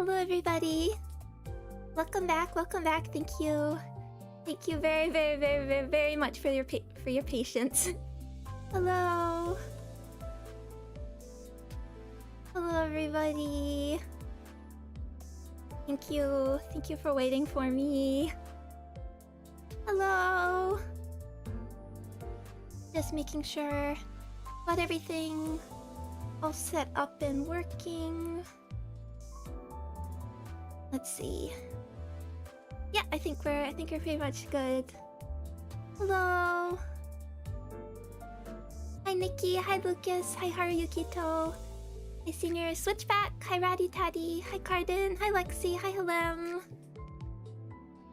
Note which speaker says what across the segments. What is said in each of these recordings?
Speaker 1: Hello everybody. Welcome back, thank you. Thank you very much for your patience. Hello. Hello everybody. Thank you for waiting for me. Hello. Just making sure got everything all set up and working. Let's see. Yeah, I think we're pretty much good. Hello. Hi Nikki, hi Lucas, hi Haruyukito. Hi Senior Switchback, hi Ratty Tatty, hi Cardin, hi Lexi, hi Helem.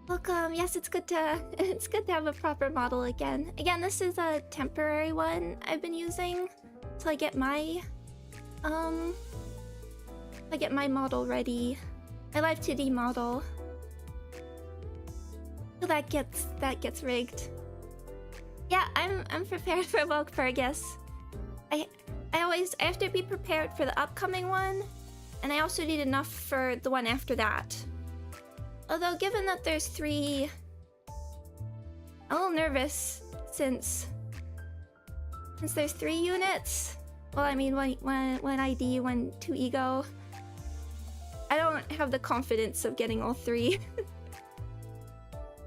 Speaker 1: Welcome. Yes, it's good to have a proper model again. Again, this is a temporary one I've been using till I get my model ready. My Live 2D model. So that gets rigged. Yeah, I'm prepared for Walpurgis. I have to be prepared for the upcoming one, and I also need enough for the one after that. Although given that there's 3, I'm a little nervous since there's 3 units. Well, I mean one ID, 2 ego. I don't have the confidence of getting all 3.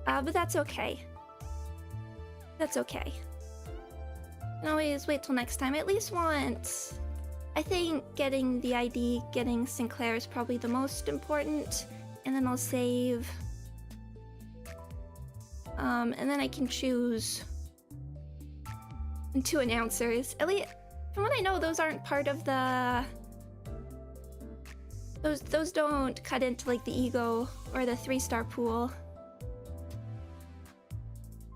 Speaker 1: But that's okay. That's okay. I can always wait till next time, at least once. I think getting the ID, getting Sinclair is probably the most important, and then I'll save. And then I can choose 2 announcers. At least, from what I know, those aren't part of the... Those don't cut into like the ego or the 3-star pool.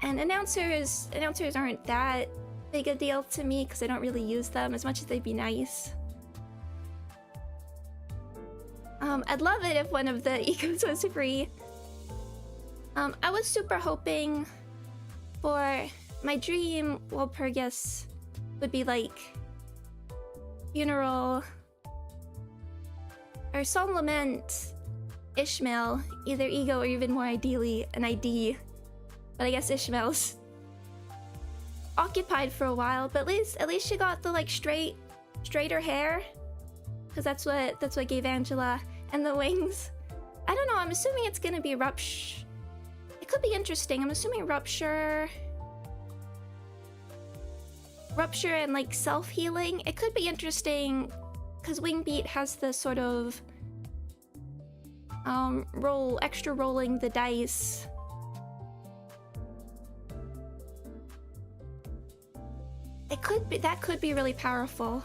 Speaker 1: And announcers aren't that big a deal to me because I don't really use them as much as they'd be nice. I'd love it if one of the egos was free. I was super hoping for my dream Walpurgis would be like Funeral or Solemn Lament Ishmael, either ego or even more ideally an ID. But I guess Ishmael's occupied for a while, but at least she got the like straighter hair, because that's what gave Angela, and the wings. I don't know, I'm assuming it's gonna be Rupture. It could be interesting. I'm assuming Rupture and like self-healing. It could be interesting because Wingbeat has the sort of extra rolling the dice. That could be really powerful.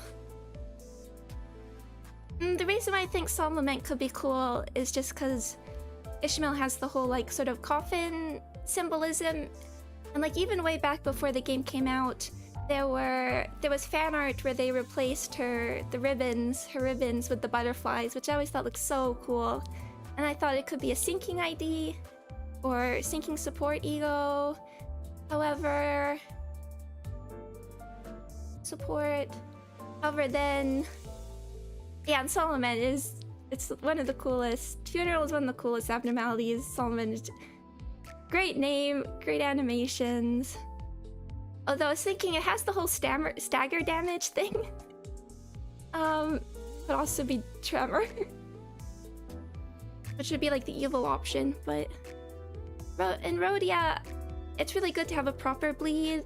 Speaker 1: The reason why I think Solemn Lament could be cool is just because Ishmael has the whole like sort of coffin symbolism, and like even way back before the game came out, there was fan art where they replaced her ribbons with the butterflies, which I always thought looked so cool. And I thought it could be a sinking ID or sinking support ego. However, then yeah, and Solomon it's one of the coolest. Funeral is one of the coolest abnormalities. Solomon is great name, great animations. Although I was thinking it has the whole stagger damage thing. Could also be Tremor. Which would be like the evil option, but in Rhodia, it's really good to have a proper bleed.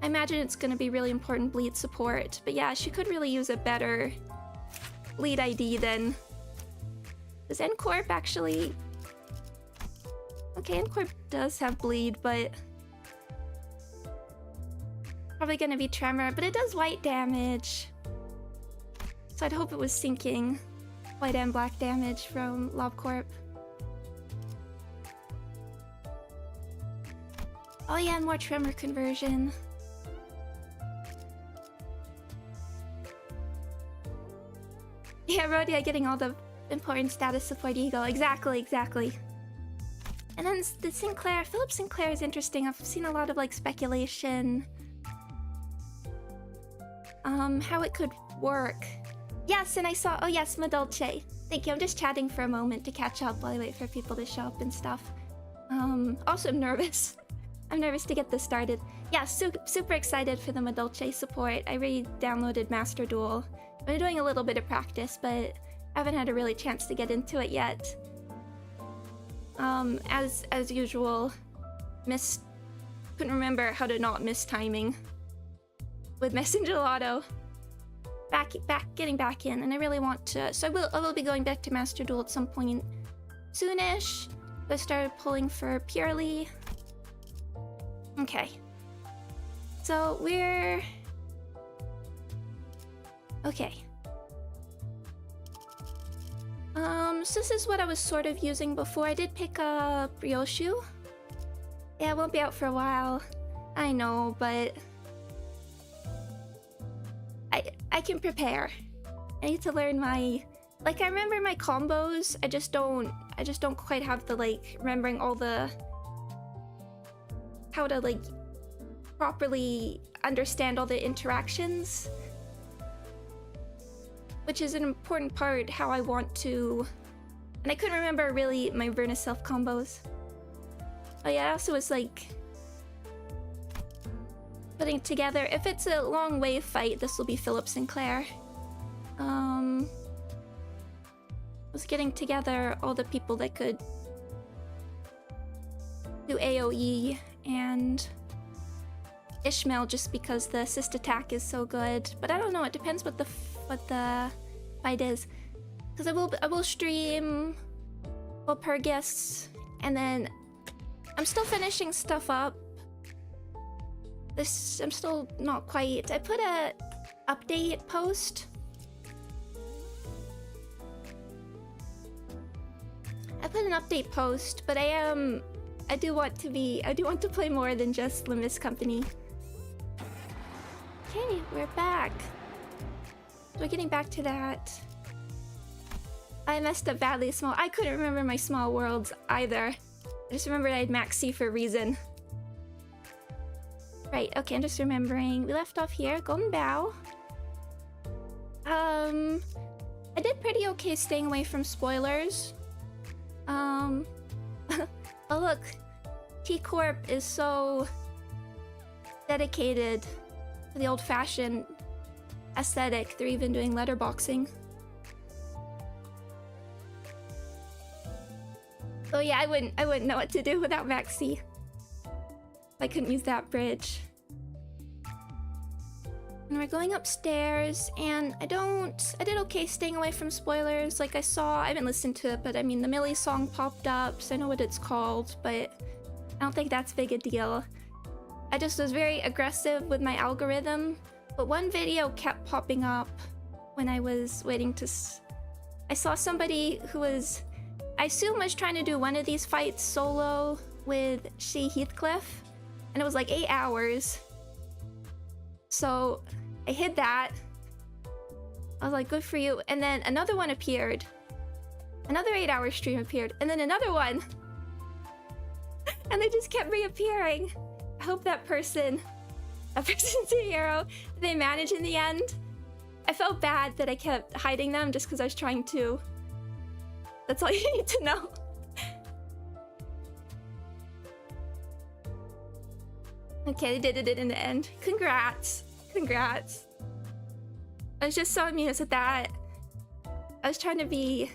Speaker 1: I imagine it's gonna be really important bleed support, but yeah, she could really use a better bleed ID than... Does Ncorp actually... Okay, Ncorp does have bleed, but... Probably gonna be Tremor, but it does white damage. So I'd hope it was sinking. White and black damage from LobCorp. Oh yeah, and more Tremor conversion. Yeah, Rhodia getting all the important status support ego. Exactly. And then the Sinclair, Philip Sinclair is interesting. I've seen a lot of like speculation. How it could work. Yes, and I saw, oh yes, Madolce. Thank you. I'm just chatting for a moment to catch up while I wait for people to show up and stuff. Also, I'm nervous. I'm nervous to get this started. Yeah, super excited for the Madolce support. I already downloaded Master Duel. I've been doing a little bit of practice, but I haven't had a really chance to get into it yet. As usual, couldn't remember how to not miss timing with Messenger Lotto. Getting back in, and I really want to. So I will be going back to Master Duel at some point soonish. I started pulling for Purely. Okay. So we're okay. So this is what I was sort of using before. I did pick up Ryoshu. Yeah, it won't be out for a while. I know, but I can prepare. I need to learn my, like, I remember my combos. I just don't quite have the, like, remembering all the, how to, like, properly understand all the interactions, which is an important part how I want to. And I couldn't remember really my Verna Self combos. Oh yeah, I also was like putting together, if it's a long wave fight, this will be Philip Sinclair. Was getting together all the people that could do AoE and Ishmael just because the assist attack is so good. But I don't know, it depends what the fight is. Because I will stream Walpurgis, and then I'm still finishing stuff up. I'm still not quite. I put a update post. But I do want to play more than just Limbus Company. Okay, we're back. So we're getting back to that. I messed up badly. I couldn't remember my small worlds either. I just remembered I had Max C for a reason. Right, okay, I'm just remembering. We left off here, Golden Bow. I did pretty okay staying away from spoilers. Oh look, T-Corp is so dedicated to the old-fashioned aesthetic. They're even doing letterboxing. Oh yeah, I wouldn't know what to do without Maxi. I couldn't use that bridge. And we're going upstairs, and I did okay staying away from spoilers. Like I haven't listened to it, but I mean the Millie song popped up, so I know what it's called, but I don't think that's big a deal. I just was very aggressive with my algorithm, but one video kept popping up when I was waiting to... I saw somebody who was... I assume was trying to do one of these fights solo with Shea Heathcliff, and it was like 8 hours. So I hid that. I was like, good for you. And then another one appeared. Another 8-hour stream appeared. And then another one. And they just kept reappearing. I hope that person's a hero. Did they manage in the end? I felt bad that I kept hiding them just because I was trying to. That's all you need to know. Okay, they did it in the end. Congrats. Congrats. I was just so amused at that. I was trying to be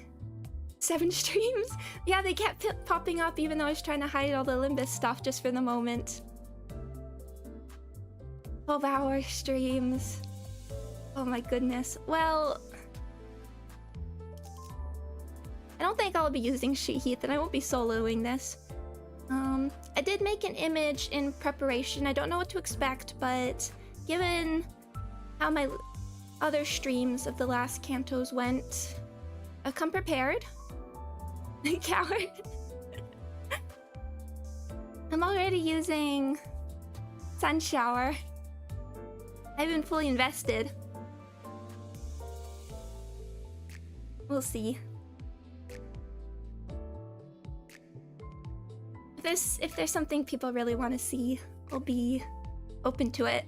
Speaker 1: 7 streams. Yeah, they kept popping up even though I was trying to hide all the Limbus stuff just for the moment. 12-hour streams. Oh my goodness. Well, I don't think I'll be using Shea Heath, and I won't be soloing this. I did make an image in preparation. I don't know what to expect, but given how my other streams of the last Cantos went, I've come prepared. Coward. I'm already using Sun Shower. I've been fully invested. We'll see. If there's something people really want to see, I'll be open to it.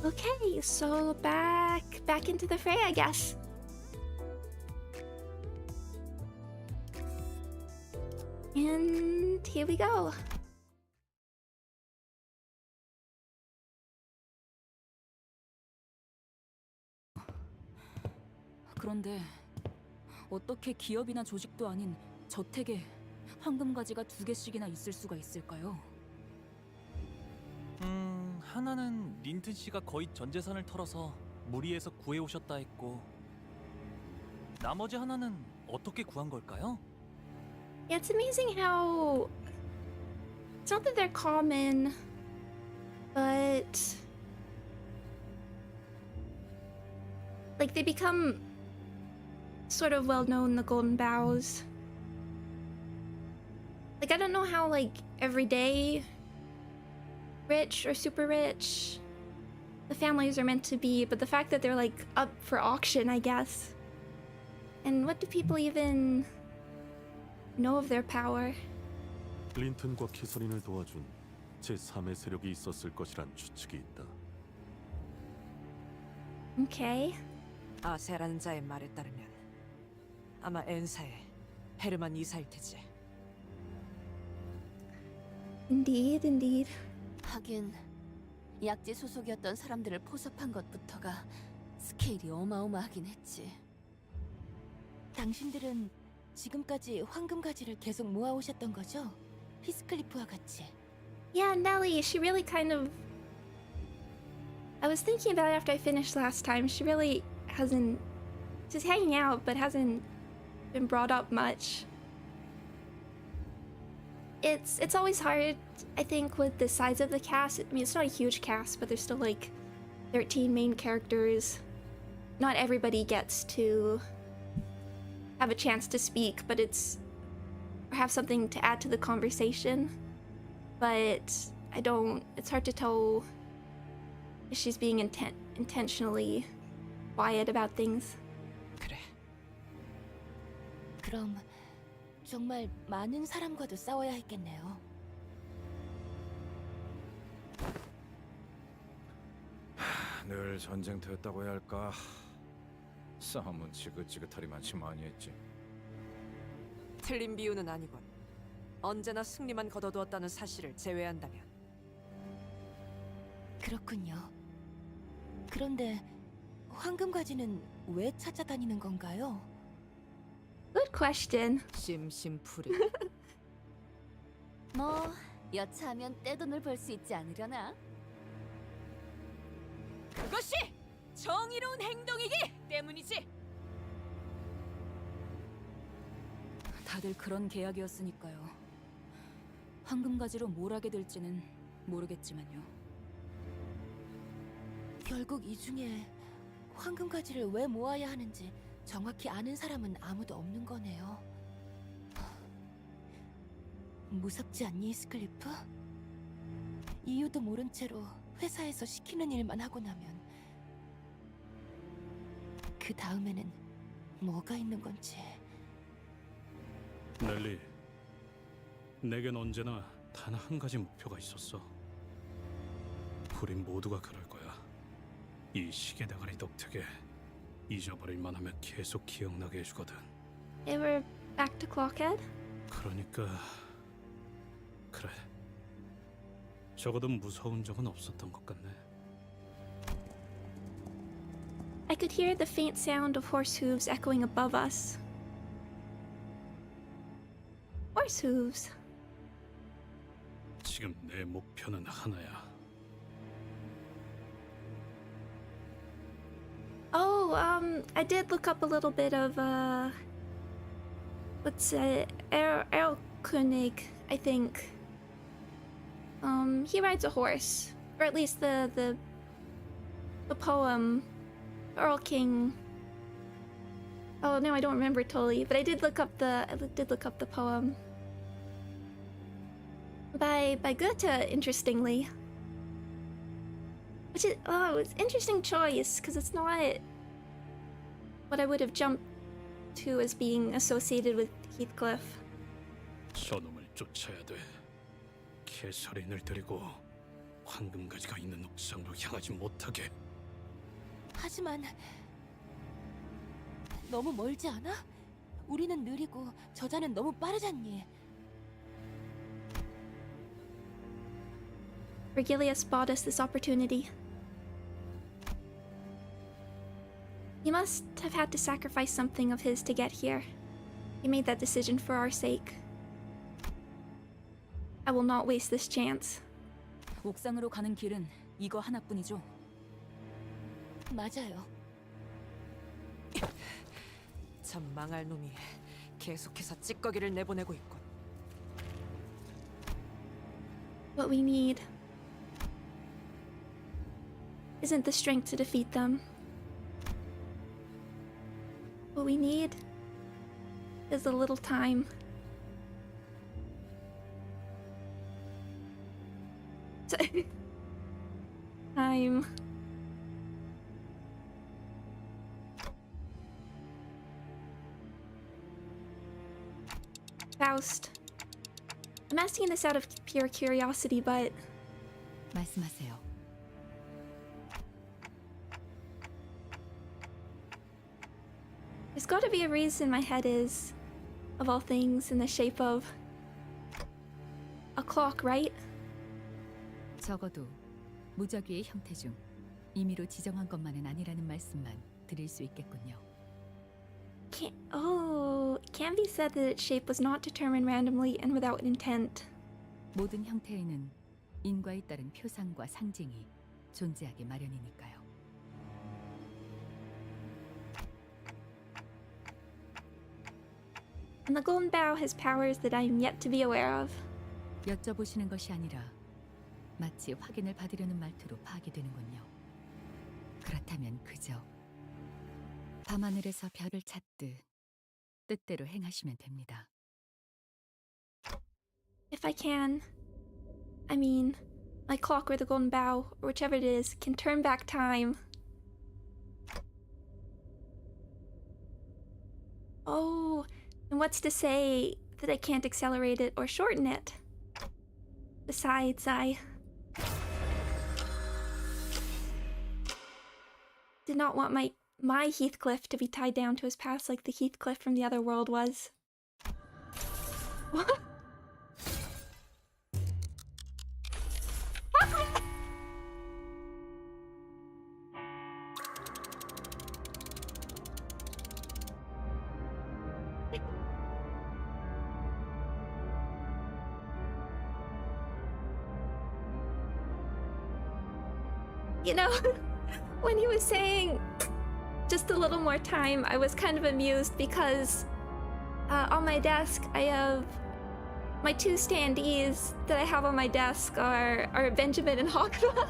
Speaker 1: Okay, so back into the fray, I guess. And here we go.
Speaker 2: 그런데 어떻게 기업이나 조직도 아닌 저택에 황금가지가 2개씩이나 있을 수가 있을까요?
Speaker 3: 하나는 린튼 씨가 거의 전 재산을 털어서 무리해서 구해 오셨다 했고, 나머지 하나는 어떻게 구한 걸까요?
Speaker 1: Yeah, it's amazing how it's not that they're common, but like they become sort of well known, the golden bows. Like I don't know how like everyday rich or super rich the families are meant to be, but the fact that they're like up for auction, I guess. And what do people even know of their power?
Speaker 4: 린튼과 키서린을 도와준 제3의 세력이 있었을 것이란 추측이 있다.
Speaker 1: Okay.
Speaker 5: 아세라는 자의 말에 따르면 아마 엔사의 헤르만 이사일 테지.
Speaker 1: Indeed, indeed.
Speaker 2: 하긴 약지 소속이었던 사람들을 포섭한 것부터가 스케일이 어마어마하긴 했지.
Speaker 6: 당신들은 지금까지 황금가지를 계속 모아오셨던 거죠? 히스클리프와 같이.
Speaker 1: Yeah, Nellie, she really kind of... I was thinking about it after I finished last time. She really hasn't... She's hanging out, but hasn't been brought up much. It's always hard, I think, with the size of the cast. I mean, it's not a huge cast, but there's still like 13 main characters. Not everybody gets to have a chance to speak, but it's perhaps something to add to the conversation. But it's hard to tell if she's being intentionally quiet about things.
Speaker 5: 그래.
Speaker 6: 그럼 정말 많은 사람과도 싸워야 했겠네요.
Speaker 7: 늘 전쟁터였다고 해야 할까? 싸움은 지긋지긋하리만치 많이 했지.
Speaker 5: 틀린 비유는 아니군. 언제나 승리만 거둬두었다는 사실을 제외한다면.
Speaker 6: 그렇군요. 그런데 황금가지는 왜 찾아다니는 건가요?
Speaker 1: Good question.
Speaker 5: 심심풀이.
Speaker 2: 뭐 여차하면 떼돈을 벌 수 있지 않으려나?
Speaker 5: 그것이 정의로운 행동이기 때문이지.
Speaker 2: 다들 그런 계약이었으니까요. 황금가지로 뭘 하게 될지는 모르겠지만요.
Speaker 6: 결국 이 중에 황금가지를 왜 모아야 하는지 정확히 아는 사람은 아무도 없는 거네요. 무섭지 않니, 히스클리프? 이유도 모른 채로 회사에서 시키는 일만 하고 나면 그 다음에는 뭐가 있는 건지.
Speaker 4: 넬리, 내겐 언제나 단 한 가지 목표가 있었어. 우린 모두가 그럴 거야. 이 시계대가리 덕택에 잊어버릴 만하면 계속 기억나게 해주거든.
Speaker 1: They were back to Clockhead?
Speaker 4: 그러니까 그래. 적어도 무서운 적은 없었던 것 같네.
Speaker 1: I could hear the faint sound of horse hooves echoing above us. Horse hooves.
Speaker 4: 지금 내 목표는 하나야.
Speaker 1: Oh, I did look up a little bit of, what's Erlkönig, I think. He rides a horse, or at least the poem, Earl King. Oh no, I don't remember totally, but I did look up the poem by Goethe, interestingly. Which is, oh, it's an interesting choice, because it's not what I would have jumped to as being associated with Heathcliff.
Speaker 4: 저놈을 쫓아야 돼. 캐서린을 데리고 황금가지가 있는 옥상으로 향하지 못하게.
Speaker 6: 하지만 너무 멀지 않아? 우리는 느리고 저자는 너무 빠르잖니.
Speaker 1: Vergilius bought us this opportunity. He must have had to sacrifice something of his to get here. He made that decision for our sake. I will not waste this chance.
Speaker 2: 옥상으로 가는 길은 이거 하나뿐이죠.
Speaker 6: 맞아요.
Speaker 5: 참 망할 놈이 계속해서 찌꺼기를 내보내고 있군.
Speaker 1: What we need isn't the strength to defeat them. What we need is a little time. Time. Faust. I'm asking this out of pure curiosity, but
Speaker 2: 말씀하세요.
Speaker 1: there's gotta be a reason my head is, of all things, in the shape of a clock, right?
Speaker 2: 적어도 무작위의 형태 중 임의로 지정한 것만은 아니라는 말씀만 드릴 수 있겠군요.
Speaker 1: It can be said that its shape was not determined randomly and without intent.
Speaker 2: 모든 형태에는 인과에 따른 표상과 상징이 존재하기 마련이니까요.
Speaker 1: And the golden bow has powers that I am yet to be aware of.
Speaker 2: 여쭤보시는 것이 아니라 마치 확인을 받으려는 말투로 파악이 되는군요. 그렇다면 그저 밤하늘에서 별을 찾듯 뜻대로 행하시면 됩니다.
Speaker 1: If I can. I mean, my clock or the golden bow, or whichever it is, can turn back time. Oh, and what's to say that I can't accelerate it or shorten it? Besides, I did not want my Heathcliff to be tied down to his past like the Heathcliff from the other world was. What? You know, when he was saying just a little more time, I was kind of amused because on my desk I have my two standees that I have on my desk are Benjamin and Hawkra,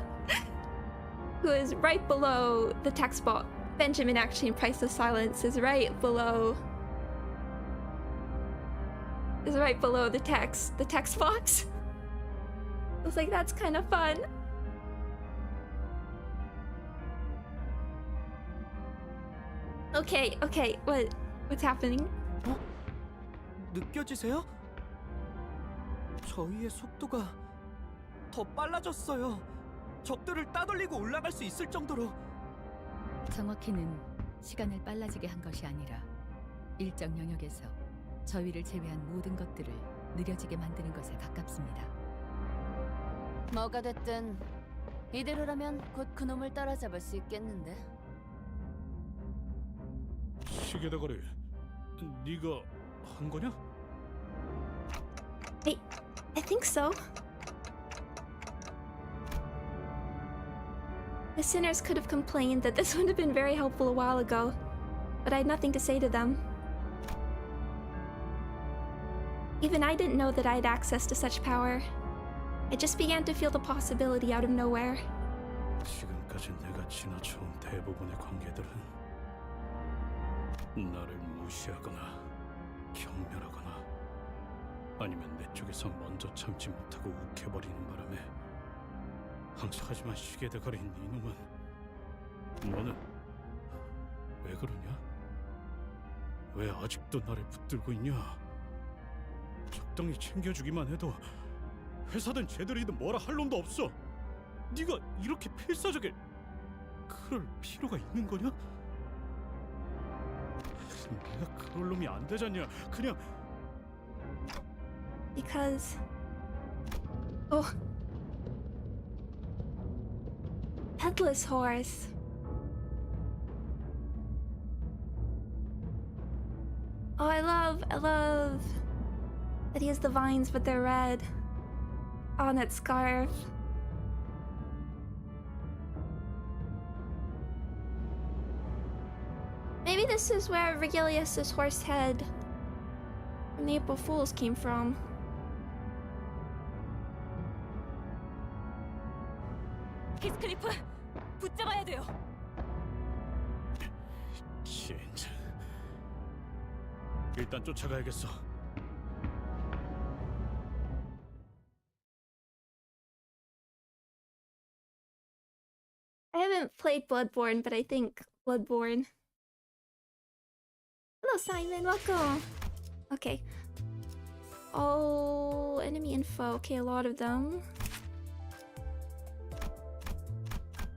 Speaker 1: who is right below the text box. Benjamin actually in Priceless Silence is right below the text box. I was like, that's kind of fun. Okay, what's happening?
Speaker 8: 느껴지세요? 저희의 속도가 더 빨라졌어요. 적들을 따돌리고 올라갈 수 있을 정도로.
Speaker 2: 정확히는 시간을 빨라지게 한 것이 아니라 일정 영역에서 저희를 제외한 모든 것들을 느려지게 만드는 것에 가깝습니다.
Speaker 9: 뭐가 됐든 이대로라면 곧 그놈을 따라잡을 수 있겠는데.
Speaker 4: 시계대가리, 네가 한 거냐?
Speaker 1: I think so. The sinners could have complained that this would have been very helpful a while ago, but I had nothing to say to them. Even I didn't know that I had access to such power. I just began to feel the possibility out of nowhere.
Speaker 4: 지금까지 내가 지나쳐온 대부분의 관계들은 나를 무시하거나 경멸하거나 아니면 내 쪽에서 먼저 참지 못하고 욱해버리는 바람에 하지만 시계대가리인 이놈은 너는 왜 그러냐? 왜 아직도 나를 붙들고 있냐? 적당히 챙겨주기만 해도 회사든 쟤들이든 뭐라 할 놈도 없어. 네가 이렇게 필사적에 그럴 필요가 있는 거냐? 내가 그럴 놈이 안 되잖냐? 그냥
Speaker 1: Because... Oh. Headless horse. Oh, I love that he has the vines, but they're red. On that scarf. Maybe this is where Virgilius' horse head from the April Fools came from.
Speaker 6: 히스클리프, 붙잡아야 돼요.
Speaker 4: 진짜. 일단 쫓아가야겠어.
Speaker 1: I haven't played Bloodborne, but I think Bloodborne. Hello, Simon. Welcome. Okay. Oh, enemy info. Okay, a lot of them.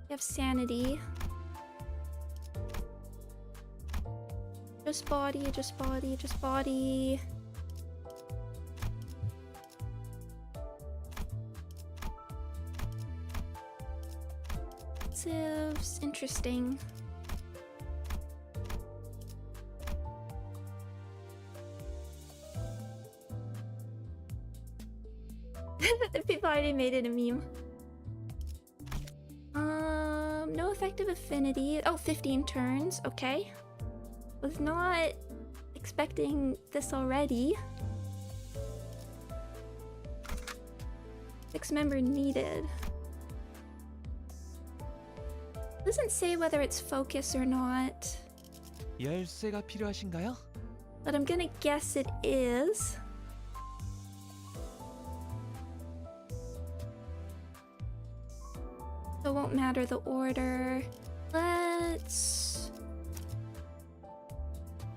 Speaker 1: You have sanity. Just body, just body, just body. Sieves. Interesting. People already made it a meme. No effective affinity. Oh, 15 turns. Okay. Was not expecting this already. 6 member needed. Doesn't say whether it's focus or not,
Speaker 8: 열쇠가 필요하신가요?
Speaker 1: but I'm gonna guess it is. So it won't matter the order. Let's...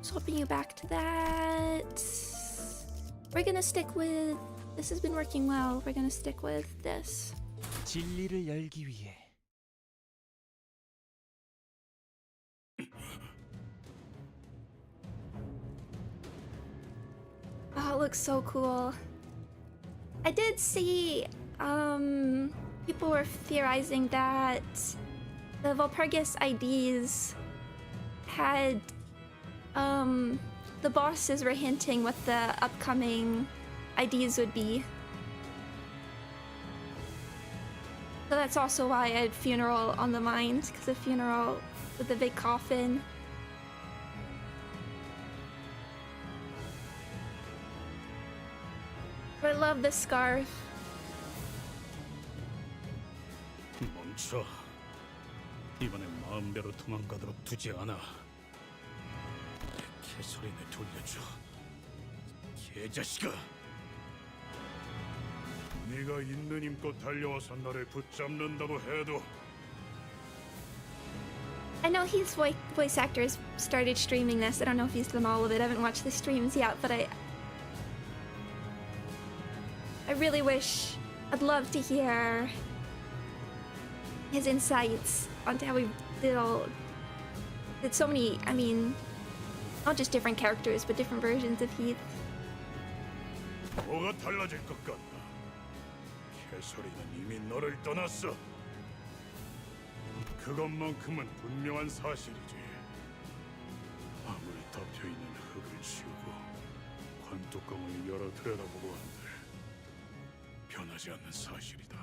Speaker 1: Swapping you back to that. We're gonna stick with... This has been working well. We're gonna stick with this.
Speaker 8: 진리를 열기 위해.
Speaker 1: Oh, it looks so cool. I did see, people were theorizing that the Valpurgis IDs had, the bosses were hinting what the upcoming IDs would be. So that's also why I had Funeral on the mind, because the Funeral with the big coffin. I love this scarf.
Speaker 4: 멈춰. 이번엔 마음대로 도망가도록 두지 않아. 개소리를 돌려줘. 개자식아. 네가 있는 힘껏 달려와서 나를 붙잡는다고 해도
Speaker 1: I know his voice actor has started streaming this. I don't know if he's done all of it. I haven't watched the streams yet, but I really wish, I'd love to hear his insights onto how he did so many, I mean, not just different characters, but different versions of Heath.
Speaker 4: 뭐가 달라질 것 같나? 개소리는 이미 너를 떠났어. 그것만큼은 분명한 사실이지. 아무리 덮여있는 흙을 치우고 관뚜껑을 열어 들여다보고 한들 변하지 않는 사실이다.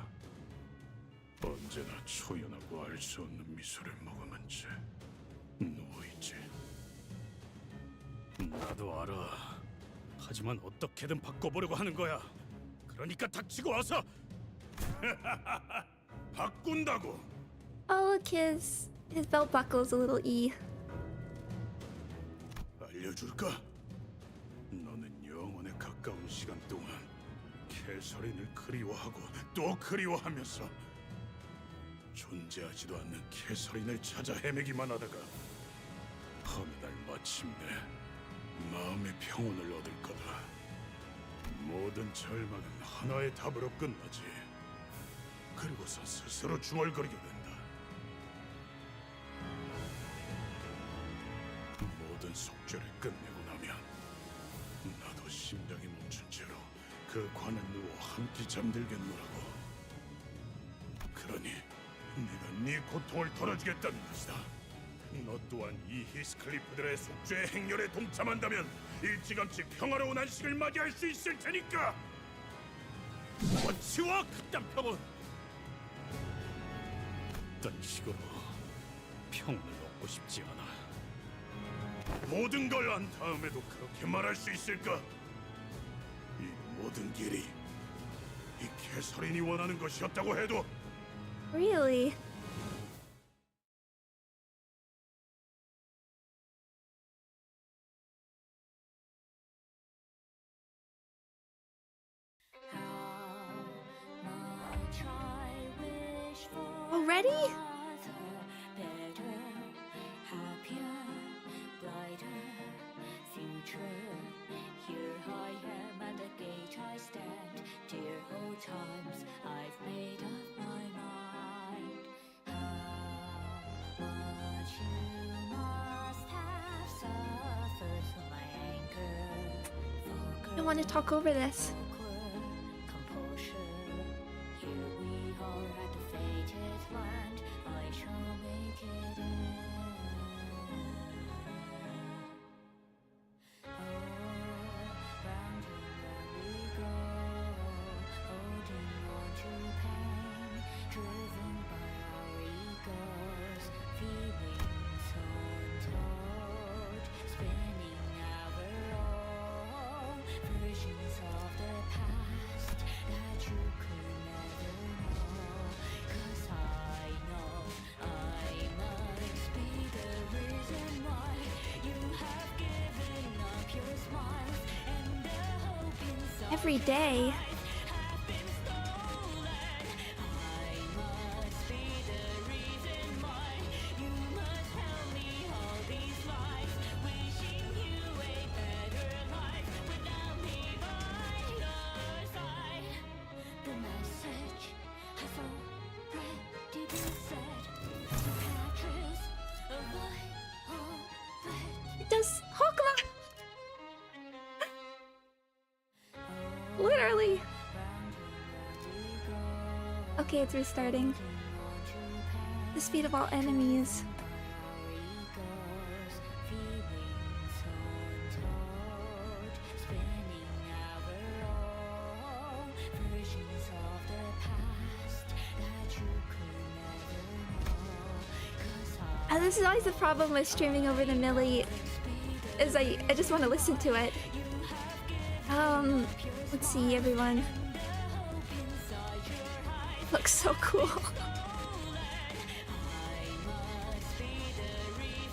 Speaker 4: 언제나 초연하고 알 수 없는 미소를 머금은 채 누워있지. 나도 알아. 하지만 어떻게든 바꿔보려고 하는 거야. 그러니까 닥치고 와서 바꾼다고.
Speaker 1: Oh, look, his belt buckle's a little E.
Speaker 4: 알려줄까? 너는 영혼에 가까운 시간 동안 캐서린을 그리워하고 또 그리워하면서 존재하지도 않는 캐서린을 찾아 헤매기만 하다가 어느 날 마침내 마음의 평온을 얻을 거다. 모든 절망은 하나의 답으로 끝나지. 그리고서 스스로 중얼거리게 된다. 모든 속죄를 끝내고 나면 나도 심장이 멈춘 채로 그 관에 누워 함께 잠들겠노라고. 그러니 내가 네 고통을 덜어주겠다는 것이다. 너 또한 이 히스클리프들의 속죄의 행렬에 동참한다면 일찌감치 평화로운 안식을 맞이할 수 있을 테니까. 원치와 그딴 평온. 이딴 식으로 평온을 얻고 싶지 않아. 모든 걸 안 다음에도 그렇게 말할 수 있을까? 이 모든 길이 이 캐서린이 원하는 것이었다고 해도.
Speaker 1: Really? Already? I want to talk over this. Every day. It does. Oh, come on. Literally. Okay, it's restarting. The speed of all enemies. This is always the problem with streaming over the Millie, is I just want to listen to it. Let's see, everyone. Looks so cool.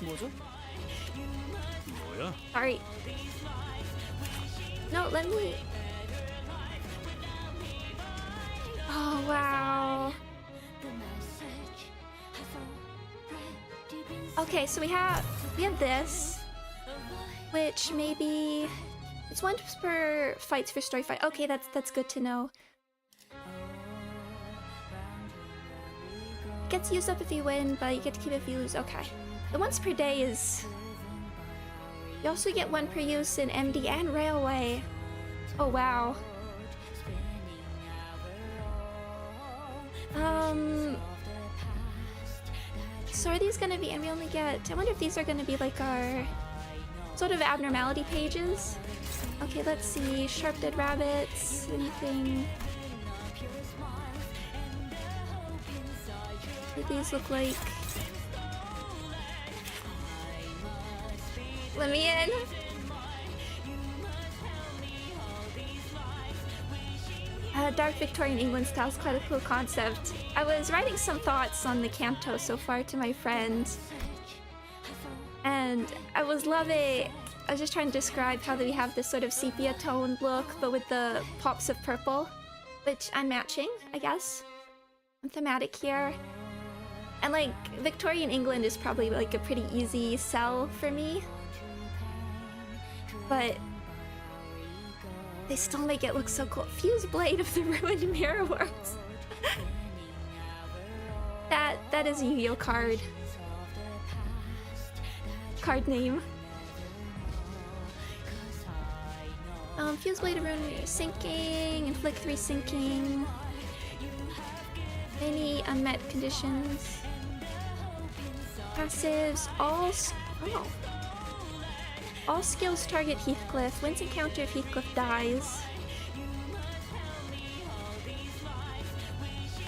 Speaker 8: 뭐죠?
Speaker 4: 뭐야?
Speaker 1: Sorry. No, let me. Oh wow. Okay, so we have this, which maybe it's once per fights for story fight. Okay, that's good to know. Gets used up if you win, but you get to keep it if you lose. Okay, the once per day is. You also get one per use in MD and Railway. Oh wow. So are these gonna be, and we only get, I wonder if these are gonna be like our sort of abnormality pages. Okay, let's see, Sharp Dead Rabbits, anything. What do these look like? Let me in. Dark Victorian England style is quite a cool concept. I was writing some thoughts on the Canto so far to my friend, and I was just trying to describe how we have this sort of sepia toned look, but with the pops of purple, which I'm matching, I guess. I'm thematic here. And like, Victorian England is probably like a pretty easy sell for me, but they still make it look so cool. Fuse Blade of the Ruined Mirror Worlds. That is a Yu-Gi-Oh card. Card name. Fuse Blade of Ruin sinking, Inflict 3 sinking. Any unmet conditions. Passives, all skills target Heathcliff. Wins encounter if Heathcliff dies.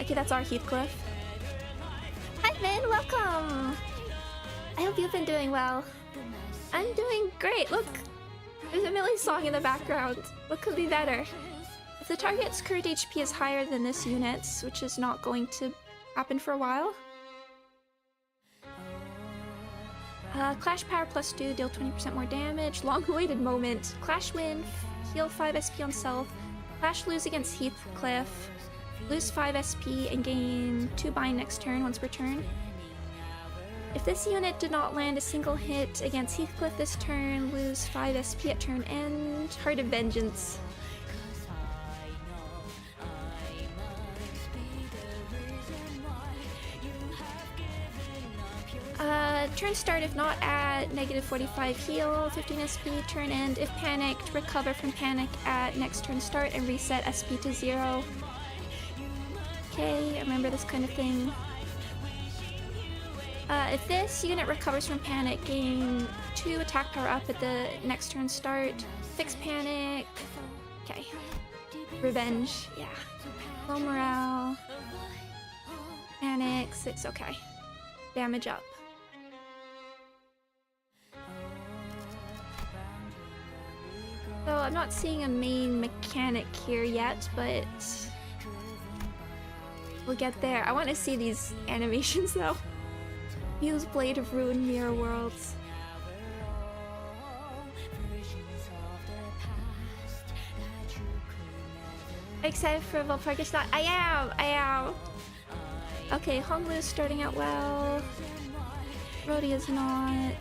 Speaker 1: Okay, that's our Heathcliff. Hi Vin, welcome! I hope you've been doing well. I'm doing great, look! There's a Millie song in the background. What could be better? If the target's current HP is higher than this unit's, which is not going to happen for a while. Clash power +2, deal 20% more damage. Long-awaited moment. Clash win, heal 5 SP on self. Clash lose against Heathcliff. Lose 5 SP and gain 2 bind next turn, once per turn. If this unit did not land a single hit against Heathcliff this turn, lose 5 SP at turn end. Heart of Vengeance. Turn start if not at -45 heal, 15 SP, turn end if panicked, recover from panic at next turn start and reset SP to 0. Okay, I remember this kind of thing. If this unit recovers from panic, gain 2 attack power up at the next turn start. Fix panic. Okay. Revenge, yeah. Low morale. Panic, 6, okay. Damage up. So I'm not seeing a main mechanic here yet, but we'll get there. I want to see these animations though. Use Blade of Ruin Mirror Worlds. Excited for Volparkish? Not. I am. Okay, Honglu's starting out well. Rhodia's not.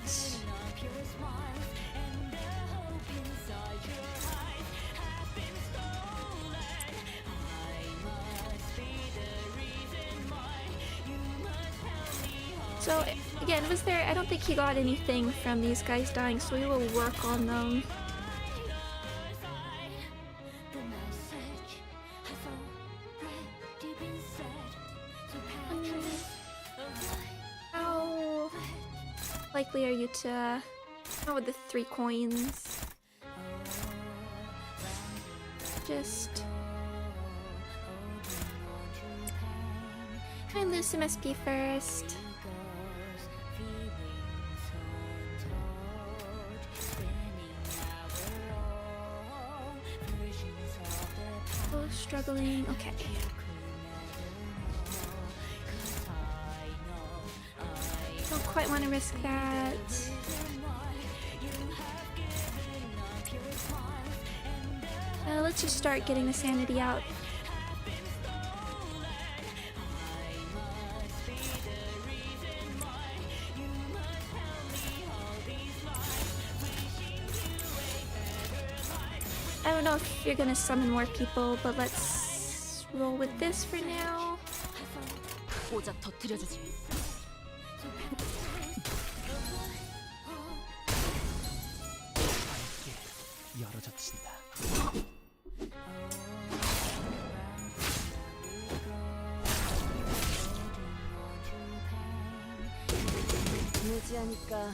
Speaker 1: So again, was there? I don't think he got anything from these guys dying, so we will work on them. How likely are you to? How with the 3 coins? Just try and lose some SP first. Struggling, okay. Don't quite want to risk that. Let's just start getting the sanity out. I don't know if you're gonna summon more people, but let's roll with this for now.
Speaker 9: 고작 터뜨려주지.
Speaker 3: 열어젖힌다.
Speaker 9: 무지하니까.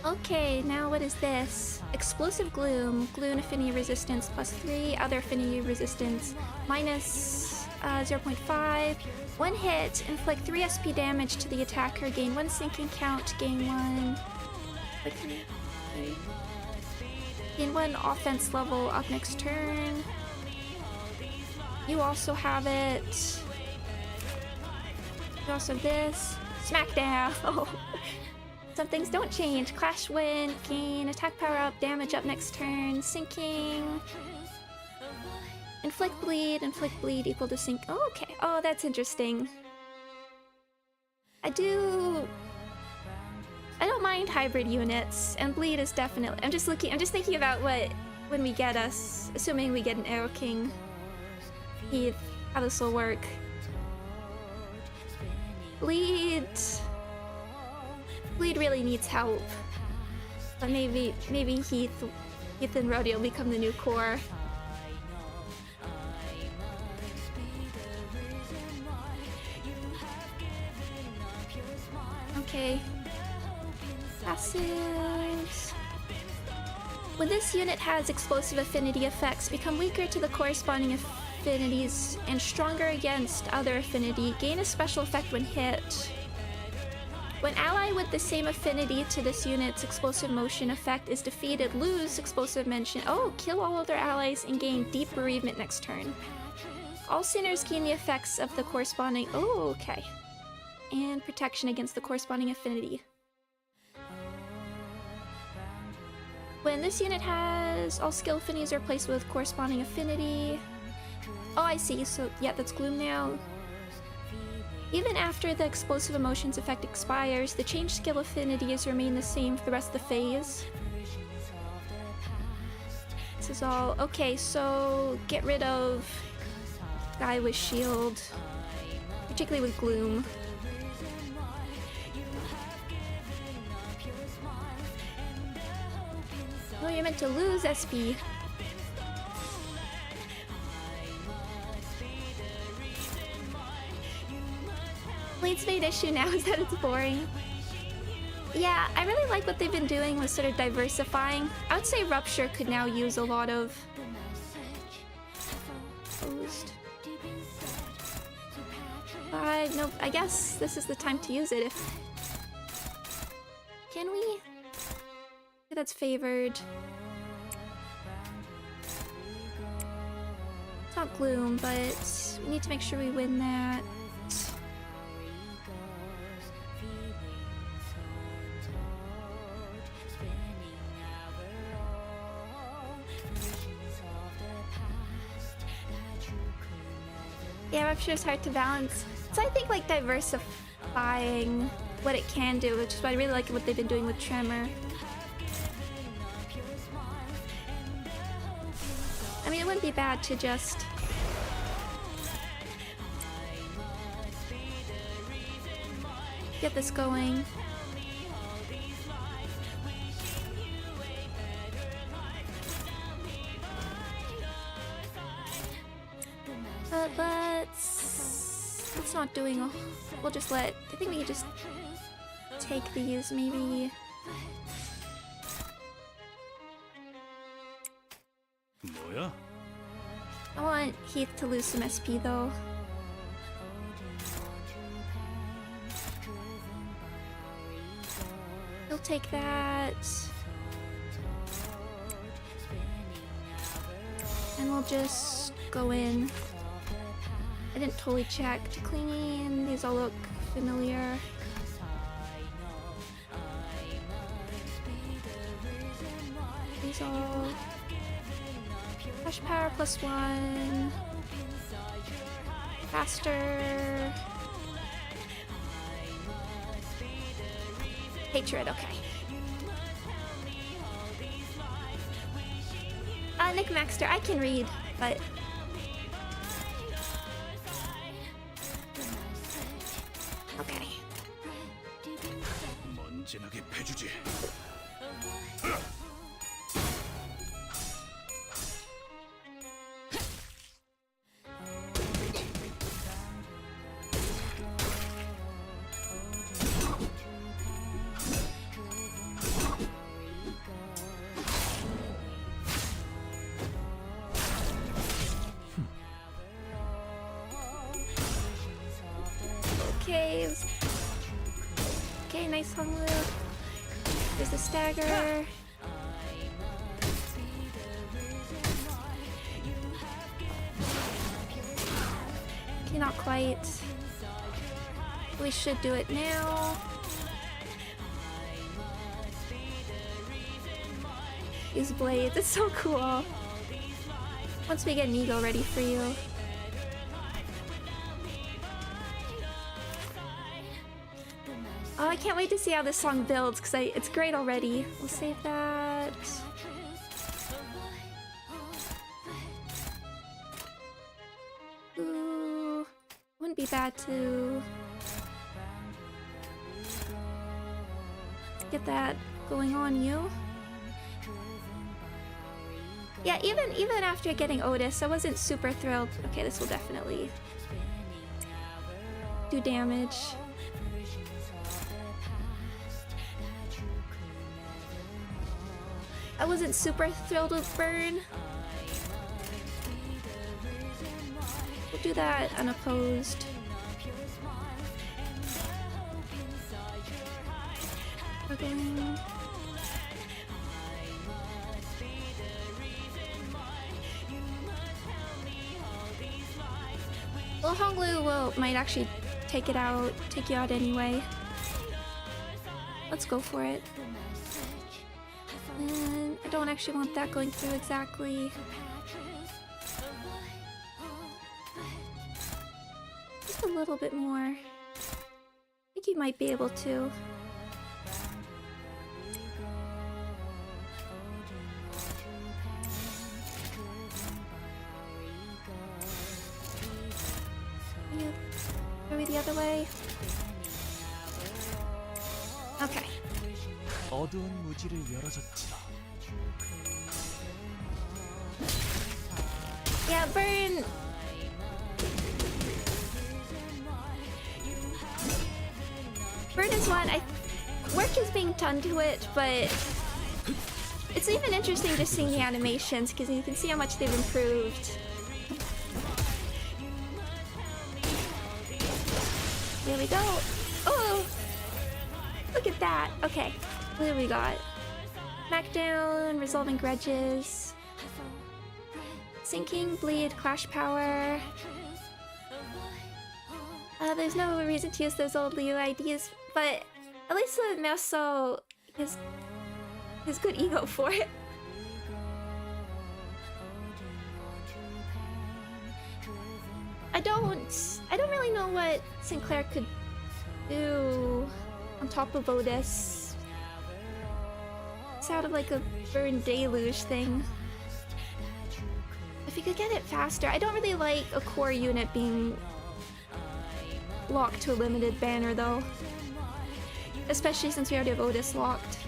Speaker 1: Okay, now what is this? Explosive Gloom. Gloom affinity resistance +3, other affinity resistance -0.5. One hit, inflict 3 SP damage to the attacker, gain 1 sinking count, gain 1... Gain 1 offense level up next turn. You also have it. You also have this. Smackdown! Oh. Some things don't change. Clash win, gain, attack power up, damage up next turn, sinking. Inflict bleed equal to sink. Oh, okay. Oh, that's interesting. I do I don't mind hybrid units, and bleed is definitely. I'm just thinking about when we get us, assuming we get an Arrow King, Heath, how this will work. Bleed really needs help, but maybe Heath and Rodeo will become the new core. Okay. Passives. When this unit has explosive affinity effects, become weaker to the corresponding affinities and stronger against other affinity. Gain a special effect when hit. When ally with the same affinity to this unit's explosive motion effect is defeated, lose explosive mention. Oh, kill all other allies and gain deep bereavement next turn. All sinners gain the effects of the corresponding. Oh, okay. And protection against the corresponding affinity. When this unit has all skill affinities are placed with corresponding affinity. Oh, I see. So, yeah, that's Gloom now. Even after the explosive emotions effect expires, the changed skill affinities remain the same for the rest of the phase. This is all. Okay, so get rid of guy with shield, particularly with Gloom. Oh, you're meant to lose SP. Bleed's main issue now is that it's boring. Yeah, I really like what they've been doing with sort of diversifying. I would say Rupture could now use a lot of opposed. But nope, I guess this is the time to use it if... Can we? That's favored. It's not Gloom, but we need to make sure we win that. Yeah, Rupture is hard to balance. So I think like diversifying what it can do, which is why I really like what they've been doing with Tremor. I mean, it wouldn't be bad to just... get this going. But let's not doing a... We'll just let... I think we can just take these, maybe...
Speaker 4: 뭐야?
Speaker 1: I want Heath to lose some SP though. He'll take that. And we'll just go in. I didn't totally check to clean. These all look familiar. These all... Flash power +1. Faster. Hatred, okay. Nick Maxter, I can read, but... Okay.
Speaker 4: 먼지나게 패주지.
Speaker 1: Okay, nice hung loop. There's the stagger. Okay, not quite. We should do it now. Use blades, it's so cool. Once we get Nego ready for you. Oh, I can't wait to see how this song builds because it's great already. We'll save that. Ooh, wouldn't be bad to get that going on you. Yeah, even after getting Otis, I wasn't super thrilled. Okay, this will definitely do damage. I wasn't super thrilled with Burn. We'll do that unopposed. Struggling. Well, Honglu might actually take you out anyway. Let's go for it. And I don't actually want that going through exactly. Just a little bit more. I think you might be able to. Are we the other way? Okay.
Speaker 3: 어두운 무지를 열어줬지.
Speaker 1: Yeah, Burn. Burn is one. Work is being done to it, but it's even interesting just seeing the animations because you can see how much they've improved. There we go. Oh, look at that. Okay, what do we got? Smackdown, resolving grudges, sinking, bleed, clash power. There's no reason to use those old Liu IDs, but at least the Meso has good ego for it. I don't really know what Sinclair could do on top of Otis. It's out of like a Burn Deluge thing. If you could get it faster. I don't really like a core unit being locked to a limited banner though. Especially since we already have Otis locked.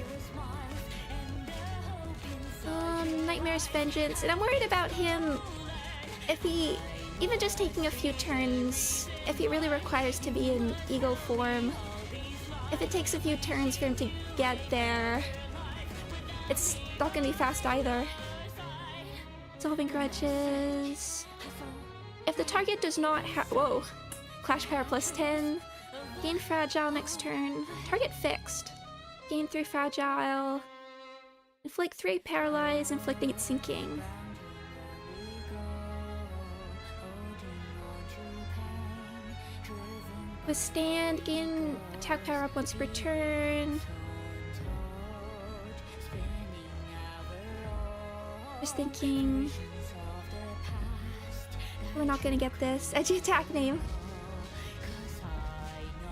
Speaker 1: Nightmare's Vengeance. And I'm worried about him if he... Even just taking a few turns, if he really requires to be in ego form, if it takes a few turns for him to get there, it's not gonna be fast either. Solving grudges. If the target does not have... Whoa. Clash power plus 10. Gain fragile next turn. Target fixed. Gain 3 fragile. Inflict 3 paralyze. Inflict 8 sinking. Withstand, gain attack power up once per turn. Just thinking, we're not gonna get this. Edgy attack name.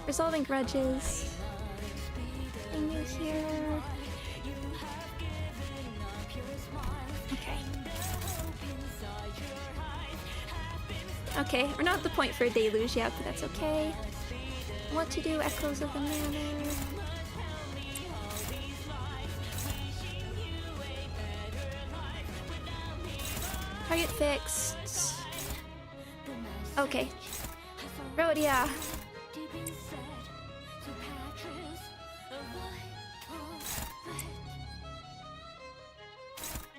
Speaker 1: Resolving grudges. Thing you here. Okay. Okay, we're not at the point for a deluge yet, but that's okay. What to do? Echoes of the Manor. Target fixed. Okay. Rhodia.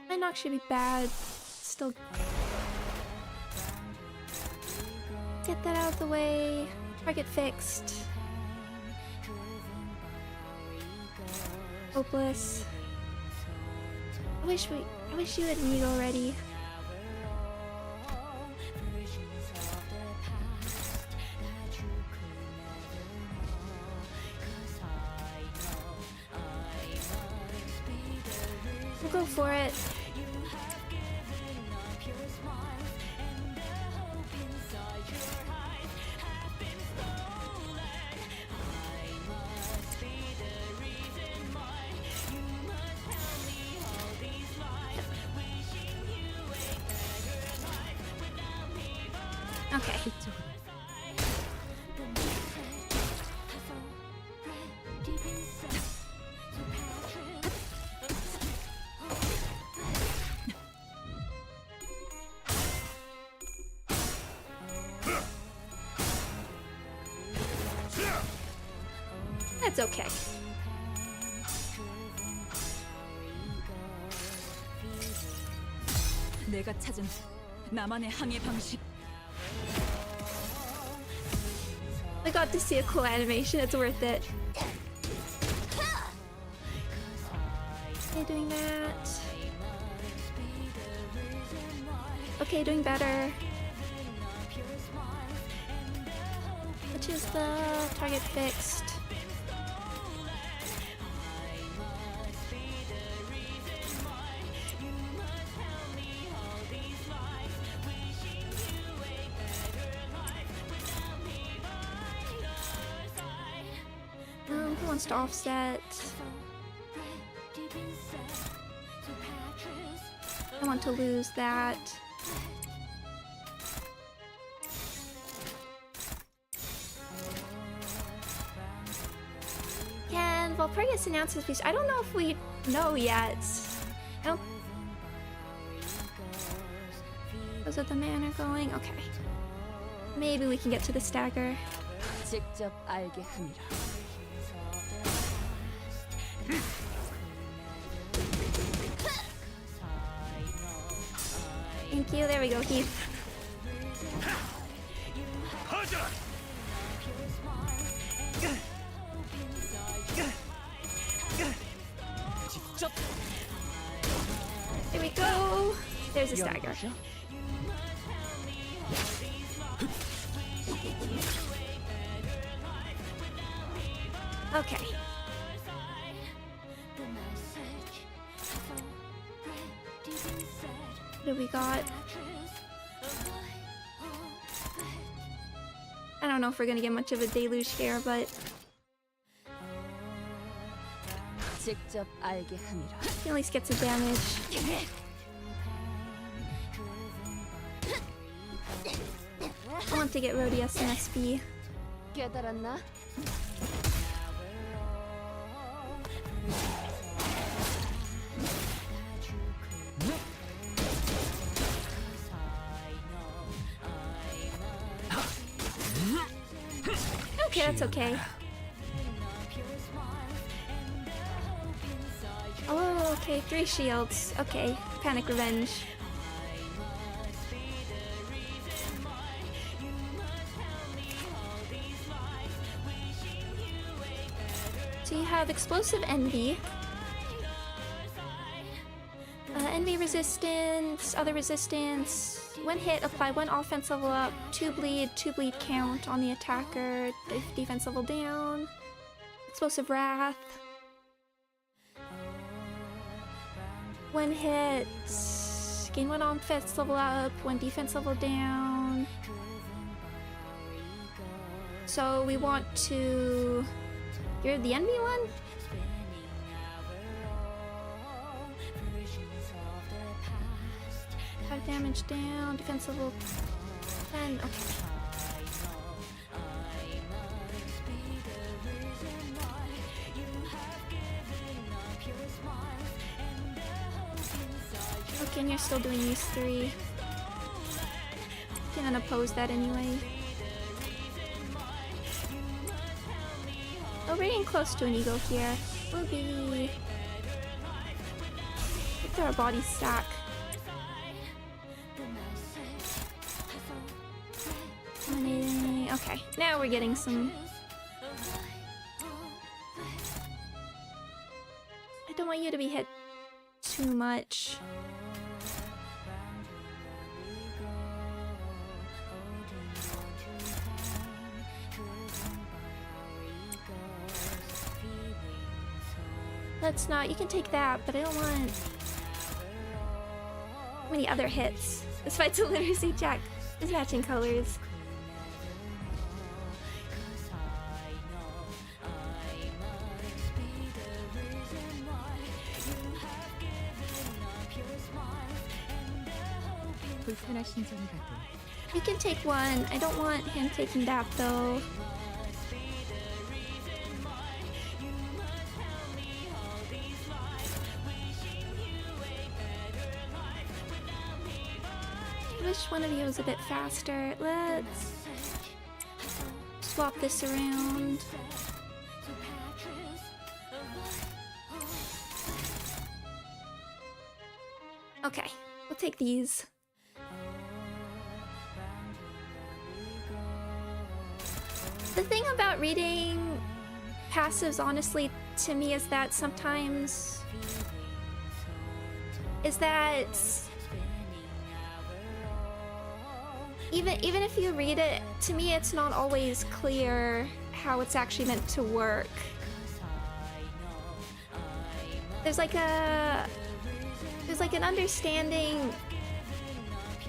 Speaker 1: Might not actually be bad. Still. Get that out of the way. Target fixed. Hopeless. I wish you had Mead already. We'll go for it. Okay.
Speaker 2: 이쪽으로.
Speaker 1: That's okay.
Speaker 2: 내가 찾은 나만의 항해 방식.
Speaker 1: I got to see a cool animation. It's worth it. Okay, doing that. Okay, doing better. Which is the target fixed? Who wants to offset? I want to lose that. Can Valpurgis announce his piece? I don't know if we know yet. I don't. Those are the mana going? Okay. Maybe we can get to the stagger.
Speaker 2: 직접 알게 하니라.
Speaker 1: Thank you. There we go, Heath. Here we go. There's a stagger. Okay. What do we got? I don't know if we're gonna get much of a deluge here, but
Speaker 2: 직접 알게 하니라.
Speaker 1: he at least gets a damage. I want to get Rhodius and SB.
Speaker 9: 깨달았나?
Speaker 1: Okay, that's okay. Oh, okay, 3 shields. Okay, Panic Revenge. So you have Explosive Envy. Envy resistance, other resistance. 1 hit, apply 1 offense level up, 2 bleed count on the attacker, defense level down. Explosive Wrath. 1 hit, gain 1 offense level up, 1 defense level down. So we want to... You're the enemy one? 5 damage down, defense level 10, okay. Okay, and you're still doing these 3. Can unoppose that anyway. Oh, we're getting close to an eagle here. Boogie! Look at our body stack. Okay, now we're getting some... I don't want you to be hit too much. Let's not. You can take that, but I don't want many other hits. This fight's a literacy check. It's matching colors.
Speaker 2: 불편하신 점이라도
Speaker 1: You can take one. I don't want him taking that though. I wish one of you was a bit faster. Let's swap this around. Okay, we'll take these. The thing about reading passives, honestly, to me is that sometimes even if you read it, to me it's not always clear how it's actually meant to work. There's like an understanding.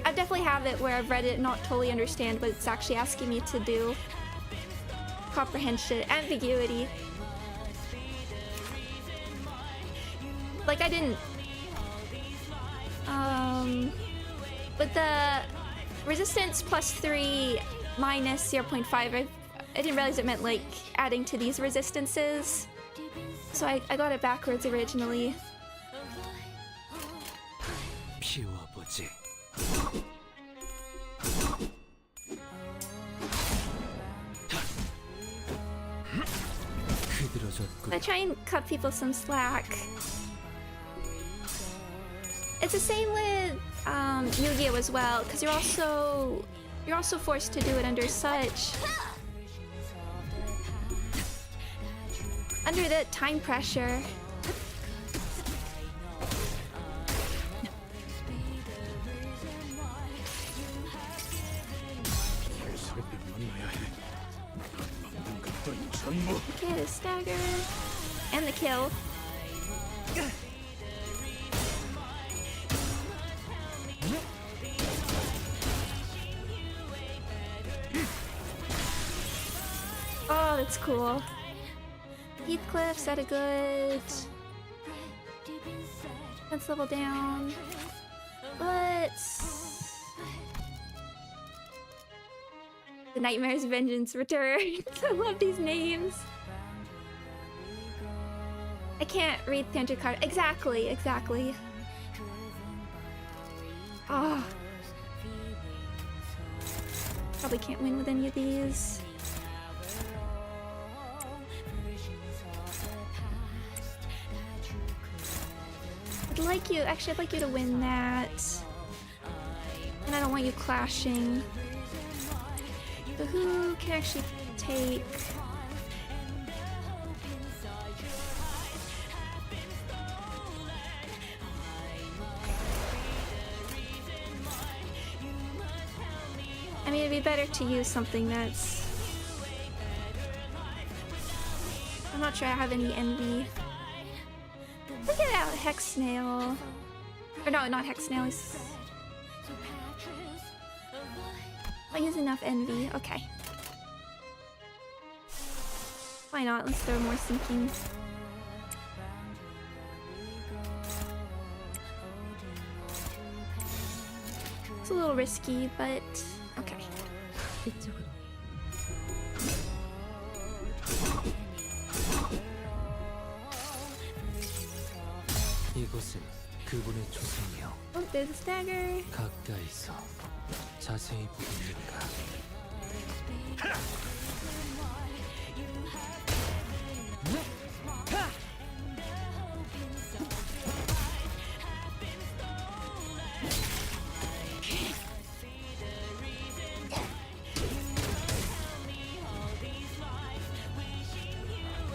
Speaker 1: I definitely have it where I've read it and not totally understand what it's actually asking me to do. Comprehension, ambiguity. Like I didn't with the resistance +3 minus 0.5, I didn't realize it meant like adding to these resistances. So I got it backwards originally. I try and cut people some slack. It's the same with Yu-Gi-Oh as well, because you're also forced to do it under the time pressure. Okay, the stagger and the kill. Oh, that's cool. Heathcliff's at a good. Let's level down. Let's. The Nightmare's Vengeance returns. I love these names. I can't read the enter card. Exactly. Oh. Probably can't win with any of these. I'd like you to win that. And I don't want you clashing. But who can actually take? I mean, it'd be better to use something that's... I'm not sure I have any envy. Look at that Hex Snail. Or no, not Hex Snail. I use enough envy. Okay. Why not? Let's throw more sinking. It's a little risky, but okay.
Speaker 10: 이곳은 그분의 초상이요.
Speaker 1: Oh, there's a stagger.
Speaker 10: 가까이서 자세히 보십니까?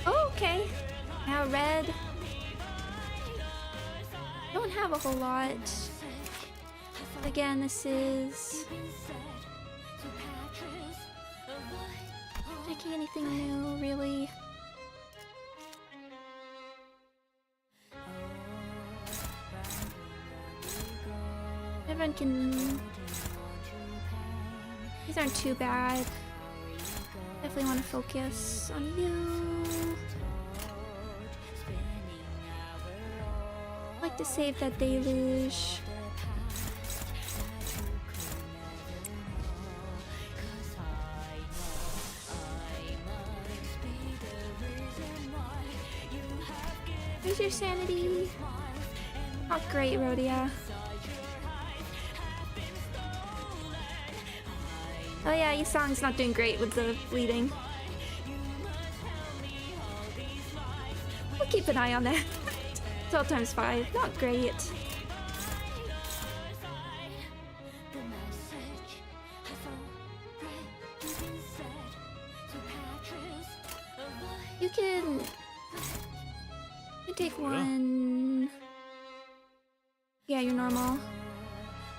Speaker 1: Oh, okay. Now red. Don't have a whole lot. Again, this is making anything new, really. Everyone can. These aren't too bad. Definitely want to focus on you. I like to save that deluge. Where's your sanity? Not great, Rhodia. Oh yeah, Yisang's not doing great with the bleeding. We'll keep an eye on that. 12 times 5, not great. You can take one. Yeah, you're normal.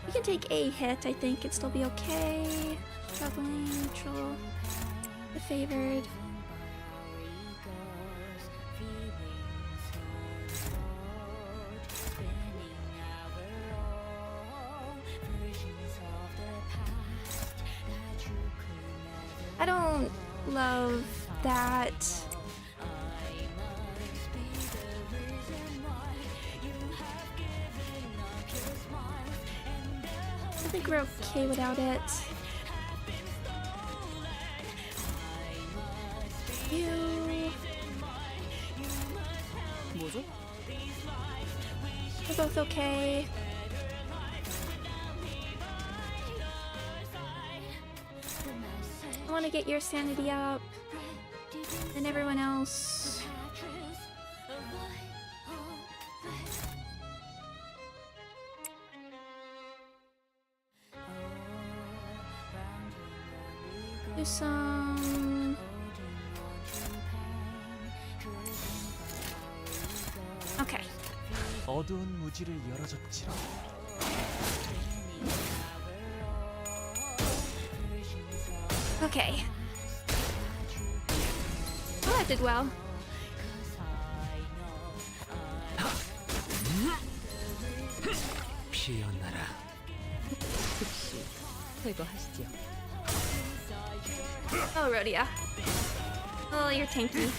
Speaker 1: You can take a hit, I think. It'd still be okay. Struggling, neutral, the favored. I don't love that. I think we're okay without it. You. We're both okay. I want to get your sanity up, and everyone else. Do some. Okay.
Speaker 3: 어두운 무지를 열어줬지로.
Speaker 1: Okay. Oh, that did well.
Speaker 10: 피어나라.
Speaker 2: 즉시 퇴거하시죠.
Speaker 1: Oh, Rhodia. Oh, you're tanky.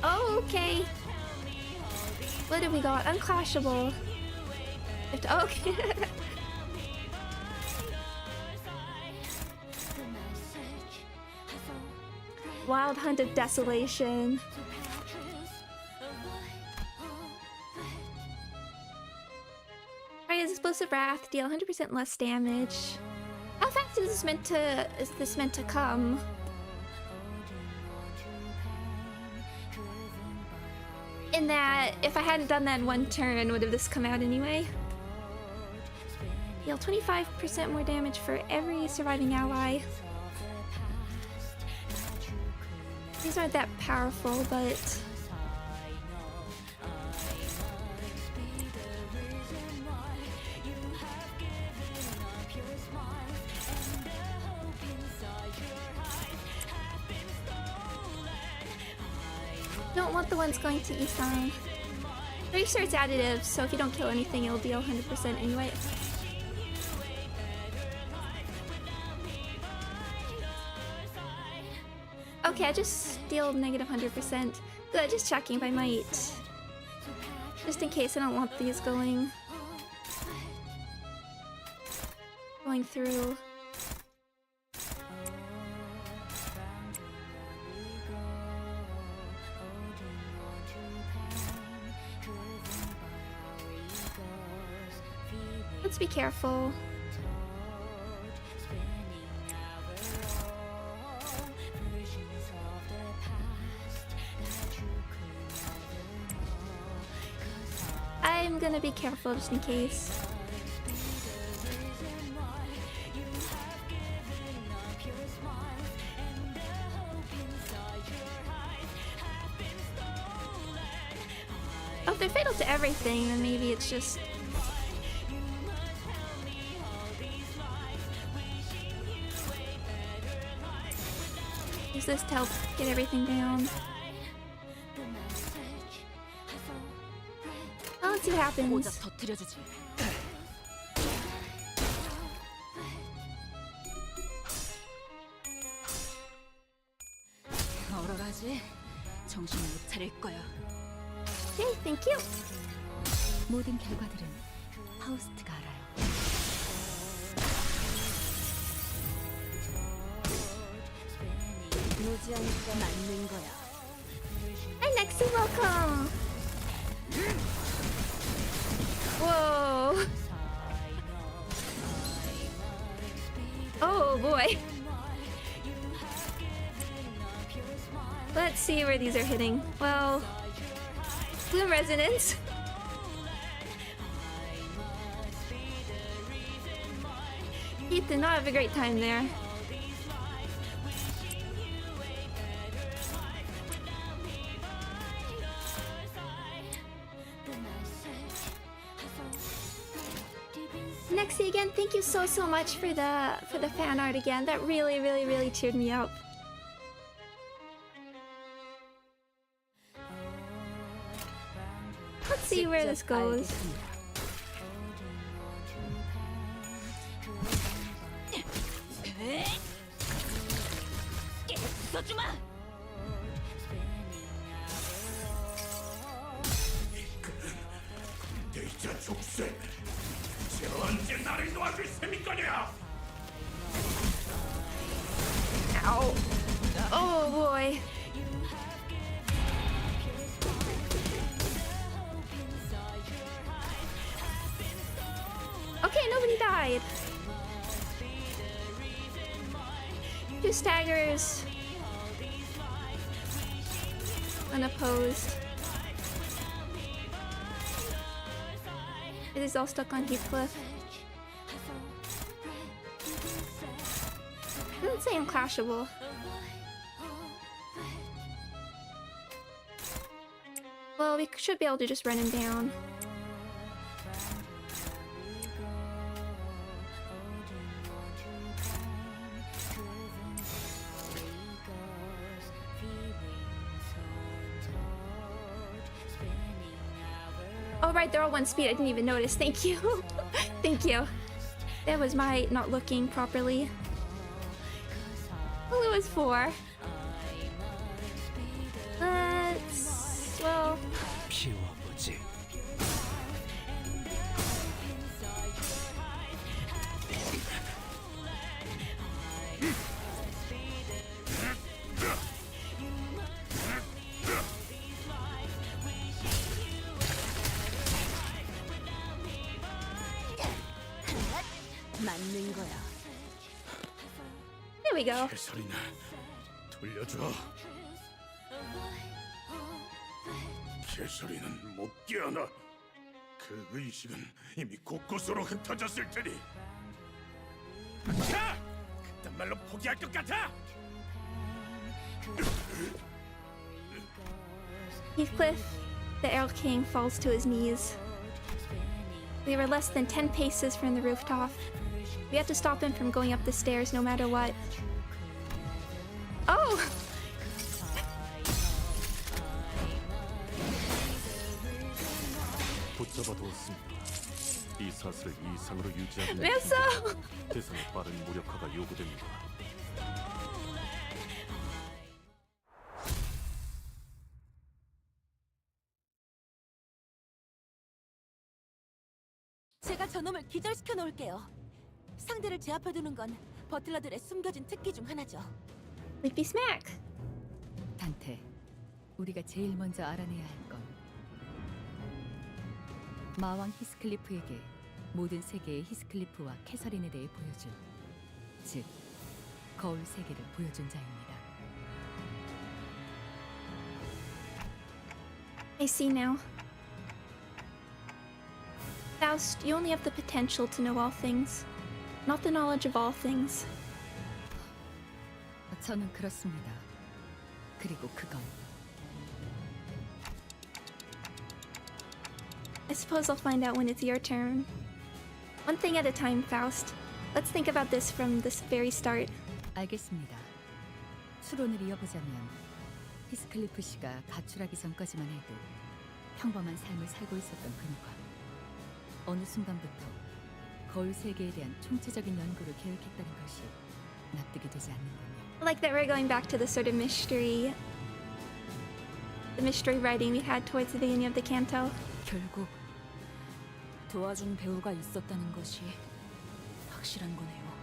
Speaker 1: Oh, okay. What do we got? Unclashable. Oh, okay. Wild Hunt of Desolation. Alright, Explosive Wrath, deal 100% less damage. How fast is this meant to come? In that, if I hadn't done that in one turn, would have this come out anyway? Deal 25% more damage for every surviving ally. These aren't that powerful, but... Don't want the ones going to Isang. Pretty sure it's additive, so if you don't kill anything, it'll deal 100% anyway. Okay, I just deal negative 100%. Good, just checking if I might. Just in case I don't want these going through. Let's be careful. I'm gonna be careful just in case. Oh, if they're fatal to everything, then maybe it's just... Use this to help get everything down. Oh, let's see what happens.
Speaker 9: 얼어가지. 정신 못 차릴 거야.
Speaker 1: Okay, thank you.
Speaker 2: 모든 결과들은 파우스트가 알아요.
Speaker 9: 무지하니까 맞는 거야.
Speaker 1: Oh boy. Let's see where these are hitting. Well, Bloom Resonance. Heath did not have a great time there. Nexie again, thank you so much for the fan art again. That really cheered me up. Let's see where this goes.
Speaker 4: 대자 족쇄, 언제 나를 놓아줄 셈인 거냐?
Speaker 1: Ow. Oh boy. Okay, nobody died. 2 staggers. Unopposed. It is all stuck on Heathcliff. Doesn't say unclashable. Well, we should be able to just run him down. Oh right, they're all 1 speed. I didn't even notice. Thank you. Thank you. That was my not looking properly. Well, it was 4. Let's... well...
Speaker 10: 피워보지.
Speaker 9: 맞는 거야.
Speaker 1: There we go.
Speaker 4: 개살이나 돌려줘. 개소리는 못 깨어나. 그 의식은 이미 곳곳으로 흩어졌을 테니. 자, 그딴 말로 포기할 것 같아?
Speaker 1: Heathcliff, the Errol King, falls to his knees. We were less than 10 paces from the rooftop. We had to stop him from going up the stairs no matter what. Oh!
Speaker 4: 붙잡아두었습니다. 이 사슬을 이상으로 유지하기
Speaker 1: 왜였어?
Speaker 4: 대상의 빠른 무력화가 요구됩니다.
Speaker 6: 제가 저놈을 기절시켜 놓을게요. 상대를 제압해 두는 건 버틀러들의 숨겨진 특기 중 하나죠.
Speaker 1: Sleepy Smack!
Speaker 2: 단테, 우리가 제일 먼저 알아내야 할 건 마왕 히스클리프에게 모든 세계의 히스클리프와 캐서린에 대해 보여준, 즉 거울 세계를 보여준 자입니다.
Speaker 1: I see now. Faust, you only have the potential to know all things, not the knowledge of all things.
Speaker 2: 저는 그렇습니다. 그리고 그건
Speaker 1: I suppose I'll find out when it's your turn. One thing at a time, Faust. Let's think about this from the very start.
Speaker 2: 알겠습니다. 추론을 이어보자면 히스클리프 씨가 가출하기 전까지만 해도 평범한 삶을 살고 있었던 그녀가 어느 순간부터 거울 세계에 대한 총체적인 연구를 계획했다는 것이 납득이 되지 않는군요.
Speaker 1: I like that we're going back to the sort of mystery writing we had towards the beginning of the Canto.
Speaker 9: 결국 도와준 배우가 있었다는 것이 확실한 거네요.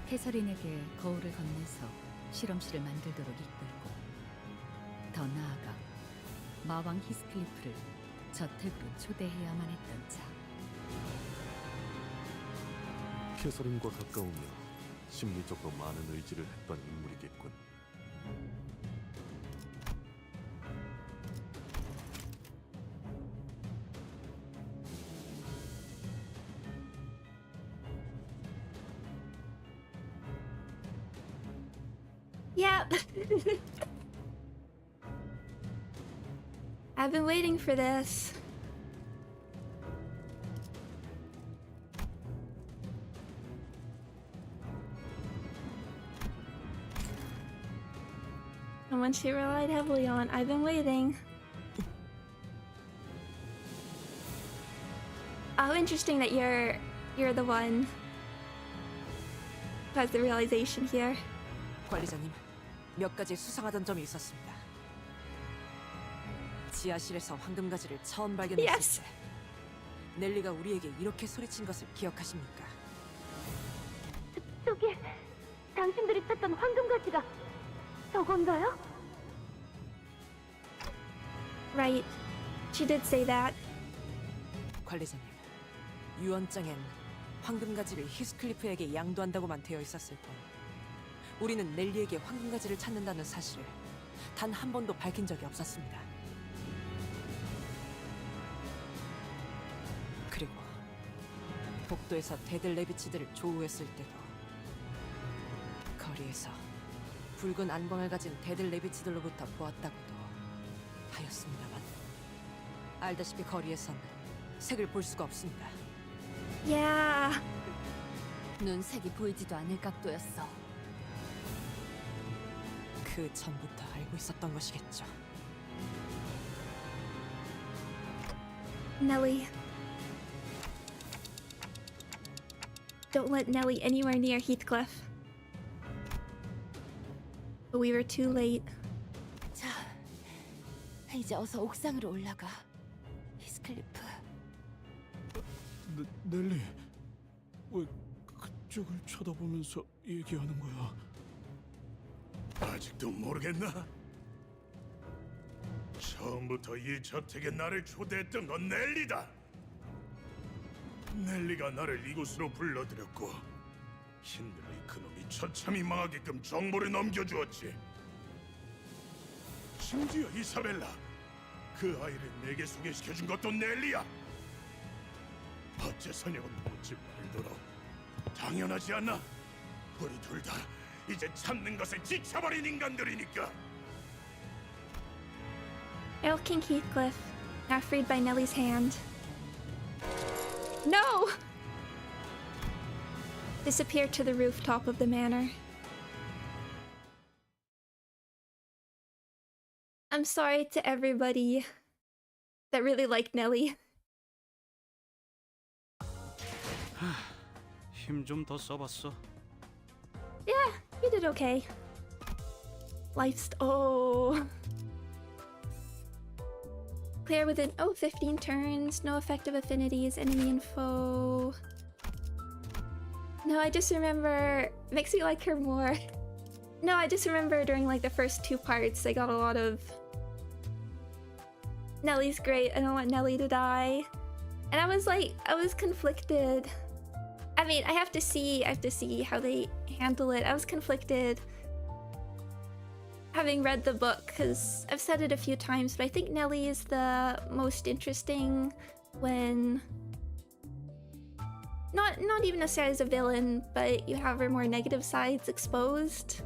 Speaker 2: 캐서린에게 거울을 건네서 실험실을 만들도록 이끌고 더 나아가 마왕 히스클리프를 저택으로 초대해야만 했던 자.
Speaker 11: 캐서린과 가까우며 심리적으로 많은 의지를 했던 인물이겠군.
Speaker 1: Yep. I've been waiting for this. Someone she relied heavily on. I've been waiting. Oh, interesting that you're the one who has the realization here.
Speaker 5: 관리자님, 몇 가지 수상하던 점이 있었습니다. 지하실에서 황금가지를 처음 발견했을
Speaker 1: Yes.
Speaker 5: 때 넬리가 우리에게 이렇게 소리친 것을 기억하십니까?
Speaker 12: 저기 당신들이 찾던 황금가지가 저건가요?
Speaker 1: Right. She did say that.
Speaker 5: 관리자님, 유언장엔 황금가지를 히스클리프에게 양도한다고만 되어 있었을 뿐 우리는 넬리에게 황금가지를 찾는다는 사실을 단 한 번도 밝힌 적이 없었습니다. 그리고 복도에서 데들 레비치들을 조우했을 때도 거리에서 붉은 안광을 가진 데들 레비치들로부터 보았다고도 하였습니다만 알다시피 거리에선 색을 볼 수가 없습니다.
Speaker 1: Yeah.
Speaker 6: 눈색이 보이지도 않을 각도였어.
Speaker 5: 그 전부터 알고 있었던 것이겠죠.
Speaker 1: Nelly. Don't let Nelly anywhere near Heathcliff. But we were too late.
Speaker 6: 자, 이제 어서 옥상으로 올라가. 히스클리프.
Speaker 4: 넬리, 왜 그쪽을 쳐다보면서 얘기하는 거야? 아직도 모르겠나? 처음부터 이 저택에 나를 초대했던 건 넬리다. 넬리가 나를 이곳으로 불러들였고 신들이 그놈이 처참히 망하게끔 정보를 넘겨주었지. 심지어 이사벨라, 그 아이를 내게 소개시켜준 것도 넬리야. 어째서냐고 묻지 말도록. 당연하지 않나? 우리 둘 다 이제 찾는 것에 지쳐버린 인간들이니까.
Speaker 1: Earl King Heathcliff, now freed by Nelly's hand. No! Disappeared to the rooftop of the manor. I'm sorry to everybody that really liked Nelly.
Speaker 8: 힘 좀 더 써봤어.
Speaker 1: Yeah, you did okay. Oh. Clear within 15 turns, no effective affinities, enemy info. No, I just remember makes me like her more. No, I just remember during like the first two parts I got a lot of Nelly's great, I don't want Nelly to die. And I was conflicted. I mean, I have to see how they handle it. I was conflicted having read the book, because I've said it a few times, but I think Nelly is the most interesting when not even necessarily as a villain, but you have her more negative sides exposed.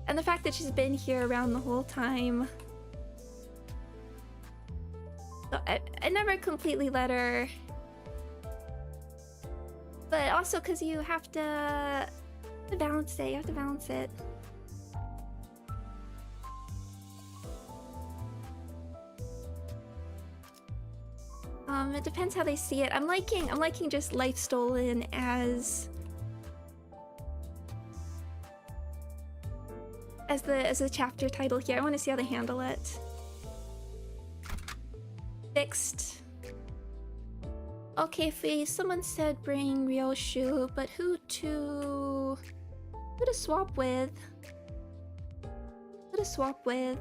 Speaker 1: And the fact that she's been here around the whole time. So I never completely let her. But also because you have to balance it. You have to balance it. It depends how they see it. I'm liking just Life Stolen as the chapter title here. I want to see how they handle it. Fixed. Okay, someone said bring Ryoshu, but who to swap with? Who to swap with?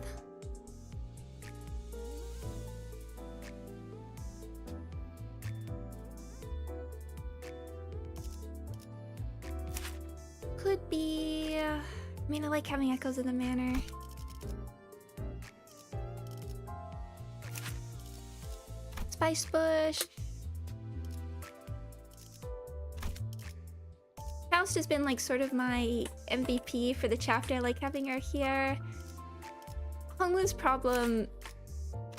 Speaker 1: Could be. I mean, I like having echoes of the manor. Spice bush. Faust has been like sort of my MVP for the chapter. I like having her here. Honglu's problem,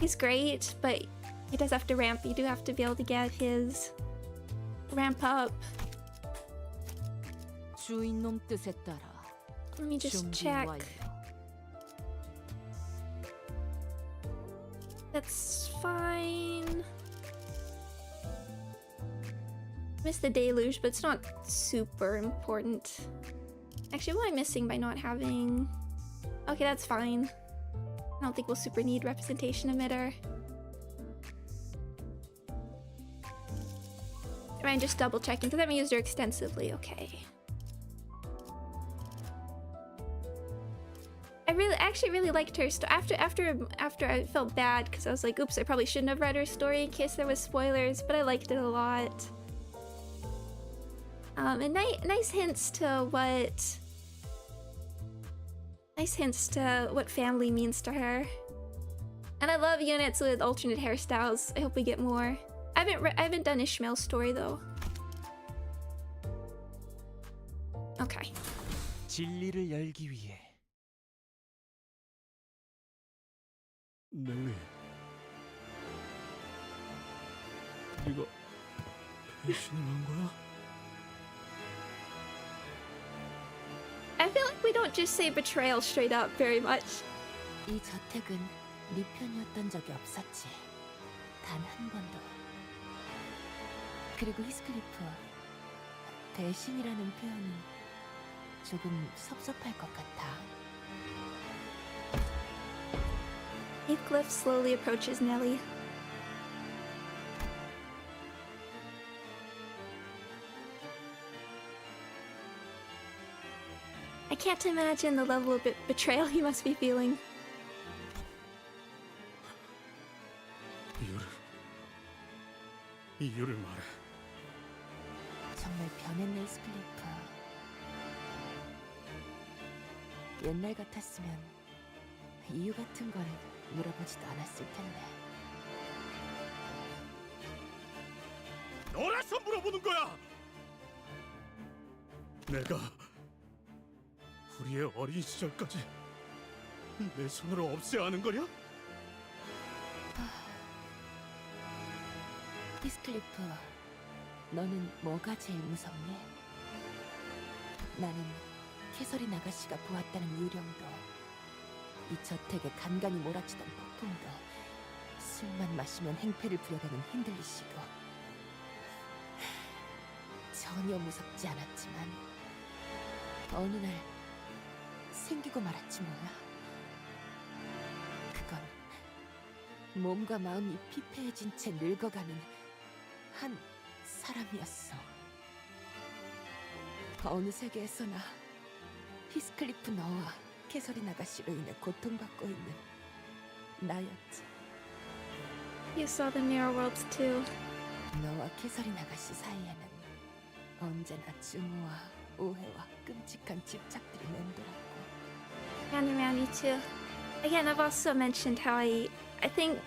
Speaker 1: he's great, but he does have to ramp. You do have to be able to get his ramp up.
Speaker 2: 주인놈 뜻에 따라
Speaker 1: Let me just
Speaker 2: 준비
Speaker 1: check.
Speaker 2: 완료.
Speaker 1: That's fine. Missed the deluge, but it's not super important. Actually, what am I missing by not having? Okay, that's fine. I don't think we'll super need representation emitter. I'm just double checking because I haven't used her extensively. Okay. Actually really liked her after I felt bad because I was like, oops, I probably shouldn't have read her story in case there was spoilers, but I liked it a lot. And nice hints to what family means to her. And I love units with alternate hairstyles. I hope we get more. I haven't done Ishmael's story though. Okay.
Speaker 3: 진리를 열기 위해.
Speaker 11: 넬리, 네가 배신을 한 거야?
Speaker 1: I feel like we don't just say betrayal straight up very much.
Speaker 6: 이 저택은 네 편이었던 적이 없었지. 단 한 번도. 그리고 히스클리프, 배신이라는 표현은 조금 섭섭할 것 같아.
Speaker 1: Heathcliff slowly approaches Nellie. I can't imagine the level of betrayal he must be feeling.
Speaker 4: 이유를 말해.
Speaker 6: 정말 변했네, 히스클리프. 옛날 같았으면 이유 같은 걸 물어보지도 않았을 텐데.
Speaker 4: 너라서 물어보는 거야. 내가 우리의 어린 시절까지 내 손으로 없애야 하는 거냐?
Speaker 6: 히스클리프, 너는 뭐가 제일 무섭니? 나는 캐서린 아가씨가 보았다는 유령도, 이 저택에 간간히 몰아치던 폭풍도, 술만 마시면 행패를 부려대는 힌들리 씨도 전혀 무섭지 않았지만 어느 날 생기고 말았지 몰라. 그건 몸과 마음이 피폐해진 채 늙어가는 한 사람이었어. 어느 세계에서나 히스클리프 너와 캐서린 아가씨로 인해 고통받고 있는 나였지.
Speaker 1: You saw the mirror worlds too.
Speaker 6: 너와 캐서린 아가씨 사이에는 언제나 증오와 오해와 끔찍한 집착들이 맴돌았고.
Speaker 1: Me too. Again, I've also mentioned how I think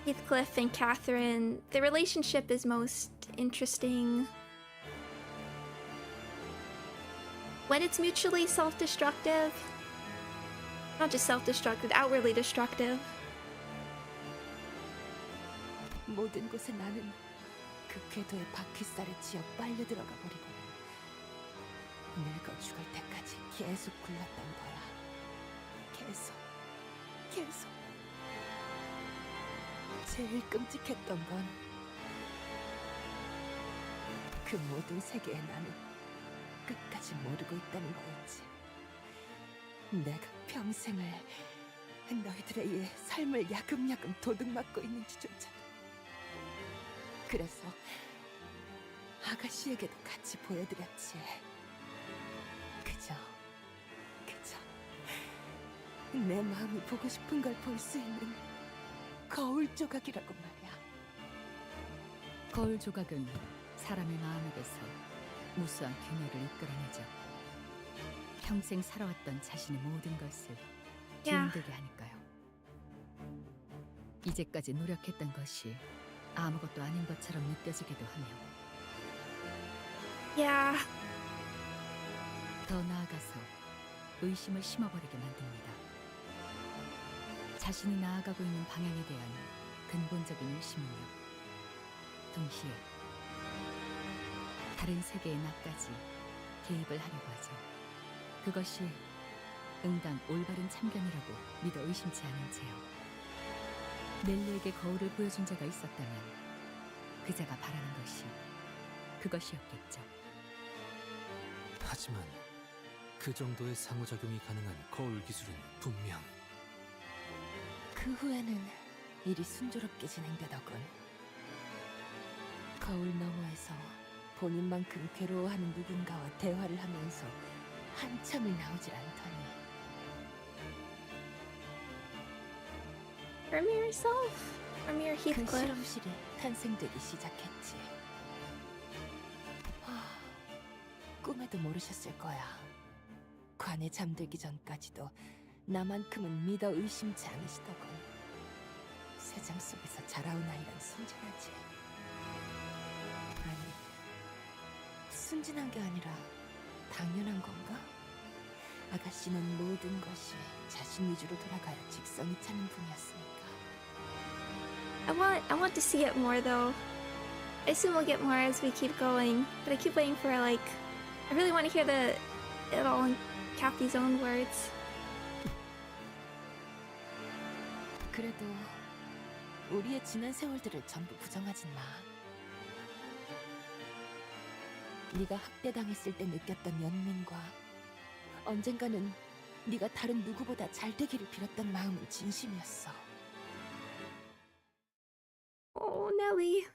Speaker 1: Heathcliff and Catherine, the relationship is most interesting when it's mutually self-destructive. Not just self-destructive, outwardly destructive.
Speaker 6: 모든 곳에 나는 그 궤도의 바퀴살에 지어 빨려 들어가 버리고는 늙어 죽을 때까지 계속 굴렀던 거야. 계속. 제일 끔찍했던 건 그 모든 세계에 나는 끝까지 모르고 있다는 거였지. 내가 평생을 너희들에 의해 삶을 야금야금 도둑맞고 있는지조차도. 그래서 아가씨에게도 같이 보여드렸지. 그저 내 마음이 보고 싶은 걸 볼 수 있는 거울 조각이라고 말이야.
Speaker 2: 거울 조각은 사람의 마음에게서 무수한 균열을 이끌어내죠. 평생 살아왔던 자신의 모든 것을 뒤흔들게 하니까요. 이제까지 노력했던 것이 아무것도 아닌 것처럼 느껴지기도 하며
Speaker 1: Yeah.
Speaker 2: 더 나아가서 의심을 심어버리게 만듭니다. 자신이 나아가고 있는 방향에 대한 근본적인 의심은요. 동시에 다른 세계의 나까지 개입을 하려고 하죠. 그것이 응당 올바른 참견이라고 믿어 의심치 않은 채요. 넬리에게 거울을 보여준 자가 있었다면 그자가 바라는 것이 그것이었겠죠.
Speaker 10: 하지만 그 정도의 상호작용이 가능한 거울 기술은 분명
Speaker 6: 그 후에는 일이 순조롭게 진행되더군. 거울 너머에서 본인만큼 괴로워하는 누군가와 대화를 하면서 한참을 나오질 않더니
Speaker 1: From yourself. From your
Speaker 6: 그
Speaker 1: Heathcliff.
Speaker 6: 실험실이 탄생되기 시작했지. 꿈에도 모르셨을 거야. 관에 잠들기 전까지도 나만큼은 믿어 의심치 않으시더군. 세상 속에서 자라온 아이란 순진하지. 아니, 순진한 게 아니라 당연한 건가? 아가씨는 모든 것이 자신 위주로 돌아가야 직성이 차는 분이었으니까.
Speaker 1: I want to see it more though. I assume we'll get more as we keep going, but I keep waiting for I really want to hear it all in Kathy's own words.
Speaker 6: 그래도 우리의 지난 세월들을 전부 부정하진 마. 네가 학대당했을 때 느꼈던 연민과 언젠가는 네가 다른 누구보다 잘 되기를 빌었던 마음은 진심이었어.
Speaker 1: Oh, Nelly.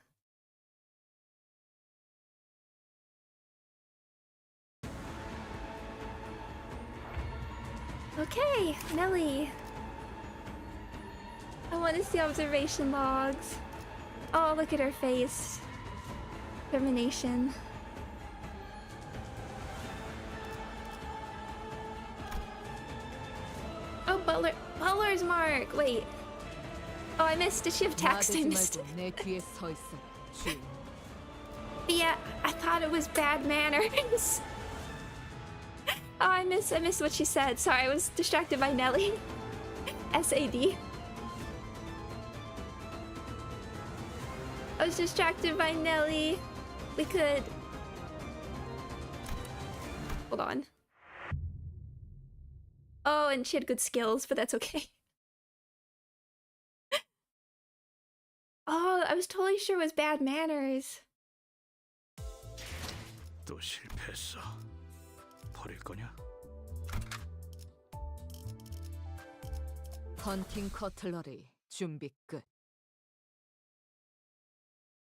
Speaker 1: Okay, Nelly. I want to see observation logs. Oh, look at her face. Determination. Oh, Butler's mark. Wait. Oh, I missed. Did she have text? I missed it.
Speaker 2: 내 뒤에 서 있어, 주인.
Speaker 1: Yeah, I thought it was bad manners. Oh, I missed what she said. Sorry, I was distracted by Nelly. SAD. I was distracted by Nelly. We could... Hold on. Oh, and she had good skills, but that's okay. Oh, I was totally sure it was bad manners.
Speaker 4: 또 실패했어. 버릴 거냐?
Speaker 2: 헌팅 커틀러리 준비 끝.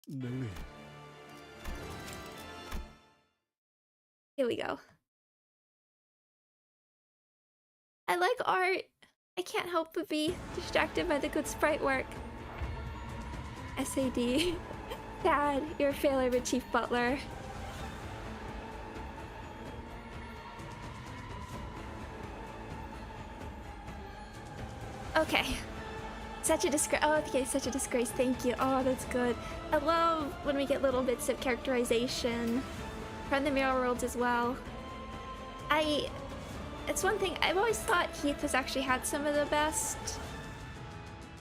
Speaker 11: 넬리,
Speaker 1: Here we go. I like art. I can't help but be distracted by the good sprite work. SAD. Dad, you're a failure with Chief Butler. Okay. Such a disgrace. Oh, okay, such a disgrace. Thank you. Oh, that's good. I love when we get little bits of characterization from the mirror worlds as well. It's one thing, I've always thought Heath has actually had some of the best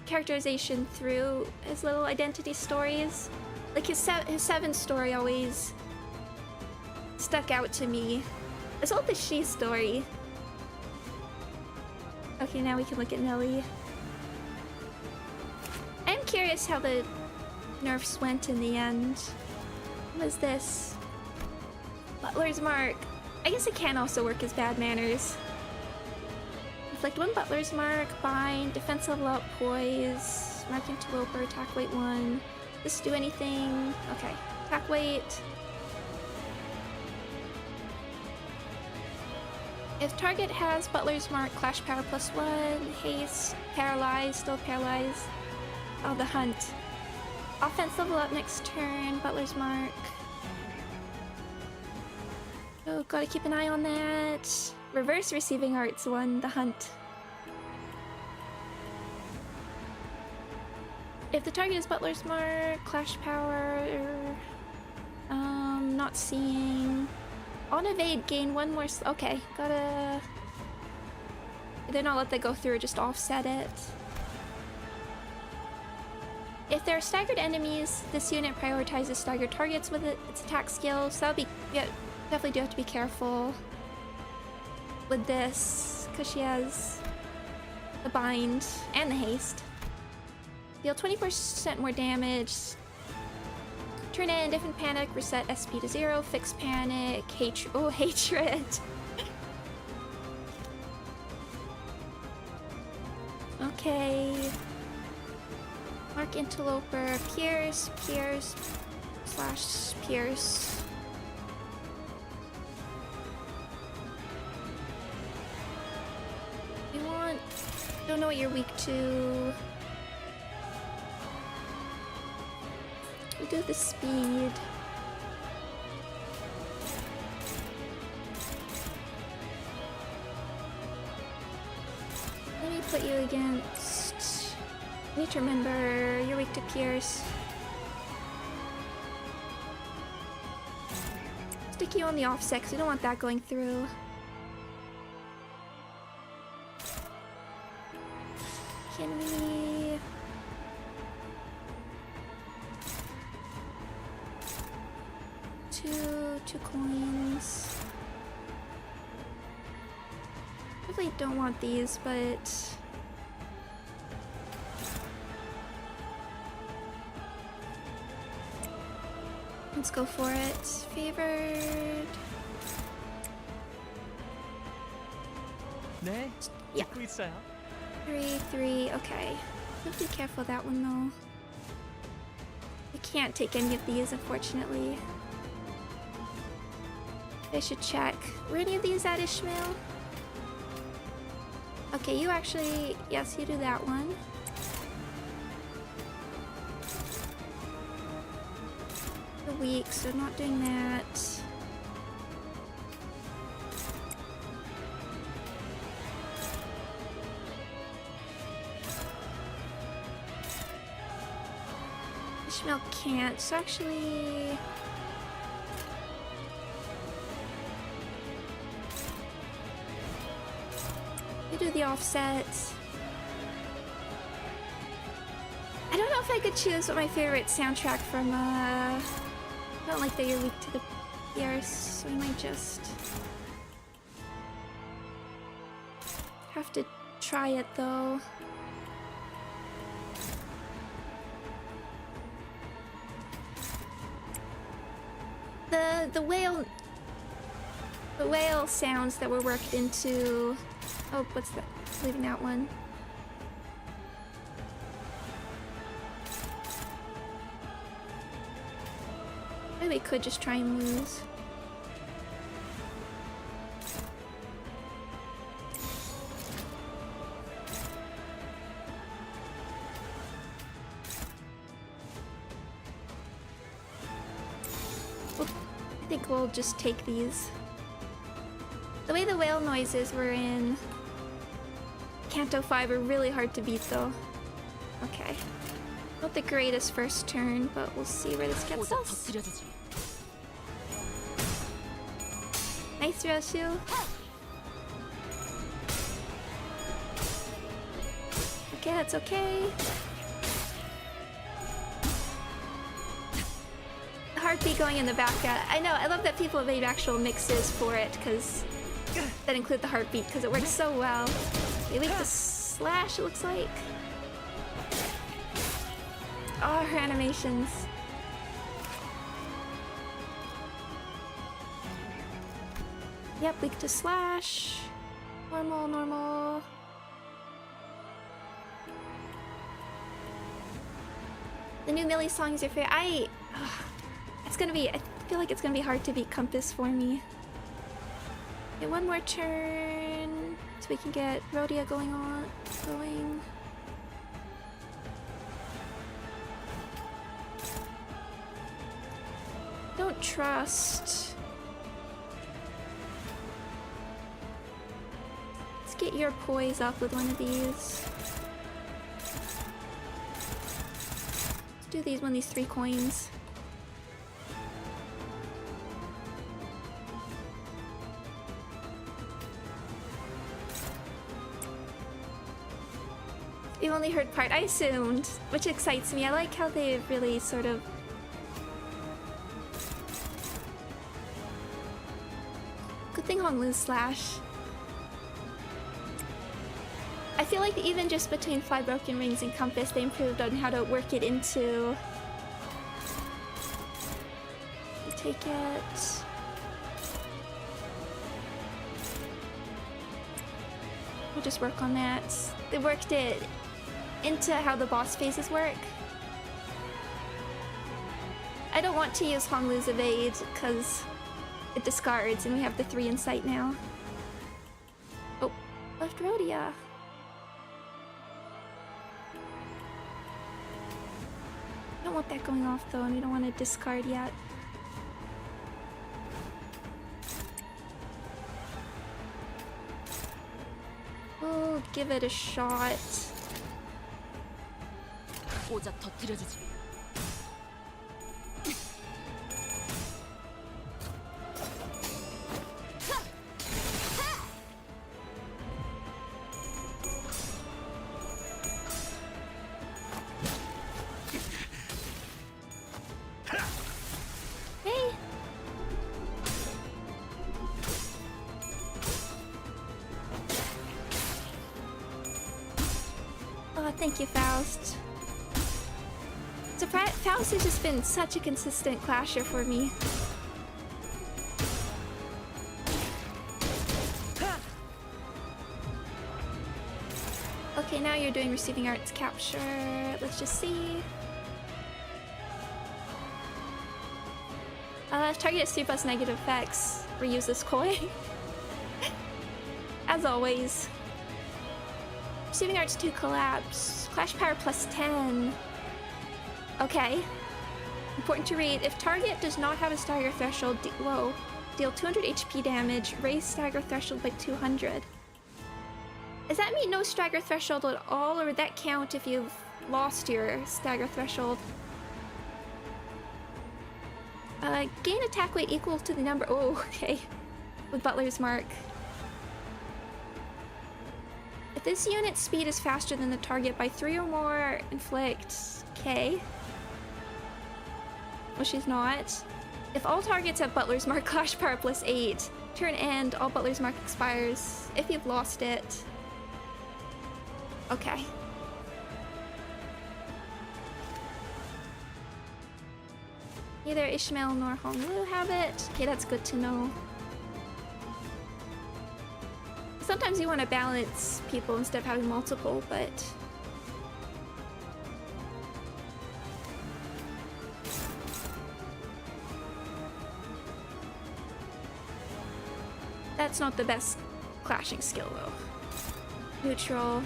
Speaker 1: characterization through his little identity stories. Like his 7 story always stuck out to me. As well as the She story. Okay, now we can look at Nelly. I'm curious how the nerfs went in the end. What is this? Butler's mark. I guess it can also work as bad manners. Inflict 1 Butler's mark, bind, defense level up, poise, mark interloper, attack weight 1. Does this do anything? Okay, attack weight. If target has Butler's mark, clash power +1, haste, paralyzed, still paralyzed. Oh, the hunt. Offense level up next turn, Butler's mark. So gotta keep an eye on that. Reverse receiving arts one, the hunt. If the target is Butler's Mark, Clash Power, not seeing. On evade, gain one more. Okay, gotta. Either not let that go through or just offset it. If there are staggered enemies, this unit prioritizes staggered targets with its attack skill, so that'll be. Yeah, definitely do have to be careful with this, because she has the bind and the haste. Deal 20% more damage. Turn in, if in panic, reset SP to 0, fix panic, hatred. Okay. Mark Interloper, Pierce, / Pierce. You want... Don't know what you're weak to. We do the speed. Let me put you against... You need to remember, you're weak to Pierce. Stick you on the offset, because we don't want that going through. Can we... Two coins. Really don't want these, but let's go for it. Favored.
Speaker 8: 네,
Speaker 1: Yeah.
Speaker 8: 듣고 있어요.
Speaker 1: 3. Okay. Have to be careful with that one though. I can't take any of these, unfortunately. I should check. Were any of these at Ishmael? Okay, you actually... Yes, you do that one. You're weak, so not doing that. Ishmael can't, so actually... do the offset. I don't know if I could choose what my favorite soundtrack from I don't like that you're weak to the Pierce, so we might just have to try it though. The whale sounds that were worked into... Oh, what's that? Leaving that one. Maybe we could just try and lose. Well, I think we'll just take these. The way the whale noises were in Canto 5 are really hard to beat though. Okay. Not the greatest first turn, but we'll see where this gets us. Nice Roshu. Okay, that's okay. The heartbeat going in the background. I know, I love that people have made actual mixes for it, because that include the heartbeat, because it works so well. They leak the slash, it looks like. Oh, her animations. Yep, weak to slash. Normal. The new Millie song is your favorite. It's gonna be, I feel like it's gonna be hard to beat Compass for me. Okay, one more turn, so we can get Rhodia going. Don't trust. get your poise up with one of these. Let's do these one, these 3 coins. You only heard part, I assumed, which excites me. I like how they really sort of... Good thing Honglu's slash. I feel like even just between Fly Broken Rings and Compass, they improved on how to work it into... You take it... We'll just work on that. They worked it into how the boss phases work. I don't want to use Honglu's evade because it discards and we have the 3 in sight now. Oh, left Rhodia. I don't want that going off though, and we don't want to discard yet. We'll give it a shot.
Speaker 9: 오자 터뜨려주지.
Speaker 1: Hey. Oh, thank you, Faust. So Faust has just been such a consistent clasher for me. Okay, now you're doing receiving arts capture. Let's just see. If target has 3+ negative effects, reuse this coin. As always. Receiving arts 2 collapse. Clash power +10. Okay. Important to read. If target does not have a stagger threshold, deal 200 HP damage, raise stagger threshold by 200. Does that mean no stagger threshold at all, or would that count if you've lost your stagger threshold? Gain attack weight equal to the number... Oh, okay. With Butler's Mark. If this unit's speed is faster than the target by 3 or more, inflict... Okay. Well, she's not. If all targets have Butler's Mark, Clash Power +8. Turn end, all Butler's Mark expires. If you've lost it. Okay. Neither Ishmael nor Honglu have it. Okay, that's good to know. Sometimes you want to balance people instead of having multiple, but... That's not the best clashing skill, though. Neutral.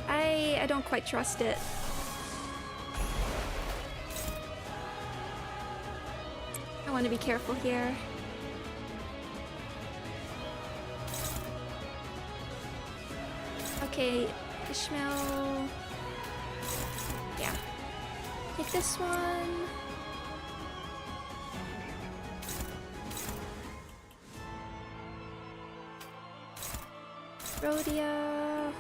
Speaker 1: I don't quite trust it. I want to be careful here. Okay, Ishmael. Yeah. Take this one. Rhodia.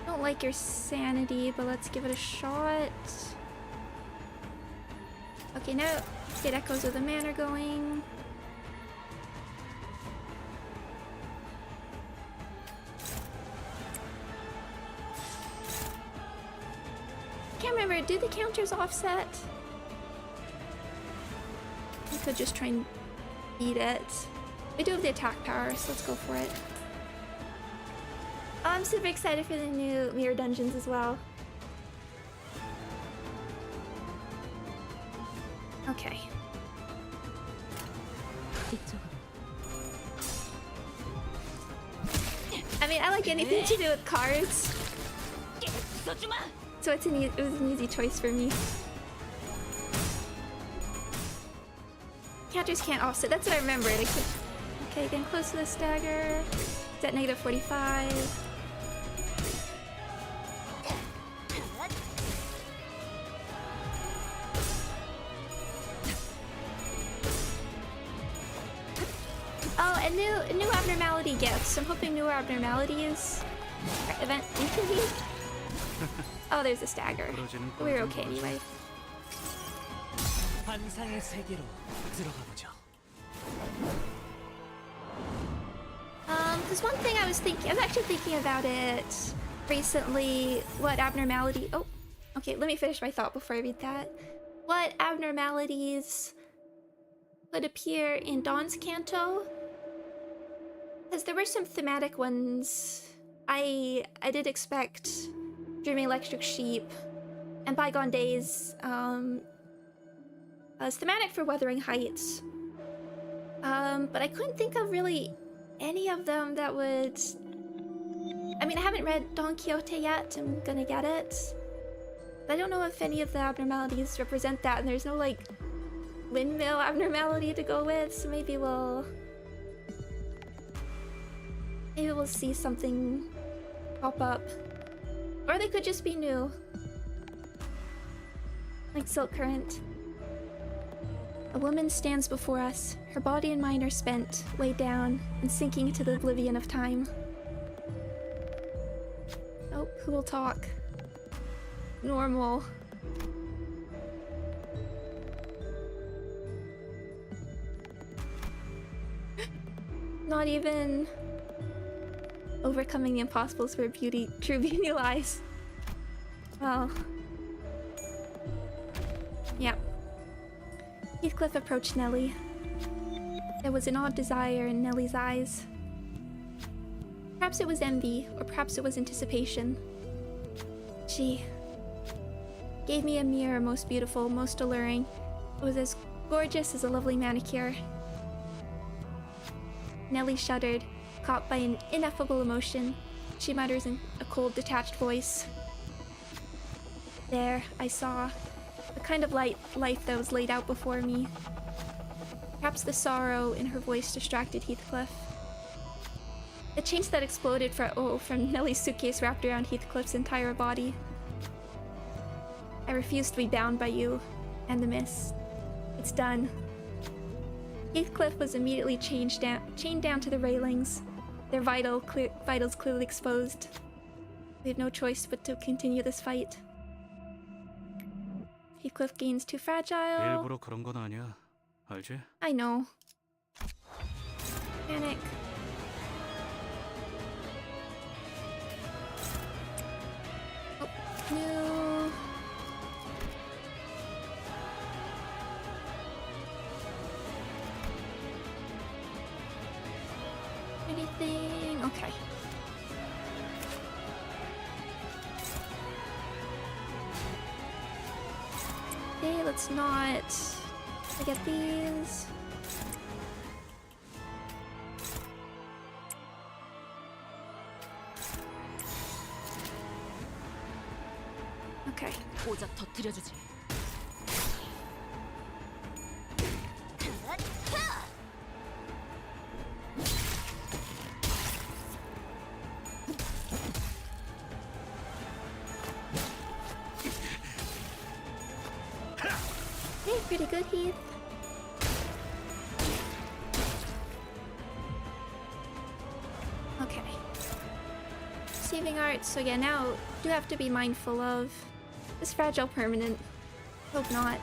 Speaker 1: Don't like your sanity, but let's give it a shot. Okay, now get echoes of the manor going. Can't remember, do the counters offset? I could just try and beat it. We do have the attack power, so let's go for it. Oh, I'm super excited for the new mirror dungeons as well. Okay. I mean, I like anything to do with cards, so it was an easy choice for me. Counters can't offset. That's what I remembered. Okay, getting close to the stagger. It's at negative 45. Oh, a new abnormality gifts. I'm hoping newer abnormalities. Event infamy. Oh, there's a stagger. We're okay anyway.
Speaker 3: 환상의 세계로 들어가 보죠.
Speaker 1: Because one thing I was actually thinking about it recently. What abnormality? Oh, okay. Let me finish my thought before I read that. What abnormalities would appear in Dawn's Canto? Because there were some thematic ones. I did expect Dreaming Electric Sheep and Bygone Days. As thematic for Wuthering Heights. But I couldn't think of really any of them that would... I mean, I haven't read Don Quixote yet. I'm gonna get it. But I don't know if any of the abnormalities represent that, and there's no, like, windmill abnormality to go with, so maybe we'll see something pop up. Or they could just be new. Like Silk Current. A woman stands before us. Her body and mind are spent, weighed down, and sinking into the oblivion of time. Oh, who will talk? Normal. Not even overcoming the impossibles where true beauty lies. Well, yeah. Heathcliff approached Nellie. There was an odd desire in Nellie's eyes. Perhaps it was envy, or perhaps it was anticipation. She gave me a mirror, most beautiful, most alluring. It was as gorgeous as a lovely manicure. Nellie shuddered, caught by an ineffable emotion. She mutters in a cold, detached voice. There, I saw the kind of life that was laid out before me. Perhaps the sorrow in her voice distracted Heathcliff. The chains that exploded from Nellie's suitcase wrapped around Heathcliff's entire body. I refuse to be bound by you and the mist. It's done. Heathcliff was immediately chained down to the railings, their vitals clearly exposed. We have no choice but to continue this fight. Heathcliff gains too fragile.
Speaker 13: 일부러 그런 건 아니야. 알지?
Speaker 1: I know. Panic. Oh, no. Anything? Okay. Okay, let's not forget these. Okay.
Speaker 9: 고작 터뜨려주지.
Speaker 1: Hey, pretty good, Heath. Okay. Saving arts, so yeah, now do have to be mindful of this fragile permanent. Hope not.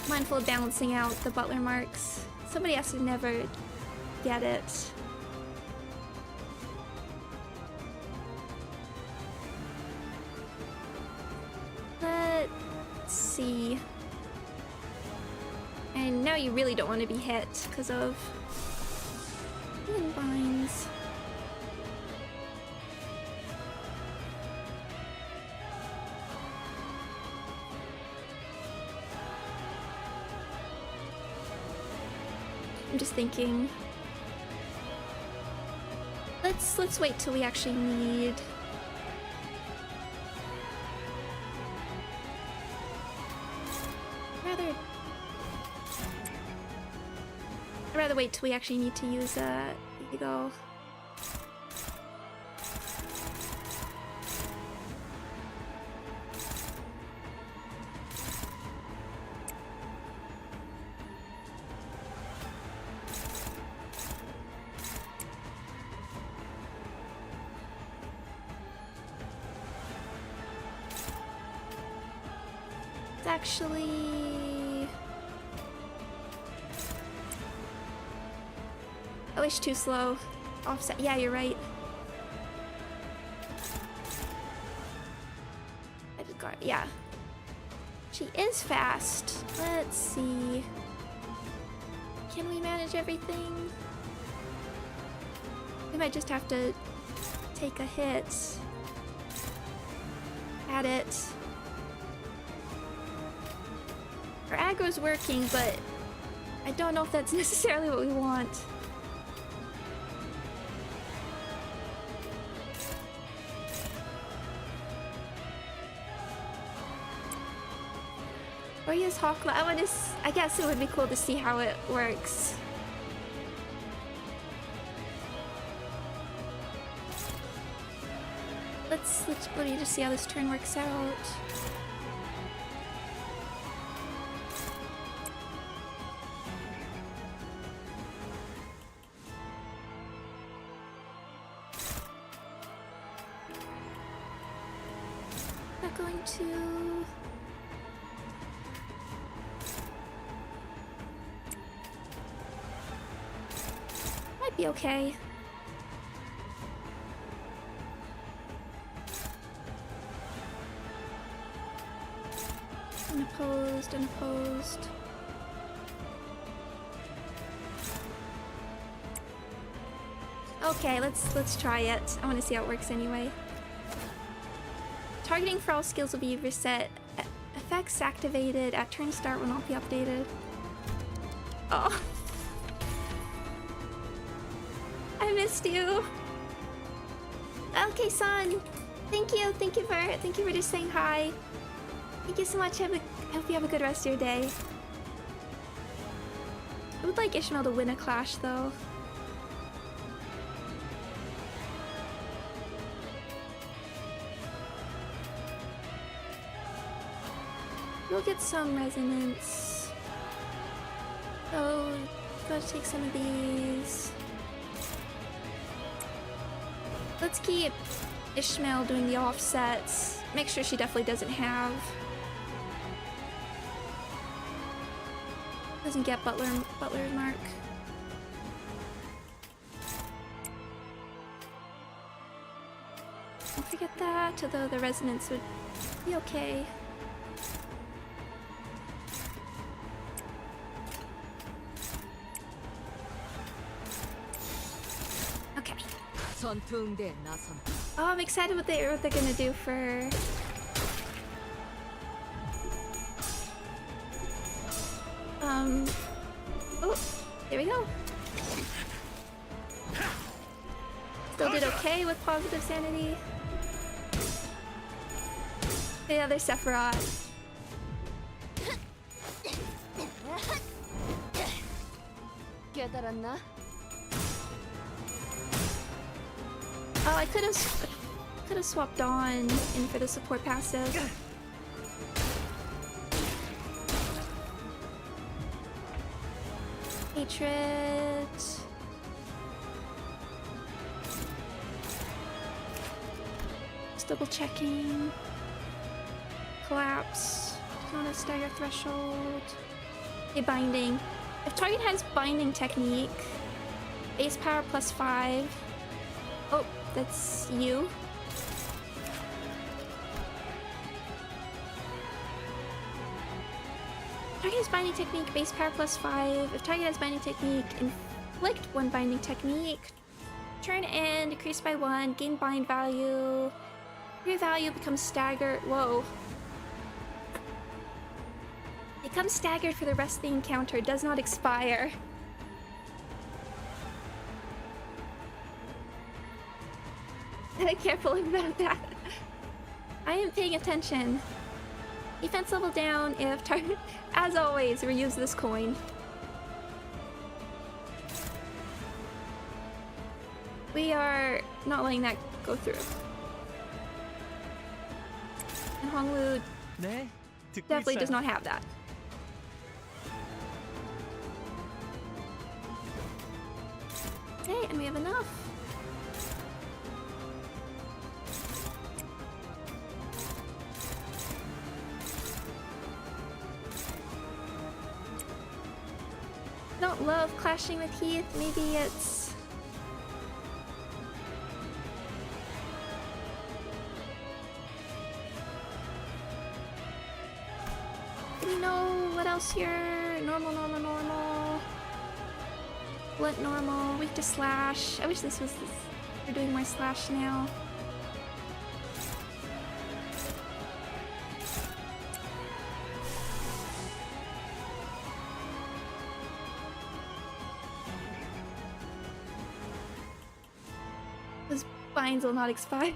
Speaker 1: Mindful of balancing out the butler marks. Somebody has to never get it. Let's see. And now you really don't want to be hit because of binds. I'm just thinking. Let's wait till we actually need. I'd rather wait till we actually need to use Eagle. It's actually... Oh, it's too slow. Offset. Yeah, you're right. I just got... Yeah. She is fast. Let's see. Can we manage everything? We might just have to take a hit at it. Our aggro's working, but I don't know if that's necessarily what we want. Or use Hawkla. I guess it would be cool to see how it works. Let me just see how this turn works out. Not going to... Might be okay. Unopposed, unopposed. Okay, let's try it. I want to see how it works anyway. Targeting for all skills will be reset. Effects activated at turn start will not be updated. Oh. I missed you. Okay, son. Thank you for just saying hi. Thank you so much. I hope you have a good rest of your day. I would like Ishmael to win a clash though. We'll get some resonance. Oh, gotta take some of these. Let's keep Ishmael doing the offsets. Make sure she definitely doesn't have. Doesn't get Butler's mark. Don't forget that, although the resonance would be okay. Okay. Oh, I'm excited what they're gonna do for... Oh, there we go. Still did okay with positive sanity. The other Sephiroth. Oh, I could have swapped on in for the support passive. Hatred. Just double checking. Collapse. Not a stagger threshold. A binding. If target has binding technique, base power +5. Oh, that's you. Target has binding technique, base power +5. If target has binding technique, inflict 1 binding technique. Turn end, decrease by 1, gain bind value. Your value becomes staggered. Whoa. Becomes staggered for the rest of the encounter, does not expire. Careful about that. I am paying attention. Defense level down if target... As always, reuse this coin. We are not letting that go through. And Honglu
Speaker 8: 네, 듣고
Speaker 1: definitely
Speaker 8: 있어요.
Speaker 1: does not have that. Okay, and we have enough. Don't love clashing with Heath. Maybe it's do we know what else here? Normal. Blunt normal. Weak to slash. I wish this was this. We're doing more slash now. Those binds will not expire.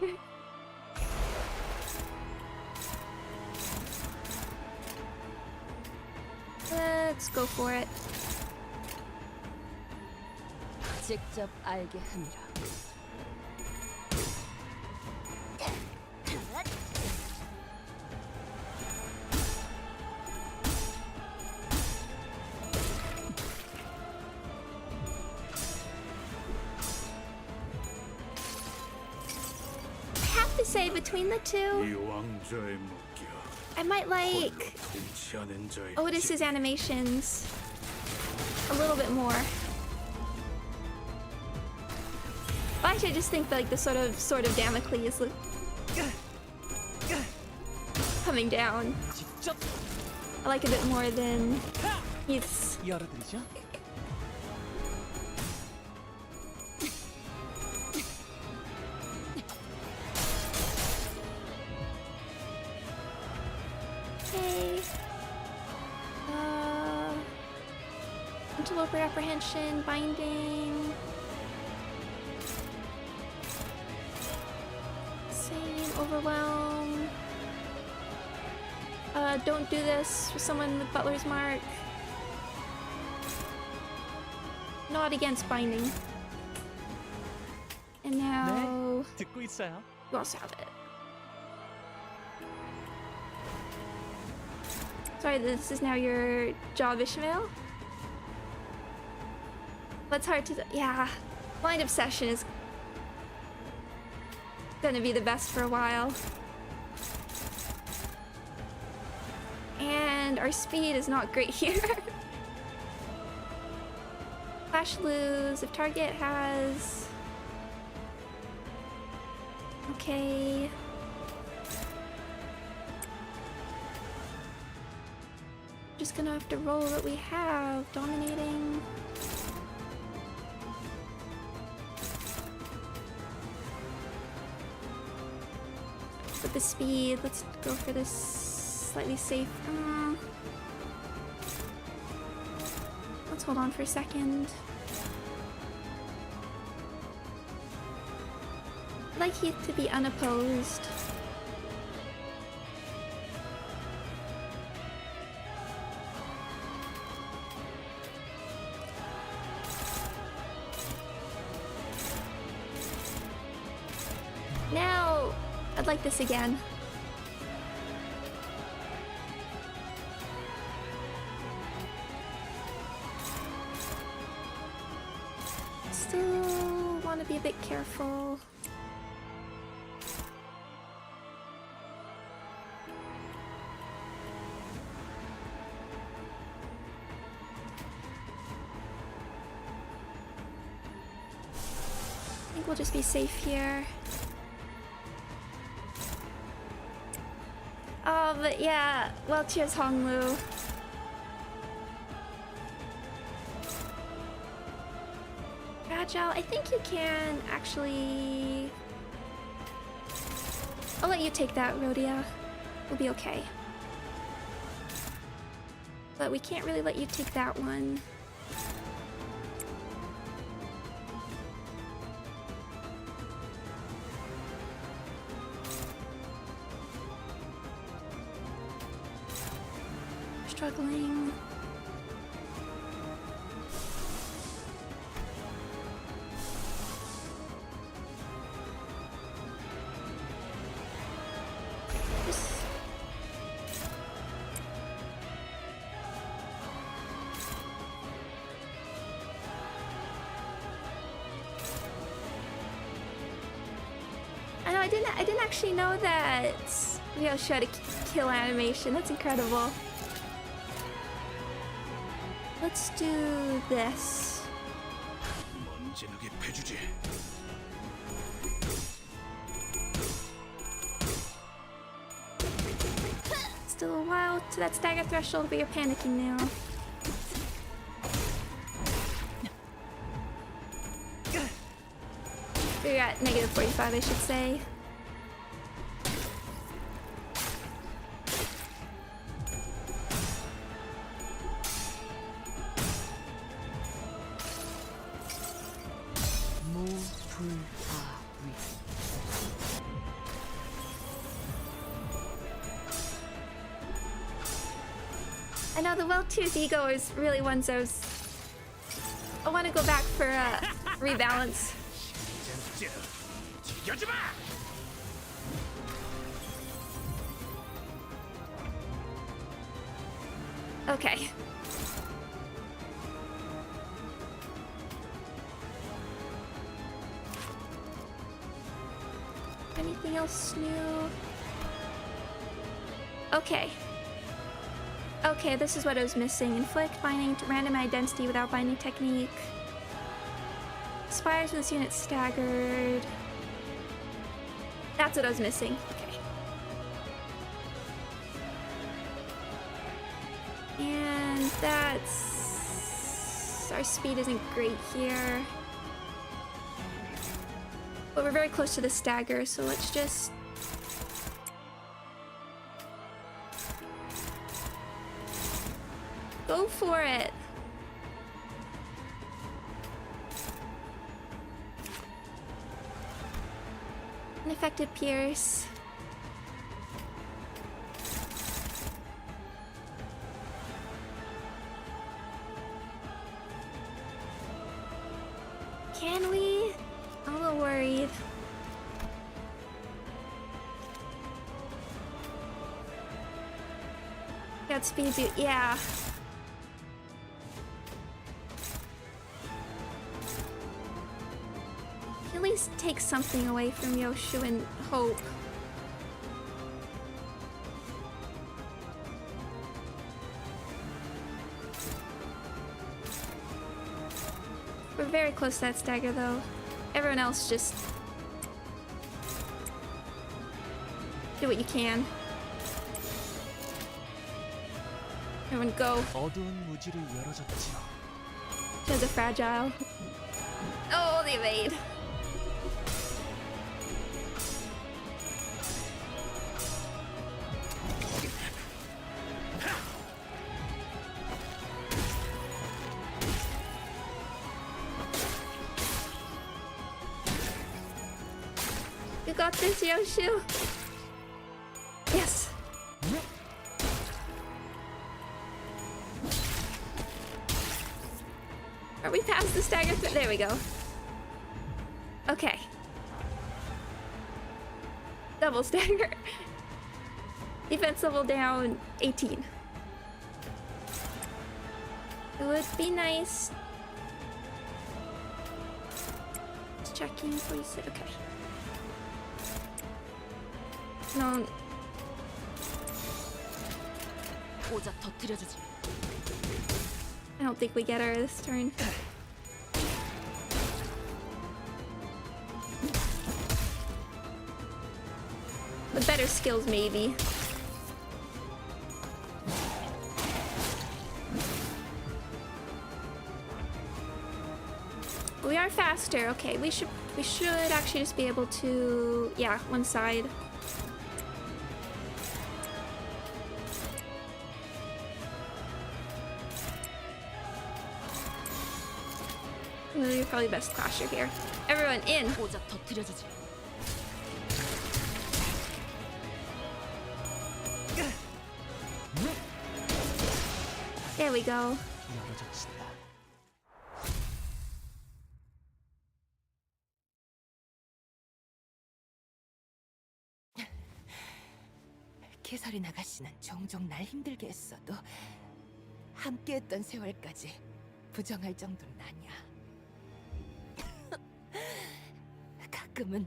Speaker 1: Let's go for it.
Speaker 2: 직접 알게 함이라.
Speaker 1: I have to say, between the two,
Speaker 4: 이 왕자의 무기야.
Speaker 1: I might like
Speaker 4: 통치하는 자의
Speaker 1: Otis's animations a little bit more. Well, actually, I just think like the sort of Damocles look coming down.
Speaker 8: 직접
Speaker 1: I like a bit more than Heath's.
Speaker 8: 열어드리죠.
Speaker 1: Okay. Interloper apprehension, binding. Same, overwhelm. Don't do this with someone with Butler's Mark. Not against binding. And now
Speaker 8: 듣고 있어요.
Speaker 1: you also have it. Sorry, this is now your job, Ishmael. That's hard to. Yeah, Blind Obsession is gonna be the best for a while. And our speed is not great here. Flash lose if target has. Okay. Just gonna have to roll what we have. Dominating. With the speed, let's go for this slightly safe. Let's hold on for a second. I'd like Heath to be unopposed. Now, I'd like this again. Still want to be a bit careful. I think we'll just be safe here. But yeah, well, cheers, Honglu. Fragile, I think you can actually. I'll let you take that, Rhodia. We'll be okay. But we can't really let you take that one. Struggling. I didn't actually know that Ryoshi had a kill animation. That's incredible. Let's do this.
Speaker 4: 먼지나게 패주지.
Speaker 1: Still a while to that stagger threshold, but you're panicking now. You're at negative 45, I should say. I know the well-tuned ego is really ones I want to go back for a rebalance. Okay. Anything else new? Okay. Okay, this is what I was missing. Inflict binding to random identity without binding technique. Expires when this unit staggered. That's what I was missing. Okay. And that's... Our speed isn't great here. But we're very close to the stagger, so let's just... Go for it. Ineffective pierce. Can we? I'm a little worried. Got speed do, yeah. At least take something away from Yoshu and hope. We're very close to that stagger though. Everyone else just do what you can. Everyone go. There's a fragile. Oh, they evade. You got this, Yoshu. Yes. Are we past the stagger? There we go. Okay. Double stagger. Defense level down 18. It would be nice. Just checking before you sit. Okay. No. I don't think we get her this turn. With better skills, maybe. We are faster. Okay, we should actually just be able to, yeah, one side. Well, you're probably best clasher here. Everyone in. There we go.
Speaker 6: 캐서린 아가씨는 종종 날 힘들게 했어도 함께했던 세월까지 부정할 정도는 아니야. 가끔은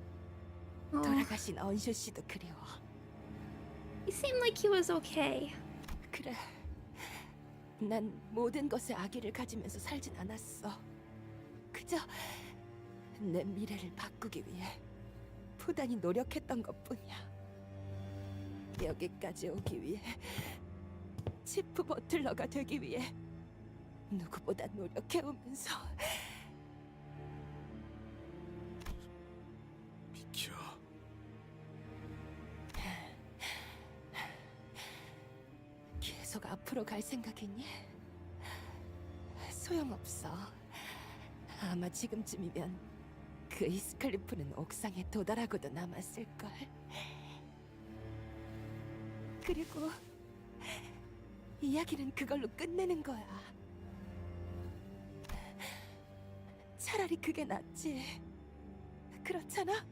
Speaker 6: 돌아가신 언쇼 씨도 그리워.
Speaker 1: He seemed like he was okay.
Speaker 6: 그래. 난 모든 것에 악의를 가지면서 살진 않았어. 그저 내 미래를 바꾸기 위해 부단히 노력했던 것뿐이야. 여기까지 오기 위해, 치프 버틀러가 되기 위해 누구보다 노력해오면서.
Speaker 4: 비켜.
Speaker 6: 계속 앞으로 갈 생각이니? 소용없어. 아마 지금쯤이면 그 히스클리프는 옥상에 도달하고도 남았을걸. 그리고 이야기는 그걸로 끝내는 거야. 차라리 그게 낫지. 그렇잖아?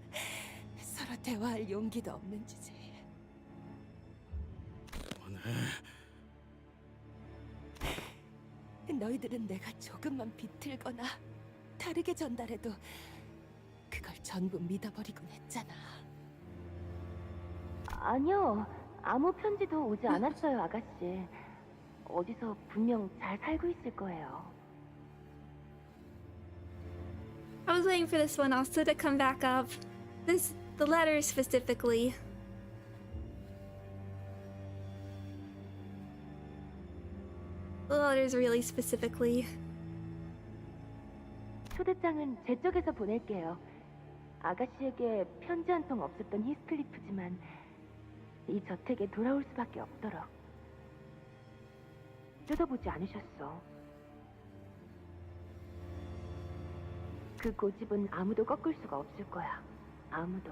Speaker 6: 서로 대화할 용기도 없는 주제에. 너희들은 내가 조금만 비틀거나 다르게 전달해도 그걸 전부 믿어버리곤 했잖아.
Speaker 12: 아니요. 아무 편지도 오지 않았어요, 아가씨. 어디서 분명 잘 살고 있을 거예요.
Speaker 1: I was waiting for this one also to come back up. The letter specifically. The letters really specifically.
Speaker 12: 초대장은 제 쪽에서 보낼게요. 아가씨에게 편지 한 통 없었던 히스클리프지만 이 저택에 돌아올 수밖에 없도록. 뜯어보지 않으셨어. 그 고집은 아무도 꺾을 수가 없을 거야. 아무도.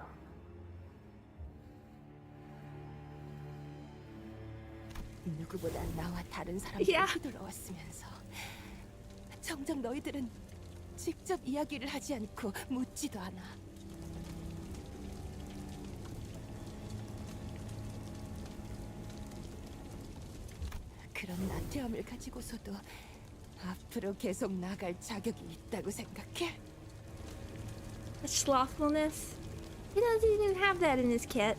Speaker 6: 누구보다 나와 다른 사람들이
Speaker 1: Yeah.
Speaker 6: 휘둘러왔으면서 정작 너희들은 직접 이야기를 하지 않고 묻지도 않아. 그런 나태함을 가지고서도 앞으로 계속 나갈 자격이 있다고 생각해?
Speaker 1: The slothfulness. He doesn't even have that in his kit.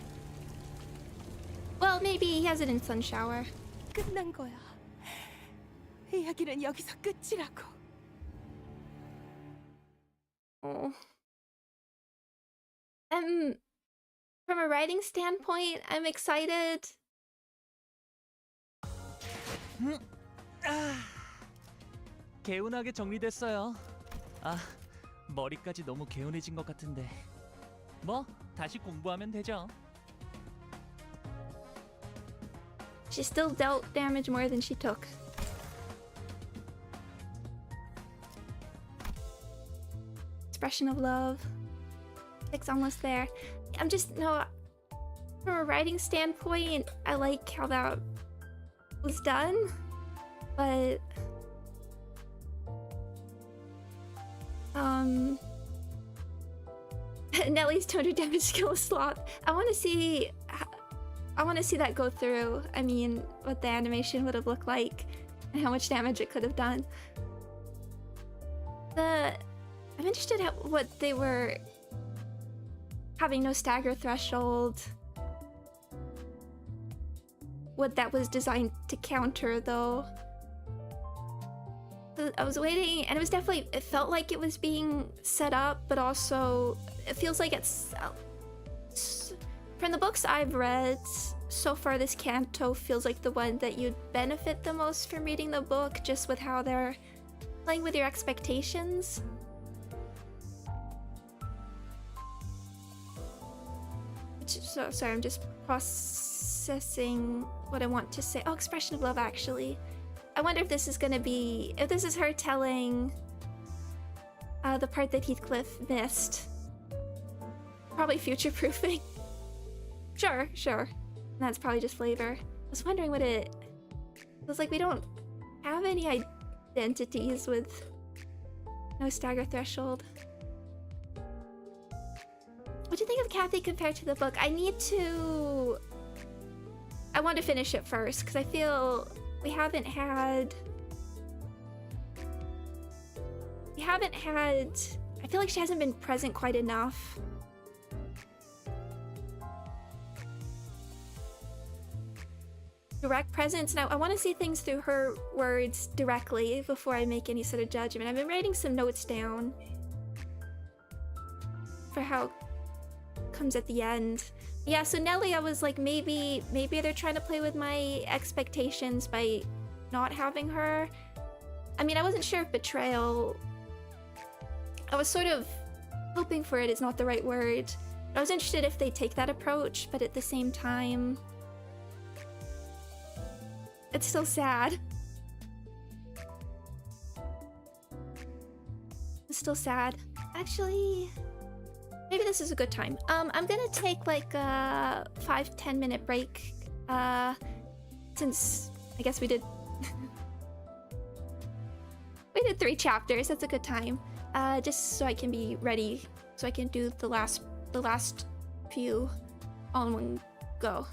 Speaker 1: Well, maybe he has it in Sun Shower.
Speaker 6: 끝난 거야. 이야기는 여기서 끝이라고.
Speaker 1: Oh. From a writing standpoint, I'm excited.
Speaker 3: 개운하게 정리됐어요. 아, 머리까지 너무 개운해진 것 같은데. 뭐, 다시 공부하면 되죠.
Speaker 1: She still dealt damage more than she took. Expression of love. It's almost there. I'm just, no, from a writing standpoint, I like how that was done, but Nellie's 200 damage skill is sloth. I want to see that go through. I mean, what the animation would have looked like and how much damage it could have done. I'm interested at what they were having no stagger threshold. What that was designed to counter, though. I was waiting, and it felt like it was being set up, but also it feels like it's from the books I've read so far. This Canto feels like the one that you'd benefit the most from reading the book, just with how they're playing with your expectations. So sorry, I'm just processing what I want to say. Oh, expression of love, actually. I wonder if this is gonna be, if this is her telling the part that Heathcliff missed. Probably future-proofing. Sure. That's probably just flavor. I was wondering what it was like. We don't have any identities with no stagger threshold. What do you think of Kathy compared to the book? I want to finish it first, because I feel we haven't had... I feel like she hasn't been present quite enough. direct presence, and I want to see things through her words directly before I make any sort of judgment. I've been writing some notes down for how it comes at the end. Yeah, so Nelly, I was like, maybe they're trying to play with my expectations by not having her. I mean, I wasn't sure if betrayal... I was sort of hoping for it is not the right word. I was interested if they take that approach, but at the same time... It's still sad. It's still sad. Actually, maybe this is a good time. I'm gonna take like a 5-10 minute break. Since I guess we did 3 chapters. That's a good time. Just so I can be ready, so I can do the last few all in one go.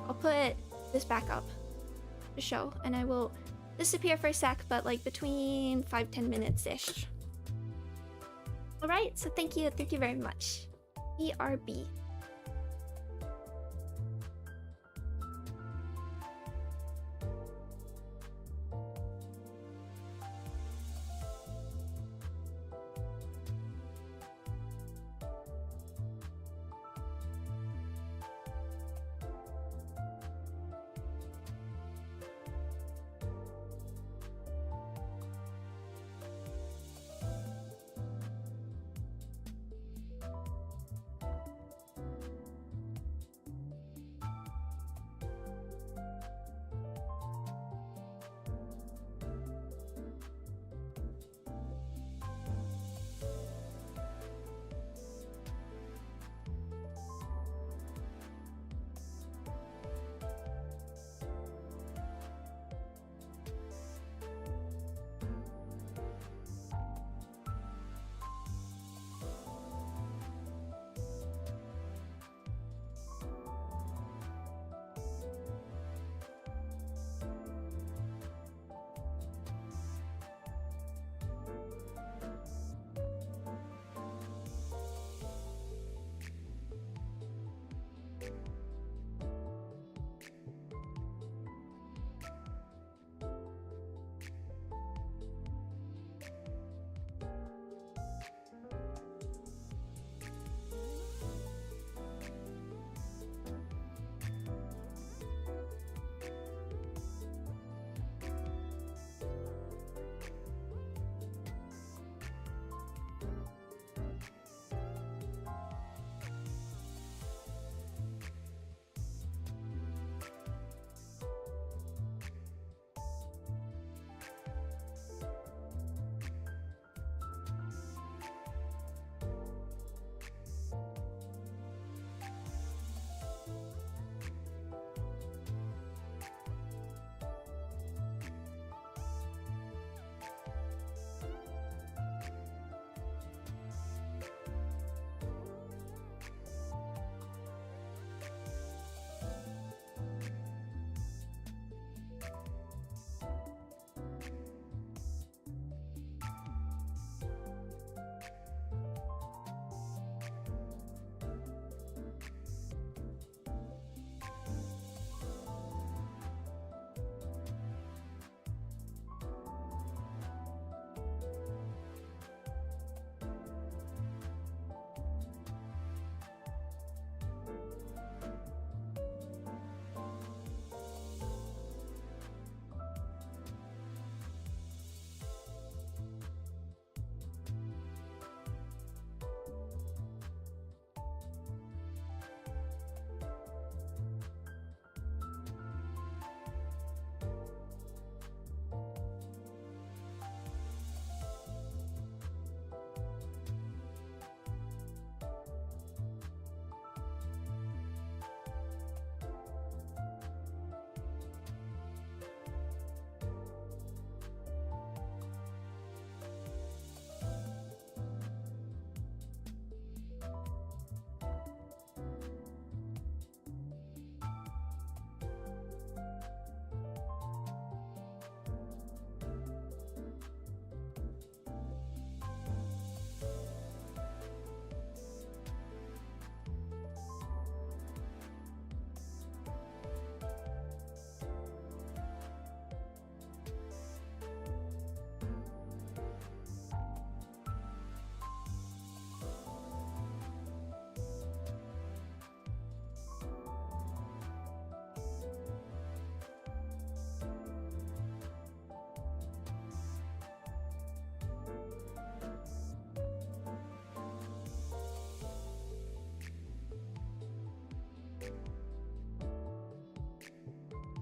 Speaker 1: I'll put this back up to show, and I will disappear for a sec, but like between 5-10 minutes ish. All right, so thank you very much. BRB.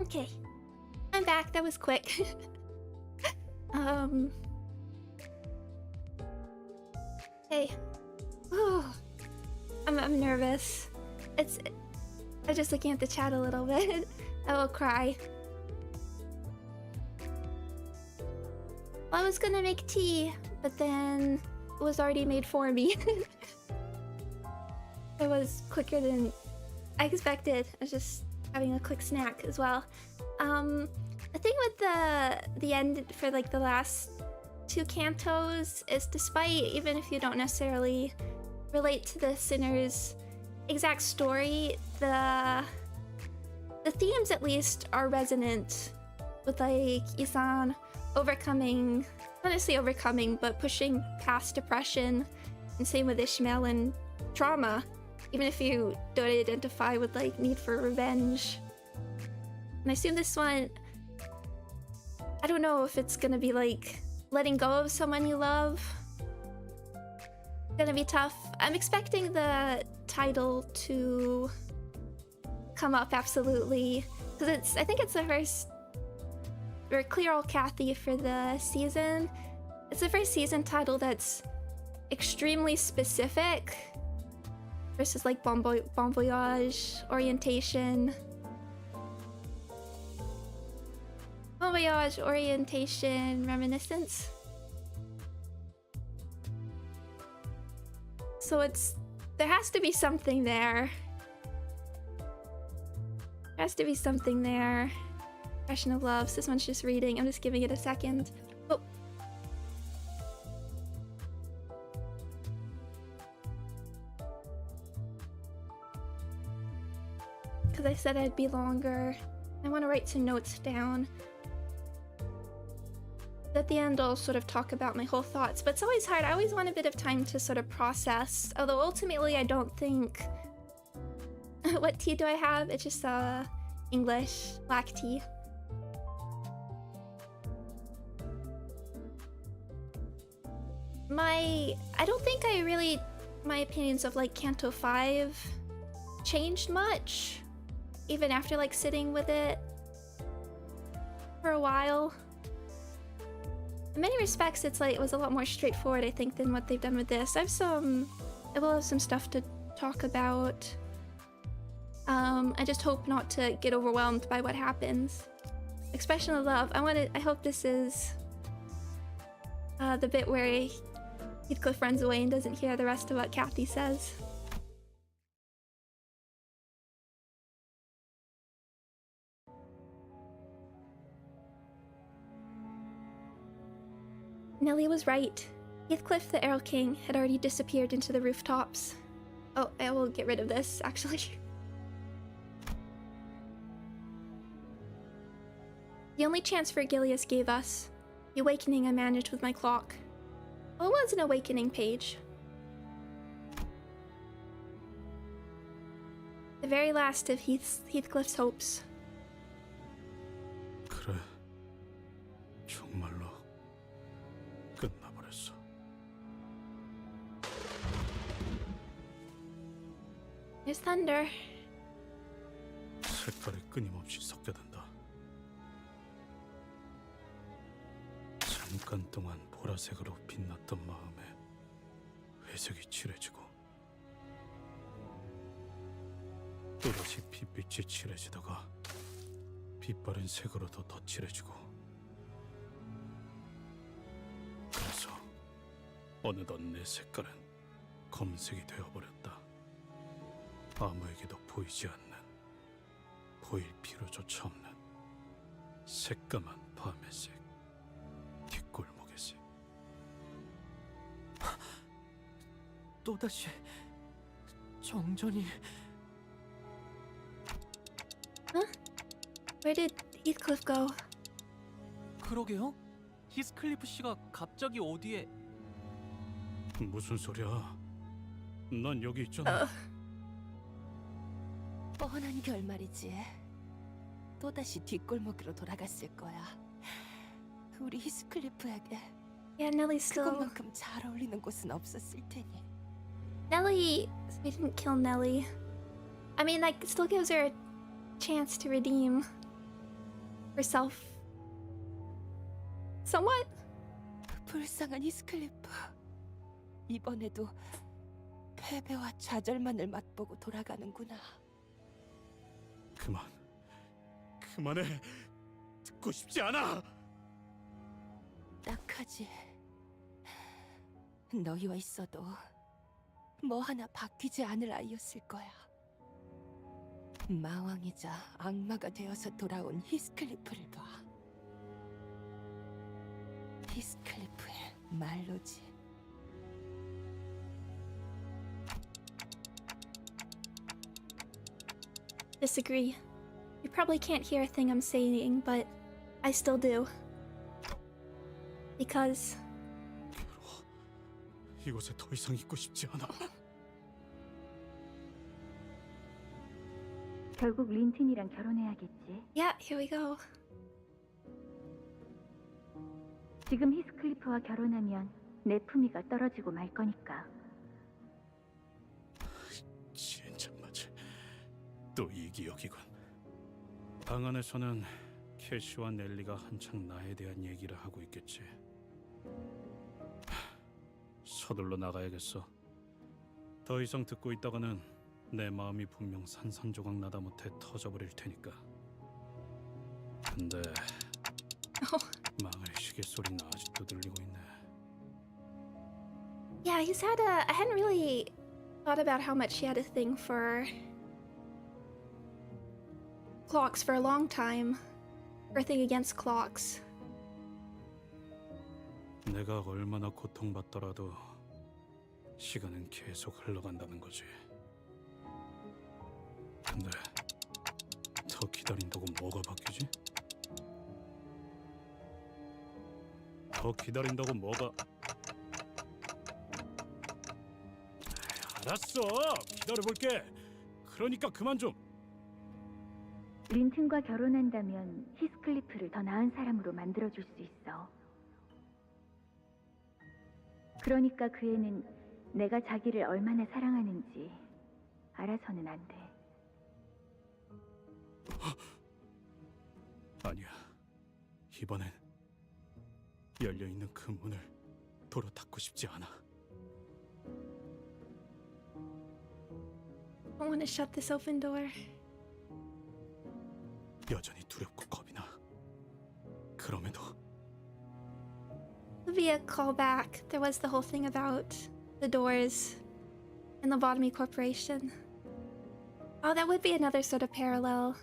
Speaker 1: Okay. I'm back. That was quick. Hey. Oh, I'm nervous. I'm just looking at the chat a little bit. I will cry. Well, I was gonna make tea, but then it was already made for me. It was quicker than I expected. I was just having a quick snack as well. The thing with the end for like the last two cantos is, despite even if you don't necessarily relate to the sinner's exact story, the themes at least are resonant with like Isan overcoming, not necessarily overcoming, but pushing past depression, and same with Ishmael and trauma, even if you don't identify with like need for revenge. And I assume this one, I don't know if it's gonna be like letting go of someone you love. It's gonna be tough. I'm expecting the title to come up absolutely, because I think it's the first, or Clear All Kathy for the season. It's the first season title that's extremely specific versus like Bon Voyage, Orientation. Bon Voyage, Orientation, Reminiscence. So there has to be something there. There has to be something there. Passion of Love. This one's just reading. I'm just giving it a second. Oh. Because I said I'd be longer. I want to write some notes down. At the end, I'll sort of talk about my whole thoughts, but it's always hard. I always want a bit of time to sort of process. Although ultimately, I don't think. What tea do I have? It's just English black tea. I don't think my opinions of like Canto 5 changed much, even after like sitting with it for a while. In many respects, it was a lot more straightforward, I think, than what they've done with this. I will have some stuff to talk about. I just hope not to get overwhelmed by what happens. Expression of Love. I hope this is the bit where Heathcliff runs away and doesn't hear the rest of what Kathy says. Nellie was right. Heathcliff the Errol King had already disappeared into the rooftops. Oh, I will get rid of this, actually. The only chance Virgilius gave us, the awakening I managed with my clock. Well, it was an awakening page. The very last of Heathcliff's hopes.
Speaker 11: 그래, 정말로 끝나버렸어.
Speaker 1: There's thunder.
Speaker 11: 색깔이 끊임없이 섞여든다. 잠깐 동안 보라색으로 빛났던 마음에 회색이 칠해지고 또다시 빛빛이 칠해지다가 빛바랜 색으로도 더 칠해지고 그래서 어느덧 내 색깔은 검색이 되어버렸다. 아무에게도 보이지 않는, 보일 필요조차 없는 새까만 밤의 색, 뒷골목의 색.
Speaker 8: 또다시 정전이.
Speaker 1: Huh? Where did Heathcliff go?
Speaker 3: 그러게요. 히스클리프 씨가 갑자기 어디에?
Speaker 11: 무슨 소리야? 난 여기 있잖아.
Speaker 6: 뻔한 결말이지. 또다시 뒷골목으로 돌아갔을 거야. 우리 히스클리프에게
Speaker 1: Yeah, Nellie's still.
Speaker 6: 그것만큼 잘 어울리는 곳은 없었을 테니.
Speaker 1: Nellie. We didn't kill Nellie. I mean, like, it still gives her a chance to redeem. herself somewhat.
Speaker 6: 불쌍한 히스클리프. 이번에도 패배와 좌절만을 맛보고 돌아가는구나.
Speaker 4: 그만해. 듣고 싶지 않아.
Speaker 6: 딱하지. 너희와 있어도 뭐 하나 바뀌지 않을 아이였을 거야. 마왕이자 악마가 되어서 돌아온 히스클리프를 봐. 히스클리프의 말로지.
Speaker 1: Disagree. You probably can't hear a thing I'm saying, but I still do. Because
Speaker 4: 이곳에 더 이상 있고 싶지 않아.
Speaker 12: 결국 린틴이랑 결혼해야겠지.
Speaker 1: yeah, here we go.
Speaker 12: 지금 히스클리프와 결혼하면 내 품위가 떨어지고 말 거니까.
Speaker 4: 진정맞지. 또 이기역이군.
Speaker 13: 방 안에서는 캐시와 넬리가 한창 나에 대한 얘기를 하고 있겠지. 서둘러 나가야겠어. 더 이상 듣고 있다가는 내 마음이 분명 산산조각 나다 못해 터져버릴 테니까. 근데 망할 시계 소리는 아직도 들리고 있네.
Speaker 1: Yeah, he's had a. I hadn't really thought about how much he had a thing for clocks for a long time. Or a thing against clocks.
Speaker 13: 내가 얼마나 고통받더라도 시간은 계속 흘러간다는 거지. 근데 더 기다린다고 뭐가 바뀌지? 더 기다린다고 뭐가... 알았어! 기다려볼게! 그러니까 그만 좀!
Speaker 12: 린튼과 결혼한다면 히스클리프를 더 나은 사람으로 만들어줄 수 있어. 그러니까 그 애는 내가 자기를 얼마나 사랑하는지 알아서는 안 돼.
Speaker 13: 아니야. 이번엔 열려있는 그 문을 도로 닫고 싶지 않아.
Speaker 1: I want to shut this open door.
Speaker 13: 여전히 두렵고 겁이 나. 그럼에도
Speaker 1: It'll be a callback. There was the whole thing about the doors and Lobotomy Corporation. Oh, that would be another sort of parallel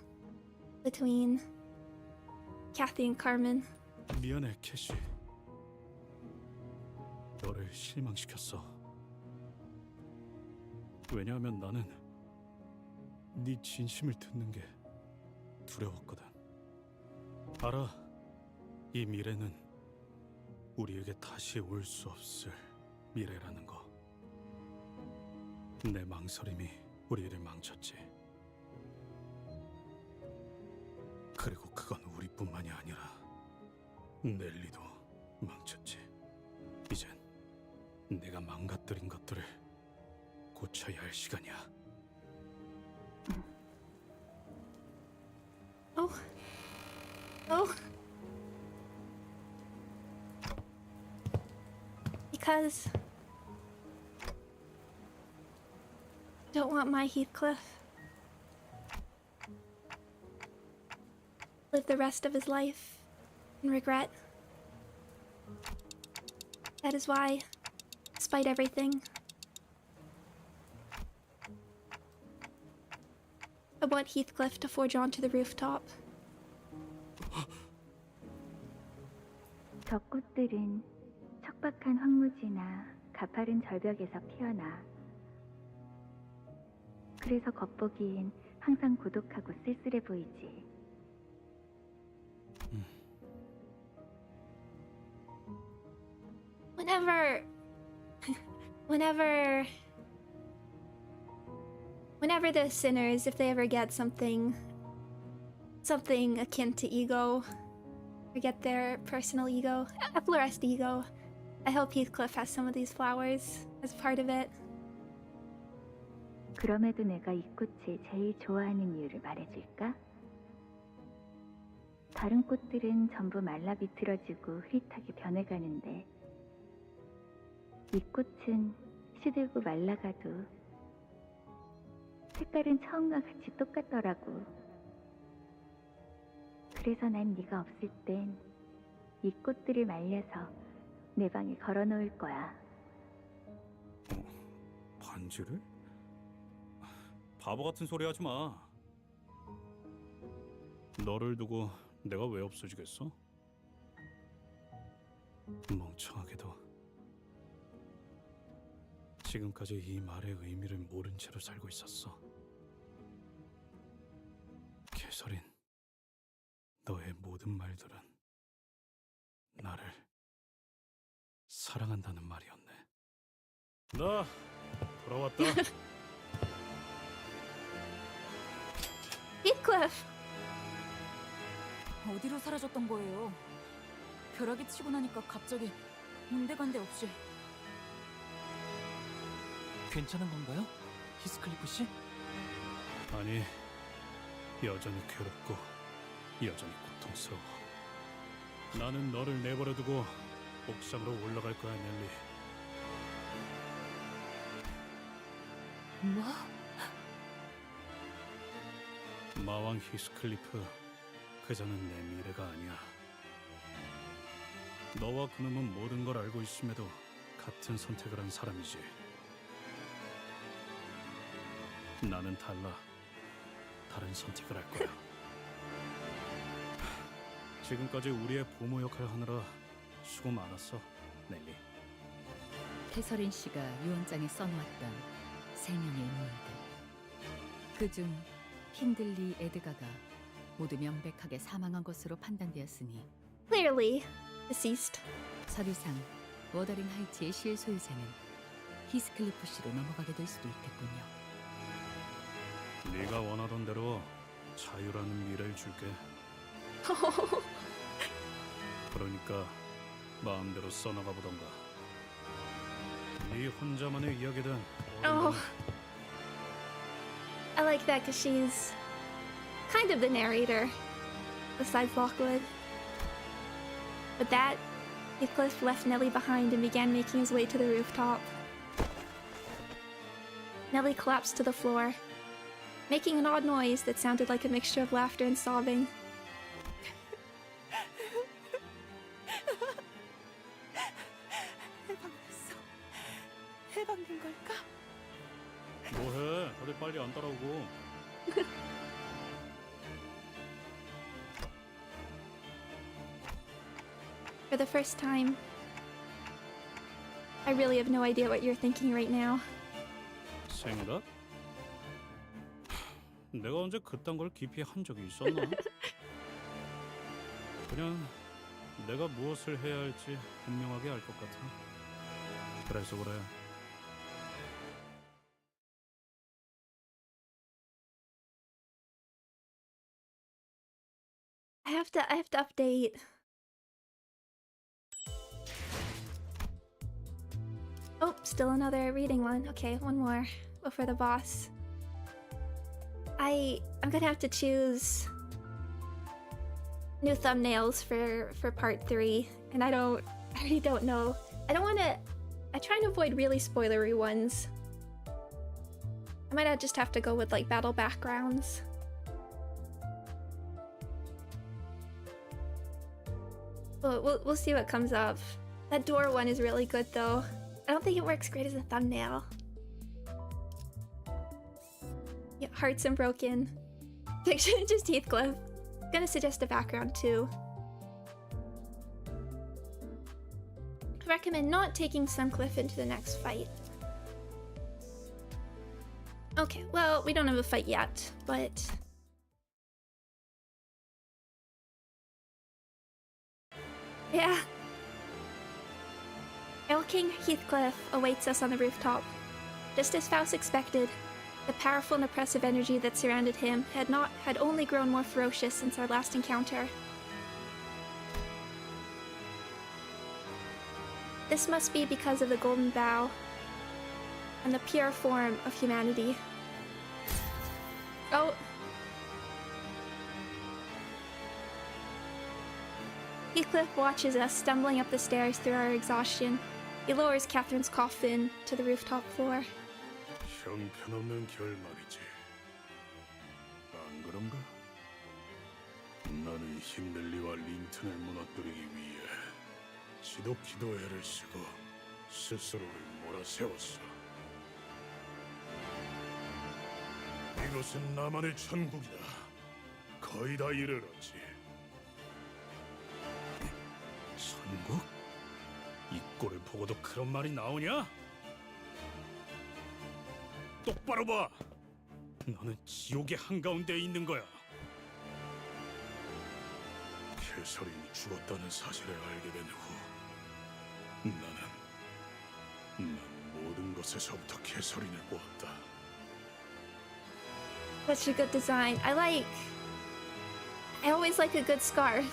Speaker 1: between Kathy and Carmen.
Speaker 13: 미안해, 캐시. 너를 실망시켰어. 왜냐하면 나는 네 진심을 듣는 게 두려웠거든. 알아, 이 미래는 우리에게 다시 올 수 없을 미래라는 거. 내 망설임이 우리를 망쳤지. 그리고 그건 우리뿐만이 아니라 넬리도 망쳤지. 이젠 내가 망가뜨린 것들을 고쳐야 할 시간이야.
Speaker 1: Oh. Oh. Because I don't want my Heathcliff live the rest of his life in regret. That is why, despite everything, I want Heathcliff to forge onto the rooftop.
Speaker 12: 저 꽃들은 척박한 황무지나 가파른 절벽에서 피어나. 그래서 겉보기엔 항상 고독하고 쓸쓸해 보이지.
Speaker 1: Whenever the sinners, if they ever get something akin to ego, or get their personal ego, a fluorescent ego, I hope Heathcliff has some of these flowers as part of it.
Speaker 12: 그럼에도 내가 이 꽃을 제일 좋아하는 이유를 말해줄까? 다른 꽃들은 전부 말라 비틀어지고 흐릿하게 변해가는데 이 꽃은 시들고 말라가도 색깔은 처음과 같이 똑같더라고. 그래서 난 네가 없을 땐 이 꽃들을 말려서 내 방에 걸어놓을 거야.
Speaker 13: 반지를? 바보 같은 소리 하지 마. 너를 두고 내가 왜 없어지겠어? 멍청하게도 지금까지 이 말의 의미를 모른 채로 살고 있었어. 개설인, 너의 모든 말들은 나를 사랑한다는 말이었네. 나 돌아왔다.
Speaker 1: Heathcliff!
Speaker 9: 어디로 사라졌던 거예요? 벼락이 치고 나니까 갑자기 온데간데 없이.
Speaker 3: 괜찮은 건가요? 히스클리프 씨?
Speaker 13: 아니, 여전히 괴롭고 여전히 고통스러워. 나는 너를 내버려두고 옥상으로 올라갈 거야, 넬리.
Speaker 6: 뭐?
Speaker 13: 마왕 히스클리프, 그자는 내 미래가 아니야. 너와 그놈은 모든 걸 알고 있음에도 같은 선택을 한 사람이지. 나는 달라. 다른 선택을 할 거야. 지금까지 우리의 부모 역할을 하느라 수고 많았어, 넬리.
Speaker 2: 캐서린 씨가 유언장에 써놓았던 세 명의 인물들. 그중 힌들리 에드가가 모두 명백하게 사망한 것으로 판단되었으니
Speaker 1: Clearly deceased.
Speaker 2: 서류상 워더링 하이츠의 실소유자는 히스클리프 씨로 넘어가게 될 수도 있겠군요.
Speaker 13: 네가 원하던 대로 자유라는 미래를 줄게. 그러니까 마음대로 써나가 보던가. 네 혼자만의 이야기든
Speaker 1: Oh. I like that because she's kind of the narrator, besides Lockwood. With that, Heathcliff left Nellie behind and began making his way to the rooftop. Nellie collapsed to the floor, making an odd noise that sounded like a mixture of laughter and sobbing.
Speaker 6: 해방된 걸까?
Speaker 13: 뭐해? 다들 빨리 안 따라오고.
Speaker 1: For the first time, I really have no idea what you're thinking right now.
Speaker 13: 생각? 내가 언제 그딴 걸 깊이 한 적이 있었나? 그냥 내가 무엇을 해야 할지 분명하게 알 것 같아. 그래서 그래.
Speaker 1: I have to update. Oh, still another reading one. Okay, one more before the boss. I'm gonna have to choose new thumbnails for part 3, and I really don't know. I try and avoid really spoilery ones. I might just have to go with like battle backgrounds. We'll see what comes up. That door one is really good though. I don't think it works great as a thumbnail. Yeah, Hearts Unbroken. Picture just Heathcliff. Gonna suggest a background too. Recommend not taking Suncliff into the next fight. Okay, well, we don't have a fight yet, but... yeah. El King Heathcliff awaits us on the rooftop. Just as Faust expected, the powerful and oppressive energy that surrounded him had only grown more ferocious since our last encounter. This must be because of the Golden Bough and the pure form of humanity. Oh! Heathcliff watches us stumbling up the stairs through our exhaustion. He lowers Catherine's coffin to the rooftop floor.
Speaker 4: 형편없는 결말이지. 안 그런가? 나는 힌들리와 린튼을 무너뜨리기 위해 지독히도 애를 쓰고 스스로를 몰아세웠어. 이것은 나만의 천국이다. 거의 다 이르렀지.
Speaker 13: 천국? 이 꼴을 보고도 그런 말이 나오냐? 똑바로 봐! 너는 지옥의 한가운데에 있는 거야.
Speaker 4: 캐서린이 죽었다는 사실을 알게 된 후 난 모든 것에서부터 캐서린을 보았다.
Speaker 1: Such a good design. I always like a good scarf.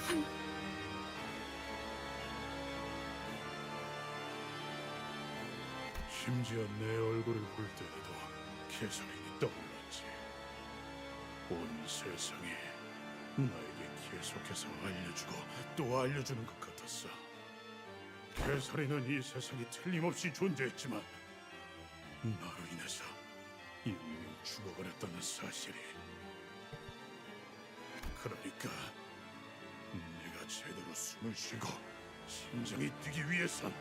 Speaker 4: 심지어 내 얼굴을 볼 때에도 캐서린이 떠올랐지. 온 세상이 나에게 계속해서 알려주고 또 알려주는 것 같았어. 캐서린은 이 세상에 틀림없이 존재했지만 나로 인해서 영영 죽어버렸다는 사실이. 그러니까 내가 제대로 숨을 쉬고 심장이 뛰기 위해선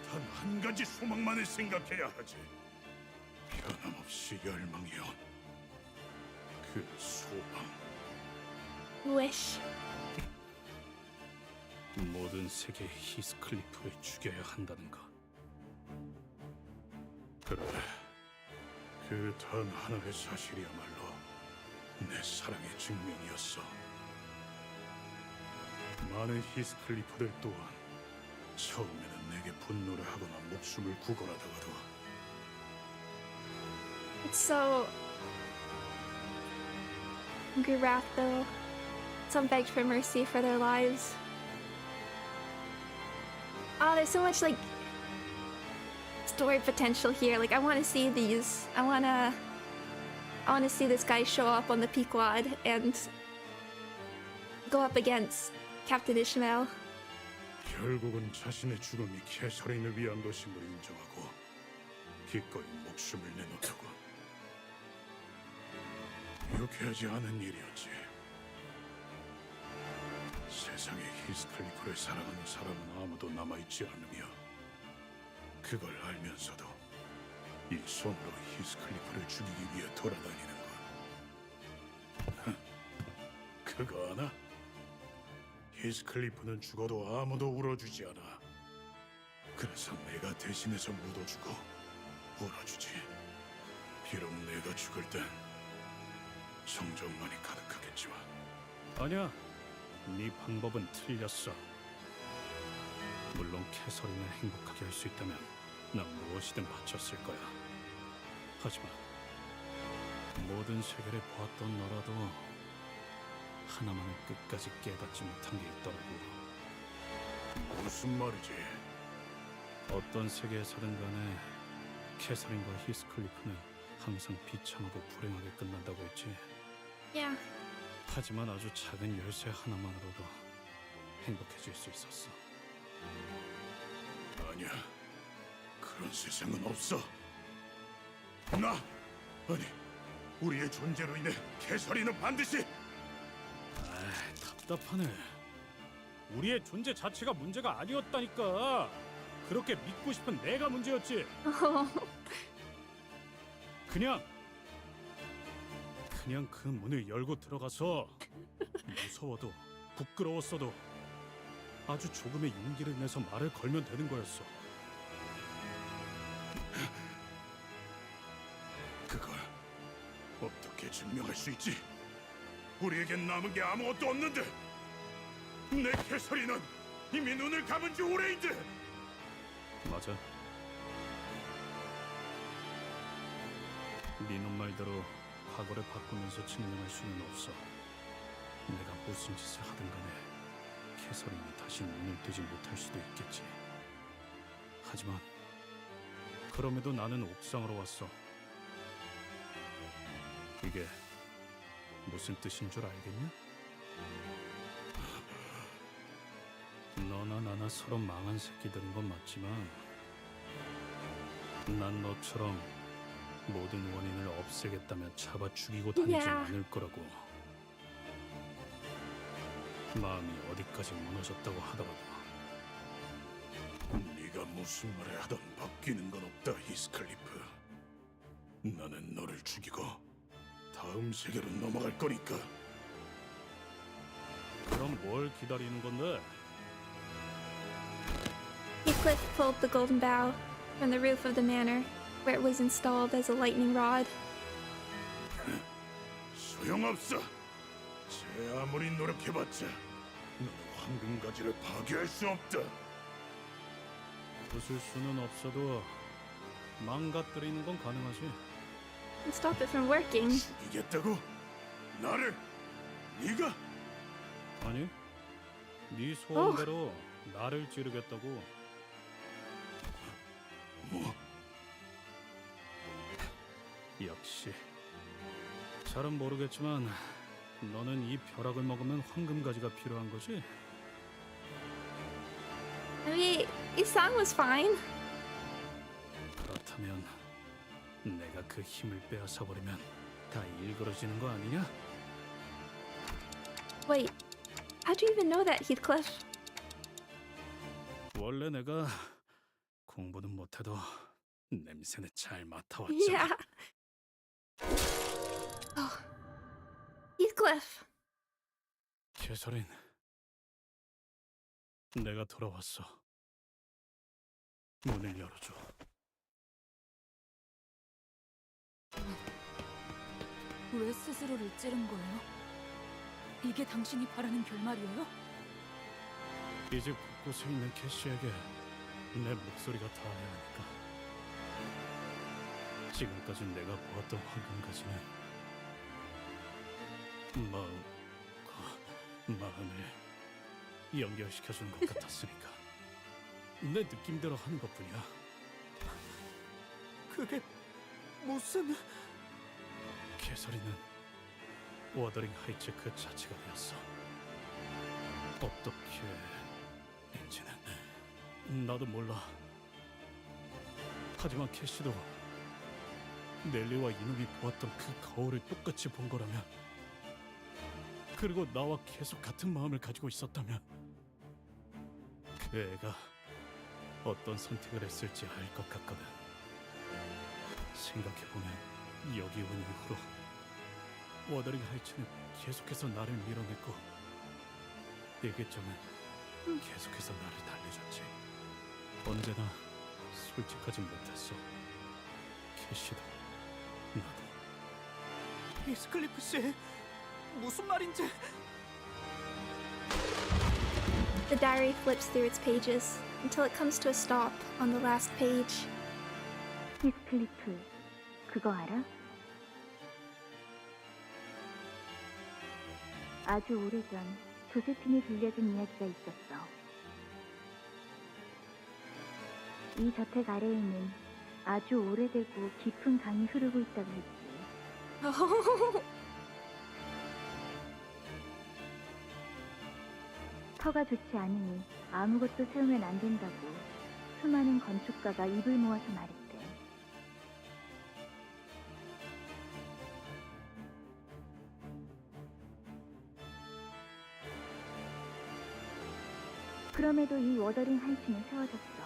Speaker 4: 단 한 가지 소망만을 생각해야 하지. 변함없이 열망해온 그 소망.
Speaker 1: Wish.
Speaker 13: 모든 세계의 히스클리프를 죽여야 한다는 것.
Speaker 4: 그래, 그 단 하나의 사실이야말로 내 사랑의 증명이었어. 많은 히스클리프들 또한 처음에는 내게 분노를 하거나 목숨을 구걸하다가도
Speaker 1: It's so hungry wrath though. Some begged for mercy for their lives. Oh, there's so much like story potential here. Like I want to see these. I want to see this guy show up on the Pequod and go up against Captain Ishmael.
Speaker 4: 결국은 자신의 죽음이 캐서린을 위한 것임을 인정하고 기꺼이 목숨을 내놓다고. 유쾌하지 않은 일이었지. 세상에 히스클리프를 사랑하는 사람은 아무도 남아있지 않으며 그걸 알면서도 이 손으로 히스클리프를 죽이기 위해 돌아다니는 것. 그거 아나? 히스클리프는 죽어도 아무도 울어주지 않아. 그래서 내가 대신해서 묻어주고 울어주지. 비록 내가 죽을 땐 정적만이 가득하겠지만.
Speaker 13: 아니야, 네 방법은 틀렸어. 물론 캐서린을 행복하게 할 수 있다면 난 무엇이든 바쳤을 거야. 하지만 모든 세계를 보았던 너라도 하나만은 끝까지 깨닫지 못한 게 있더라고.
Speaker 4: 무슨 말이지?
Speaker 13: 어떤 세계에서든 간에 캐서린과 히스클리프는 항상 비참하고 불행하게 끝난다고 했지.
Speaker 1: Yeah.
Speaker 13: 하지만 아주 작은 열쇠 하나만으로도 행복해질 수 있었어.
Speaker 4: 아니야, 그런 세상은 없어. 아니, 우리의 존재로 인해 캐서린은 반드시.
Speaker 13: 답답하네. 우리의 존재 자체가 문제가 아니었다니까. 그렇게 믿고 싶은 내가 문제였지. 그냥 그 문을 열고 들어가서 무서워도 부끄러웠어도 아주 조금의 용기를 내서 말을 걸면 되는 거였어.
Speaker 4: 그걸 어떻게 증명할 수 있지? 우리에겐 남은 게 아무것도 없는데. 내 캐서린은 이미 눈을 감은 지 오래인데.
Speaker 13: 맞아. 네 놈 말대로 과거를 바꾸면서 증명할 수는 없어. 내가 무슨 짓을 하든 간에 캐서린이 다시 눈을 뜨지 못할 수도 있겠지. 하지만 그럼에도 나는 옥상으로 왔어. 이게 무슨 뜻인 줄 알겠냐? 너나 나나 서로 망한 새끼들인 건 맞지만 난 너처럼 모든 원인을 없애겠다면 잡아 죽이고 다니진
Speaker 1: Yeah.
Speaker 13: 않을 거라고. 마음이 어디까지 무너졌다고 하더라도
Speaker 4: 네가 무슨 말을 하든 바뀌는 건 없다, 히스클리프. 나는 너를 죽이고 다음 세계로 넘어갈 거니까.
Speaker 13: 그럼 뭘 기다리는 건데?
Speaker 1: Heathcliff pulled the golden bow from the roof of the manor, where it was installed as a lightning rod.
Speaker 4: 소용없어. 제 아무리 노력해봤자 너는 황금가지를 파괴할 수 없다.
Speaker 13: 부술 수는 없어도 망가뜨리는 건 가능하지.
Speaker 1: And stop it from working.
Speaker 4: 죽이겠다고? 나를? 네가?
Speaker 13: 아니, 네 소원대로 나를 찌르겠다고.
Speaker 4: 뭐?
Speaker 13: 역시 잘은 모르겠지만 너는 이 벼락을 먹으면 황금가지가 필요한 거지?
Speaker 1: I mean, his song was fine.
Speaker 13: 그렇다면 내가 그 힘을 빼앗아 버리면 다 일그러지는 거 아니냐?
Speaker 1: Wait, how'd you even know that, Heathcliff?
Speaker 13: 원래 내가 공부는 못해도 냄새는 잘 맡아왔잖아.
Speaker 1: Yeah. Oh, Heathcliff.
Speaker 13: 캐서린, 내가 돌아왔어. 문을 열어줘.
Speaker 9: 왜 스스로를 찌른 거예요? 이게 당신이 바라는 결말이에요?
Speaker 13: 이제 곳곳에 있는 캐시에게 내 목소리가 닿아야 하니까. 지금까지 내가 보았던 황금가지는 마음을 연결시켜주는 것 같았으니까 내 느낌대로 하는 것뿐이야.
Speaker 8: 그게 무슨...
Speaker 13: 캐서린은 워더링 하이츠 그 자체가 되었어. 어떻게인지는 나도 몰라. 하지만 캐시도 넬리와 이놈이 보았던 그 거울을 똑같이 본 거라면, 그리고 나와 계속 같은 마음을 가지고 있었다면 그 애가 어떤 선택을 했을지 알 것 같거든. 생각해보면 여기 온 이후로 워더링 하이츠는 계속해서 나를 밀어냈고 일기장은 계속해서 나를 달래줬지. 언제나 솔직하지 못했어. 캐시도 나도.
Speaker 8: 히스클리프 씨, 무슨 말인지...
Speaker 1: The diary flips through its pages until it comes to a stop on the last page.
Speaker 12: 히스클리프, 그거 알아? 아주 오래전 조세핀이 들려준 이야기가 있었어. 이 저택 아래에는 아주 오래되고 깊은 강이 흐르고 있다고 했지. 터가 좋지 않으니 아무것도 세우면 안 된다고 수많은 건축가가 입을 모아서 말했대. 그럼에도 이 워더링 하이츠는 세워졌어.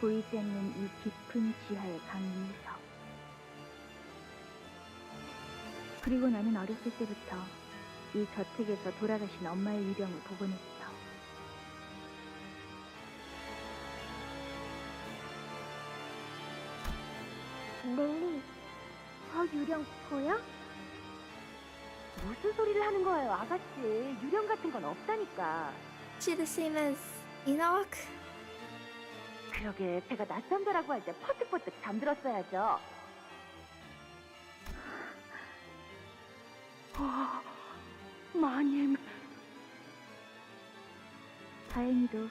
Speaker 12: 보이지 않는 이 깊은 지하의 강 위에서. 그리고 나는 어렸을 때부터 이 저택에서 돌아가신 엄마의 유령을 보곤 했어. 넬리, 저 유령 보여? 무슨 소리를 하는 거예요, 아가씨? 유령 같은 건 없다니까.
Speaker 1: Is she the same as Enoch?
Speaker 12: 그러게, 제가 낮잠자라고 할 때 퍼뜩퍼뜩 잠들었어야죠. 마님. 다행히도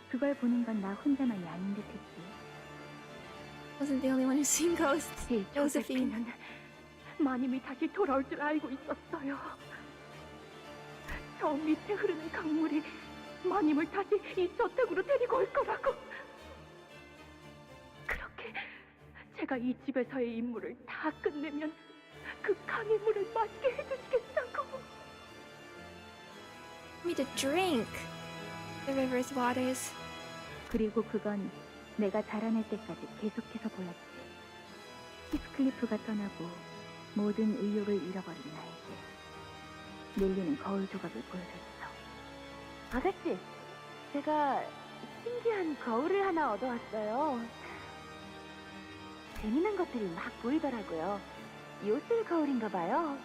Speaker 12: 그걸 보는 건 나 혼자만이 아닌 듯했지.
Speaker 1: Wasn't the only one who's seen ghosts. Josephine.
Speaker 12: 마님이 다시 돌아올 줄 알고 있었어요. 저 밑에 흐르는 강물이 마님을 다시 이 저택으로 데리고 올 거라고. 그렇게 제가 이 집에서의 임무를 다 끝내면 그 강의 물을 마시게 해주시겠다고.
Speaker 1: Me to drink the river's waters.
Speaker 12: 그리고 그건 내가 자라날 때까지 계속해서 보였지. 히스클리프가 떠나고 모든 의욕을 잃어버린 나에게 밀리는 거울 조각을 보여줬어. 아가씨, 제가 신기한 거울을 하나 얻어왔어요. 재미난 것들이 막 보이더라고요. 요술 거울인가 봐요.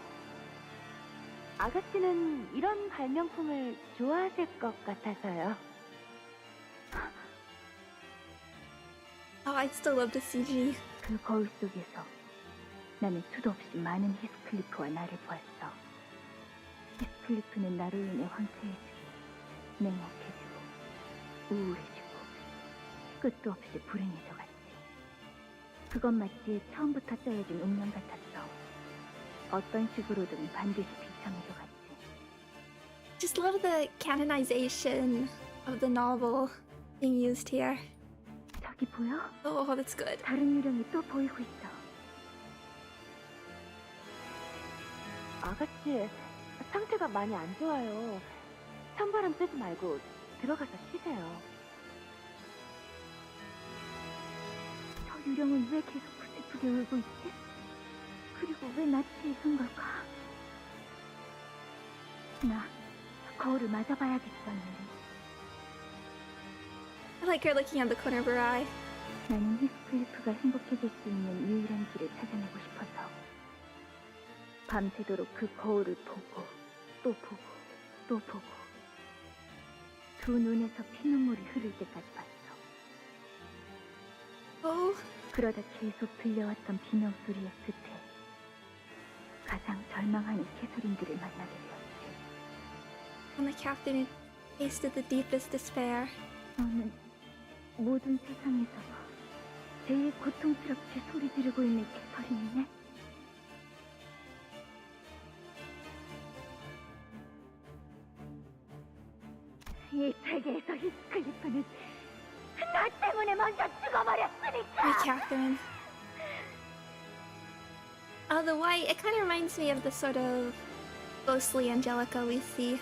Speaker 12: 아가씨는 이런 발명품을 좋아하실 것 같아서요.
Speaker 1: Oh, I still love the CG.
Speaker 12: 그 거울 속에서 나는 수도 없이 많은 히스클리프와 나를 보았어. 히스클리프는 나로 인해 황폐해지고 냉혹해지고 우울해지고 끝도 없이 불행해져갔지. 그건 마치 처음부터 짜여진 운명 같았어. 어떤 식으로든 반드시 비참해져갔지.
Speaker 1: Just love the canonization of the novel being used here.
Speaker 12: 저기 보여?
Speaker 1: Oh, that's good.
Speaker 12: 다른 유령이 또 보이고 있어. 아가씨, 상태가 많이 안 좋아요. 찬바람 쐬지 말고 들어가서 쉬세요. 저 유령은 왜 계속 슬프게 울고 있지? 그리고 왜 낯이 익은 걸까? 나 거울을 맞아봐야겠어.
Speaker 1: I like her looking at the corner of her eye.
Speaker 12: 나는 히스클리프가 행복해질 수 있는 유일한 길을 찾아내고 싶어서 밤새도록 그 거울을 보고 또 보고 또 보고 두 눈에서 피눈물이 흐를 때까지 봤어. 그러다 계속 들려왔던 비명소리의 끝에 가장 절망하는 캐서린들을 만나게 되었지.
Speaker 1: And the captain tasted the deepest despair.
Speaker 12: 너는 모든 세상에서 제일 고통스럽게 소리 지르고 있는 캐서린이네. 이 세계에서 히스클리프는 나 때문에 먼저 죽어버렸으니까.
Speaker 1: Hi, Catherine. The white, it kind of reminds me of the sort of ghostly Angelica we see.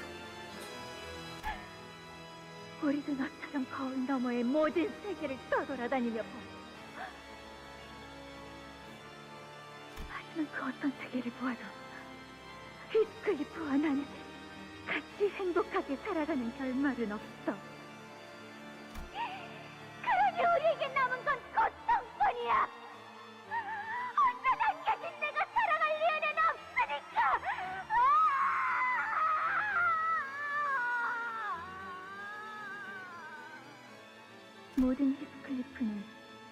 Speaker 12: 우리도 너처럼 거울 너머의 모든 세계를 떠돌아다니며 보. 하지만 그 어떤 세계를 보아도 히스클리프와 나는 같이 행복하게 살아가는 결말은 없어. 그러니 우리에게 남은 건 고통뿐이야. 혼자 남겨진 내가 살아갈 리은은 없으니까. 모든 히스클리프는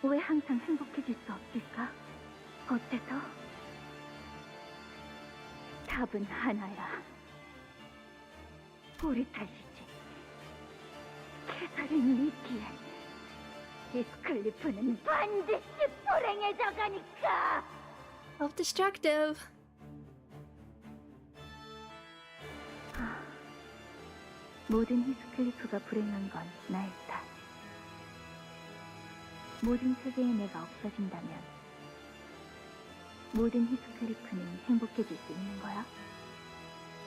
Speaker 12: 왜 항상 행복해질 수 없을까? 어째서? 답은 하나야. 우리 탓이지. 캐서린 리기에 히스클리프는 반드시 불행해져 가니까.
Speaker 1: Self-destructive.
Speaker 12: 모든 히스클리프가 불행한 건 나의 탓. 모든 세계의 내가 없어진다면 모든 히스클리프는 행복해질 수 있는 거야?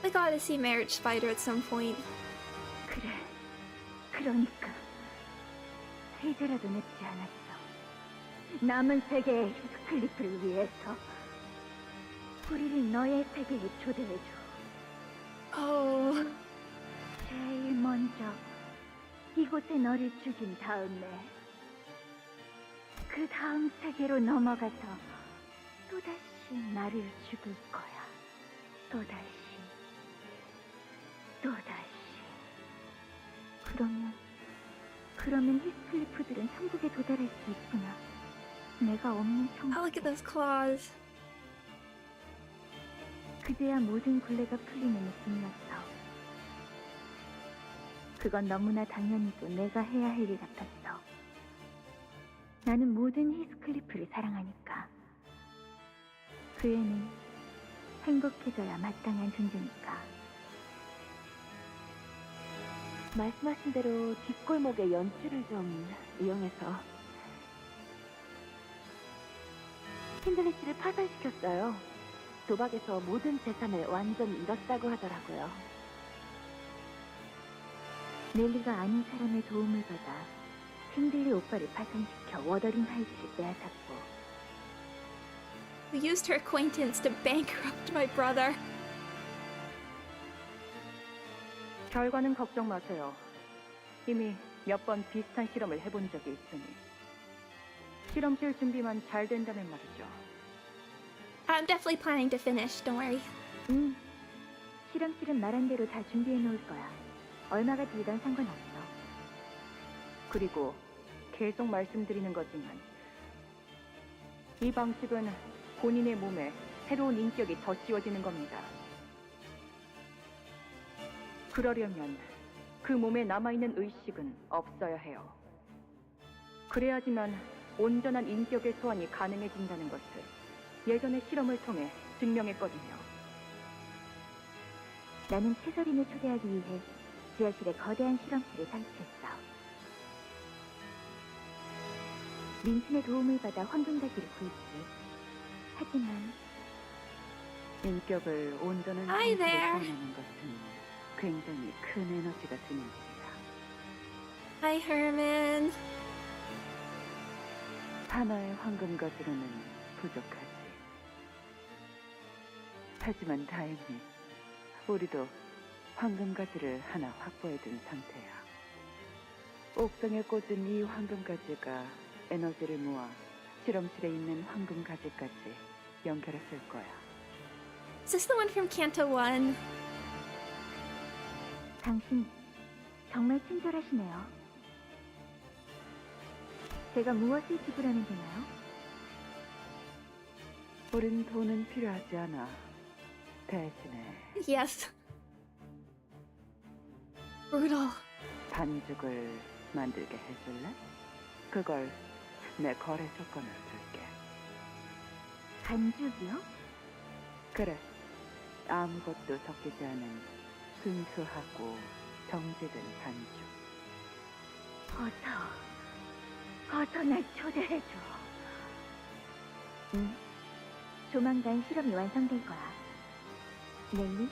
Speaker 1: We gotta see Marriage Spider at some point.
Speaker 12: 그래. 그러니까 이제라도 늦지 않았어. 남은 세계의 히스클리프를 위해서 우리를 너의 세계에 초대해줘. 제일 먼저 이곳에 너를 죽인 다음에 그 다음 세계로 넘어가서 또다시 나를 죽일 거야. 또다시. 그러면 히스클리프들은 천국에 도달할 수 있구나. 내가 없는 천국.
Speaker 1: Oh, look at those claws.
Speaker 12: 그제야 모든 굴레가 풀리는 느낌이었어. 그건 너무나 당연히도 내가 해야 할 일 같았어. 나는 모든 히스클리프를 사랑하니까. 그 애는 행복해져야 마땅한 존재니까. 말씀하신 대로 뒷골목의 연줄을 좀 이용해서 힌들리치를 파산시켰어요. 도박에서 모든 재산을 완전히 잃었다고 하더라고요. 넬리가 아는 사람의 도움을 받아 힌들리 오빠를 파산시켜 워더링 하이츠를 빼앗았고,
Speaker 1: Who used her acquaintance to bankrupt my brother.
Speaker 12: 결과는 걱정 마세요. 이미 몇 번 비슷한 실험을 해본 적이 있으니 실험실 준비만 잘 된다면 말이죠.
Speaker 1: I'm definitely planning to finish, don't worry.
Speaker 12: 실험실은 말한 대로 다 준비해 놓을 거야. 얼마가 들던 상관없어. 그리고 계속 말씀드리는 거지만 이 방식은 본인의 몸에 새로운 인격이 더 씌워지는 겁니다. 그러려면 그 몸에 남아있는 의식은 없어야 해요. 그래야지만 온전한 인격의 소환이 가능해진다는 것을 예전의 실험을 통해 증명했거든요.
Speaker 1: 나는 캐서린을 초대하기 위해 지하실에 거대한 실험실을 설치했어. 린슨의 도움을 받아 황금가지를 구했지. 하지만
Speaker 12: 인격을 온전한
Speaker 1: Hi
Speaker 12: 상태로
Speaker 1: there.
Speaker 12: 소환하는 것은 굉장히 큰 에너지가 드는 일이야.
Speaker 1: Hi, Herman.
Speaker 12: 하나의 황금가지로는 부족하지. 하지만 다행히 우리도 황금가지를 하나 확보해둔 상태야. 옥상에 꽂은 이 황금가지가 에너지를 모아 실험실에 있는 황금가지까지 연결했을 거야.
Speaker 1: Is this the one from Canto 1?
Speaker 12: 당신 정말 친절하시네요. 제가 무엇을 지불하면 되나요? 우린 돈은 필요하지 않아. 대신에
Speaker 1: Yes. Brutal.
Speaker 12: 반죽을 만들게 해줄래? 그걸 내 거래 조건으로 줄게.
Speaker 1: 반죽이요?
Speaker 12: 그래. 아무것도 섞이지 않은 순수하고 정제된 반죽.
Speaker 1: 어서 날 초대해줘. 응. 조만간 실험이 완성될 거야. 넬리?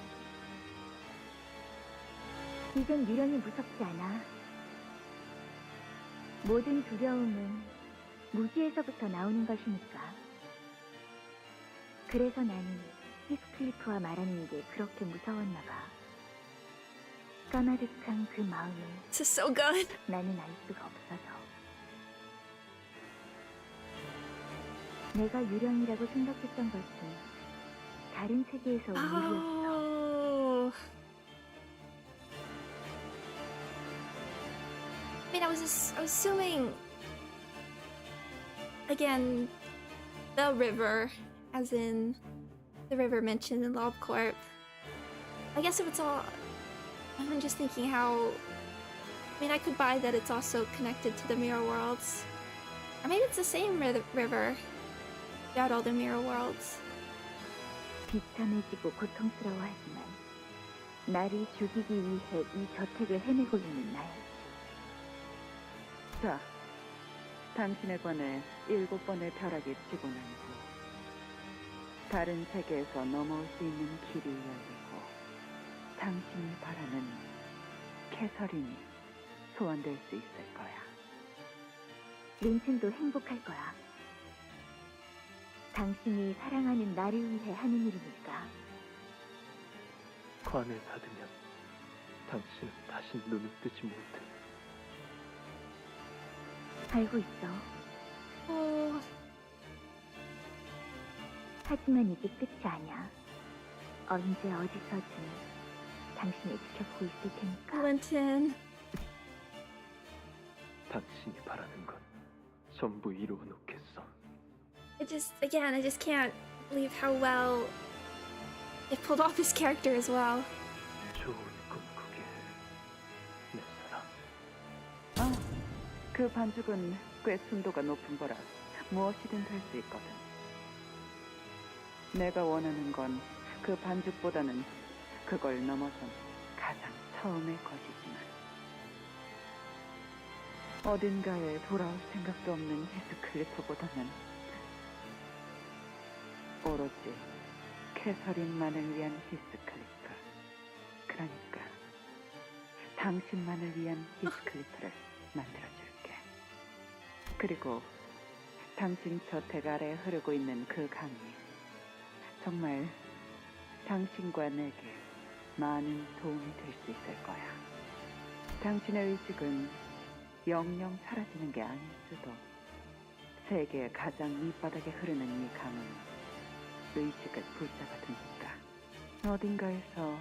Speaker 1: 이젠 유령이 무섭지 않아. 모든 두려움은 무지에서부터 나오는 것이니까. 그래서 나는 히스클리프와 말하는 게 그렇게 무서웠나 봐. 까마득한 그 마음을 This is so good. 나는 알 수가 없어서. 내가 유령이라고 생각했던 것은 다른 세계에서 온 일이었어. I mean, I was assuming again the river, as in the river mentioned in LobCorp. I guess if it's all, I'm just thinking how. I mean, I could buy that it's also connected to the mirror worlds, or maybe it's the same river. Throughout all the mirror worlds.
Speaker 12: 비참해지고 고통스러워하지만 나를 죽이기 위해 이 저택을 헤매고 있는 나였지. 자, 당신에 관해 7번의 벼락이 치고 난 후 다른 세계에서 넘어올 수 있는 길이 열리고 당신이 바라는 캐서린이 소환될 수 있을 거야.
Speaker 1: 린슨도 행복할 거야. 당신이 사랑하는 나를 위해 하는 일이니까.
Speaker 11: 관을 받으면 당신은 다시 눈을 뜨지 못해.
Speaker 1: 알고 있어. 하지만 이게 끝이 아니야. 언제 어디서든 당신을 지켜보고 있을 테니까. 린슨.
Speaker 11: 당신이 바라는 건 전부 이루어 놓겠어.
Speaker 1: I just can't believe how well it pulled off his character as well.
Speaker 11: 좋은 꿈 꾸게, 내 사랑.
Speaker 12: 아, 그 반죽은 꽤 순도가 높은 거라 무엇이든 될 수 있거든. 내가 원하는 건 그 반죽보다는 그걸 넘어선 가장 처음의 것이지만 어딘가에 돌아올 생각도 없는 히스클리프보다는 오로지 캐서린만을 위한 히스클리프, 그러니까 당신만을 위한 히스클리프를 만들어줄게. 그리고 당신 저택 아래 흐르고 있는 그 강이 정말 당신과 내게 많은 도움이 될 수 있을 거야. 당신의 의식은 영영 사라지는 게 아닐 수도. 세계의 가장 밑바닥에 흐르는 이 강은 의식을 붙잡아두니까 어딘가에서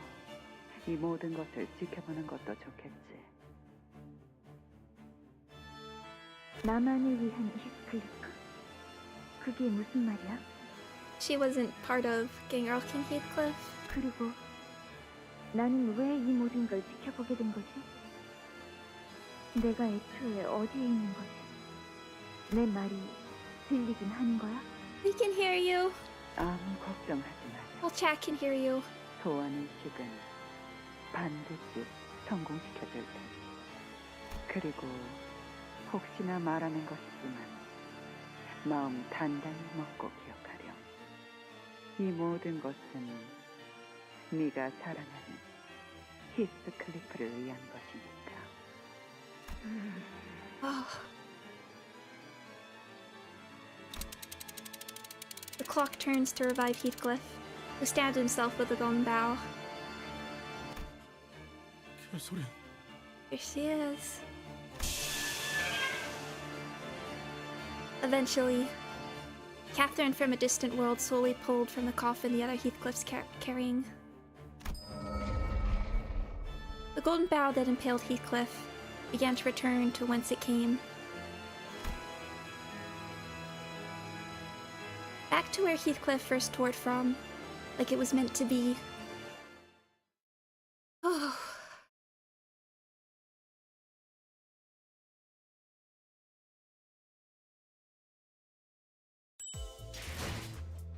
Speaker 12: 이 모든 것을 지켜보는 것도 좋겠지.
Speaker 14: 나만을 위한 히스클리프? 그게 무슨 말이야?
Speaker 1: She wasn't part of getting Earl King Heathcliff.
Speaker 14: 그리고 나는 왜 이 모든 걸 지켜보게 된 거지? 내가 애초에 어디에 있는 거지? 내 말이 들리긴 하는 거야?
Speaker 1: We can hear you.
Speaker 12: 아무 걱정하지 마.
Speaker 1: Well, chat can hear you.
Speaker 12: 소원의식은 반드시 성공시켜줄 테니. 그리고 혹시나 말하는 것이지만 마음 단단히 먹고 기억하렴. 이 모든 것은 네가 사랑하는 히스클리프를 위한 것이니까.
Speaker 1: The clock turns to revive Heathcliff, who stabbed himself with a golden bow.
Speaker 13: 캐서린.
Speaker 1: Here she is. Eventually, Catherine from a distant world slowly pulled from the coffin the other Heathcliff's carrying. The golden bow that impaled Heathcliff began to return to whence it came. Back to where Heathcliff first tore it from, like it was meant to be. Oh.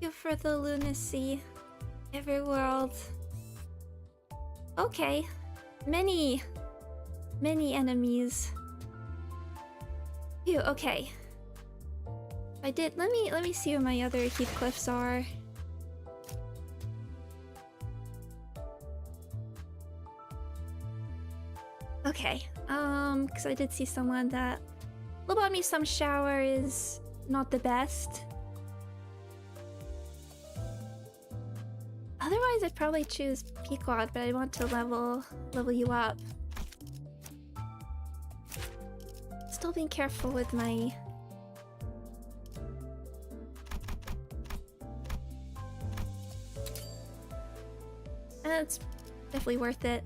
Speaker 1: You for the lunacy, every world. Okay, many enemies. Phew, okay. I did. Let me see who my other Heathcliffs are. Okay. Because I did see someone that Lobotomy Some Shower is not the best. Otherwise, I'd probably choose Pequod, but I want to level you up. Still being careful with my. It's definitely worth it.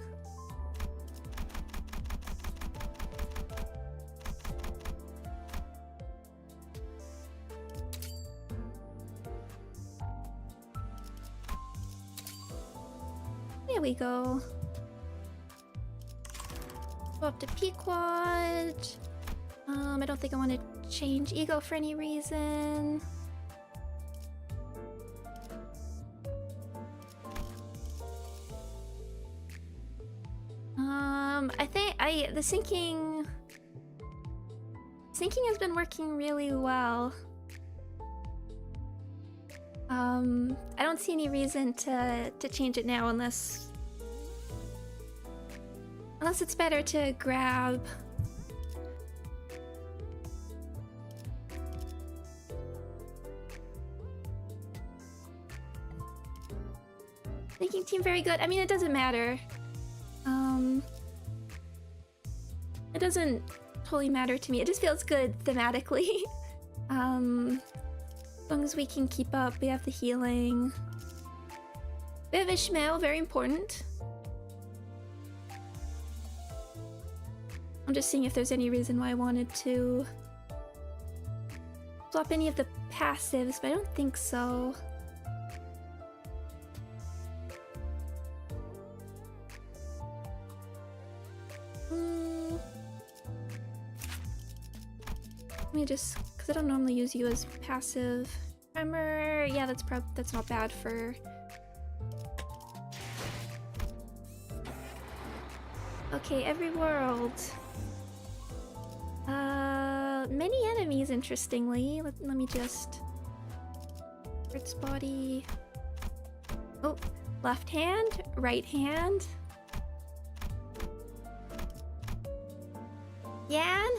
Speaker 1: There we go. Go up to Pequod. I don't think I want to change Ego for any reason. I think the syncing has been working really well. I don't see any reason to change it now unless it's better to grab thinking team very good. I mean, it doesn't matter. It doesn't totally matter to me. It just feels good thematically. As long as we can keep up, we have the healing. We have Ishmael, very important. I'm just seeing if there's any reason why I wanted to swap any of the passives, but I don't think so. Let me just, because I don't normally use you as passive. Tremor, yeah, that's not bad for. Okay, every world. many enemies, interestingly. Let me just... Its body... Oh, left hand, right hand. Yan?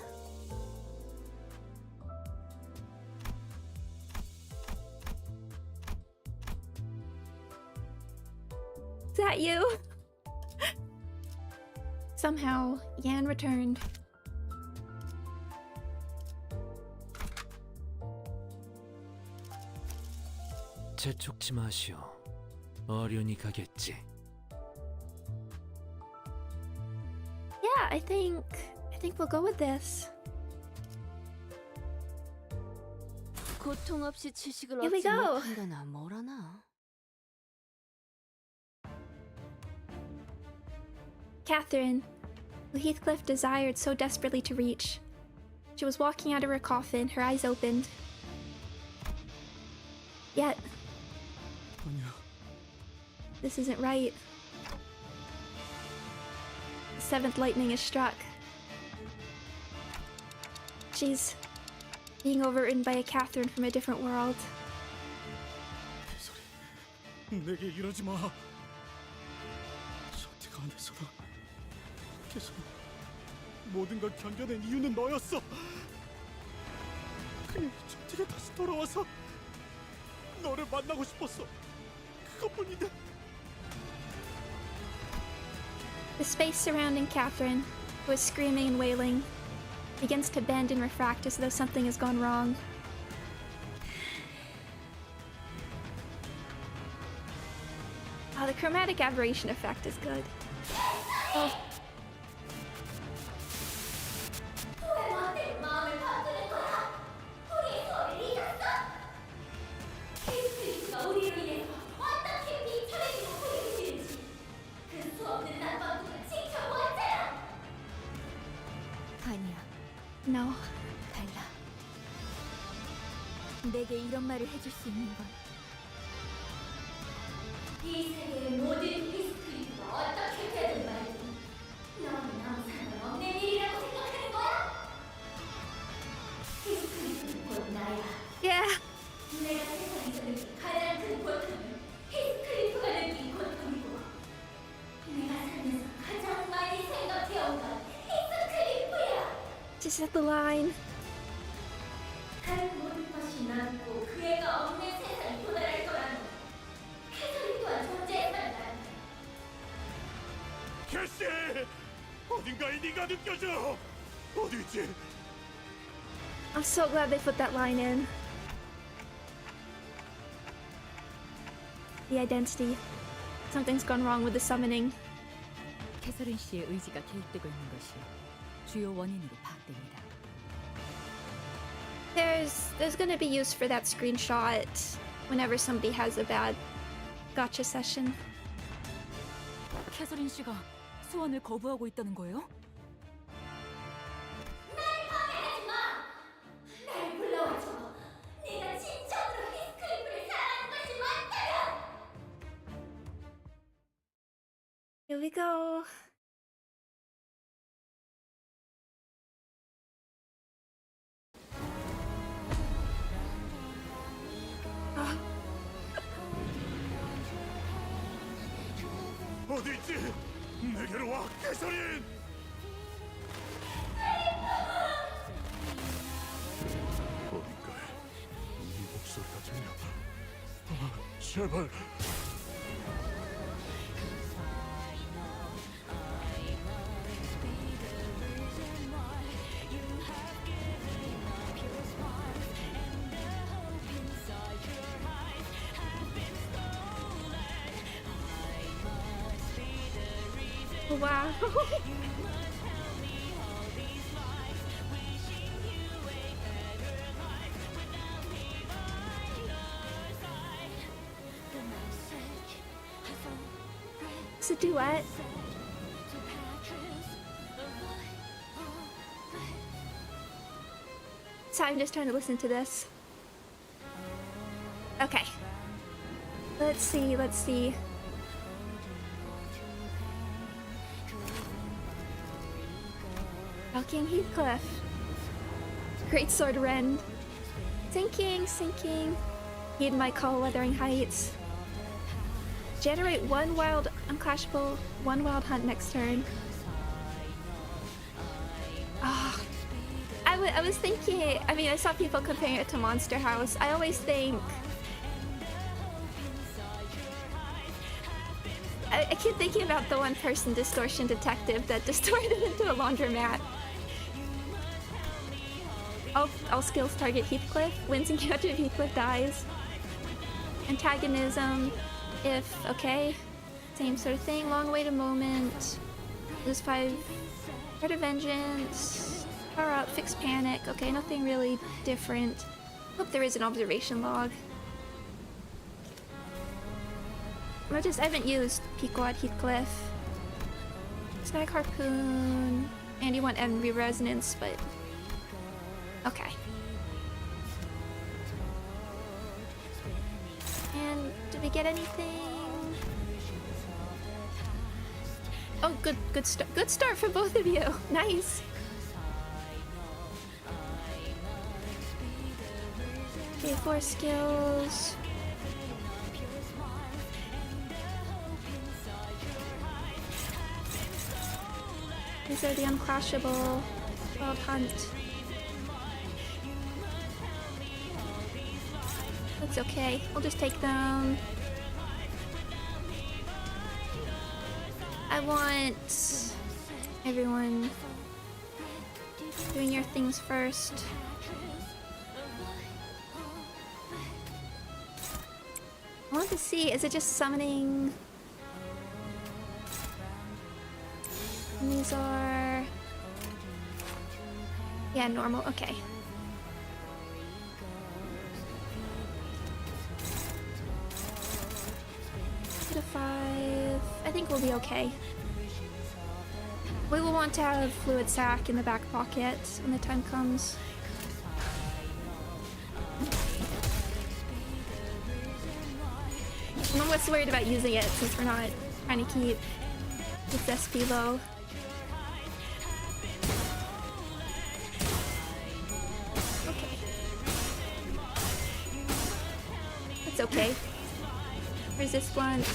Speaker 1: Is that you? Somehow, Yan returned.
Speaker 10: 재촉지 마시오. 어련히 가겠지.
Speaker 1: Yeah, I think we'll go with this.
Speaker 6: 고통 없이 지식을
Speaker 1: Here we
Speaker 6: 얻지
Speaker 1: go.
Speaker 6: 못한다나 뭐라나.
Speaker 1: Catherine, who Heathcliff desired so desperately to reach. She was walking out of her coffin, her eyes opened. Yet, this isn't right. The seventh lightning is struck. She's being overridden by a Catherine from a different world.
Speaker 4: 내게 이러지 마. 선택 안에서도 계속 모든 걸 견뎌낸 이유는 너였어. 그냥 저택에 다시 돌아와서 너를 만나고 싶었어. 그것뿐인데.
Speaker 1: The space surrounding Catherine, who is screaming and wailing, begins to bend and refract as though something has gone wrong. Oh, the chromatic aberration effect is good. Oh.
Speaker 9: 아니야.
Speaker 1: No.
Speaker 9: 달라. 내게 이런 말을 해줄 수 있는 건
Speaker 15: 이 세계의 모든 히스크리프가 어떻게 되든 말든 너는 아무 상관없는 일이라고 생각하는 거야? 히스크리프는 곧 나야.
Speaker 1: Yeah.
Speaker 15: 내가 세상에서 느낀 가장 큰 고통은 히스크리프가 느낀 고통이고 내가 살면서 가장 많이 생각해온 건 히스크리프야.
Speaker 1: Just at the line.
Speaker 15: 다른 모든 것이 남고 그 애가 없는 세상이 도달할 거라는 캐서린 또한 존재했단다.
Speaker 4: 캐시! 어딘가에 네가 느껴져! 어디지?
Speaker 1: I'm so glad they put that line in. The identity. Something's gone wrong with the summoning.
Speaker 2: 캐서린 씨의 의지가 개입되고 있는 것이 주요 원인으로 파악됩니다.
Speaker 1: There's gonna be use for that screenshot whenever somebody has a bad gotcha session.
Speaker 9: 캐서린 씨가 소원을 거부하고 있다는 거예요?
Speaker 15: 날 방해하지 마! 날 불러와줘. 내가 진정으로 히스클리프를 사랑하는 것이 맞다면!
Speaker 1: Here we go.
Speaker 4: 어디지? 내게로 와, 캐서린! 어딘가에 네 목소리가 들려. 제발.
Speaker 1: Wow. It's a duet. So I'm just trying to listen to this. Okay. Let's see. Oh, King Heathcliff. Great Sword Rend. Sinking, sinking. Heed my call, Weathering Heights. Generate one wild unclashable, one wild hunt next turn. Ah, I was thinking, I mean, I saw people comparing it to Monster House. I always think... I keep thinking about the one-person distortion detective that distorted into a laundromat. All skills target Heathcliff. Wins encounter if Heathcliff dies. Antagonism, if okay. Same sort of thing. Long awaited moment. Lose 5. Heart of Vengeance. Power up. Fix panic. Okay, nothing really different. Hope there is an observation log. I haven't used Pequod Heathcliff. Snag Harpoon. And you want Envy Resonance, but... Okay. And did we get anything? Oh, good start for both of you. Nice. Okay, 4 skills. These are the unclashable Wild Hunt. That's okay. We'll just take them. I want everyone doing your things first. I want to see, is it just summoning? And these are... Yeah, normal, okay. To 5. I think we'll be okay. We will want to have Fluid Sac in the back pocket when the time comes. I'm almost worried about using it since we're not trying to keep its SP low. Okay. That's okay. Resist blunt.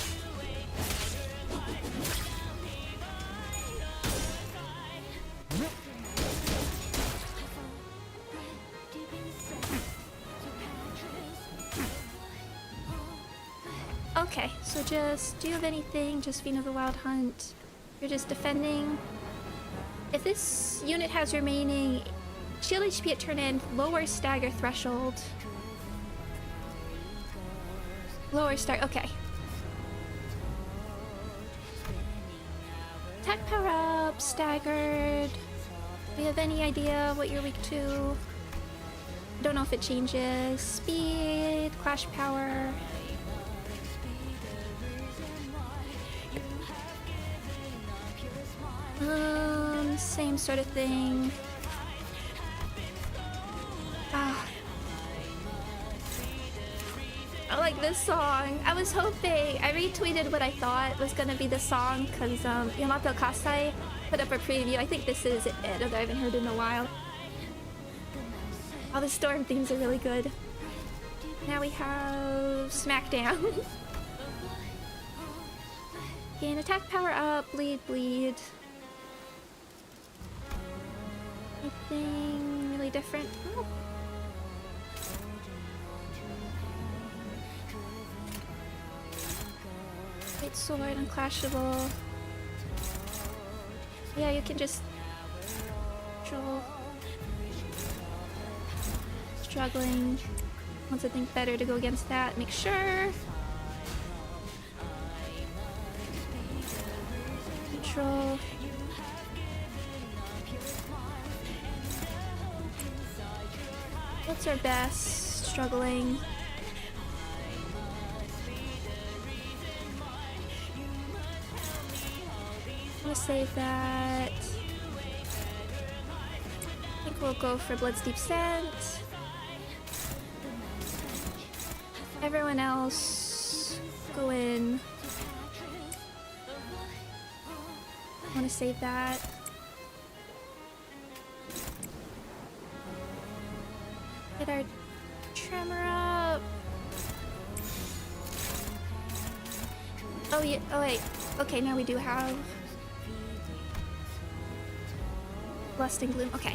Speaker 1: Okay, so just, do you have anything? Just Fiend of the Wild Hunt. You're just defending. If this unit has remaining shield HP at turn end, lower stagger threshold. Lower stagger, okay. Attack power up, staggered. Do you have any idea what you're weak to? Don't know if it changes. Speed, clash power. Same sort of thing. Ah. I like this song. I was hoping, I retweeted what I thought was gonna be the song because Yamato Kasai put up a preview. I think this is it, although I haven't heard it in a while. All the Storm themes are really good. Now we have Smackdown. Gain attack power up, bleed, bleed. Anything really different? Oh. Great sword, unclashable. Yeah, you can just control. Struggling. Want something better to go against that. Make sure. Control. What's our best? Struggling. I'm gonna save that. I think we'll go for Blood's Deep Scent. Everyone else, go in. I want to save that. Get our tremor up. Oh yeah, oh wait. Okay, now we do have Lust and Gloom. Okay.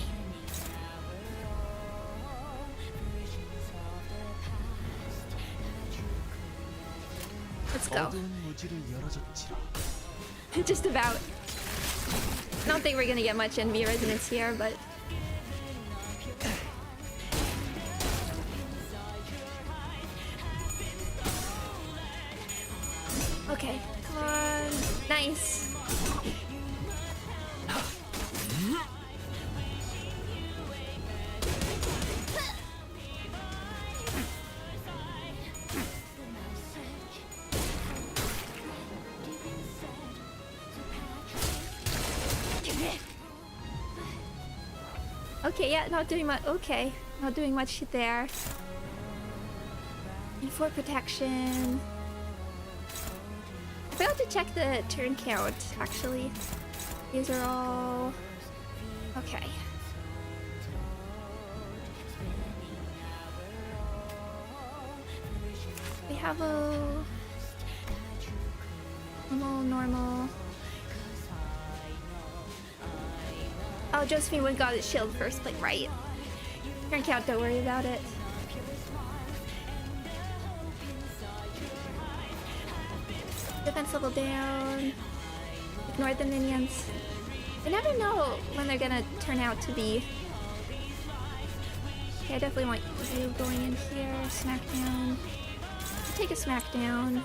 Speaker 1: Let's go. Just about. I don't think we're gonna get much envy resonance here, but okay, come on. Nice. Okay, yeah, not doing much. Okay, not doing much there. And for protection, I forgot to check the turn count. Actually, these are all okay. We have a normal. Oh, Josephine would got his shield first, like right. Turn count, don't worry about it. Defense level down. Ignore the minions. I never know when they're gonna turn out to be. Okay, I definitely want you going in here. Smackdown. Take a smackdown.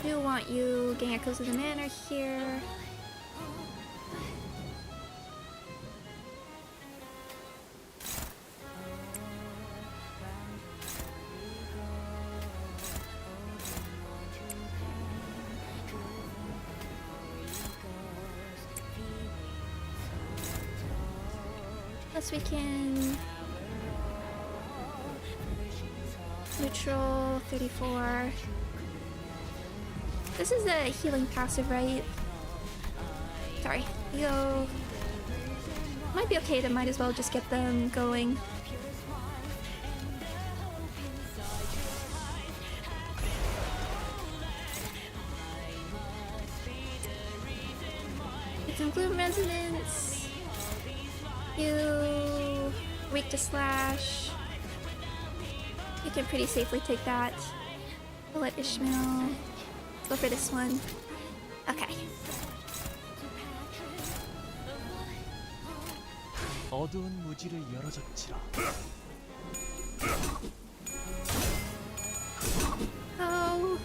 Speaker 1: I do want you getting echoes of the manor here. Plus we can neutral 34. This is a healing passive, right? Sorry. Yo. Might be okay to might as well just get them going. Get some gloom resonance. You weak to slash. You can pretty safely take that. We'll let Ishmael go for this one. Okay.
Speaker 3: 어두운 무지를 열어줬지라.
Speaker 1: Oh.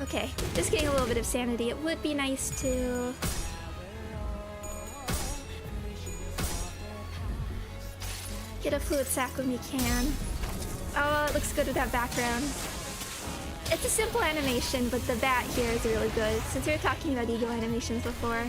Speaker 1: Okay, just getting a little bit of sanity. It would be nice to get a fluid sac when we can. Oh, it looks good with that background. It's a simple animation, but the bat here is really good, since we were talking about eagle animations before.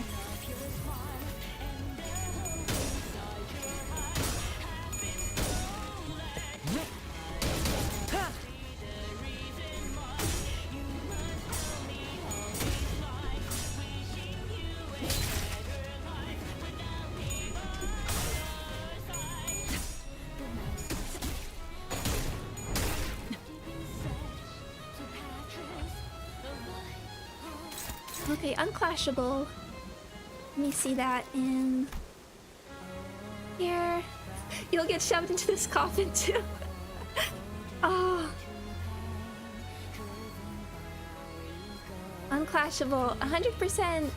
Speaker 1: Okay, unclashable. Let me see that in here. You'll get shoved into this coffin too. Oh. Unclashable. 100%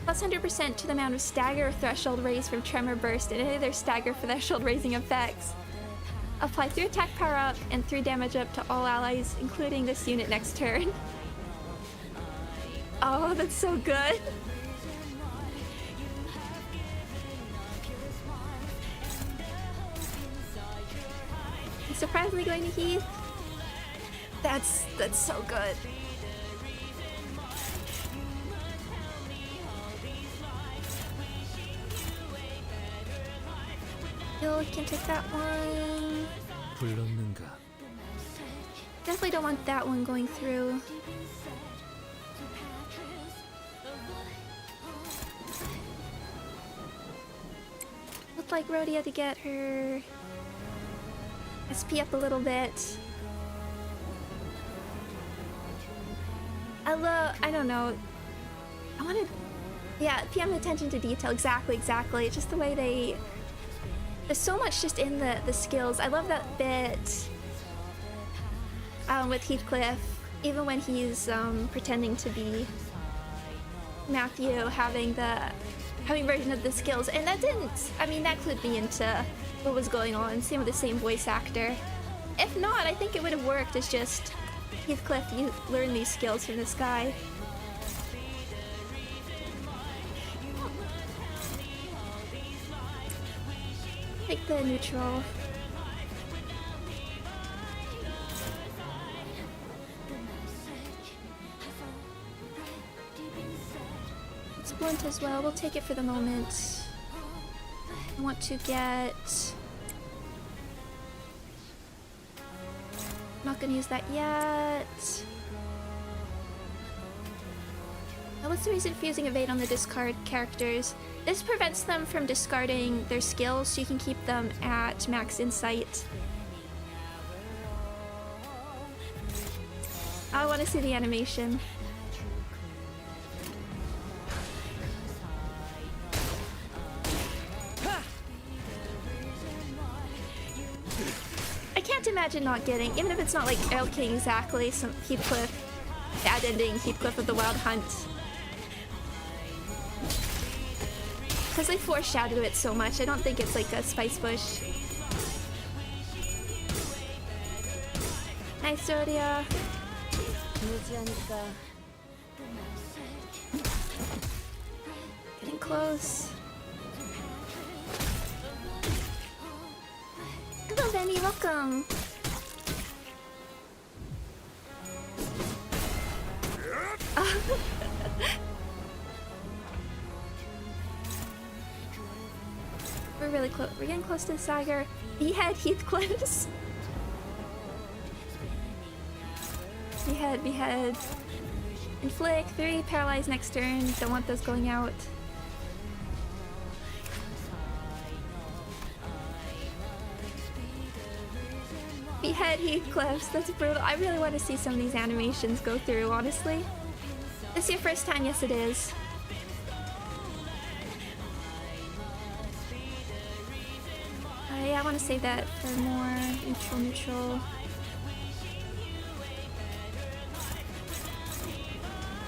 Speaker 1: plus 100% to the amount of stagger threshold raised from tremor burst and any other stagger threshold raising effects. Apply 3 attack power up and 3 damage up to all allies, including this unit next turn. Oh, that's so good. I'm surprisingly going to Heath. That's so good. You can take that one.
Speaker 10: 불렀는가?
Speaker 1: Definitely don't want that one going through. Looked like Rhodey had to get her SP up a little bit. I don't know. I wanted, yeah, PM attention to detail. Exactly. It's just the way there's so much just in the skills. I love that bit with Heathcliff, even when he's pretending to be Matthew, having version of the skills, and that clued me into what was going on. Same with the same voice actor. If not, I think it would have worked as just Heathcliff, you learn these skills from this guy. Take the neutral. It's blunt as well. We'll take it for the moment. I want to get... Not gonna use that yet. Now, what's the reason for using evade on the discard characters? This prevents them from discarding their skills, so you can keep them at max insight. I want to see the animation. I can't imagine not getting, even if it's not like Errol King exactly, some Heathcliff, bad ending Heathcliff of the Wild Hunt. Because they foreshadowed it so much, I don't think it's like a spice bush. Nice, Zodia. Getting close. Hello, Benny, welcome. We're really close. We're getting close to the Sagar. Behead Heathcliffs. Behead. Inflict 3, paralyze next turn. Don't want those going out. Behead Heathcliffs. That's brutal. I really want to see some of these animations go through, honestly. This is your first time? Yes, it is. Yeah, I want to save that for more neutral.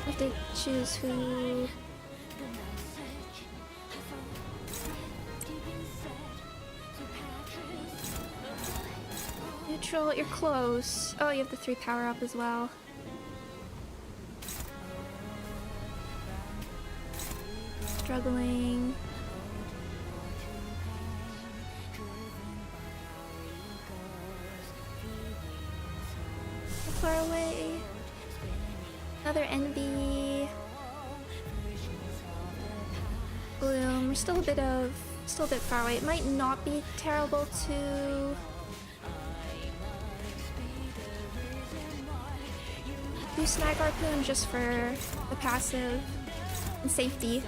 Speaker 1: I have to choose who. Neutral, you're close. Oh, you have the 3 power up as well. Struggling. Far away. Another NB. Bloom. We're still a bit far away. It might not be terrible to do Snag Harpoon just for the passive and safety.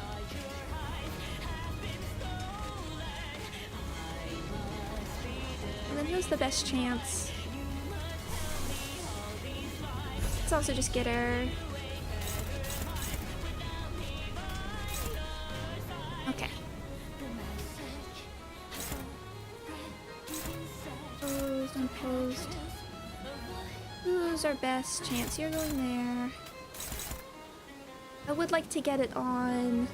Speaker 1: And then who's the best chance? Let's also just get her. Okay. Posed, unposed. Who's our best chance? You're going there. I would like to get it on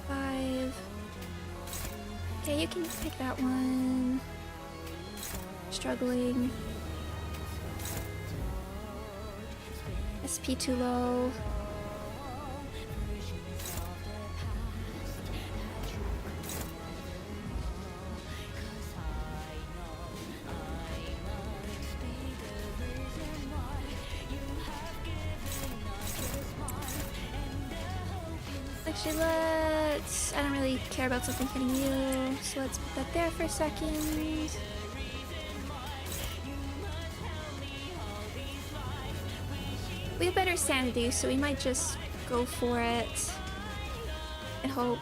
Speaker 1: 5. Okay, you can pick that one. Struggling. SP too low. Actually, I don't really care about something hitting you, so let's put that there for a second. We have better sanity, so we might just go for it and hope.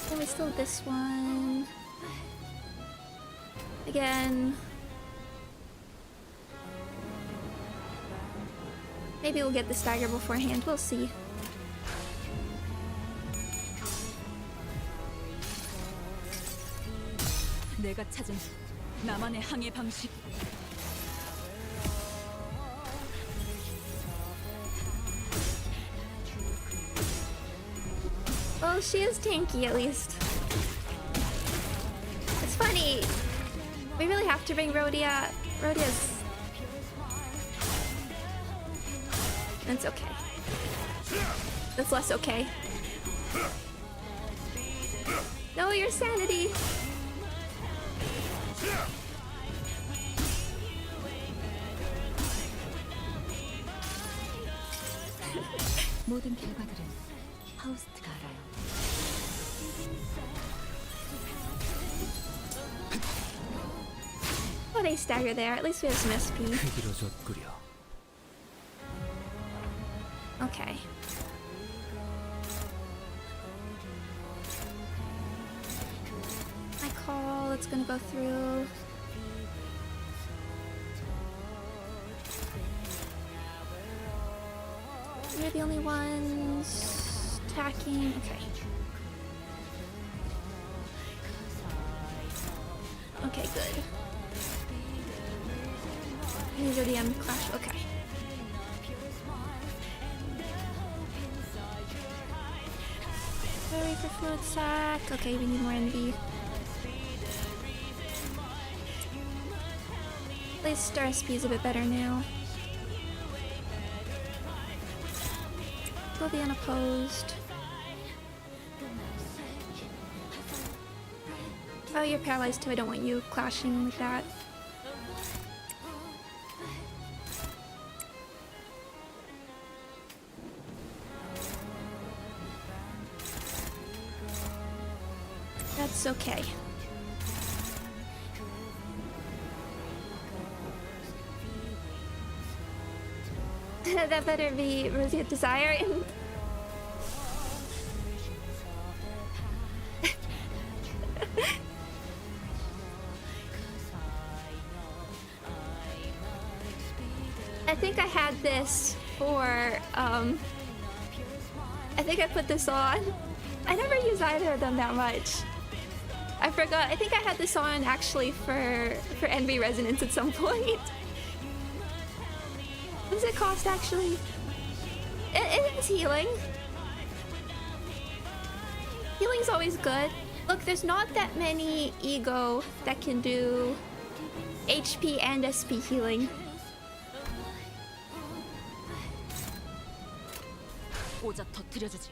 Speaker 1: Then we still have this one. Again. Maybe we'll get the stagger beforehand, we'll see.
Speaker 9: 내가 찾은 나만의 항해 방식.
Speaker 1: Well, she is tanky at least. It's funny. We really have to bring Rhodia. Rhodia's... That's okay. That's less okay. No, your sanity.
Speaker 2: 모든 결과들은 하우스트가 알아요.
Speaker 1: Oh, they stagger there. At least we have some SP. Okay. I call. It's gonna go through. We're the only ones attacking. Okay. Okay, good. These are the M clash. Okay. Wait for fluid sac. Okay, we need more NV. At least our SP is a bit better now. Will be unopposed. Oh, you're paralyzed too. I don't want you clashing with that. That's okay. That better be Roseate Desire. I think I had this for, I think I put this on. I never use either of them that much. I forgot. I think I had this on actually for Envy Resonance at some point. What does it cost actually? It is healing. Healing's always good. Look, there's not that many ego that can do HP and SP healing.
Speaker 9: 오자 터뜨려주지.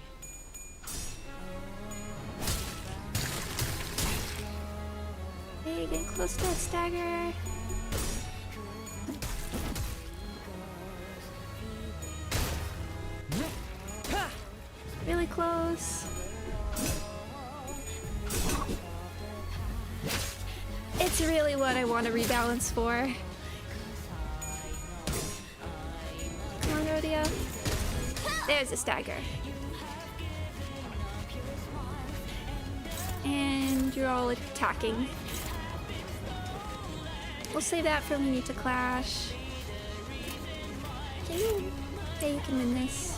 Speaker 1: Hey, getting close to that stagger. Really close. It's really what I want to rebalance for. Come on, Rodeo. There's a stagger. And you're all attacking. We'll save that for when we need to clash. Can you... Okay, you can win this.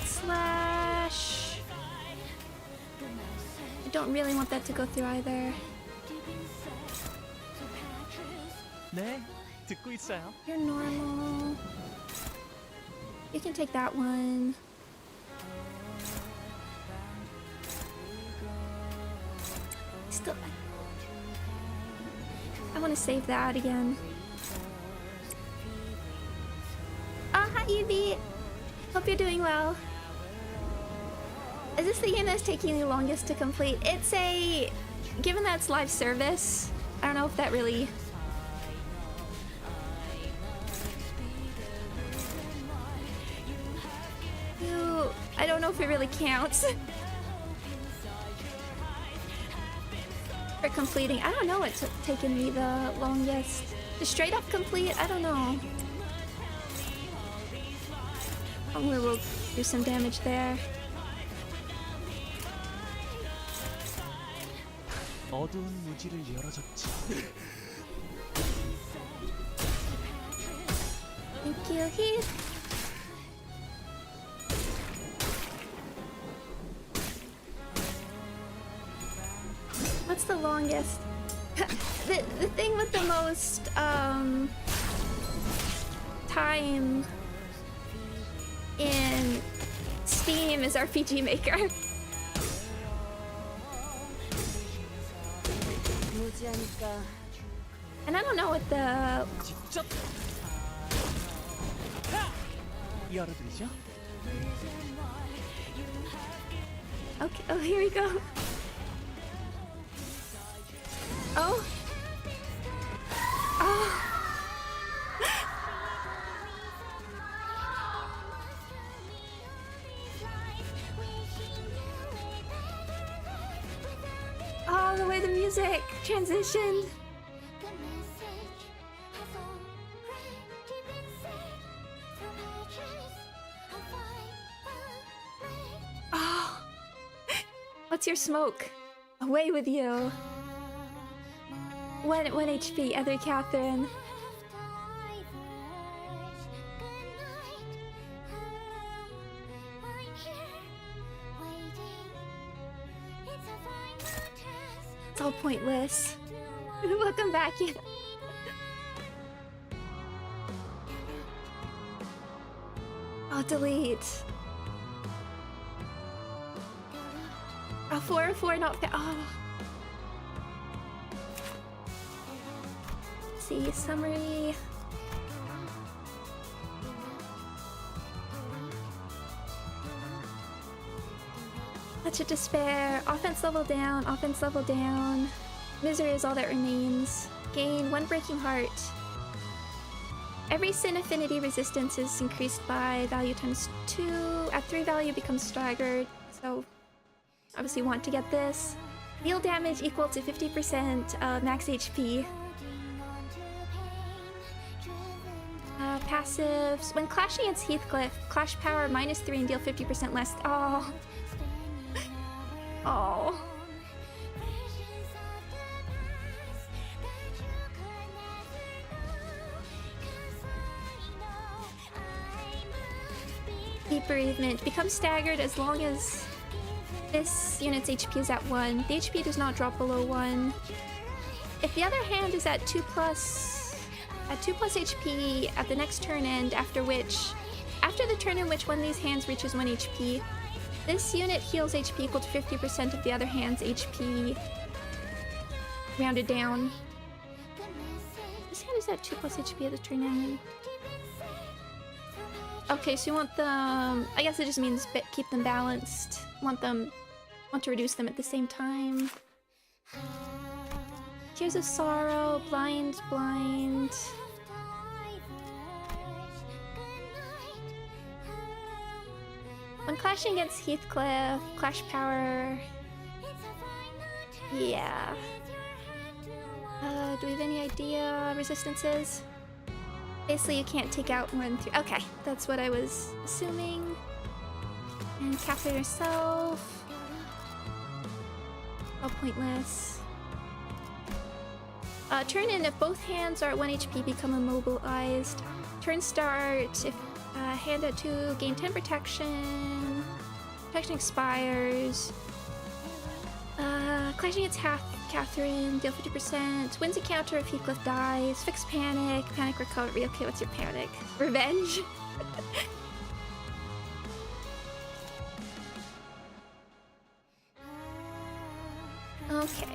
Speaker 1: Slash. I don't really want that to go through either.
Speaker 3: 네, 듣고 있어요.
Speaker 1: You're normal. You can take that one. Still, I want to save that again. Hi Evie. Hope you're doing well. Is this the game that's taking the longest to complete? It's a... Given that it's live service, I don't know if that really... I don't know if it really counts. for completing. I don't know what's taken me the longest. To straight up complete, I don't know. Hopefully we'll do some damage there.
Speaker 3: 어두운 무지를 열어줬지.
Speaker 1: Thank you, Heath. What's the longest? the thing with the most time in Steam is RPG Maker. And I don't know what the
Speaker 3: 열어드리죠.
Speaker 1: okay, oh, here we go. Oh. Oh. Oh, the way the music transitioned. Oh. What's your smoke? Away with you. One HP, other Catherine. It's all pointless. Welcome back. Oh, delete. Oh, 404 not fa- oh. See, summary. Such a despair. Offense level down, offense level down. Misery is all that remains. Gain 1 breaking heart. Every sin affinity resistance is increased by value times 2. At 3 value becomes staggered. So obviously want to get this. Deal damage equal to 50% max HP. Passives. When clashing against Heathcliff, clash power -3 and deal 50% less. Oh. Oh. Deep bereavement. Becomes staggered as long as this unit's HP is at 1. The HP does not drop below 1. If the other hand is at 2 plus HP at the next turn end, after the turn in which one of these hands reaches 1 HP, this unit heals HP equal to 50% of the other hand's HP, rounded down. This hand is at 2 plus HP at the turn end. Okay, so you want them, I guess it just means keep them balanced. Want to reduce them at the same time. Tears of Sorrow, Blind. When clashing against Heathcliff, clash power. Yeah. Do we have any idea resistances? Basically, you can't take out more than 3. Okay, that's what I was assuming. And Catherine herself. All pointless. Turn in if both hands are at 1 HP, become immobilized. Turn start if hand at 2, gain 10 protection. Protection expires. Clashing against Catherine, deal 50%. Wins a counter if Heathcliff dies. Fix panic. Panic recovery. Okay, what's your panic? Revenge. Okay.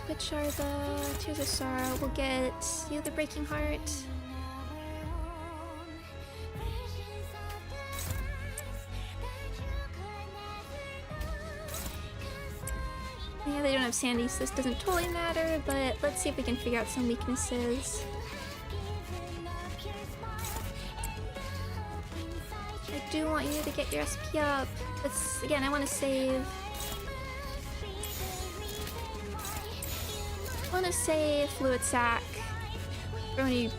Speaker 1: Which are the Tears of Sorrow? We'll get you the Breaking Heart. Yeah, they don't have Sandy, so this doesn't totally matter, but let's see if we can figure out some weaknesses. do want you to get your SP up. But again, I want to save. I want to save Fluid Sac for when he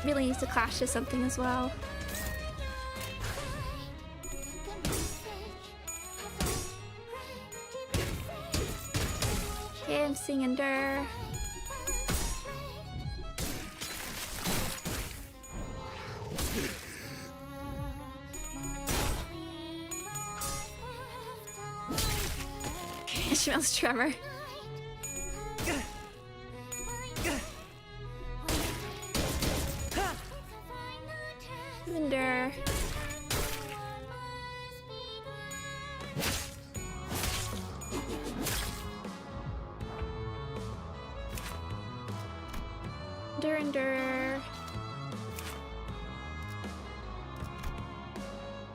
Speaker 1: really needs to clash to something as well. Okay, I'm seeing Endure. Okay, it smells tremor. Endure.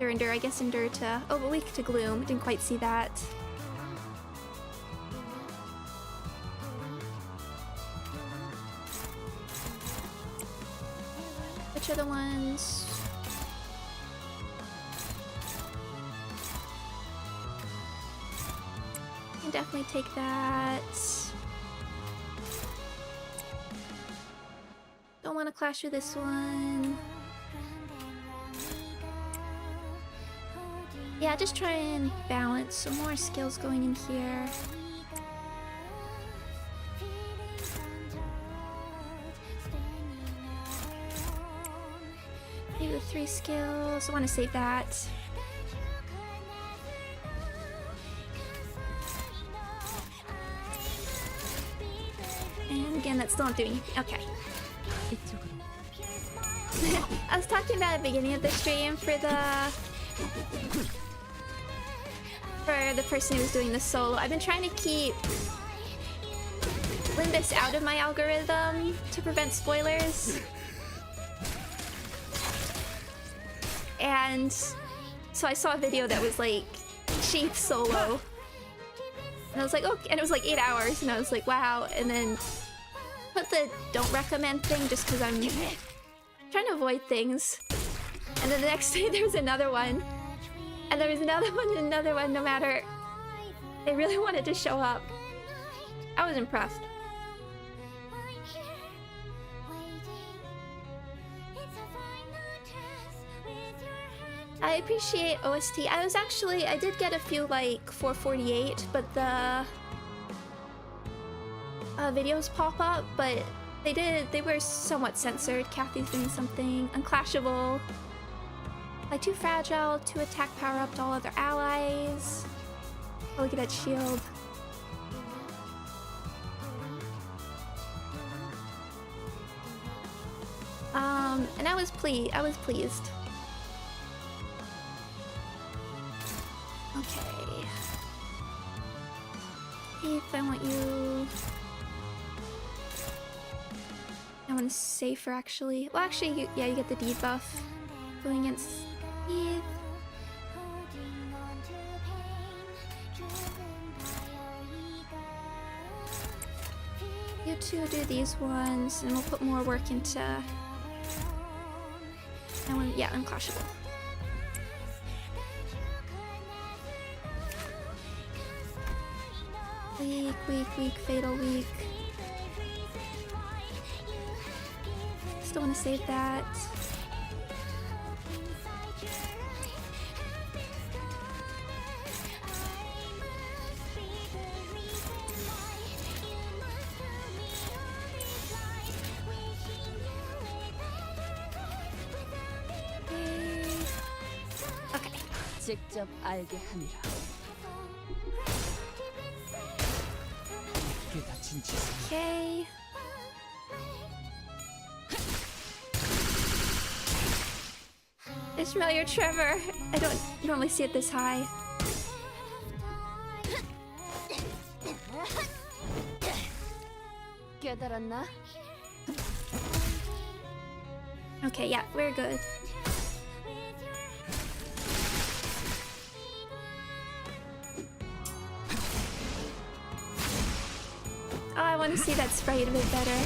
Speaker 1: Endure. I guess Endure to... Oh, but weak to Gloom. Didn't quite see that. Which are the ones? Can definitely take that. Don't want to clash with this one. Yeah, just try and balance some more skills going in here. Maybe the 3 skills. I want to save that. And again, that's still not doing anything. Okay. I was talking about at the beginning of the stream for the person who was doing the solo. I've been trying to keep Limbus out of my algorithm to prevent spoilers. And so I saw a video that was like Chief solo. And I was like, okay, and it was like 8 hours, and I was like, wow. And then put the don't recommend thing just because I'm trying to avoid things. And then the next day there's another one. And there was another one and another one, no matter. They really wanted to show up. I was impressed. I appreciate OST. I did get a few like 448, but the videos pop up, but they were somewhat censored. Kathy's doing something. Unclashable. Like too fragile, to attack power up to all other allies. Oh, look at that shield. And I was pleased. Okay. If I want you... I want to safer actually. Well, actually, you get the debuff going against Eve. You two do these ones, and we'll put more work into that one. Yeah, unclashable. Weak, fatal weak. Still want to save that. Okay.
Speaker 2: 직접 알게 합니다.
Speaker 1: Okay. I smell your tremor. I don't normally see it this high.
Speaker 2: 깨달았나?
Speaker 1: Okay, yeah, we're good. Oh, I want to see that sprite a bit better.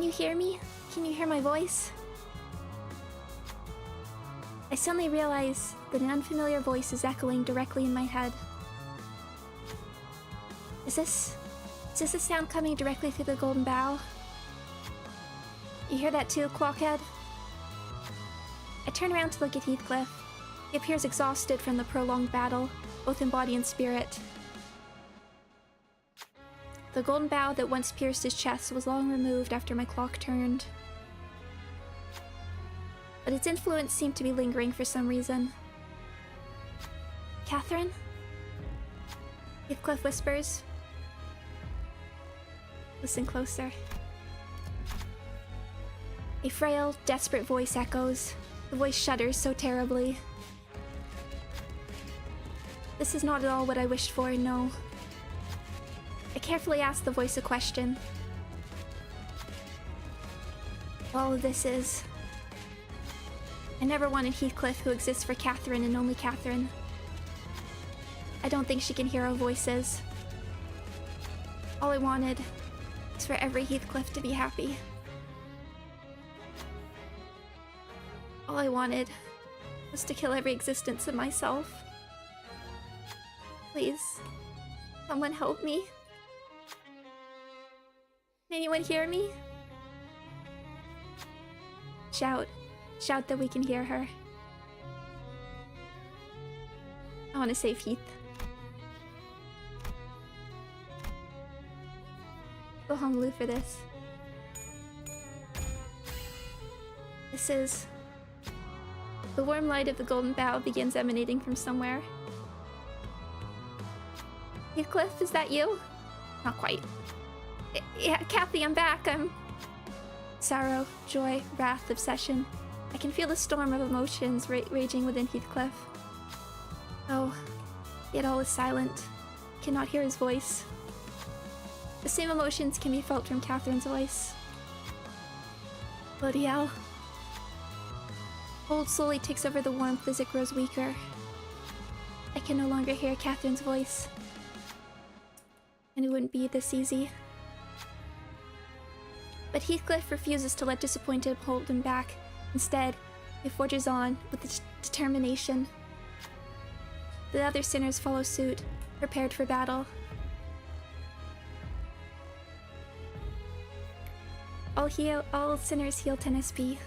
Speaker 1: you hear me? Can you hear my voice? I suddenly realize that an unfamiliar voice is echoing directly in my head. Is this a sound coming directly through the golden bough? You hear that too, Clockhead? I turn around to look at Heathcliff. He appears exhausted from the prolonged battle, both in body and spirit. The golden bough that once pierced his chest was long removed after my clock turned. But its influence seemed to be lingering for some reason. Catherine? Heathcliff whispers. Listen closer. A frail, desperate voice echoes. The voice shudders so terribly. This is not at all what I wished for, no. I carefully ask the voice a question. All of this is... I never wanted Heathcliff who exists for Catherine and only Catherine. I don't think she can hear our voices. All I wanted is for every Heathcliff to be happy. All I wanted was to kill every existence of myself. Please, someone help me. Can anyone hear me? Shout. Shout that we can hear her. I want to save Heath. Go home, Lou, for this. This is... The warm light of the golden bough begins emanating from somewhere. Heathcliff, is that you? Not quite. Yeah, Kathy, I'm back. I'm... Sorrow, joy, wrath, obsession. I can feel the storm of emotions raging within Heathcliff. Oh, yet all is silent. Cannot hear his voice. The same emotions can be felt from Catherine's voice. Bloody hell. Hold slowly takes over the warmth as it grows weaker. I can no longer hear Catherine's voice. And it wouldn't be this easy. But Heathcliff refuses to let disappointed hold him back. Instead, he forges on with determination. The other sinners follow suit, prepared for battle. All sinners heal 10 SP.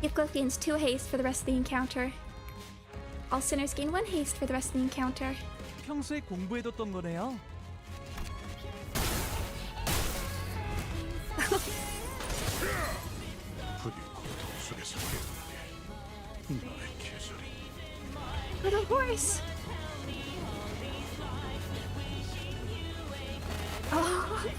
Speaker 1: Heathcliff gains 2 haste for the rest of the encounter. All sinners gain 1 haste for the rest of the encounter.
Speaker 3: 평소에 공부해뒀던 거네요.
Speaker 1: Little horse! Oh.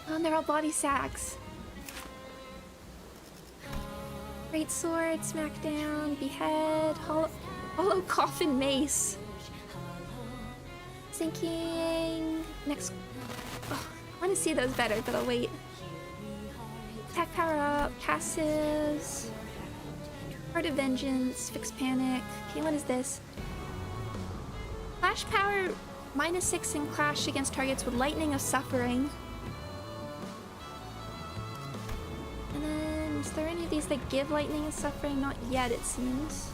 Speaker 1: Oh, they're all body sacks. Great sword, smackdown, behead, hollow coffin mace. Sinking. Next. Oh, I want to see those better, but I'll wait. Attack power up, passives. Heart of Vengeance, Fix Panic. Okay, what is this? Flash power -6 in clash against targets with Lightning of Suffering. And then, is there any of these that give Lightning of Suffering? Not yet, it seems.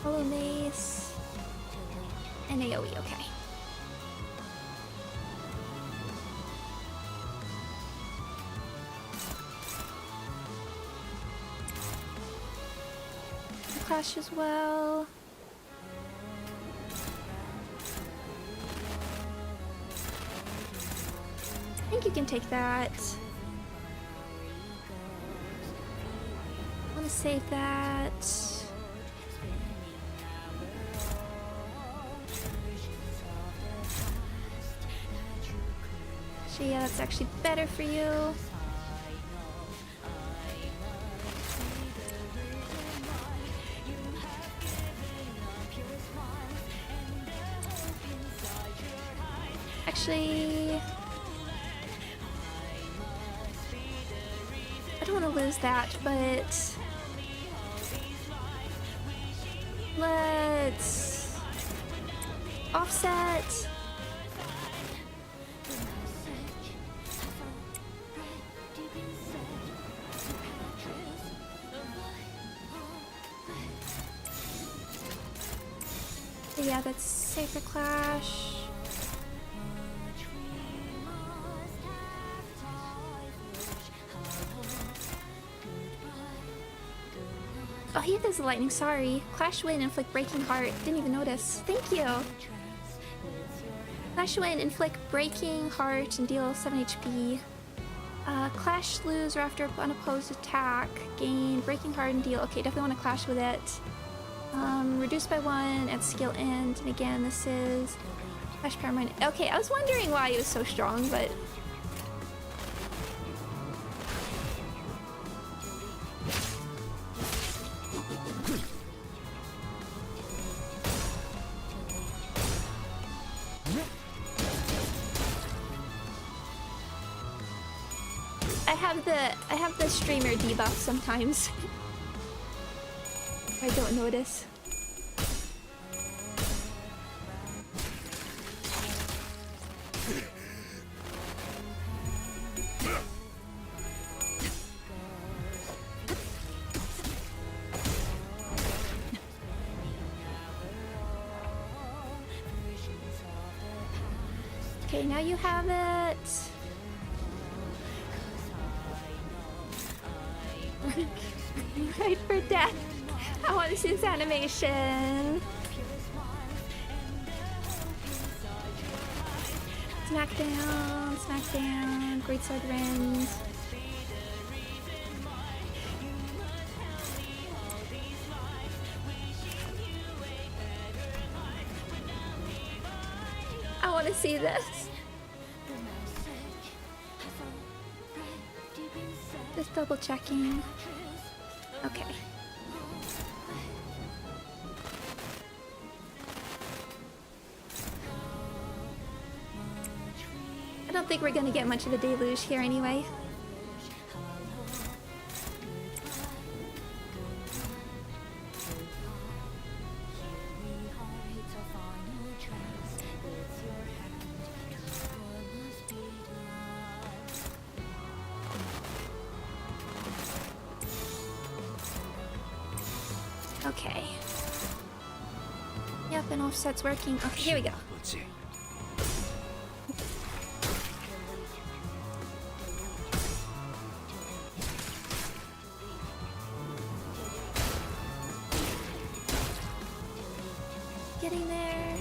Speaker 1: Hollow Mace. And AoE, okay. The Clash as well. I think you can take that. I want to save that. Yeah, that's actually better for you. Actually, I don't want to lose that, but let's offset. Yeah, that's safer clash. Oh, he does the lightning, sorry. Clash Wind, inflict breaking heart. Didn't even notice. Thank you. Clash Wind, inflict breaking heart and deal 7 HP. Clash lose or after unopposed attack. Gain breaking heart and deal. Okay, definitely want to clash with it. Reduced by 1 at skill end. And again, this is Clash Power Mine. Okay, I was wondering why it was so strong, but I have the streamer debuff sometimes. I don't notice. Okay, now you have it. Right for death. I want to see this animation. Smack down, great sword rends. I want to see this. Just double checking. Okay. I don't think we're gonna get much of a deluge here anyway. Okay. Yep, and offset's working. Okay, here we go. Getting there.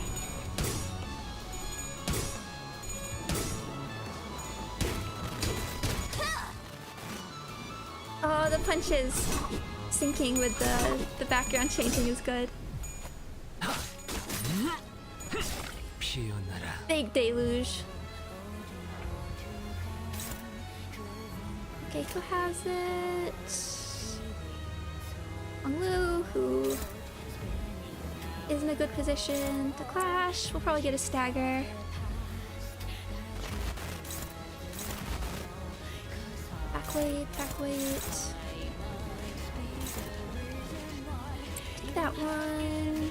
Speaker 1: Oh, the punches syncing with the background changing is good. Big deluge. Okay, who has it? Lu, who is in a good position to clash. We'll probably get a stagger. Back weight. Take that one.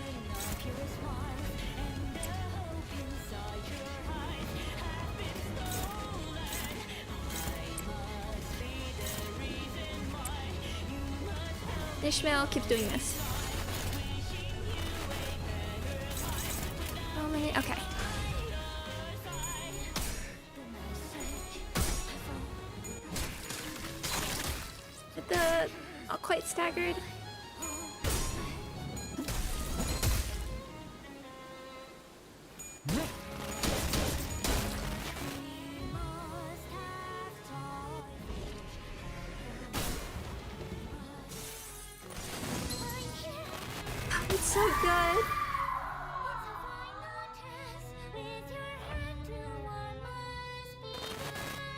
Speaker 1: Ishmael, keep doing this. How many? Okay. Get the not quite staggered. It's so good.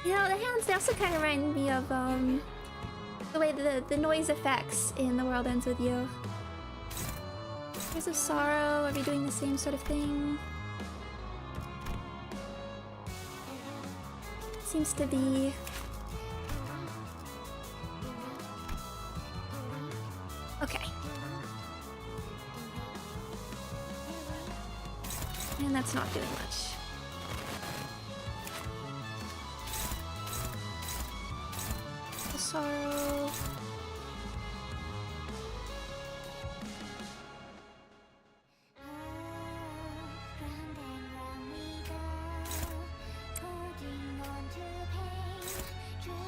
Speaker 1: You know, the hands, they also kind of remind me of the way the noise effects in The World Ends With You. Tears of Sorrow, are we doing the same sort of thing? seems to be... Okay. And that's not doing much. Sorrow.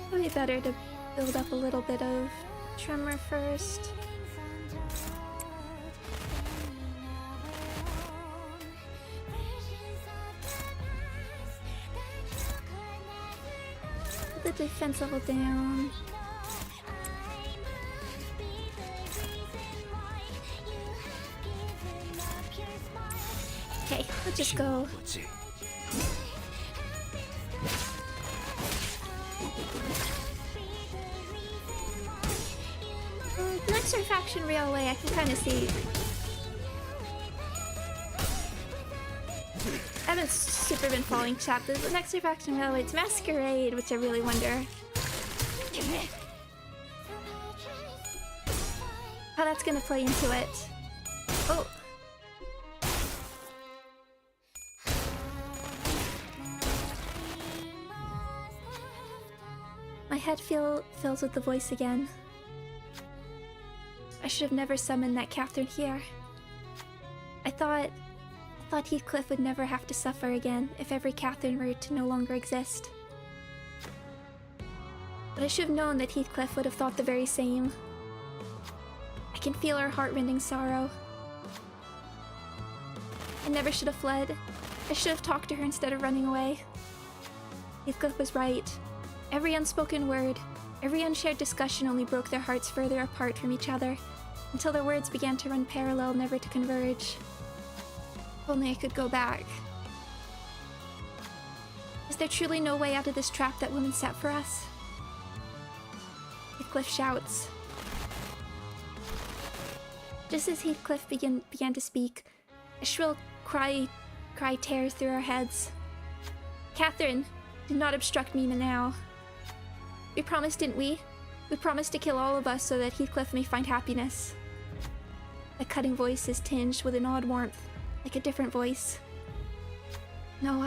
Speaker 1: Probably better to build up a little bit of tremor first. Put the defense level down. Okay, let's just go. The next faction railway, I can kind of see. I haven't super been following chat, but the next faction railway, it's Masquerade, which I really wonder how that's gonna play into it. Oh. My head fills with the voice again. I should have never summoned that Catherine here. I thought Heathcliff would never have to suffer again if every Catherine were to no longer exist. But I should have known that Heathcliff would have thought the very same. I can feel her heart-rending sorrow. I never should have fled. I should have talked to her instead of running away. Heathcliff was right. Every unspoken word, every unshared discussion only broke their hearts further apart from each other, until their words began to run parallel, never to converge. If only I could go back. Is there truly no way out of this trap that women set for us? Heathcliff shouts. Just as Heathcliff began to speak, a shrill cry tears through our heads. Catherine, do not obstruct me now. We promised, didn't we? We promised to kill all of us so that Heathcliff may find happiness. The cutting voice is tinged with an odd warmth, like a different voice. No,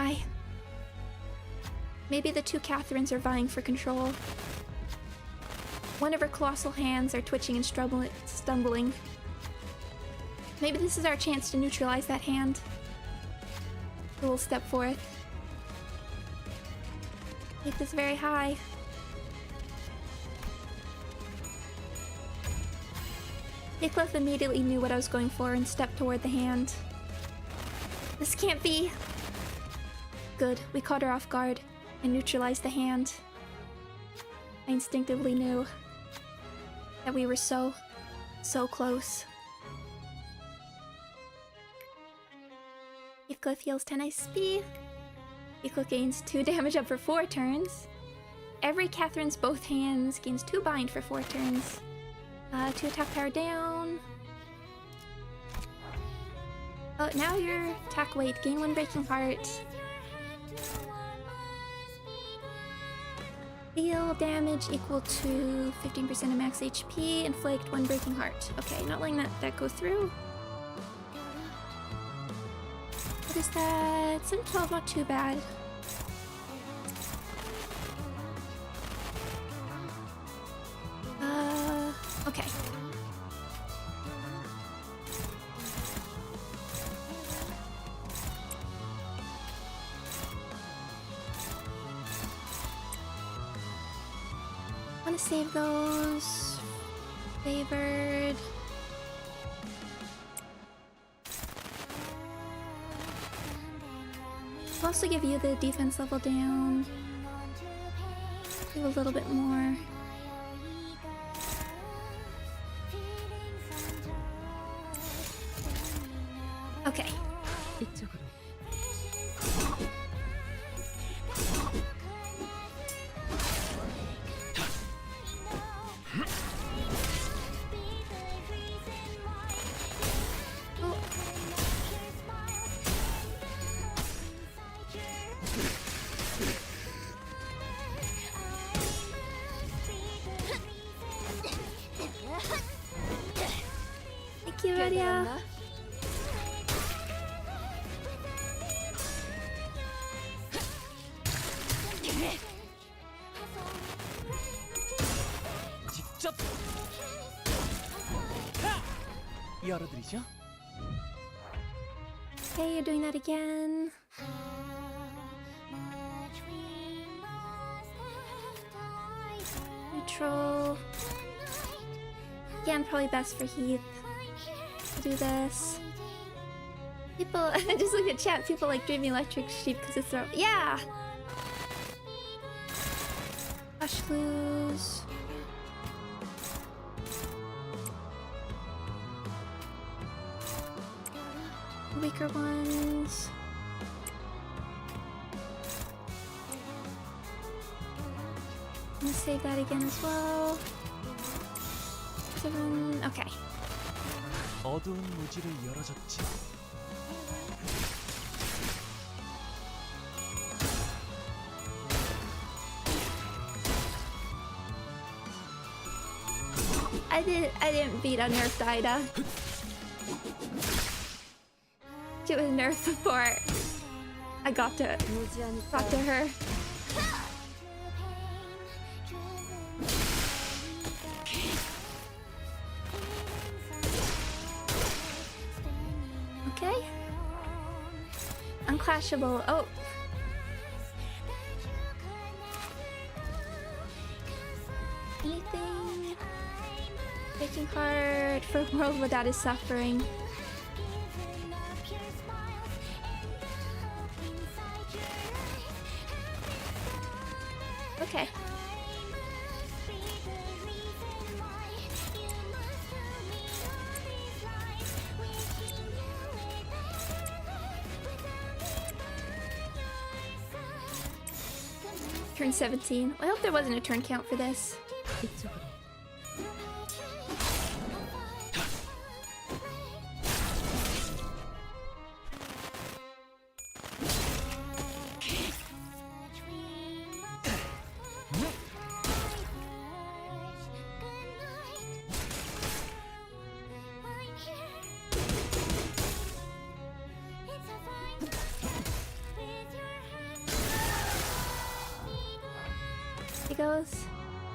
Speaker 1: Maybe the two Catherines are vying for control. One of her colossal hands are twitching and stumbling. Maybe this is our chance to neutralize that hand. We will step forth. Keep this very high. Heathcliff immediately knew what I was going for and stepped toward the hand. This can't be. Good, we caught her off guard and neutralized the hand. I instinctively knew that we were so close. Heathcliff heals 10 SP. Heathcliff gains 2 damage up for 4 turns. Every Catherine's both hands gains 2 bind for 4 turns. 2 attack power down. Oh, now your attack weight. Gain 1 breaking heart. Deal damage equal to 15% of max HP. Inflict 1 breaking heart. Okay, not letting that go through. What is that? 712, not too bad. Okay. Want to save those. Favored. I'll also give you the defense level down. Do a little bit more. Okay.
Speaker 2: 이쪽으로.
Speaker 1: good, yeah.
Speaker 3: 직접 열어드리죠.
Speaker 1: Okay, you're doing that again. Neutral. Again, probably best for Heath to do this. People, I just look at chat, people like Dreaming Electric Sheep because it's their. Yeah! Hush Blues. Weaker ones. I'm gonna save that again as well. 7, okay.
Speaker 3: 어두운 무지를 열어줬지.
Speaker 1: I didn't beat a nerfed Ida. She was nerfed before I got to her. Okay. Unclashable. Oh. Anything? Breaking heart for a world without his suffering. Okay. Turn 17. I hope there wasn't a turn count for this. It goes.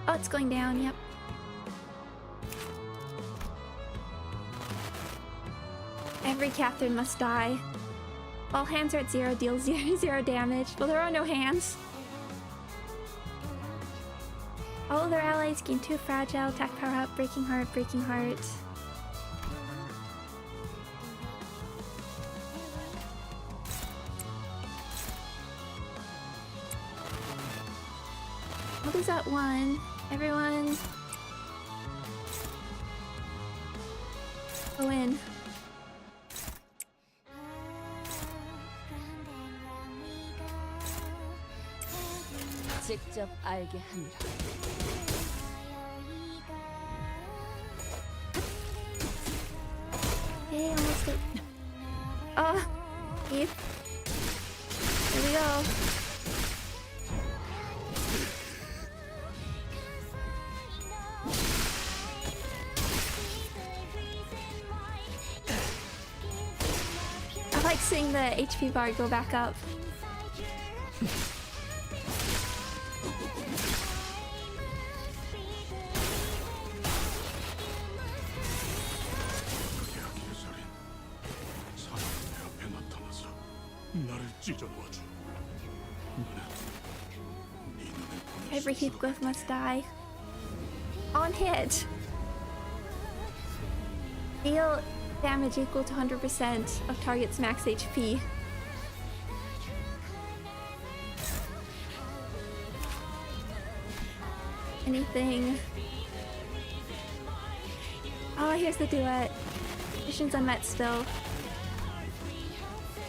Speaker 1: Oh, it's going down, yep. Every Catherine must die. All hands are at 0, deal 0 damage. Well, there are no hands. All of their allies gain 2 fragile, attack power up, breaking heart, breaking heart. What is that one? Everyone go in.
Speaker 2: 직접 알게 합니다.
Speaker 1: Okay, almost it. Oh, Eve. Here we go. I like seeing the HP bar go back up. Every Heathcliff must die. On hit. Deal damage equal to 100% of target's max HP. Anything. Oh, here's the duet. Mission's unmet still.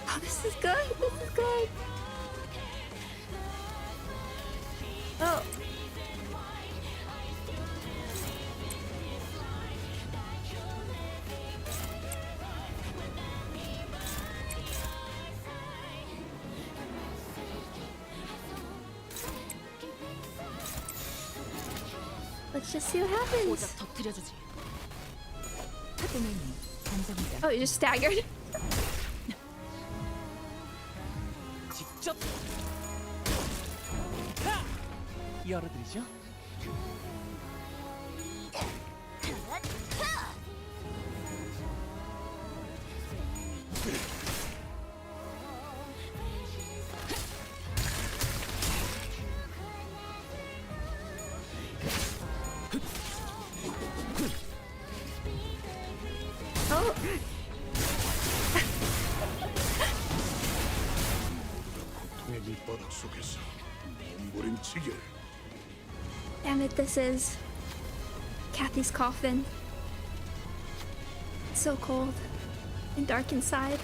Speaker 1: Oh, this is good. This is good. Oh. Let's just see what happens.
Speaker 2: 잠잠하자.
Speaker 1: Oh, you just staggered.
Speaker 3: 직접 하! 열어드리죠.
Speaker 1: Oh.
Speaker 4: 고통의 밑바닥 속에서 몸부림치게.
Speaker 1: Damn it, this is Kathy's coffin. It's so cold and dark inside.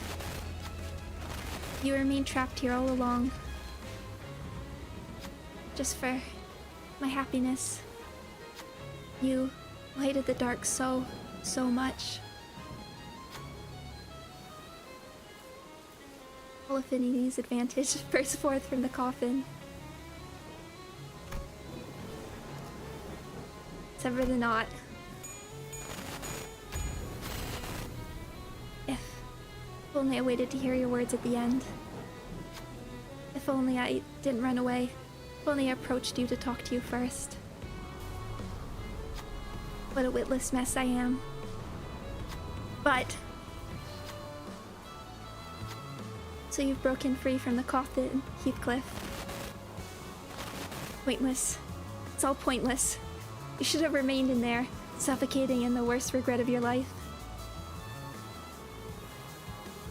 Speaker 1: You remain trapped here all along. Just for my happiness. You hated the dark so much. All affinity's advantage bursts forth from the coffin. Sever the knot. If only I waited to hear your words at the end. If only I didn't run away. If only I approached you to talk to you first. What a witless mess I am. But... So you've broken free from the coffin, Heathcliff. Pointless. It's all pointless. You should have remained in there, suffocating in the worst regret of your life.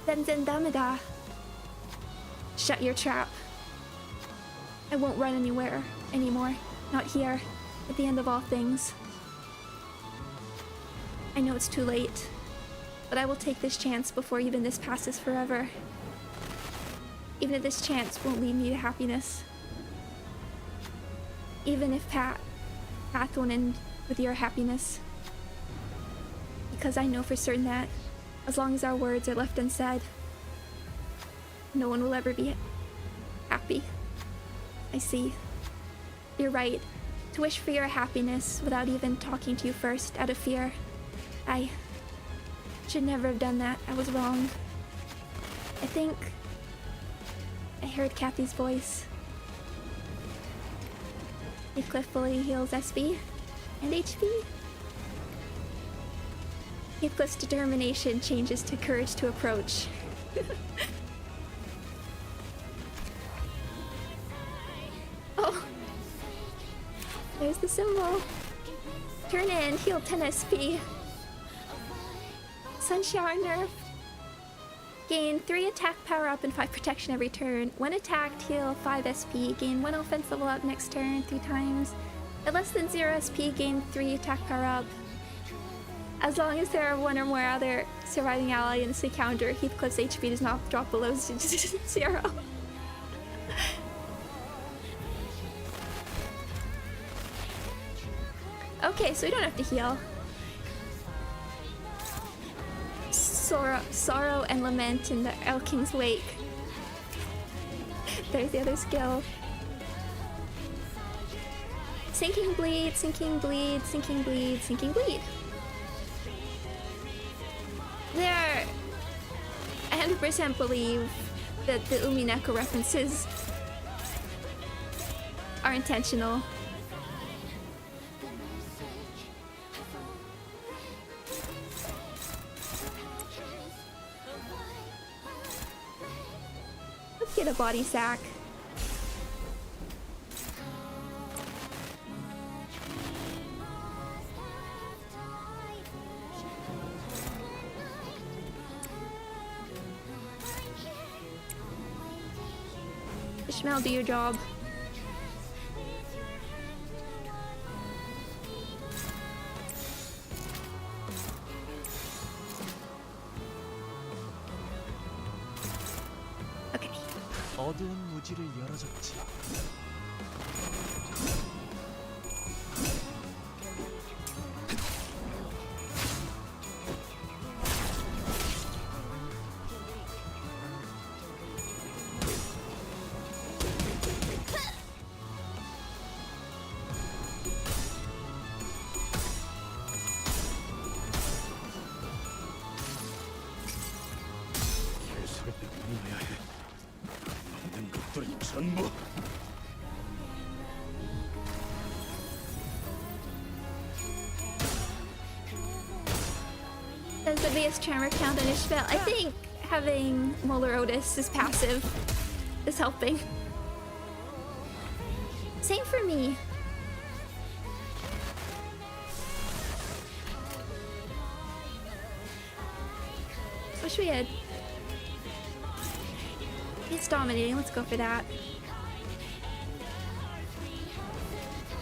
Speaker 1: Denzendamida. Shut your trap. I won't run anywhere anymore. Not here, at the end of all things. I know it's too late, but I will take this chance before even this passes forever. Even if this chance won't lead me to happiness. Even if path won't end with your happiness. Because I know for certain that, as long as our words are left unsaid, no one will ever be happy. I see. You're right. To wish for your happiness without even talking to you first, out of fear. I should never have done that. I was wrong. I think I heard Kathy's voice. Heathcliff fully heals SB and HP. Heathcliff's determination changes to courage to approach. Oh! There's the symbol. Turn in, heal 10 SP. Sunshower nerf. Gain 3 attack power up and 5 protection every turn. When attacked, heal 5 SP. Gain 1 offense level up next turn 3 times. At less than 0 SP, gain 3 attack power up. As long as there are 1 or more other surviving ally in this encounter, Heathcliff's HP does not drop below 0. Okay, so we don't have to heal. Sorrow and lament in the El King's wake. There's the other skill. Sinking bleed, sinking bleed, sinking bleed, sinking bleed. There, I 100% believe that the Umineko references are intentional. Let's get a body sack. Ishmael, do your job. Okay.
Speaker 3: 어두운 무지를 열어줬지.
Speaker 4: 전부
Speaker 1: Does the VS Tremor count on your spell? I think having Molar Otis as passive is helping. Same for me. Wish we had. It's dominating. Let's go for that.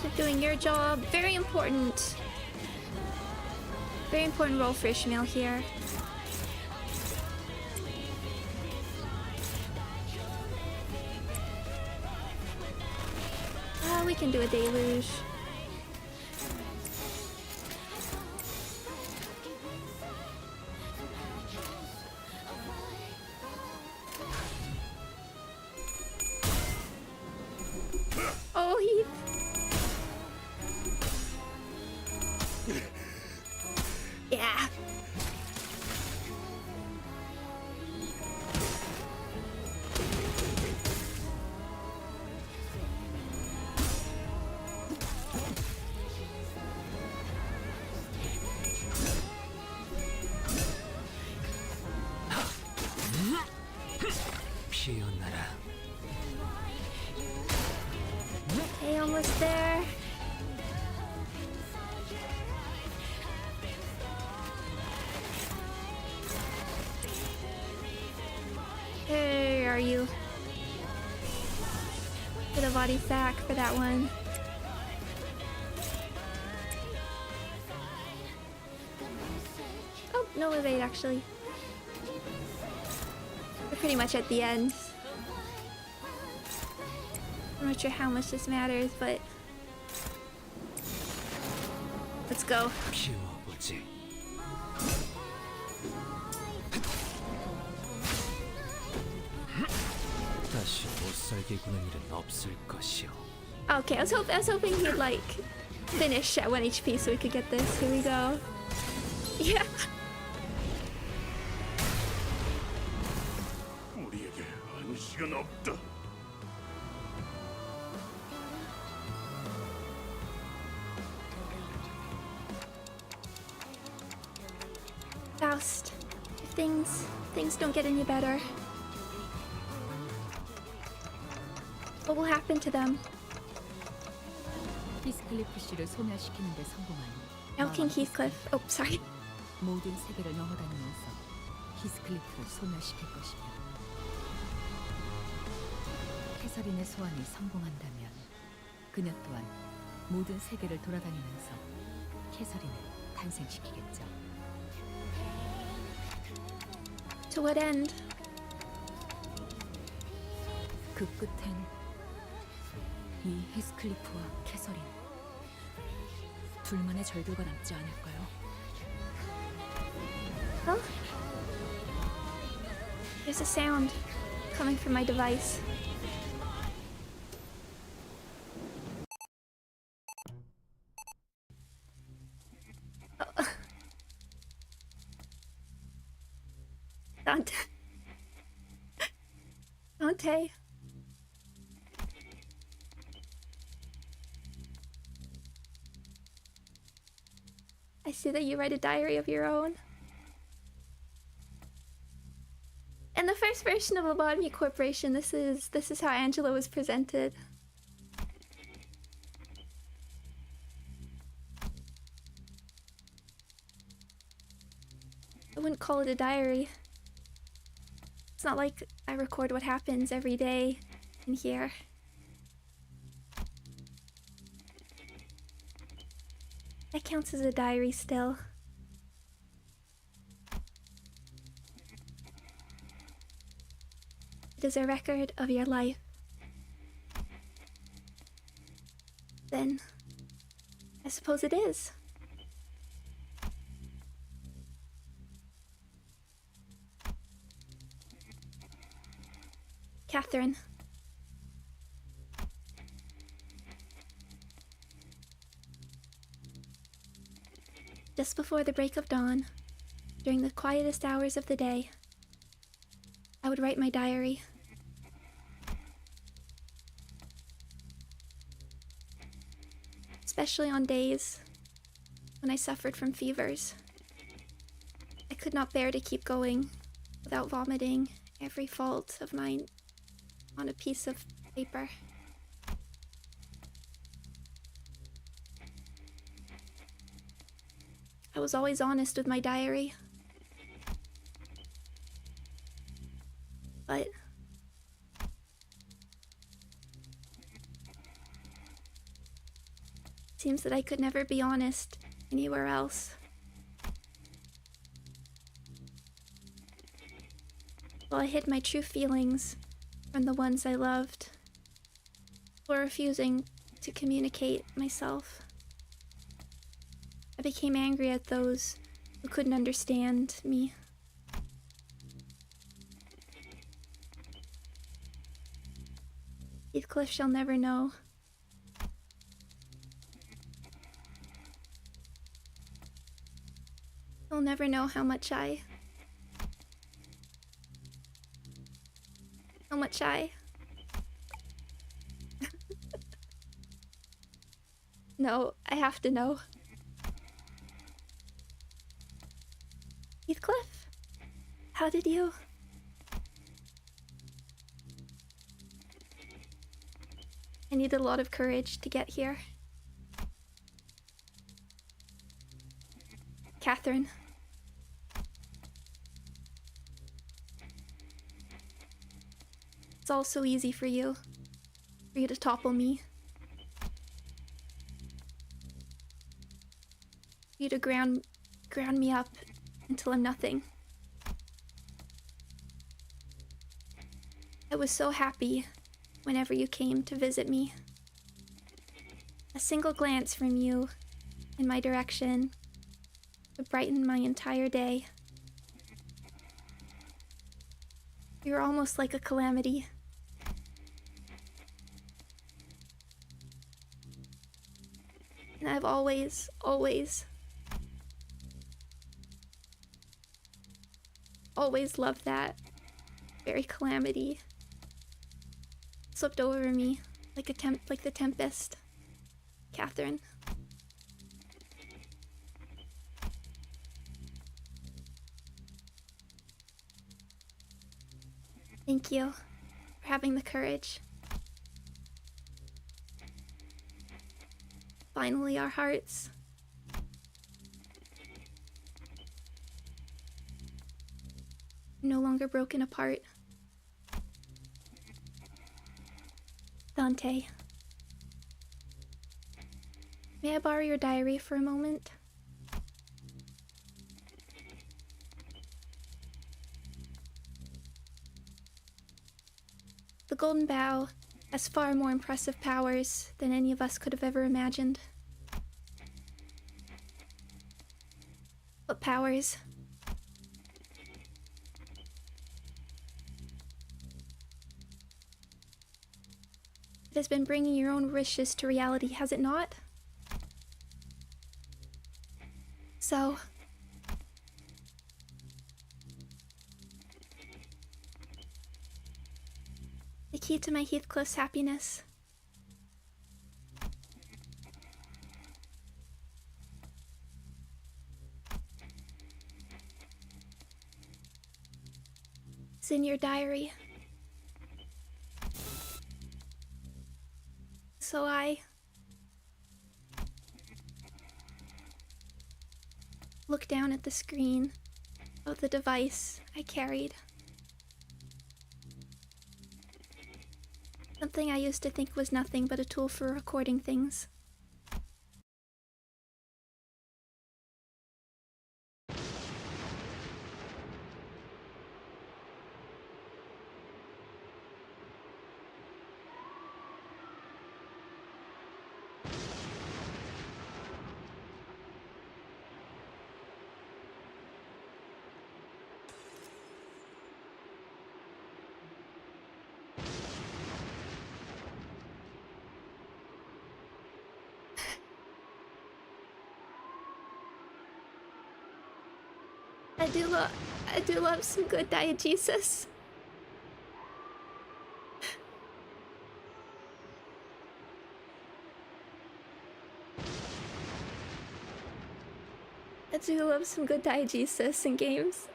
Speaker 1: Keep doing your job. Very important. Very important role for Ishmael here. We can do a deluge. Oh, he... Yeah.
Speaker 10: 피어나라.
Speaker 1: Okay, almost there. Where are you? Get a body sack for that one. Oh, no evade actually. We're pretty much at the end. I'm not sure how much this matters, but let's go.
Speaker 10: 피워보지. 다시 못살게 구는 일은 없을 것이오.
Speaker 1: Okay, I was hoping he'd like finish at 1 HP so we could get this. Here we go. Yeah.
Speaker 4: 우리에게 안식은 없다.
Speaker 1: Faust. If things don't get any better, what will happen to them?
Speaker 2: 히스클리프 씨를 소멸시키는 데 성공한
Speaker 1: Elking Heathcliff. Oh, sorry.
Speaker 2: 모든 세계를 넘어다니면서 히스클리프를 소멸시킬 것이며 캐서린의 소환이 성공한다면 그녀 또한 모든 세계를 돌아다니면서 캐서린을 탄생시키겠죠.
Speaker 1: To what end?
Speaker 2: 그 끝엔 이 히스클리프와 캐서린 둘만의 절교가 남지 않을까요?
Speaker 1: Oh? There's a sound coming from my device. Oh. Dante. Dante. I see that you write a diary of your own. In the first version of Lobotomy Corporation, this is how Angela was presented. I wouldn't call it a diary. It's not like I record what happens every day in here. That counts as a diary still. It is a record of your life. Then, I suppose it is. Catherine. Just before the break of dawn, during the quietest hours of the day, I would write my diary. especially on days when I suffered from fevers. I could not bear to keep going without vomiting every fault of mine on a piece of paper. I was always honest with my diary. But it seems that I could never be honest anywhere else. Well, I hid my true feelings from the ones I loved, or refusing to communicate myself. I became angry at those who couldn't understand me. Heathcliff shall never know. He'll never know how much I No, I have to know. Heathcliff? How did you? I needed a lot of courage to get here. Catherine. It's all so easy for you to topple me. For you to ground me up until I'm nothing. I was so happy whenever you came to visit me. A single glance from you in my direction would brighten my entire day. You're almost like a calamity. And I've always loved that very calamity. Slipped over me like the tempest. Catherine. Thank you for having the courage. Finally, our hearts are no longer broken apart. Dante, may I borrow your diary for a moment? The Golden Bough has far more impressive powers than any of us could have ever imagined. What powers? It has been bringing your own wishes to reality, has it not? So, the key to my Heathcliff's happiness is in your diary. So I look down at the screen of the device I carried. Something I used to think was nothing but a tool for recording things. I do love some good diegesis. I do love some good diegesis in games.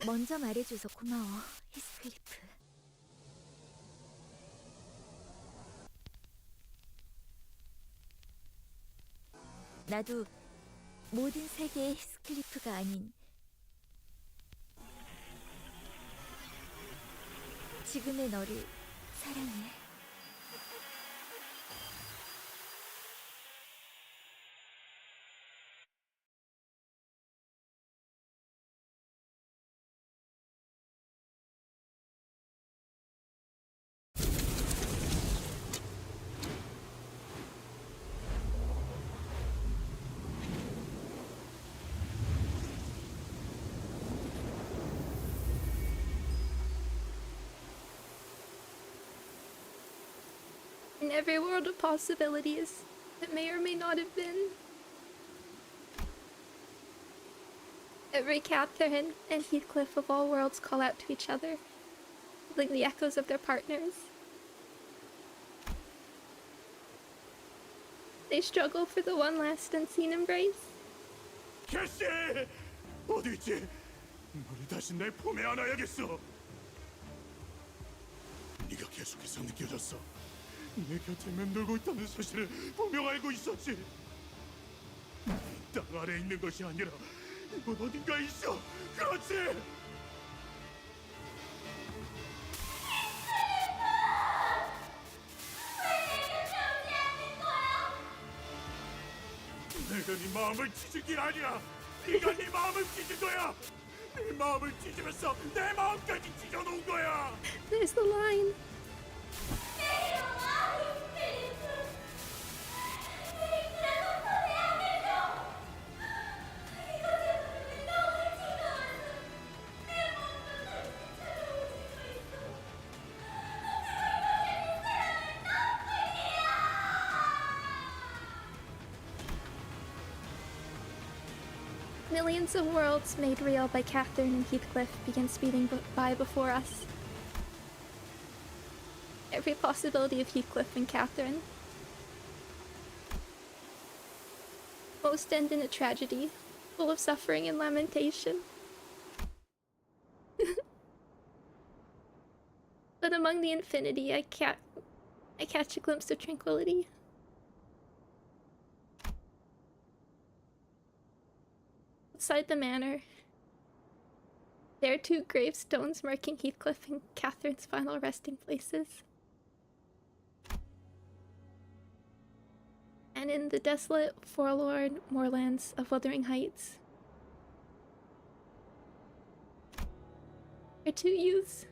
Speaker 14: 먼저 말해줘서 고마워, 히스클리프. 나도 모든 세계의 히스클리프가 아닌 지금의 너를 사랑해.
Speaker 1: In every world of possibilities that may or may not have been. Every Catherine and Heathcliff of all worlds call out to each other, feeling the echoes of their partners. They struggle for the one last unseen embrace.
Speaker 4: 캐시! 어디 있지? 너를 다시 내 품에 안아야겠어. 네가 계속해서 느껴졌어. 내 곁에 맴돌고 있다는 사실을 분명 알고 있었지. 땅 아래 있는 것이 아니라 이곳 어딘가에 있어. 그렇지. 내가 네 마음을 찢은 게 아니야. 네가 네 마음을 찢은 거야. 네 마음을 찢으면서 내 마음까지 찢어놓은 거야.
Speaker 1: There's the line. Millions of worlds made real by Catherine and Heathcliff begin speeding by before us. Every possibility of Heathcliff and Catherine. Most end in a tragedy, full of suffering and lamentation. But among the infinity, I catch a glimpse of tranquility. Outside the manor, there are two gravestones marking Heathcliff and Catherine's final resting places. And in the desolate, forlorn moorlands of Wuthering Heights, are two youths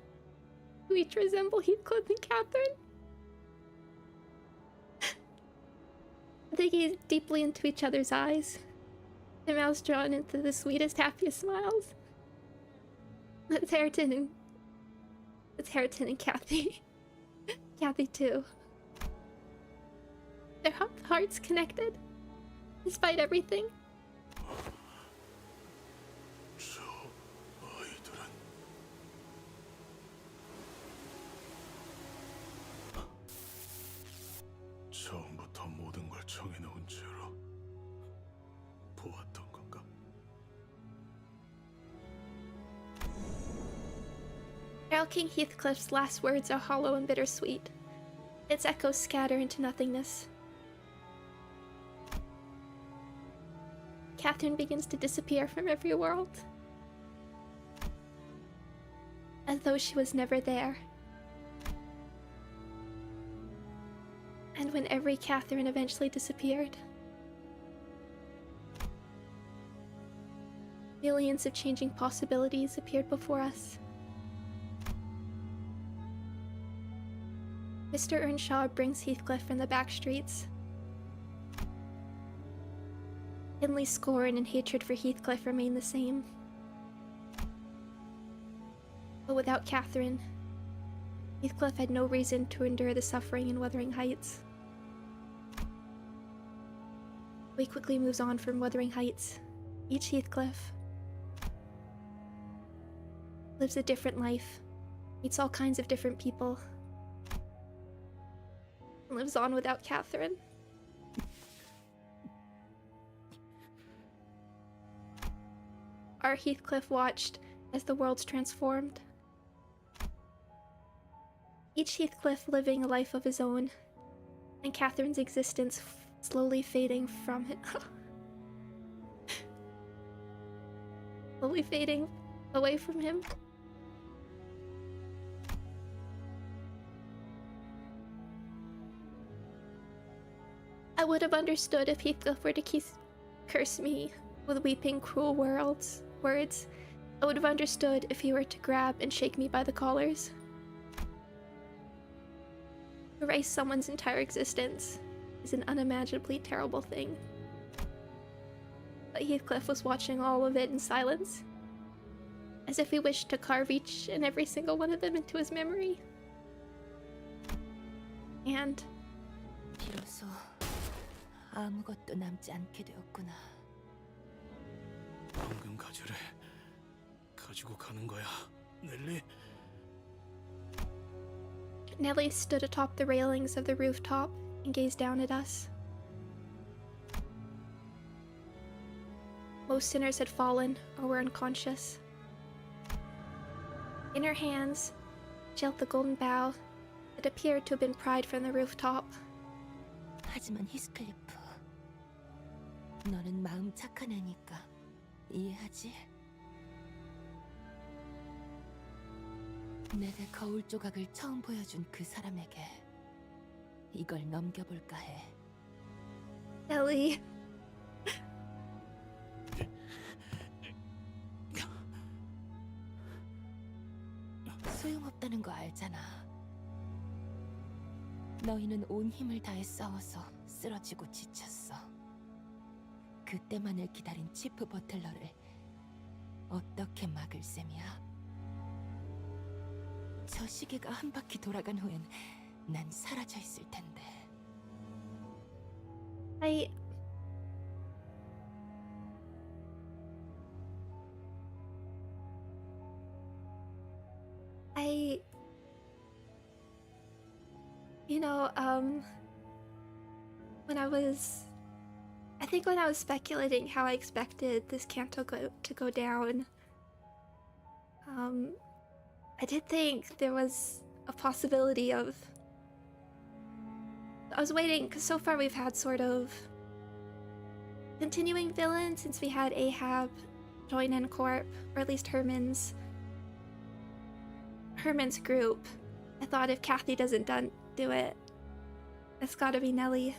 Speaker 1: who each resemble Heathcliff and Catherine. They gaze deeply into each other's eyes, their mouths drawn into the sweetest, happiest smiles. It's Hareton and Kathy. Kathy too. Their hearts connected, despite everything.
Speaker 4: 저 아이들은 처음부터 모든 걸 정해놓은 채로 보았던 건가?
Speaker 1: Earl King Heathcliff's last words are hollow and bittersweet. Its echoes scatter into nothingness. Catherine begins to disappear from every world, as though she was never there. And when every Catherine eventually disappeared, millions of changing possibilities appeared before us. Mr. Earnshaw brings Heathcliff from the back streets. Hindley's scorn and hatred for Heathcliff remain the same. But without Catherine, Heathcliff had no reason to endure the suffering in Wuthering Heights. Nellie quickly moves on from Wuthering Heights. Each Heathcliff lives a different life, meets all kinds of different people, and lives on without Catherine. Our Heathcliff watched as the worlds transformed. Each Heathcliff living a life of his own, and Catherine's existence slowly fading from it. Slowly fading away from him. I would have understood if Heathcliff were to curse me with weeping, cruel words. I would have understood if he were to grab and shake me by the collars. Erase someone's entire existence is an unimaginably terrible thing. But Heathcliff was watching all of it in silence, as if he wished to carve each and every single one of them into his memory. And
Speaker 6: 비로소 아무것도 남지 않게 되었구나.
Speaker 13: 황금 가지를 가지고 가는 거야, 넬리?
Speaker 1: Nellie stood atop the railings of the rooftop and gazed down at us. Most sinners had fallen or were unconscious. In her hands, she held the golden bough that appeared to have been pried from the rooftop.
Speaker 6: 하지만 히스클리프, 너는 마음 착한 애니까 이해하지? 내가 거울 조각을 처음 보여준 그 사람에게 이걸 넘겨볼까 해.
Speaker 1: Ellie.
Speaker 6: 소용없다는 거 알잖아. 너희는 온 힘을 다해 싸워서 쓰러지고 지쳤어. 그때만을 기다린 치프 버틀러를 어떻게 막을 셈이야? 저 시계가 한 바퀴 돌아간 후엔 난 사라져 있을 텐데.
Speaker 1: You know, when I was speculating how I expected this Canto to go down, I did think there was a possibility of... I was waiting, because so far we've had sort of continuing villain since we had Ahab join N-Corp, or at least Herman's group. I thought if Kathy doesn't do it, it's gotta be Nellie.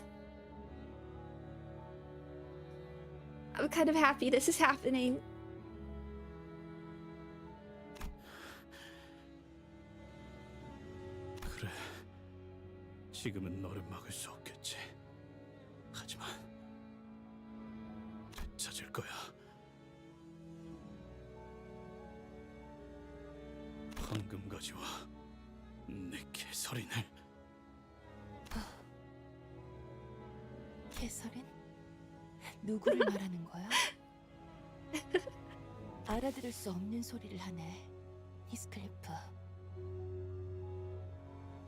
Speaker 1: I'm kind of happy this is happening.
Speaker 13: 그래, 지금은 너를 막을 수 없겠지. 하지만 되찾을 거야. 황금 가지와 내 개서린을.
Speaker 6: 개설인? 누구를 말하는 거야? 알아들을 수 없는 소리를 하네, 히스클리프.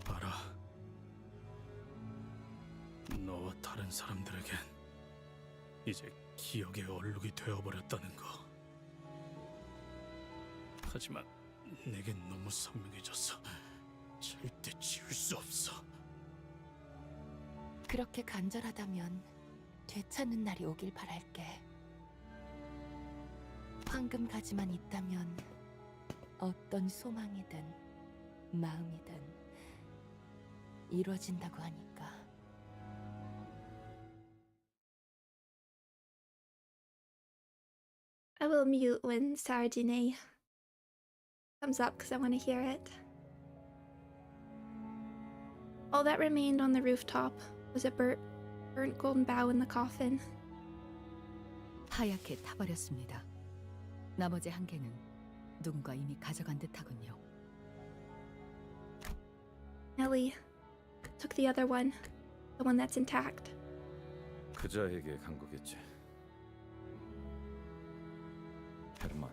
Speaker 13: 알아. 너와 다른 사람들에겐 이제 기억의 얼룩이 되어버렸다는 거. 하지만 내겐 너무 선명해졌어. 절대 지울 수 없어.
Speaker 6: 그렇게 간절하다면 되찾는 날이 오길 바랄게. 황금 가지만 있다면 어떤 소망이든 마음이든 이루어진다고 하니까.
Speaker 1: I will mute when Sardine comes up because I want to hear it. All that remained on the rooftop was a burnt golden bough in the coffin.
Speaker 2: 하얗게 타버렸습니다. 나머지 한 개는 누군가 이미 가져간 듯하군요.
Speaker 1: Nellie took the other one, the one that's intact.
Speaker 7: 그자에게 간 거겠지. 헤르만.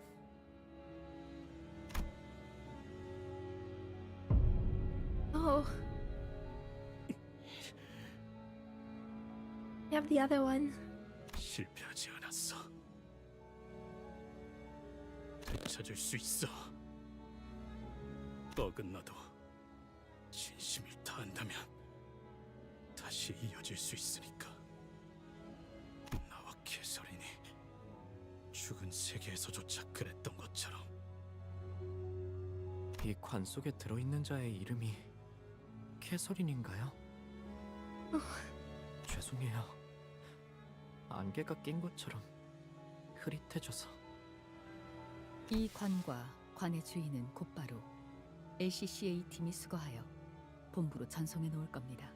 Speaker 1: Oh. You have the other one.
Speaker 13: 실패하지 않았어. 되찾을 수 있어. 어긋나도 진심을 다한다면 다시 이어질 수 있으니까. 나와 캐서린이 죽은 세계에서조차 그랬던 것처럼.
Speaker 8: 이 관 속에 들어있는 자의 이름이 캐서린인가요? 죄송해요. 안개가 낀 것처럼 흐릿해져서.
Speaker 2: 이 관과 관의 주인은 곧바로 LCCA 팀이 수거하여 본부로 전송해 놓을 겁니다.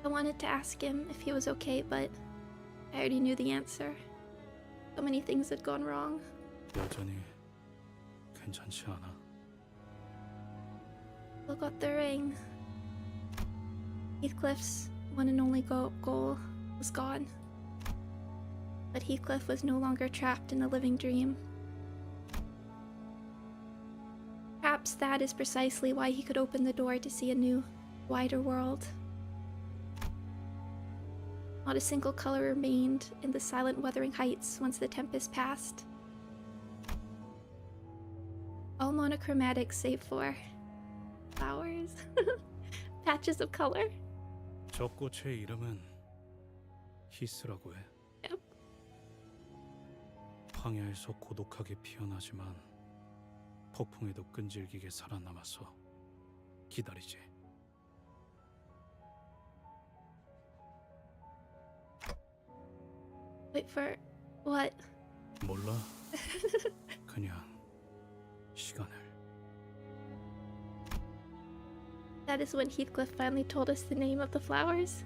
Speaker 1: I wanted to ask him if he was okay, but I already knew the answer. So many things had gone wrong.
Speaker 13: 여전히 괜찮지 않아?
Speaker 1: Look got the ring. Heathcliff's one and only goal was gone. But Heathcliff was no longer trapped in a living dream. Perhaps that is precisely why he could open the door to see a new, wider world. Not a single color remained in the silent Wuthering Heights once the tempest passed. All monochromatic save for flowers. Patches of color.
Speaker 13: 저 꽃의 이름은 히스라고 해.
Speaker 1: Yep.
Speaker 13: 황야에서 고독하게 피어나지만 폭풍에도 끈질기게 살아남아서 기다리지.
Speaker 1: Wait for what?
Speaker 13: 몰라. 그냥 시간을.
Speaker 1: That is when Heathcliff finally told us the name of the flowers.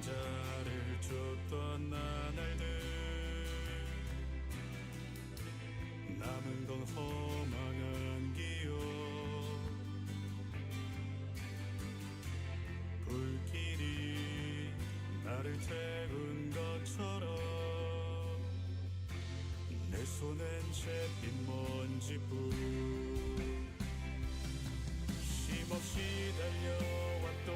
Speaker 4: 그림자를 줬던 나날들 남은 건 허망한 기억 불길이 나를 태운 것처럼 내 손엔 채핀 먼지뿐 쉼없이 달려왔던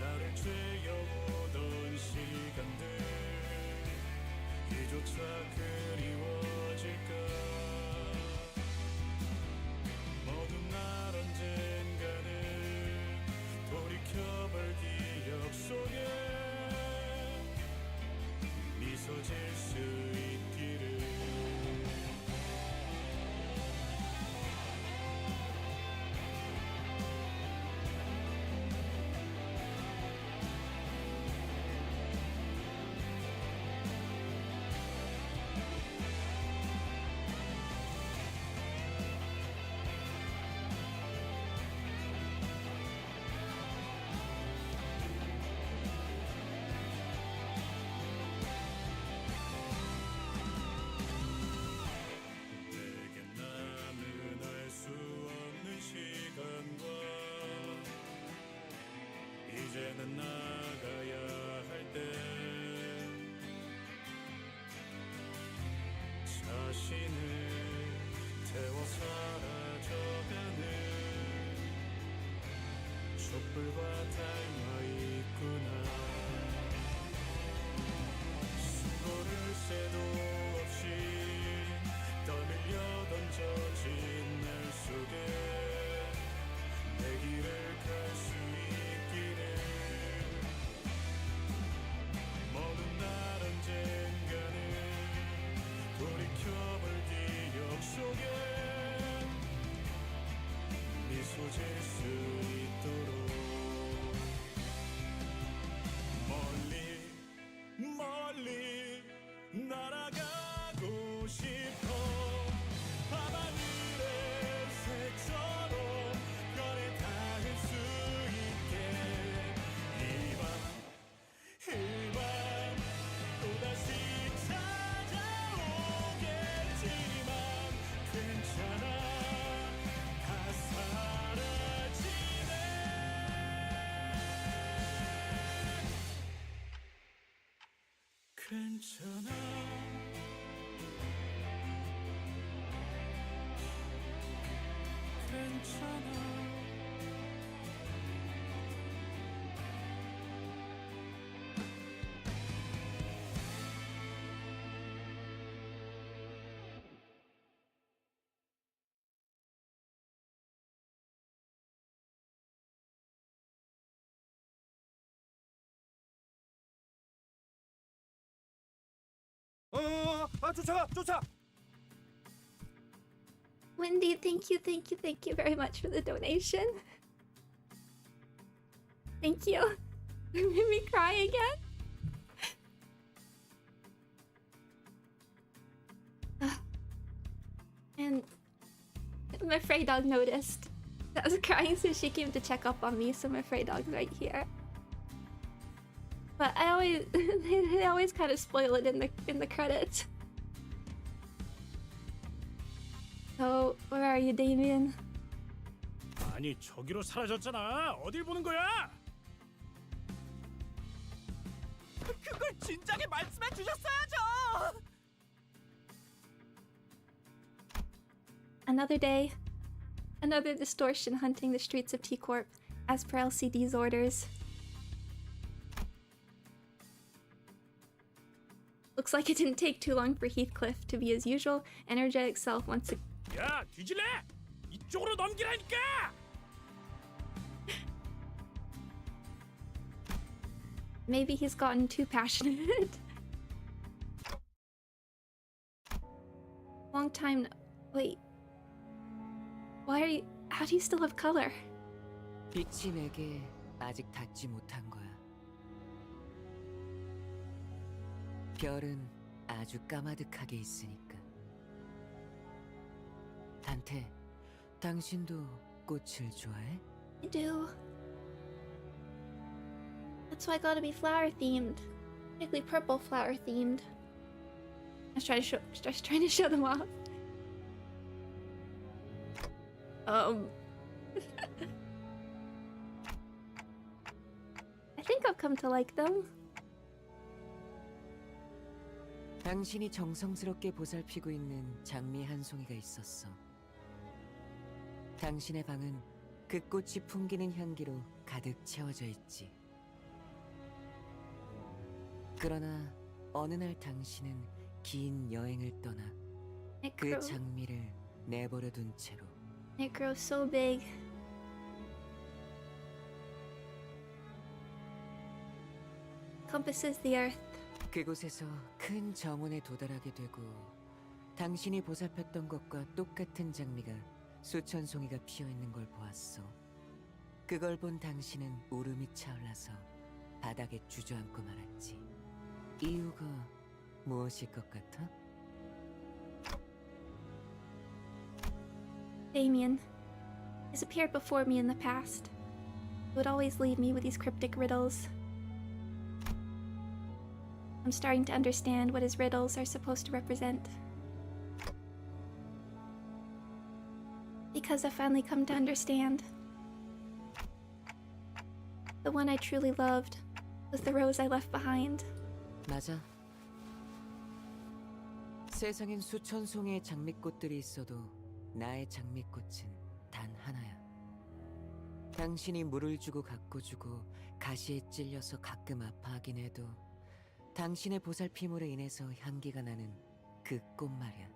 Speaker 4: 나를 죄어오던 시간들 이조차 그리워질까 모든 날 언젠가는 돌이켜볼 기억 속에 미소 질 수 있기를 이제는 나가야 할 때 자신을 태워 사라져가는 촛불과 닮아 있구나 수고를 새도 없이 떠밀려 던져진 날 속에 내 길을 갈 수 있기를 모든 날 언젠가는 돌이켜볼 기억 속에 미소 질 수 있도록
Speaker 13: 괜찮아 괜찮아 쫓아!
Speaker 1: Wendy, thank you very much for the donation. Thank you. You made me cry again. And my fray dog noticed. I was crying, so she came to check up on me, so my fray dog's right here. But I always they always kind of spoil it in the credits. So where are you, Damien?
Speaker 13: 아니 저기로 사라졌잖아. 어딜 보는 거야?
Speaker 8: 그걸 진작에 말씀해 주셨어야죠.
Speaker 1: Another day, another distortion hunting the streets of T-Corp, as per LCD's orders. Looks like it didn't take too long for Heathcliff to be his usual energetic self once again.
Speaker 13: 야, 뒤질래? 이쪽으로 넘기라니까!
Speaker 1: Maybe he's gotten too passionate. Long time. Wait. Why are you? How do you still have color?
Speaker 16: 빛이 내게 아직 닿지 못한 거야. 별은 아주 까마득하게 있으니까. 단테, 당신도 꽃을 좋아해?
Speaker 1: I do. That's why I gotta be flower themed, particularly purple flower themed. I was trying to show them off. I think I've come to like them.
Speaker 16: 당신이 정성스럽게 보살피고 있는 장미 한 송이가 있었어. 당신의 방은 그 꽃이 풍기는 향기로 가득 채워져 있지. 그러나 어느 날 당신은 긴 여행을 떠나 그 장미를 내버려 둔 채로
Speaker 1: It grows so big. Compasses the earth.
Speaker 16: 그곳에서 큰 정원에 도달하게 되고 당신이 보살폈던 것과 똑같은 장미가 수천 송이가 피어있는 걸 보았어. 그걸 본 당신은 울음이 차올라서 바닥에 주저앉고 말았지. 이유가 무엇일 것 같아?
Speaker 1: Damien has appeared before me in the past. He would always leave me with these cryptic riddles. I'm starting to understand what his riddles are supposed to represent. Because I've finally come to understand. The one I truly loved was the rose I left behind.
Speaker 16: 맞아. 세상엔 수천 송이의 장미꽃들이 있어도 나의 장미꽃은 단 하나야. 당신이 물을 주고 가꿔 주고 가시에 찔려서 가끔 아파하긴 해도 당신의 보살핌으로 인해서 향기가 나는 그 꽃 말이야.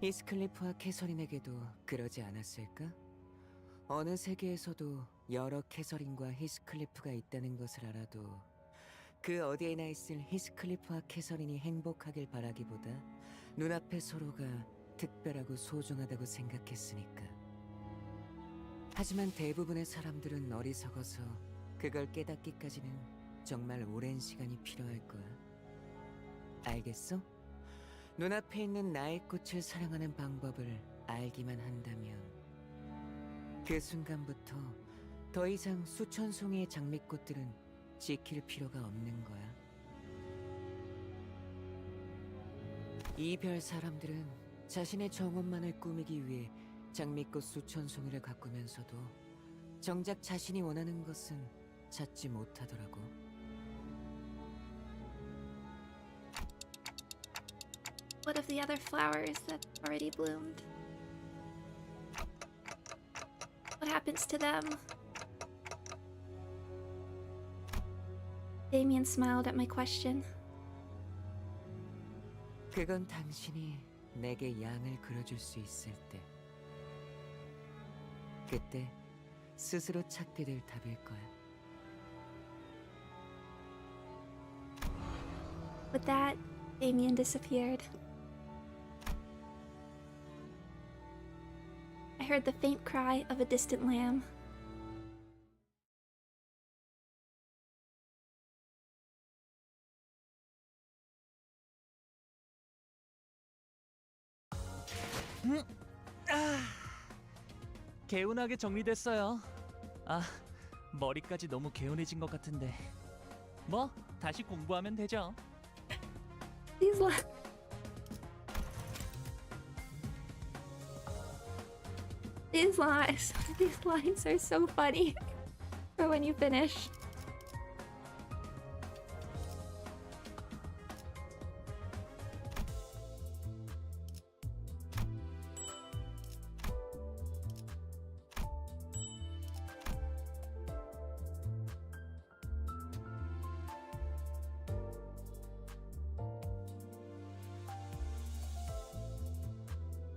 Speaker 16: 히스클리프와 캐서린에게도 그러지 않았을까? 어느 세계에서도 여러 캐서린과 히스클리프가 있다는 것을 알아도 그 어디에나 있을 히스클리프와 캐서린이 행복하길 바라기보다 눈앞의 서로가 특별하고 소중하다고 생각했으니까. 하지만 대부분의 사람들은 어리석어서 그걸 깨닫기까지는 정말 오랜 시간이 필요할 거야. 알겠어? 눈앞에 있는 나의 꽃을 사랑하는 방법을 알기만 한다면 그 순간부터 더 이상 수천 송이의 장미꽃들은 지킬 필요가 없는 거야. 이별 사람들은 자신의 정원만을 꾸미기 위해 장미꽃 수천 송이를 가꾸면서도 정작 자신이 원하는 것은 찾지 못하더라고.
Speaker 1: What of the other flowers that already bloomed? What happens to them? Damien smiled at my question.
Speaker 16: 그건 당신이 내게 양을 그려줄 수 있을 때, 그때 스스로 찾게 될 답일 거야.
Speaker 1: With that, Damien disappeared. I heard the faint cry of a distant lamb.
Speaker 3: 개운하게 정리됐어요. 아, 머리까지 너무 개운해진 것 같은데. 뭐, 다시 공부하면 되죠.
Speaker 1: These lines are so funny for when you finish.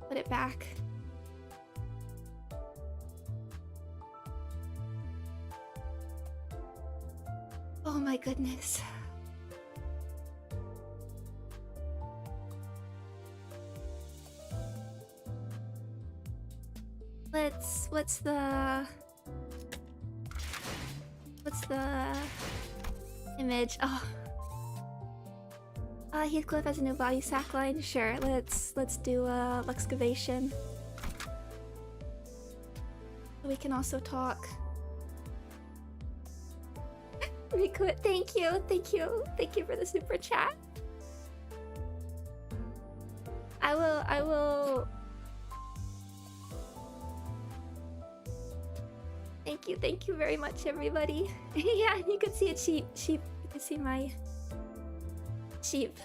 Speaker 1: Put it back. Oh my goodness. What's the image? Oh. Heathcliff has a new body sack line. Sure, let's do excavation. We can also talk. Riku, thank you for the super chat. I will. Thank you very much, everybody. Yeah, you could see a sheep. You can see my sheep.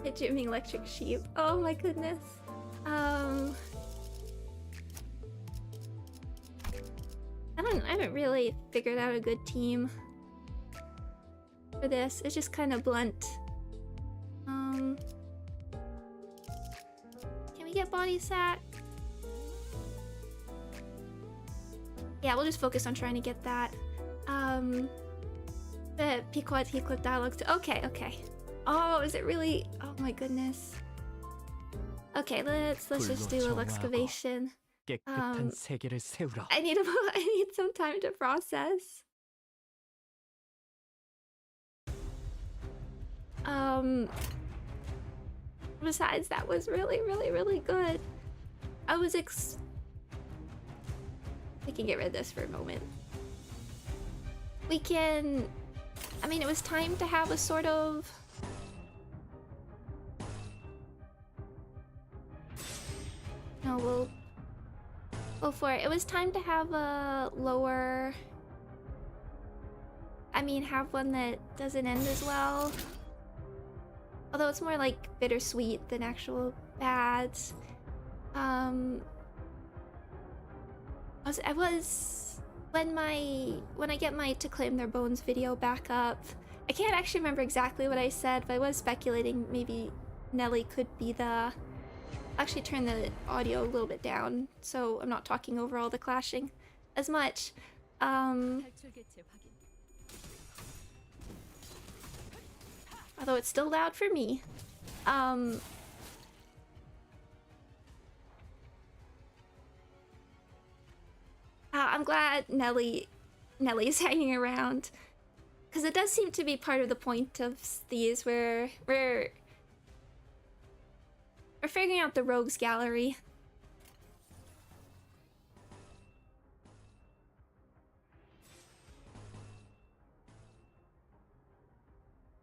Speaker 1: A dreaming electric sheep. Oh my goodness. I haven't really figured out a good team for this. It's just kind of blunt. Can we get body sack? Yeah, we'll just focus on trying to get that. The Pequod Heathcliff dialogue. Okay. Oh, is it really? Oh my goodness. Okay, let's just do an excavation.
Speaker 3: 깨끗한 세계를 세우라.
Speaker 1: I need some time to process. Besides, that was really good. We can get rid of this for a moment. I mean, it was time to have a sort of... No, we'll go for it. It was time to have a lower... I mean, have one that doesn't end as well. Although it's more like bittersweet than actual bads. When I get my To Claim Their Bones video back up, I can't actually remember exactly what I said, but I was speculating maybe Nelly could be the... I'll actually turn the audio a little bit down so I'm not talking over all the clashing as much. Although it's still loud for me. I'm glad Nelly's hanging around, because it does seem to be part of the point of these, where we're figuring out the rogues gallery.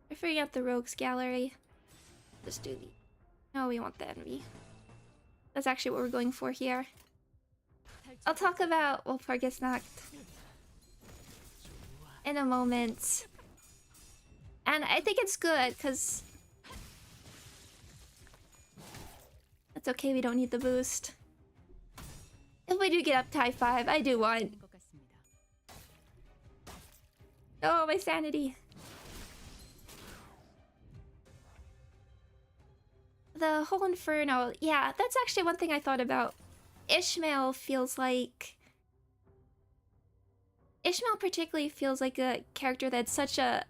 Speaker 1: We're figuring out the rogues gallery. Just do the... No, we want the envy. That's actually what we're going for here. I'll talk about Wolfhargesnacht in a moment. And I think it's good, because That's okay, we don't need the boost. If we do get up to high 5, I do want... Oh, my sanity. The whole Inferno, yeah, that's actually one thing I thought about. Ishmael particularly feels like a character that's such a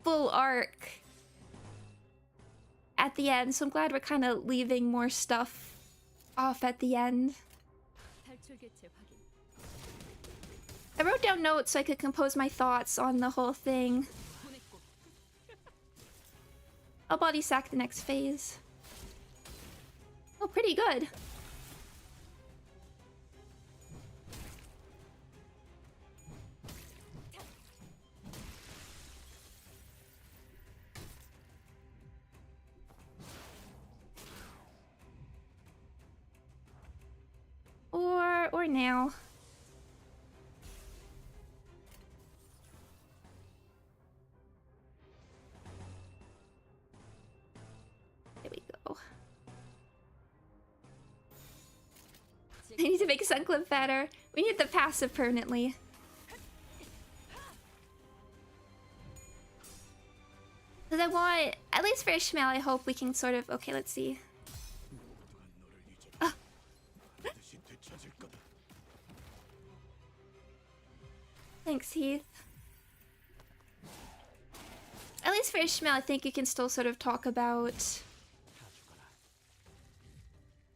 Speaker 1: full arc at the end, so I'm glad we're kind of leaving more stuff off at the end. I wrote down notes so I could compose my thoughts on the whole thing. I'll body sack the next phase. Oh, pretty good. Or now. There we go. I need to make Sunclip fatter. We need the passive permanently. Because I want, at least for Ishmael, I hope we can sort of, okay, let's see. Thanks, Heath. At least for Ishmael, I think you can still sort of talk about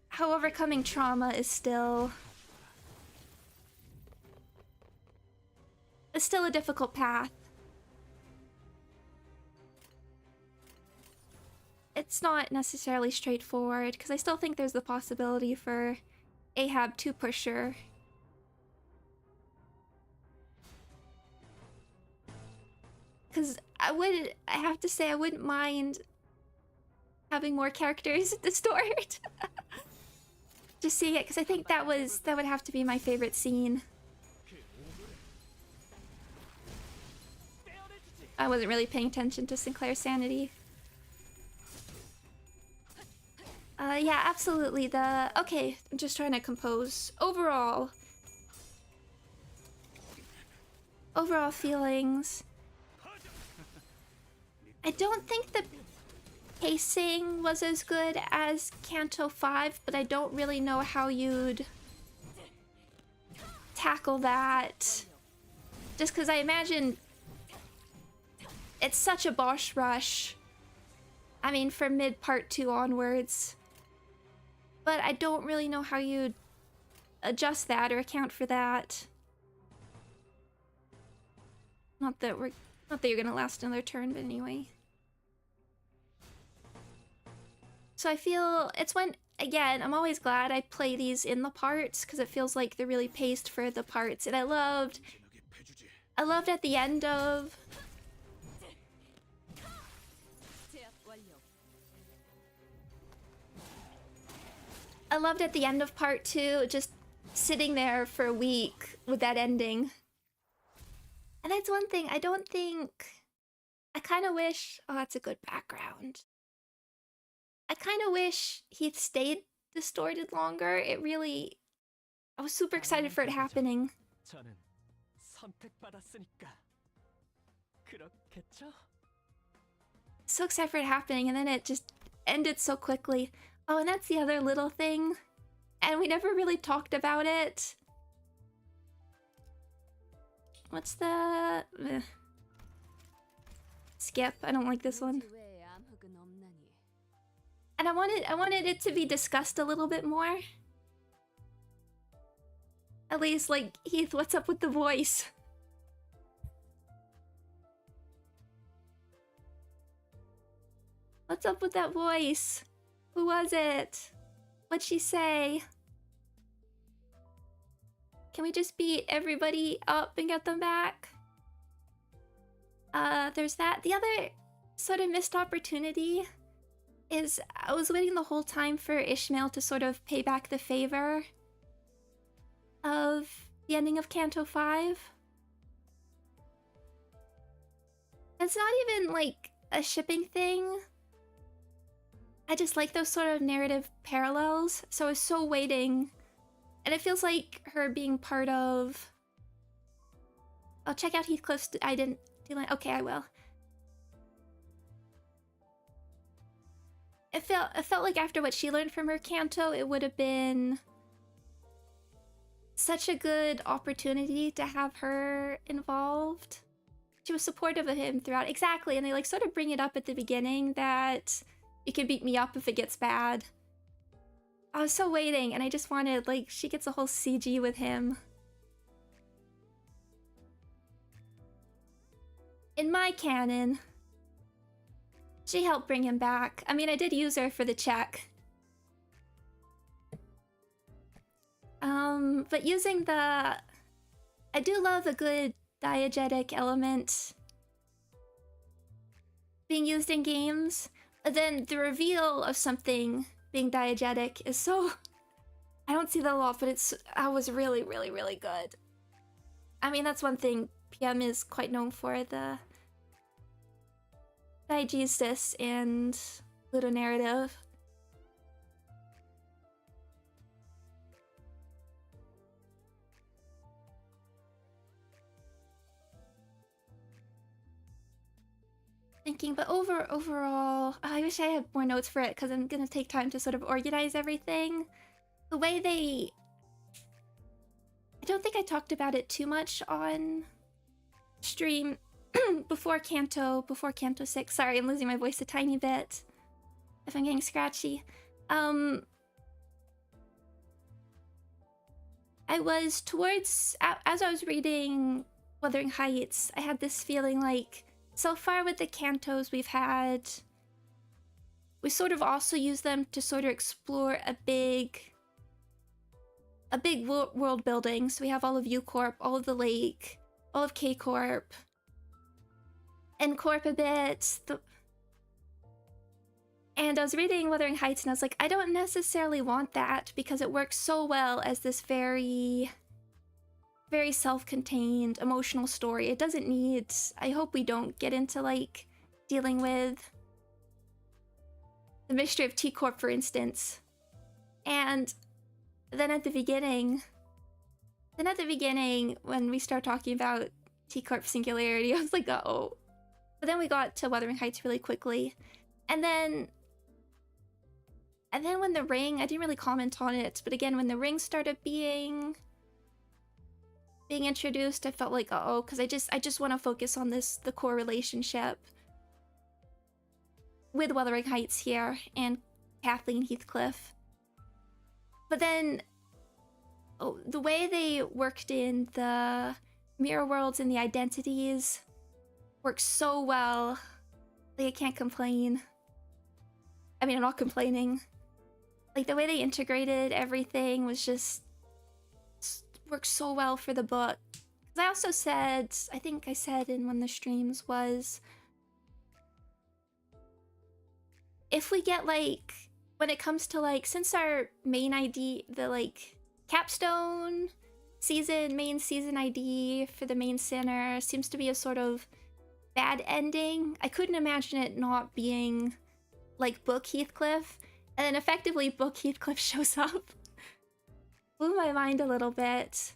Speaker 1: how overcoming trauma is still a difficult path. It's not necessarily straightforward, because I still think there's the possibility for Ahab to push her. Because I have to say, I wouldn't mind having more characters distort. Just seeing it, because I think that would have to be my favorite scene. I wasn't really paying attention to Sinclair's sanity. Yeah, absolutely. Okay, I'm just trying to compose. Overall feelings. I don't think the pacing was as good as Canto 5, but I don't really know how you'd tackle that. Just because I imagine it's such a boss rush. I mean, from mid-part 2 onwards. But I don't really know how you'd adjust that or account for that. Not that you're gonna last another turn, but anyway. So I feel it's when, again, I'm always glad I play these in the parts, because it feels like they're really paced for the parts. And I loved at the end of part 2, just sitting there for a week with that ending. And that's one thing, I kind of wish, oh, that's a good background. I kind of wish he'd stayed distorted longer. I was super excited for it happening. So excited for it happening, and then it just ended so quickly. Oh, and that's the other little thing. And we never really talked about it. What's the... Skip. I don't like this one. And I wanted it to be discussed a little bit more. At least, like, Heath, what's up with the voice? What's up with that voice? Who was it? What'd she say? Can we just beat everybody up and get them back? There's that. The other sort of missed opportunity is I was waiting the whole time for Ishmael to sort of pay back the favor of the ending of Canto 5. It's not even like a shipping thing. I just like those sort of narrative parallels. So I was so waiting. And it feels like her being part of... I'll check out Heathcliff's... I didn't do like... Okay, I will. It felt like after what she learned from her Canto, it would have been such a good opportunity to have her involved. She was supportive of him throughout. Exactly, and they like sort of bring it up at the beginning that you can beat me up if it gets bad. I was so waiting, and I just wanted, like, she gets a whole CG with him. In my canon, she helped bring him back. I mean, I did use her for the check. But using the... I do love a good diegetic element being used in games. But then the reveal of something being diegetic is so... I don't see that a lot, but I was really, really, really good. I mean, that's one thing PM is quite known for, the diegesis and ludonarrative. Thinking, but overall, I wish I had more notes for it because I'm gonna take time to sort of organize everything. The way they... I don't think I talked about it too much on stream before Canto 6. Sorry, I'm losing my voice a tiny bit if I'm getting scratchy. I was towards... As I was reading Wuthering Heights, I had this feeling like, so far with the Cantos we sort of also use them to sort of explore a big world building. So we have all of U Corp, all of the Lake, all of K Corp, N Corp a bit. And I was reading Wuthering Heights and I was like, I don't necessarily want that because it works so well as this very self-contained emotional story. It doesn't need... I hope we don't get into like dealing with the mystery of T Corp, for instance. And then at the beginning when we start talking about T Corp singularity, I was like, uh-oh. But then we got to Wuthering Heights really quickly. And then when the ring, I didn't really comment on it, but again, when the ring started being introduced, I felt like, uh-oh, because I just want to focus on the core relationship with Wuthering Heights here and Kathleen Heathcliff. But then the way they worked in the mirror worlds and the identities worked so well. Like, I can't complain. I mean, I'm not complaining. Like, the way they integrated everything was just worked so well for the book. Because I also said, I think I said in one of the streams was, if we get like, when it comes to like, since our main ID, the like capstone main season ID for the main center seems to be a sort of bad ending, I couldn't imagine it not being like Book Heathcliff, and then effectively Book Heathcliff shows up. Blew my mind a little bit.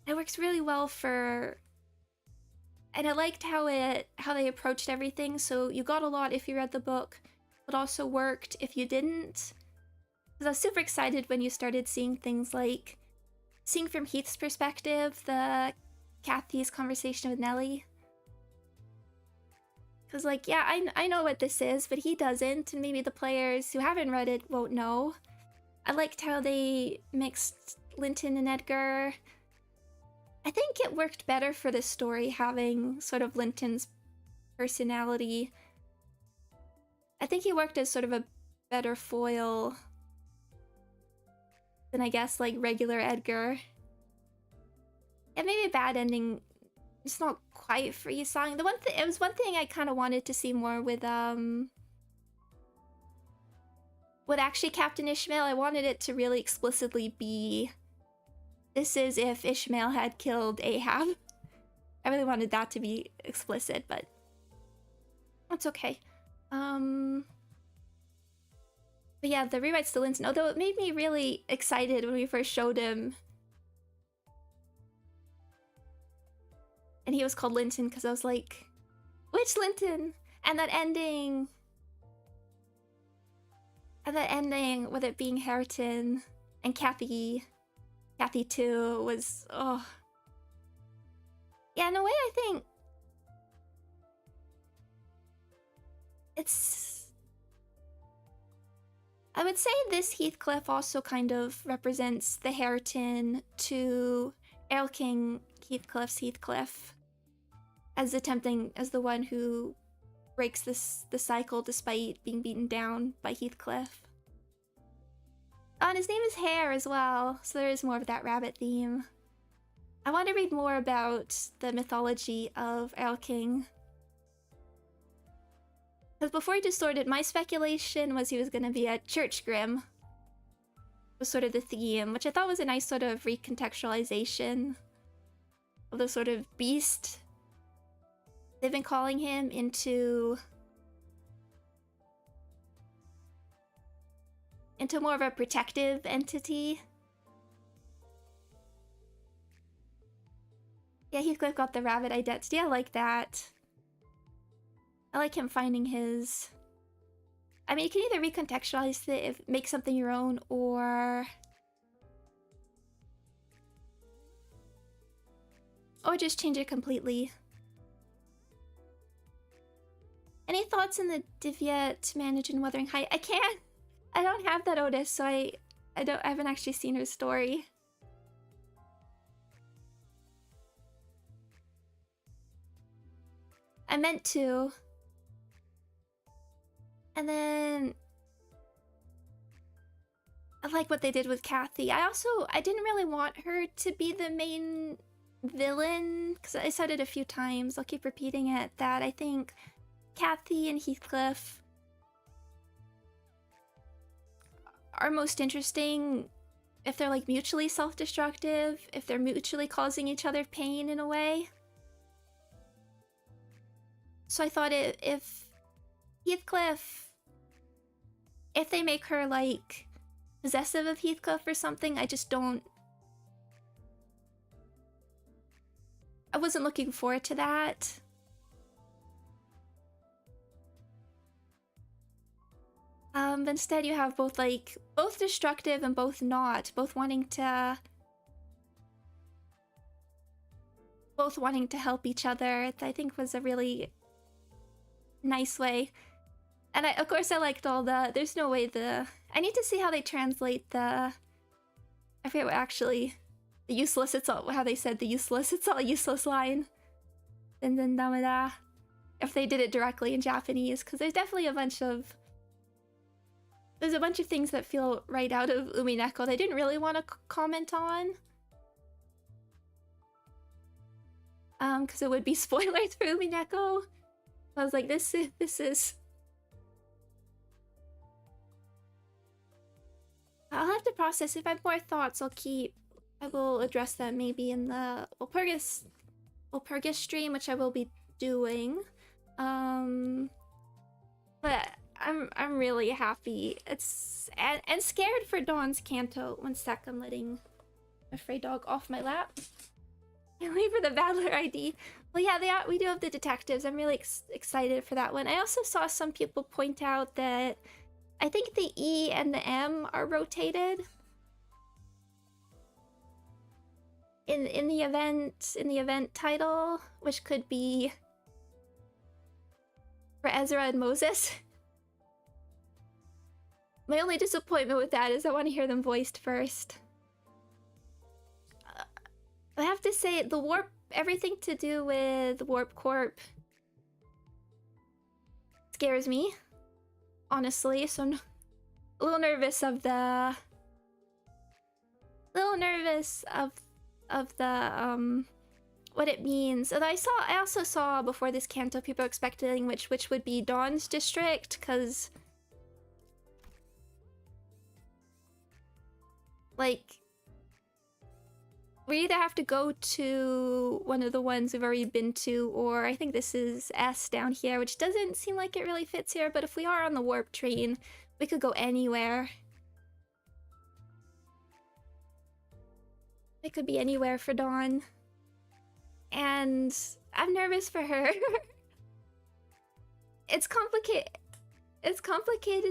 Speaker 1: It works really well for... And I liked how they approached everything, so you got a lot if you read the book, but also worked if you didn't. Because I was super excited when you started seeing things like, seeing from Heath's perspective, the Kathy's conversation with Nellie. Because like, yeah, I know what this is, but he doesn't, and maybe the players who haven't read it won't know. I liked how they mixed Linton and Edgar. I think it worked better for this story having sort of Linton's personality. I think he worked as sort of a better foil than, I guess, like regular Edgar. And maybe a bad ending. It's not quite for Yisang. It was one thing I kind of wanted to see more with actually Captain Ishmael. I wanted it to really explicitly be, this is if Ishmael had killed Ahab. I really wanted that to be explicit, but it's okay. But yeah, the rewrites to Linton, although it made me really excited when we first showed him. And he was called Linton because I was like, which Linton? And that ending. And that ending with it being Hareton and Kathy too was, oh. Yeah, in a way I think I would say this Heathcliff also kind of represents the Hareton to Errol King Heathcliff as the one who breaks the cycle despite being beaten down by Heathcliff. Oh, and his name is Hare as well, so there is more of that rabbit theme. I want to read more about the mythology of Errol King. Because before he distorted, my speculation was he was going to be a church grim. Was sort of the theme, which I thought was a nice sort of recontextualization of the sort of beast they've been calling him into more of a protective entity. Yeah, Heathcliff got the rabbit identity. I like that. I like him finding his... I mean, you can either recontextualize it, make something your own, or just change it completely. Any thoughts on the Divyet manage in Wuthering Height? I don't have that Otis, so I haven't actually seen her story. I meant to. And then I like what they did with Kathy. I didn't really want her to be the main villain, because I said it a few times. I'll keep repeating it, that I think Kathy and Heathcliff are most interesting if they're like mutually self-destructive, if they're mutually causing each other pain in a way. So I thought if Heathcliff, if they make her like possessive of Heathcliff or something, I wasn't looking forward to that. But instead you have both destructive and both not, both wanting to help each other. I think was a really nice way. And of course I liked all there's no way I need to see how they translate I forget what actually, the useless, it's all, how they said the useless, it's all a useless line. And then damada, if they did it directly in Japanese, because there's definitely a bunch of things that feel right out of Umineko that I didn't really want to comment on. Because it would be spoilers for Umineko. I was like, this is... I'll have to process. If I have more thoughts, I will address them maybe in the Walpurgis stream, which I will be doing. But I'm really happy. And scared for Dawn's Canto. 1 sec, I'm letting my Fray dog off my lap. Can't wait for the Battler ID. Well, yeah, we do have the detectives. I'm really excited for that one. I also saw some people point out that I think the E and the M are rotated in the event title, which could be for Ezra and Moses. My only disappointment with that is I want to hear them voiced first. I have to say, the warp, everything to do with Warp Corp scares me, honestly, so I'm a little nervous of the... what it means. And I also saw before this Canto people expecting which would be Dawn's district, because like we either have to go to one of the ones we've already been to, or I think this is S down here, which doesn't seem like it really fits here, but if we are on the warp train, We could go anywhere. It could be anywhere for Dawn. And I'm nervous for her. It's complicated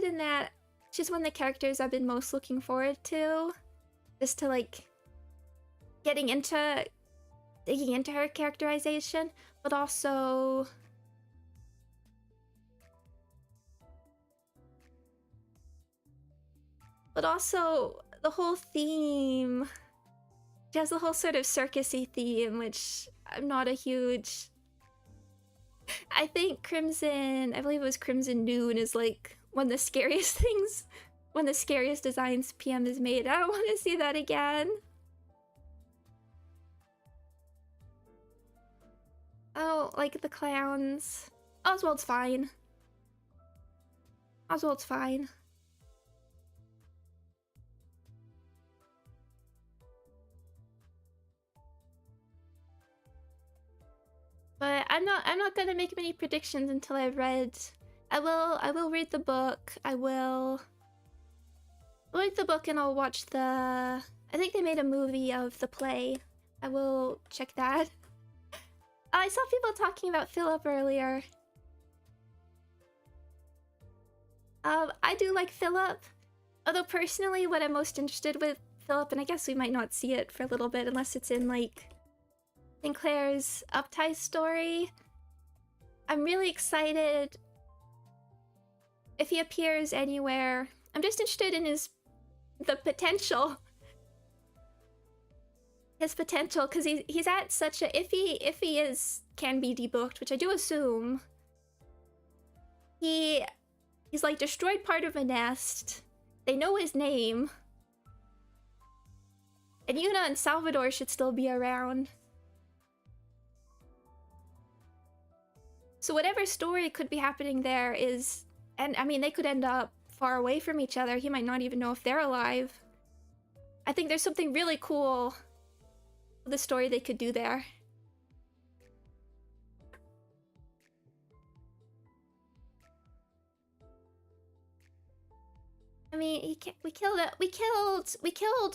Speaker 1: in that she's one of the characters I've been most looking forward to. Just to like digging into her characterization, but also the whole theme. She has the whole sort of circusy theme, which I'm not a huge... I think Crimson, I believe it was Crimson Noon, is like one of the scariest things, one of the scariest designs PM has made. I don't want to see that again. Oh, like the clowns. Oswald's fine. Oswald's fine. But I'm not gonna make many predictions until I've read. I will read the book. I'll read the book and I'll watch the... I think they made a movie of the play. I will check that. I saw people talking about Philip earlier. I do like Philip. Although personally what I'm most interested with Philip, and I guess we might not see it for a little bit unless it's in like Sinclair's Uptie story. I'm really excited if he appears anywhere. I'm just interested in the potential. His potential, because he's at such a... If he can be debooked, which I do assume, he's like destroyed part of a nest. They know his name. And Yuna and Salvador should still be around. So whatever story could be happening there is... And I mean, they could end up far away from each other. He might not even know if they're alive. I think there's something really cool with the story they could do there. I mean, we killed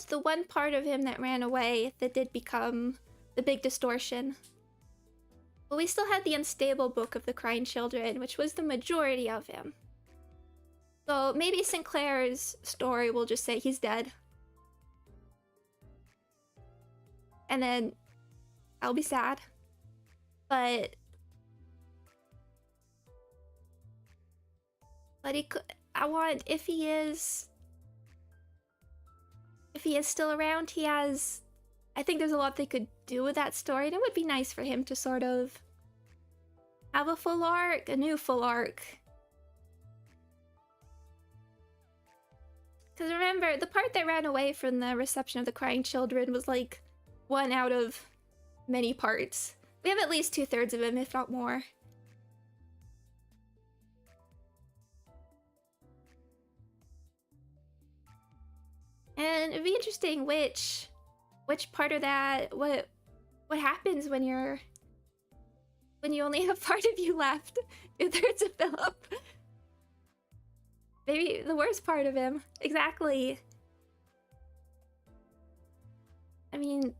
Speaker 1: the one part of him that ran away that did become the big distortion. But we still had the unstable book of the crying children, which was the majority of him. So maybe Sinclair's story will just say he's dead. And then I'll be sad. But he could... I want, if he is still around, he has... I think there's a lot they could do with that story, and it would be nice for him to sort of have a full arc, a new full arc. Because remember, the part that ran away from the reception of the crying children was like one out of many parts. We have at least 2/3 of him, if not more. And it'd be interesting which part of that, what happens when you only have part of you left. 2/3 of Philip. Maybe the worst part of him. Exactly. I mean,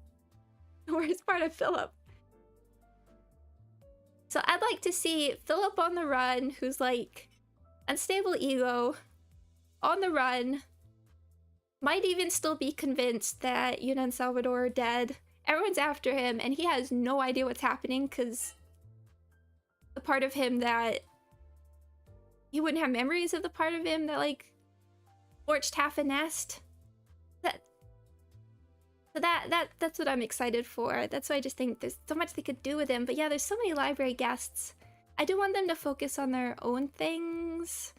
Speaker 1: the worst part of Philip. So I'd like to see Philip on the run, who's like unstable ego, on the run, might even still be convinced that Yuna and Salvador are dead. Everyone's after him, and he has no idea what's happening because the part of him that he wouldn't have memories of the part of him that like scorched half a nest. That's what I'm excited for. That's why I just think there's so much they could do with him. But yeah, there's so many library guests. I do want them to focus on their own things.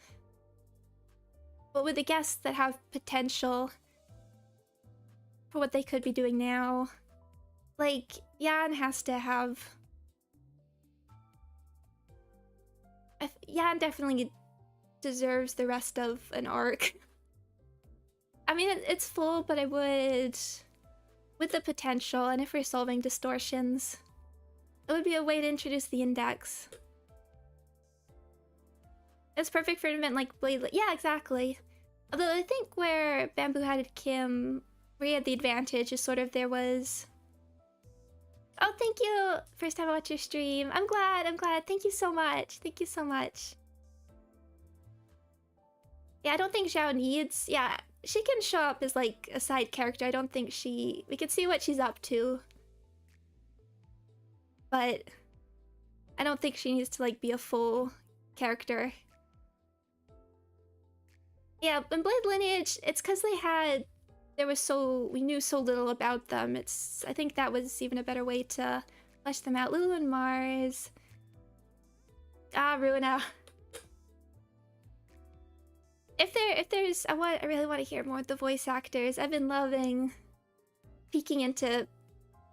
Speaker 1: But with the guests that have potential for what they could be doing now. Like, Yan has to have... Yan definitely deserves the rest of an arc. I mean, it's full, but I would... With the potential, and if we're solving distortions, it would be a way to introduce the index. It's perfect for an event like Blade. Yeah, exactly. Although I think where Bamboo had Kim, where he had the advantage is sort of there was... Oh, thank you! First time I watched your stream. I'm glad. Thank you so much. Thank you so much. Yeah, I don't think Xiao needs... Yeah, she can show up as like a side character. I don't think she... We can see what she's up to. But I don't think she needs to like be a full character. Yeah, in Blade Lineage, it's because we knew so little about them. I think that was even a better way to flesh them out. Lulu and Mars. Ruina. I really want to hear more of the voice actors. I've been loving peeking into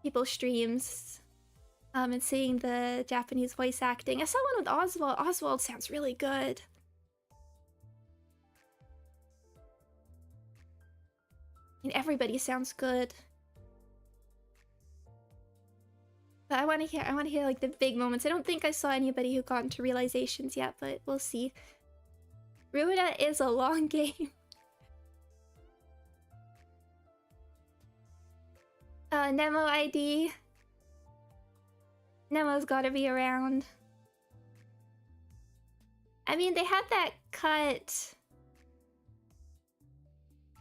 Speaker 1: people's streams, and seeing the Japanese voice acting. I saw one with Oswald. Oswald sounds really good. I mean, everybody sounds good. But I want to hear like the big moments. I don't think I saw anybody who got into realizations yet, but we'll see. Ruina is a long game. Nemo ID. Nemo's gotta be around. I mean, they had that cut.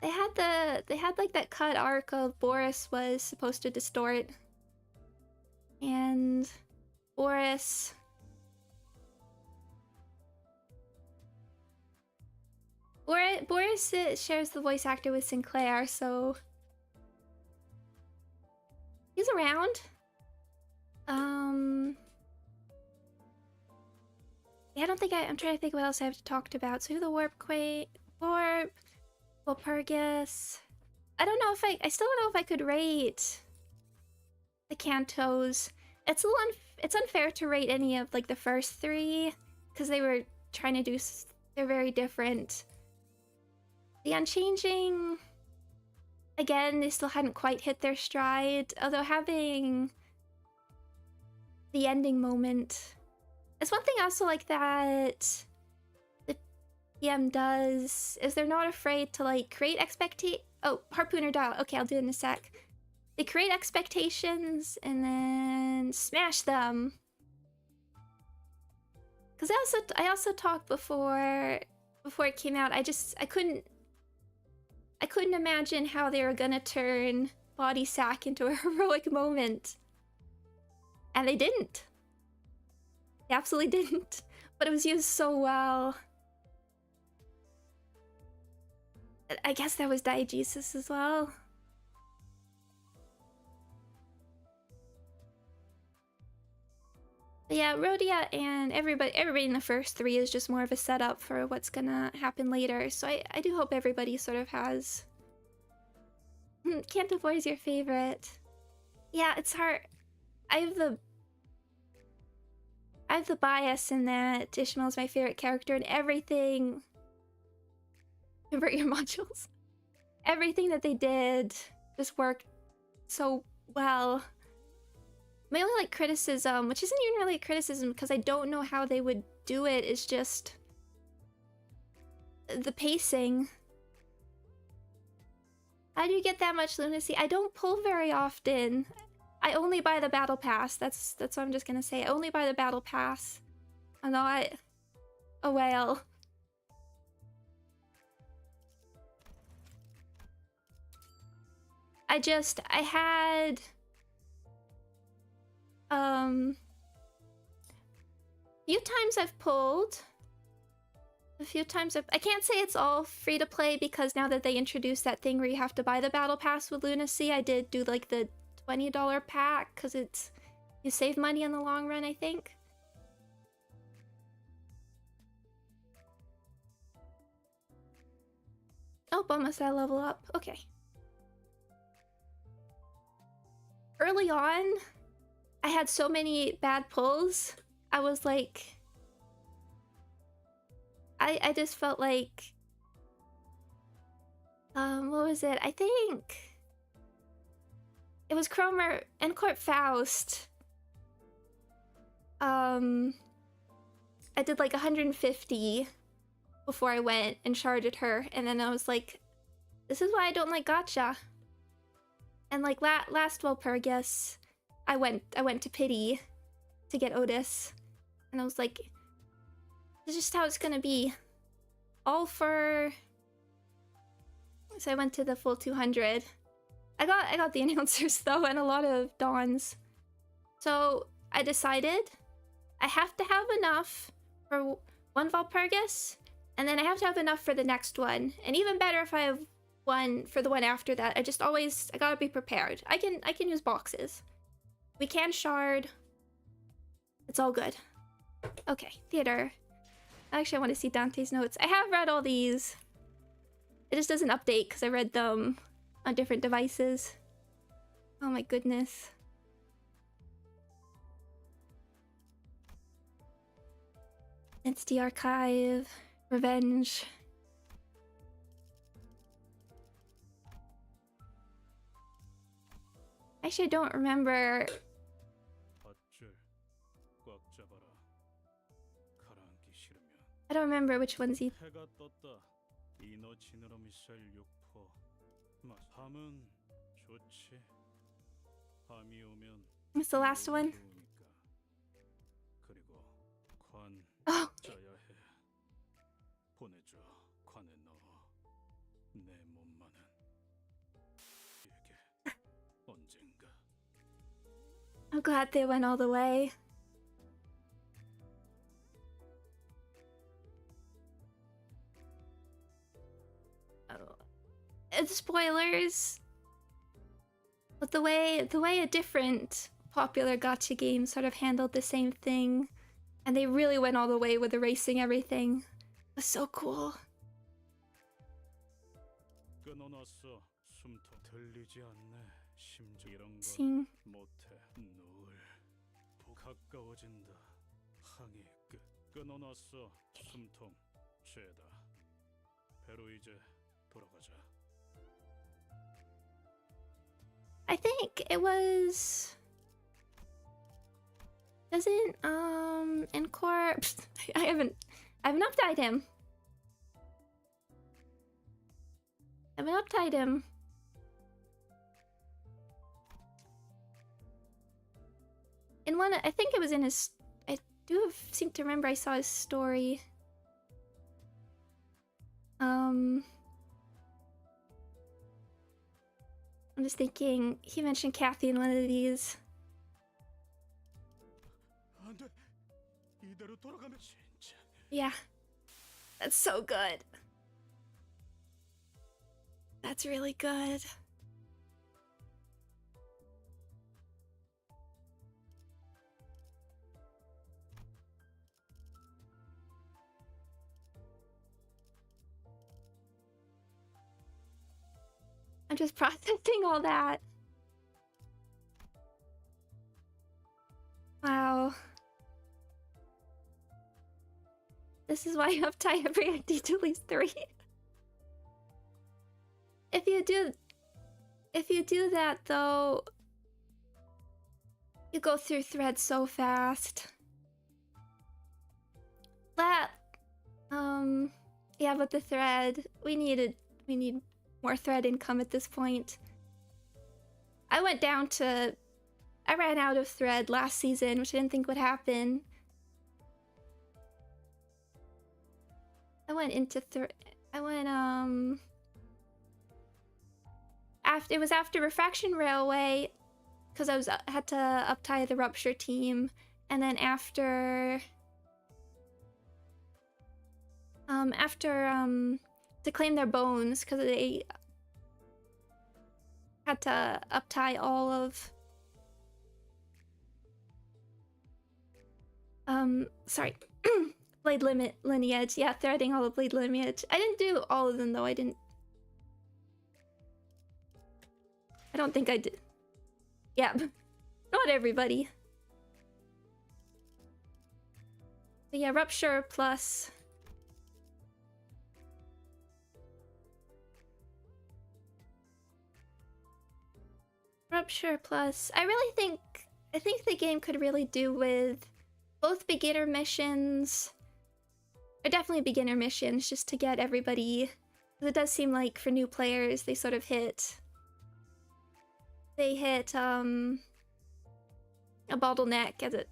Speaker 1: They had like that cut arc of Boris was supposed to distort. And Boris shares the voice actor with Sinclair, so he's around. Yeah, I'm trying to think what else I have to talk about. So the Warp, Walpurgis. I don't know if I still don't know if I could rate the Cantos. It's unfair to rate any of like the first three because they were trying to do. They're very different. The Unchanging, again, they still hadn't quite hit their stride. Although having the ending moment, it's one thing also like that. PM does is they're not afraid to like create Harpooner dial. Okay, I'll do it in a sec. They create expectations and then smash them. Cause I also talked before it came out. I couldn't imagine how they were gonna turn Body Sack into a heroic moment. And they didn't. They absolutely didn't. But it was used so well. I guess that was Diegesis as well. But yeah, Rhodia and everybody in the first three is just more of a setup for what's gonna happen later. So I do hope everybody sort of has... Canto Boy is your favorite. Yeah, it's hard. I have the bias in that Ishmael's my favorite character and everything... Convert your modules. Everything that they did just worked so well. My only like criticism, which isn't even really a criticism because I don't know how they would do it, is just the pacing. How do you get that much lunacy? I don't pull very often. I only buy the battle pass. That's what I'm just gonna say. I only buy the battle pass. I'm not a whale. I had few times I've pulled. A few times I can't say it's all free to play because now that they introduced that thing where you have to buy the battle pass with lunacy, I did do like the $20 pack because you save money in the long run, I think. Oh, but must I level up? Okay. Early on, I had so many bad pulls. I was like... I just felt like... what was it? I think... It was Cromer and Court Faust. I did like 150. before I went and sharded her, and then I was like, this is why I don't like gacha. And like last Walpurgis, I went to Pity to get Otis, and I was like, this is just how it's gonna be. All for. So I went to the full 200. I got the announcers though, and a lot of dawns. So I decided I have to have enough for one Walpurgis, and then I have to have enough for the next one. And even better if I have one for the one after that. I gotta be prepared. I can use boxes. We can shard. It's all good. Okay, theater. Actually, I want to see Dante's notes. I have read all these. It just doesn't update because I read them on different devices. Oh my goodness. Entity Archive. Revenge. Actually, I don't remember. I don't remember which ones he. What's the last one? Oh. I'm glad they went all the way. It's spoilers. But the way a different popular gacha game sort of handled the same thing, and they really went all the way with erasing everything. It was so cool. Sing. I think it was. Doesn't Encore. I haven't uptied him. In one, I think it was in his. I do seem to remember I saw his story. I'm just thinking, he mentioned Kathy in one of these. Yeah. That's so good. That's really good. I'm just processing all that. Wow. This is why you uptie every ID to at least 3. If you do that though, you go through threads so fast. That yeah, but the thread, we need more thread income at this point. I ran out of thread last season, which I didn't think would happen. It was after Refraction Railway, because I had to uptie the Rupture team, and then after to claim their bones, because they had to uptie all of sorry. Blade lineage. Yeah, threading all the Blade lineage. I didn't do all of them though. I don't think I did. Yeah, not everybody. But yeah, Rupture plus. Rupture plus. I think the game could really do with both beginner missions They're definitely beginner missions just to get everybody. It does seem like for new players, they sort of hit a bottleneck at it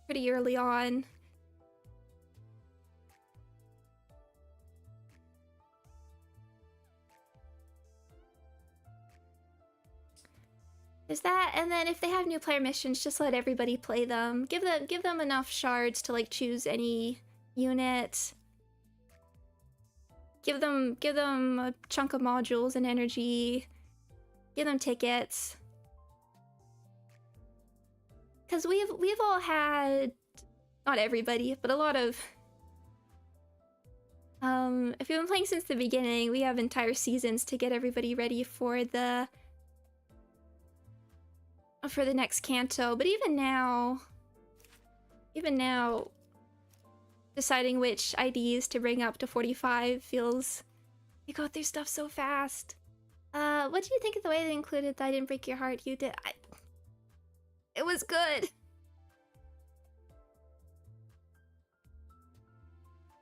Speaker 1: pretty early on. There's that, and then if they have new player missions, just let everybody play them. Give them enough shards to like choose any unit. Give them a chunk of modules and energy. Give them tickets. Cause we've all had, not everybody, but a lot of if you've been playing since the beginning, we have entire seasons to get everybody ready for the next Canto. But even now, deciding which IDs to bring up to 45 feels... You go through stuff so fast. What do you think of the way they included that I Didn't Break Your Heart? You did... It was good!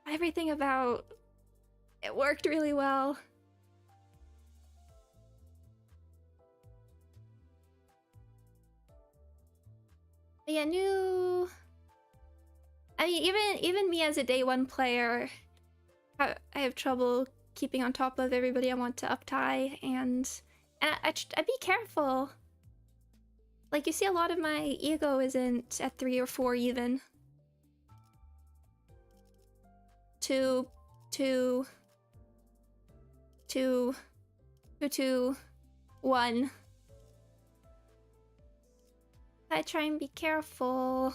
Speaker 1: Everything about it worked really well. But yeah, new... I mean, even me as a day one player, I have trouble keeping on top of everybody I want to uptie, and I'd be careful. Like, you see a lot of my ego isn't at 3 or 4 even. 2, 1. I try and be careful.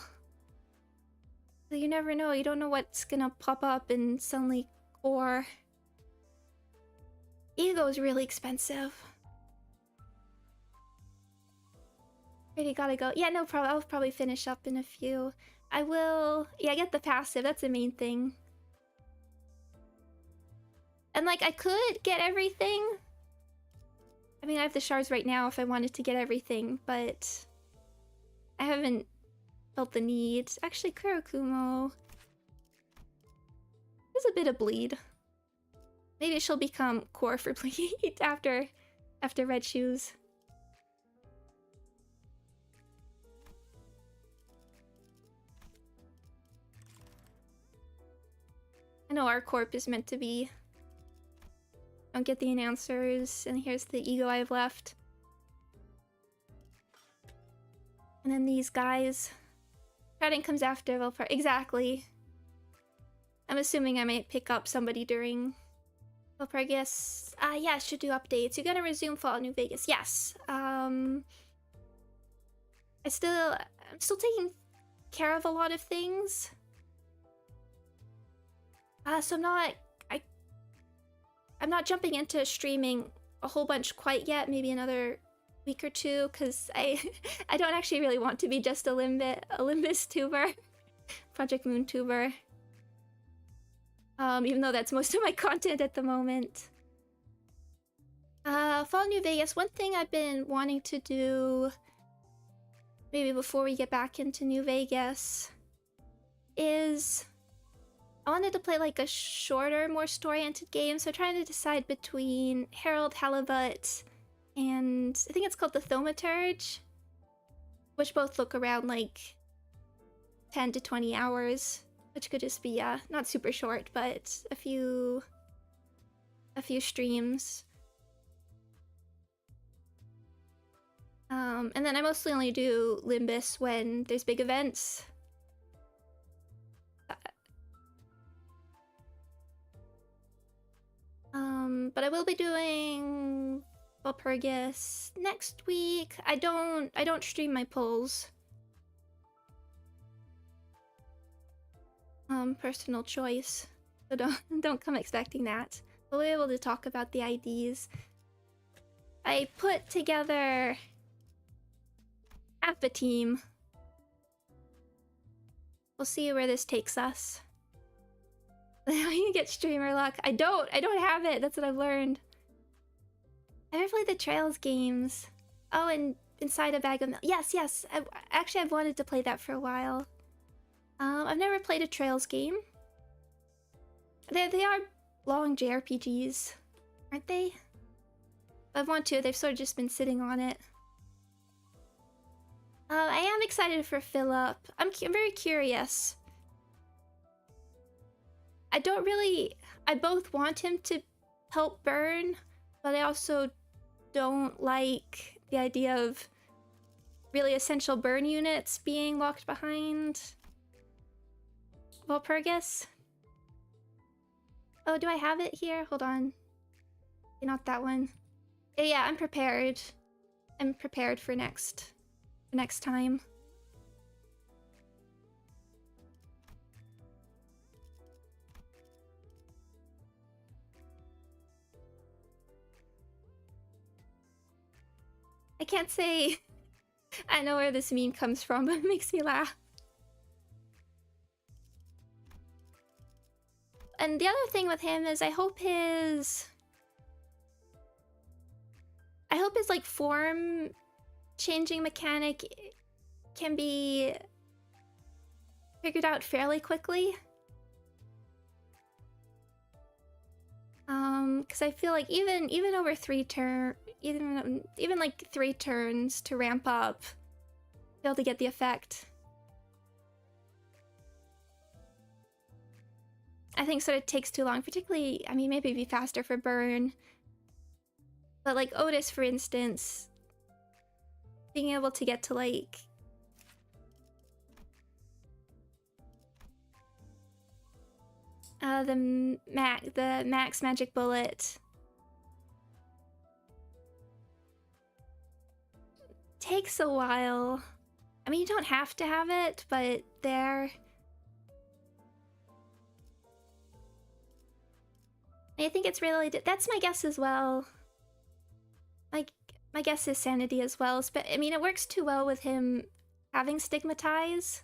Speaker 1: You never know, you don't know what's gonna pop up and suddenly core. Ego is really expensive. Really gotta go. Yeah, no problem. I'll probably finish up in a few. I will... Yeah, get the passive. That's the main thing. And, like, I could get everything. I mean, I have the shards right now if I wanted to get everything, but... I haven't felt the need. Actually, Kurokumo... There's a bit of bleed. Maybe she'll become core for bleed after Red Shoes. I know our corp is meant to be. Don't get the announcers, and here's the ego I have left. And then these guys. Sharding comes after Velpar. Exactly. I'm assuming I might pick up somebody during Velpar, I guess. Yeah, should do updates. You're gonna resume Fallout New Vegas. Yes. I'm still taking care of a lot of things. So I'm not jumping into streaming a whole bunch quite yet. Maybe another week or two, because I don't actually really want to be just a Limbus tuber, Project Moon tuber. Even though that's most of my content at the moment. Fall New Vegas. One thing I've been wanting to do, maybe before we get back into New Vegas, is I wanted to play like a shorter, more story-oriented game. So I'm trying to decide between Harold Halibut and I think it's called the Thaumaturge, which both look around like 10 to 20 hours, which could just be not super short, but a few streams. And then I mostly only do Limbus when there's big events. But I will be doing Walpurgis next week. I don't stream my polls. Personal choice. So don't come expecting that. We'll be able to talk about the IDs. I put together half a team. We'll see where this takes us. You get streamer luck. I don't have it. That's what I've learned. I never played the Trails games. Oh, and Inside a Bag of Milk. Yes. Actually, I've wanted to play that for a while. I've never played a Trails game. They are long JRPGs, aren't they? I want to. They've sort of just been sitting on it. I am excited for Philip. I'm very curious. I both want him to help Burn, but I also don't like the idea of really essential Burn units being locked behind Walpurgis. Oh, do I have it here? Hold on. Not that one. Yeah, I'm prepared. I'm prepared for next time. I can't say I know where this meme comes from, but it makes me laugh. And the other thing with him is I hope his like form changing mechanic can be figured out fairly quickly. Because I feel like even over even like 3 turns to ramp up, be able to get the effect. I think sort of takes too long, particularly, I mean, maybe it'd be faster for Burn. But like Otis, for instance, being able to get to like the max magic bullet takes a while. I mean, you don't have to have it, but there. I think it's really, that's my guess as well. Like, my guess is sanity as well. But I mean, it works too well with him having stigmatize.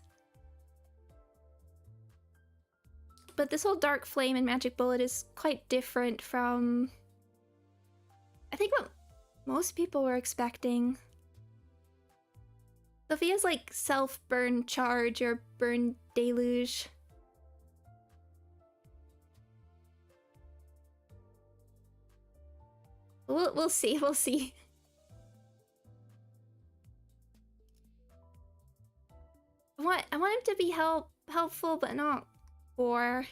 Speaker 1: But this whole dark flame and magic bullet is quite different from, I think, what most people were expecting. So if he has like self-burn charge or burn deluge, we'll see. We'll see. I want him to be helpful, but not gore.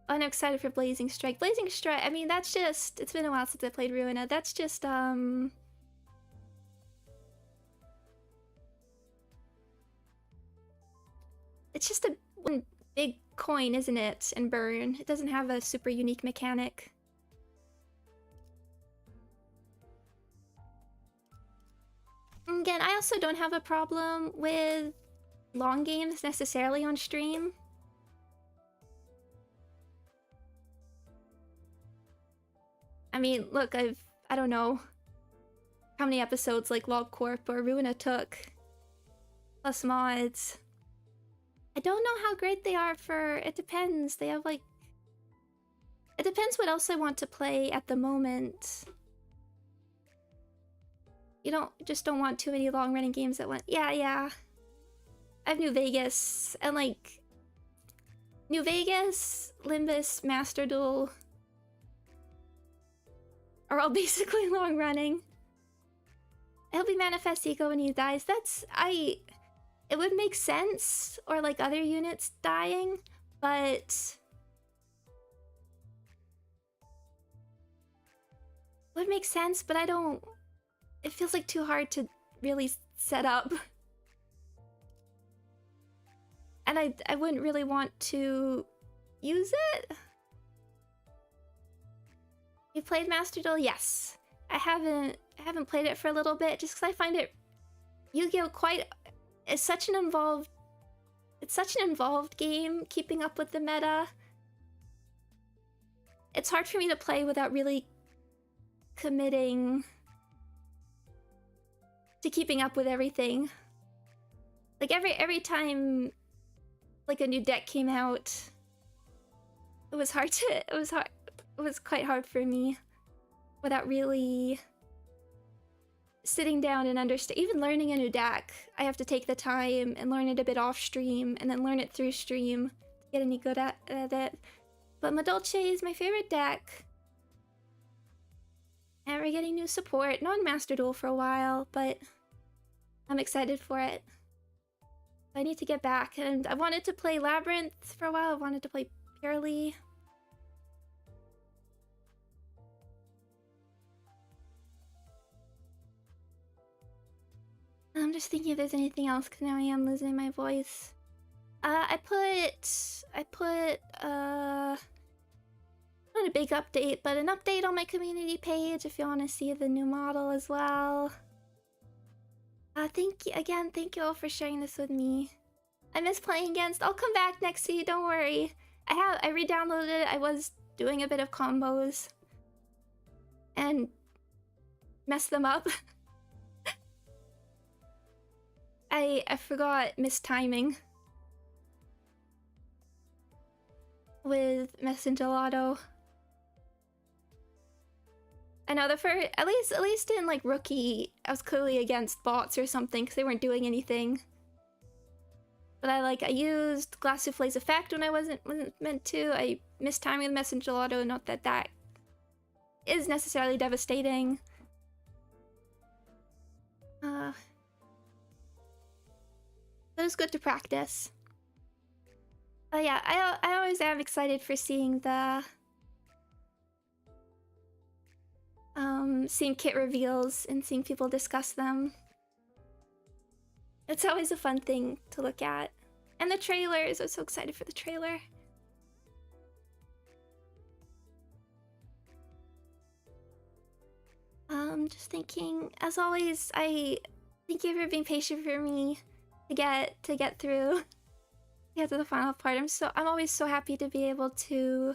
Speaker 1: I'm excited for Blazing Strike. Blazing Strike. I mean, that's just. It's been a while since I played Ruina. That's just It's just one big coin, isn't it? And burn. It doesn't have a super unique mechanic. Again, I also don't have a problem with long games necessarily on stream. I mean, look, I don't know how many episodes like Log Corp or Ruina took, plus mods. I don't know how great they are for, it depends. They have like, it depends what else I want to play at the moment. You don't want too many long running games at once. Yeah. I have New Vegas and like New Vegas, Limbus, Master Duel are all basically long running. I hope he manifests Ego when he dies. It would make sense, or like other units dying, but would make sense, but I don't. It feels like too hard to really set up. And I wouldn't really want to use it. You played Master Duel? Yes. I haven't played it for a little bit just because I find it Yu-Gi-Oh! It's such an involved game, keeping up with the meta. It's hard for me to play without really committing to keeping up with everything. Like every time like a new deck came out, it was quite hard for me without really sitting down and understand. Even learning a new deck, I have to take the time and learn it a bit off stream and then learn it through stream to get any good at it. but Madolche is my favorite deck. And we're getting new support. Not Master Duel for a while, but I'm excited for it. I need to get back, and I wanted to play Labyrinth for a while. I wanted to play Purely. I'm just thinking if there's anything else, because now I am losing my voice. I put not a big update, but an update on my community page if you want to see the new model as well. Thank you all for sharing this with me. I miss playing against. I'll come back next to you, don't worry. I re-downloaded it. I was doing a bit of combos and messed them up. I forgot mistiming with Messenger Lotto. I know the first, at least in like Rookie, I was clearly against bots or something because they weren't doing anything. But I used Glass Souffle's effect when I wasn't meant to. I missed timing with Messenger Lotto. Not that that is necessarily devastating. But it's good to practice. But yeah, I always am excited for seeing the seeing kit reveals and seeing people discuss them. It's always a fun thing to look at. And the trailers, I'm so excited for the trailer. Just thinking, as always, I thank you for being patient for me to get through. Get to the final part. I'm always so happy to be able to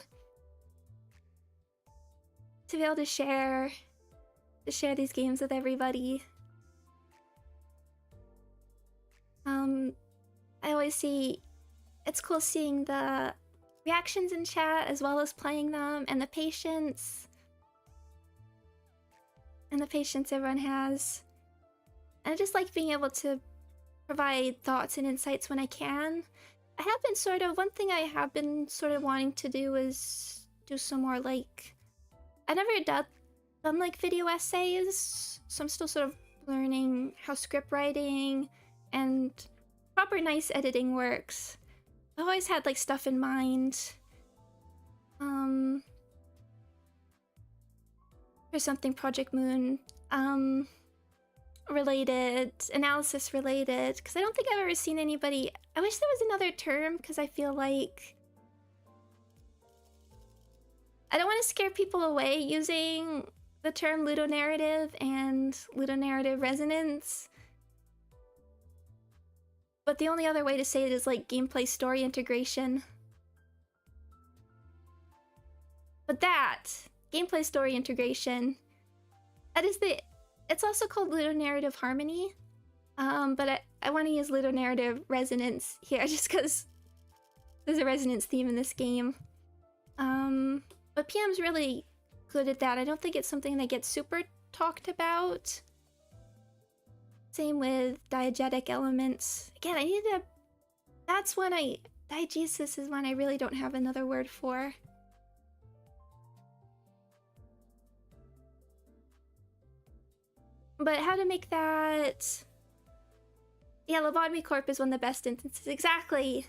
Speaker 1: share these games with everybody. I always see it's cool seeing the reactions in chat as well as playing them, and the patience everyone has. And I just like being able to provide thoughts and insights when I can. One thing I have been sort of wanting to do is do some more like, I never done like video essays, so I'm still sort of learning how script writing and proper nice editing works. I've always had like stuff in mind for something Project Moon related, analysis related, because I don't think I've ever seen anybody. I wish there was another term, because I feel like I don't want to scare people away using the term ludonarrative and ludonarrative resonance. But the only other way to say it is like gameplay story integration. But that, gameplay story integration, that is it's also called ludonarrative harmony. But I want to use ludonarrative resonance here just because there's a resonance theme in this game. But PM's really good at that. I don't think it's something that gets super talked about. Same with diegetic elements. Again, I need to... That's when diegesis is one I really don't have another word for. But how to make that... Yeah, Lobotomy Corp is one of the best instances. Exactly.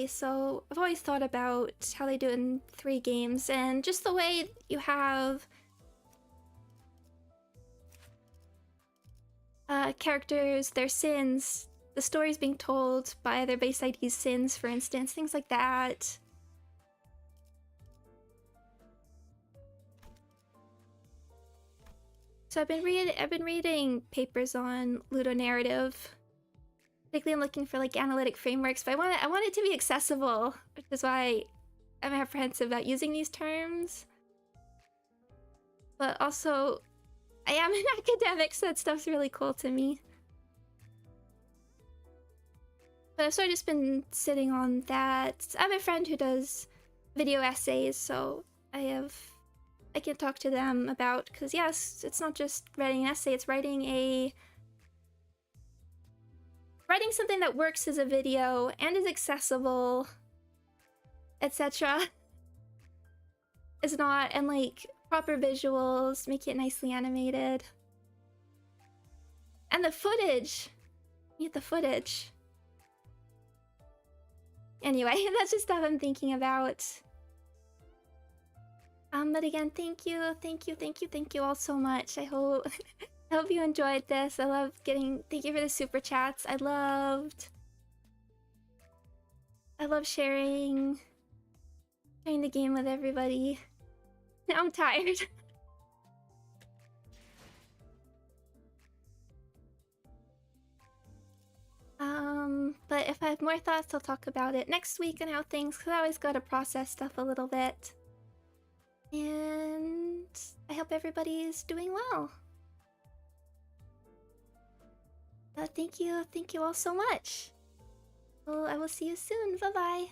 Speaker 1: So I've always thought about how they do it in 3 games, and just the way you have characters, their sins, the stories being told by their base ID's sins, for instance, things like that. So I've been reading papers on ludonarrative. Particularly I'm looking for like analytic frameworks, but I want it to be accessible, which is why I'm apprehensive about using these terms. But also, I am an academic, so that stuff's really cool to me. But I've sort of just been sitting on that. I have a friend who does video essays, so I can talk to them about, because yes, it's not just writing an essay, it's writing writing something that works as a video and is accessible, etc. is not, and like proper visuals, make it nicely animated. And the footage. Need the footage. Anyway, that's just stuff I'm thinking about. But again, thank you all so much. I hope I hope you enjoyed this. I love getting, thank you for the super chats. I love sharing the game with everybody. Now I'm tired. But if I have more thoughts, I'll talk about it next week and how things, because I always gotta process stuff a little bit. And I hope everybody is doing well. Thank you all so much. Well, I will see you soon. Bye-bye.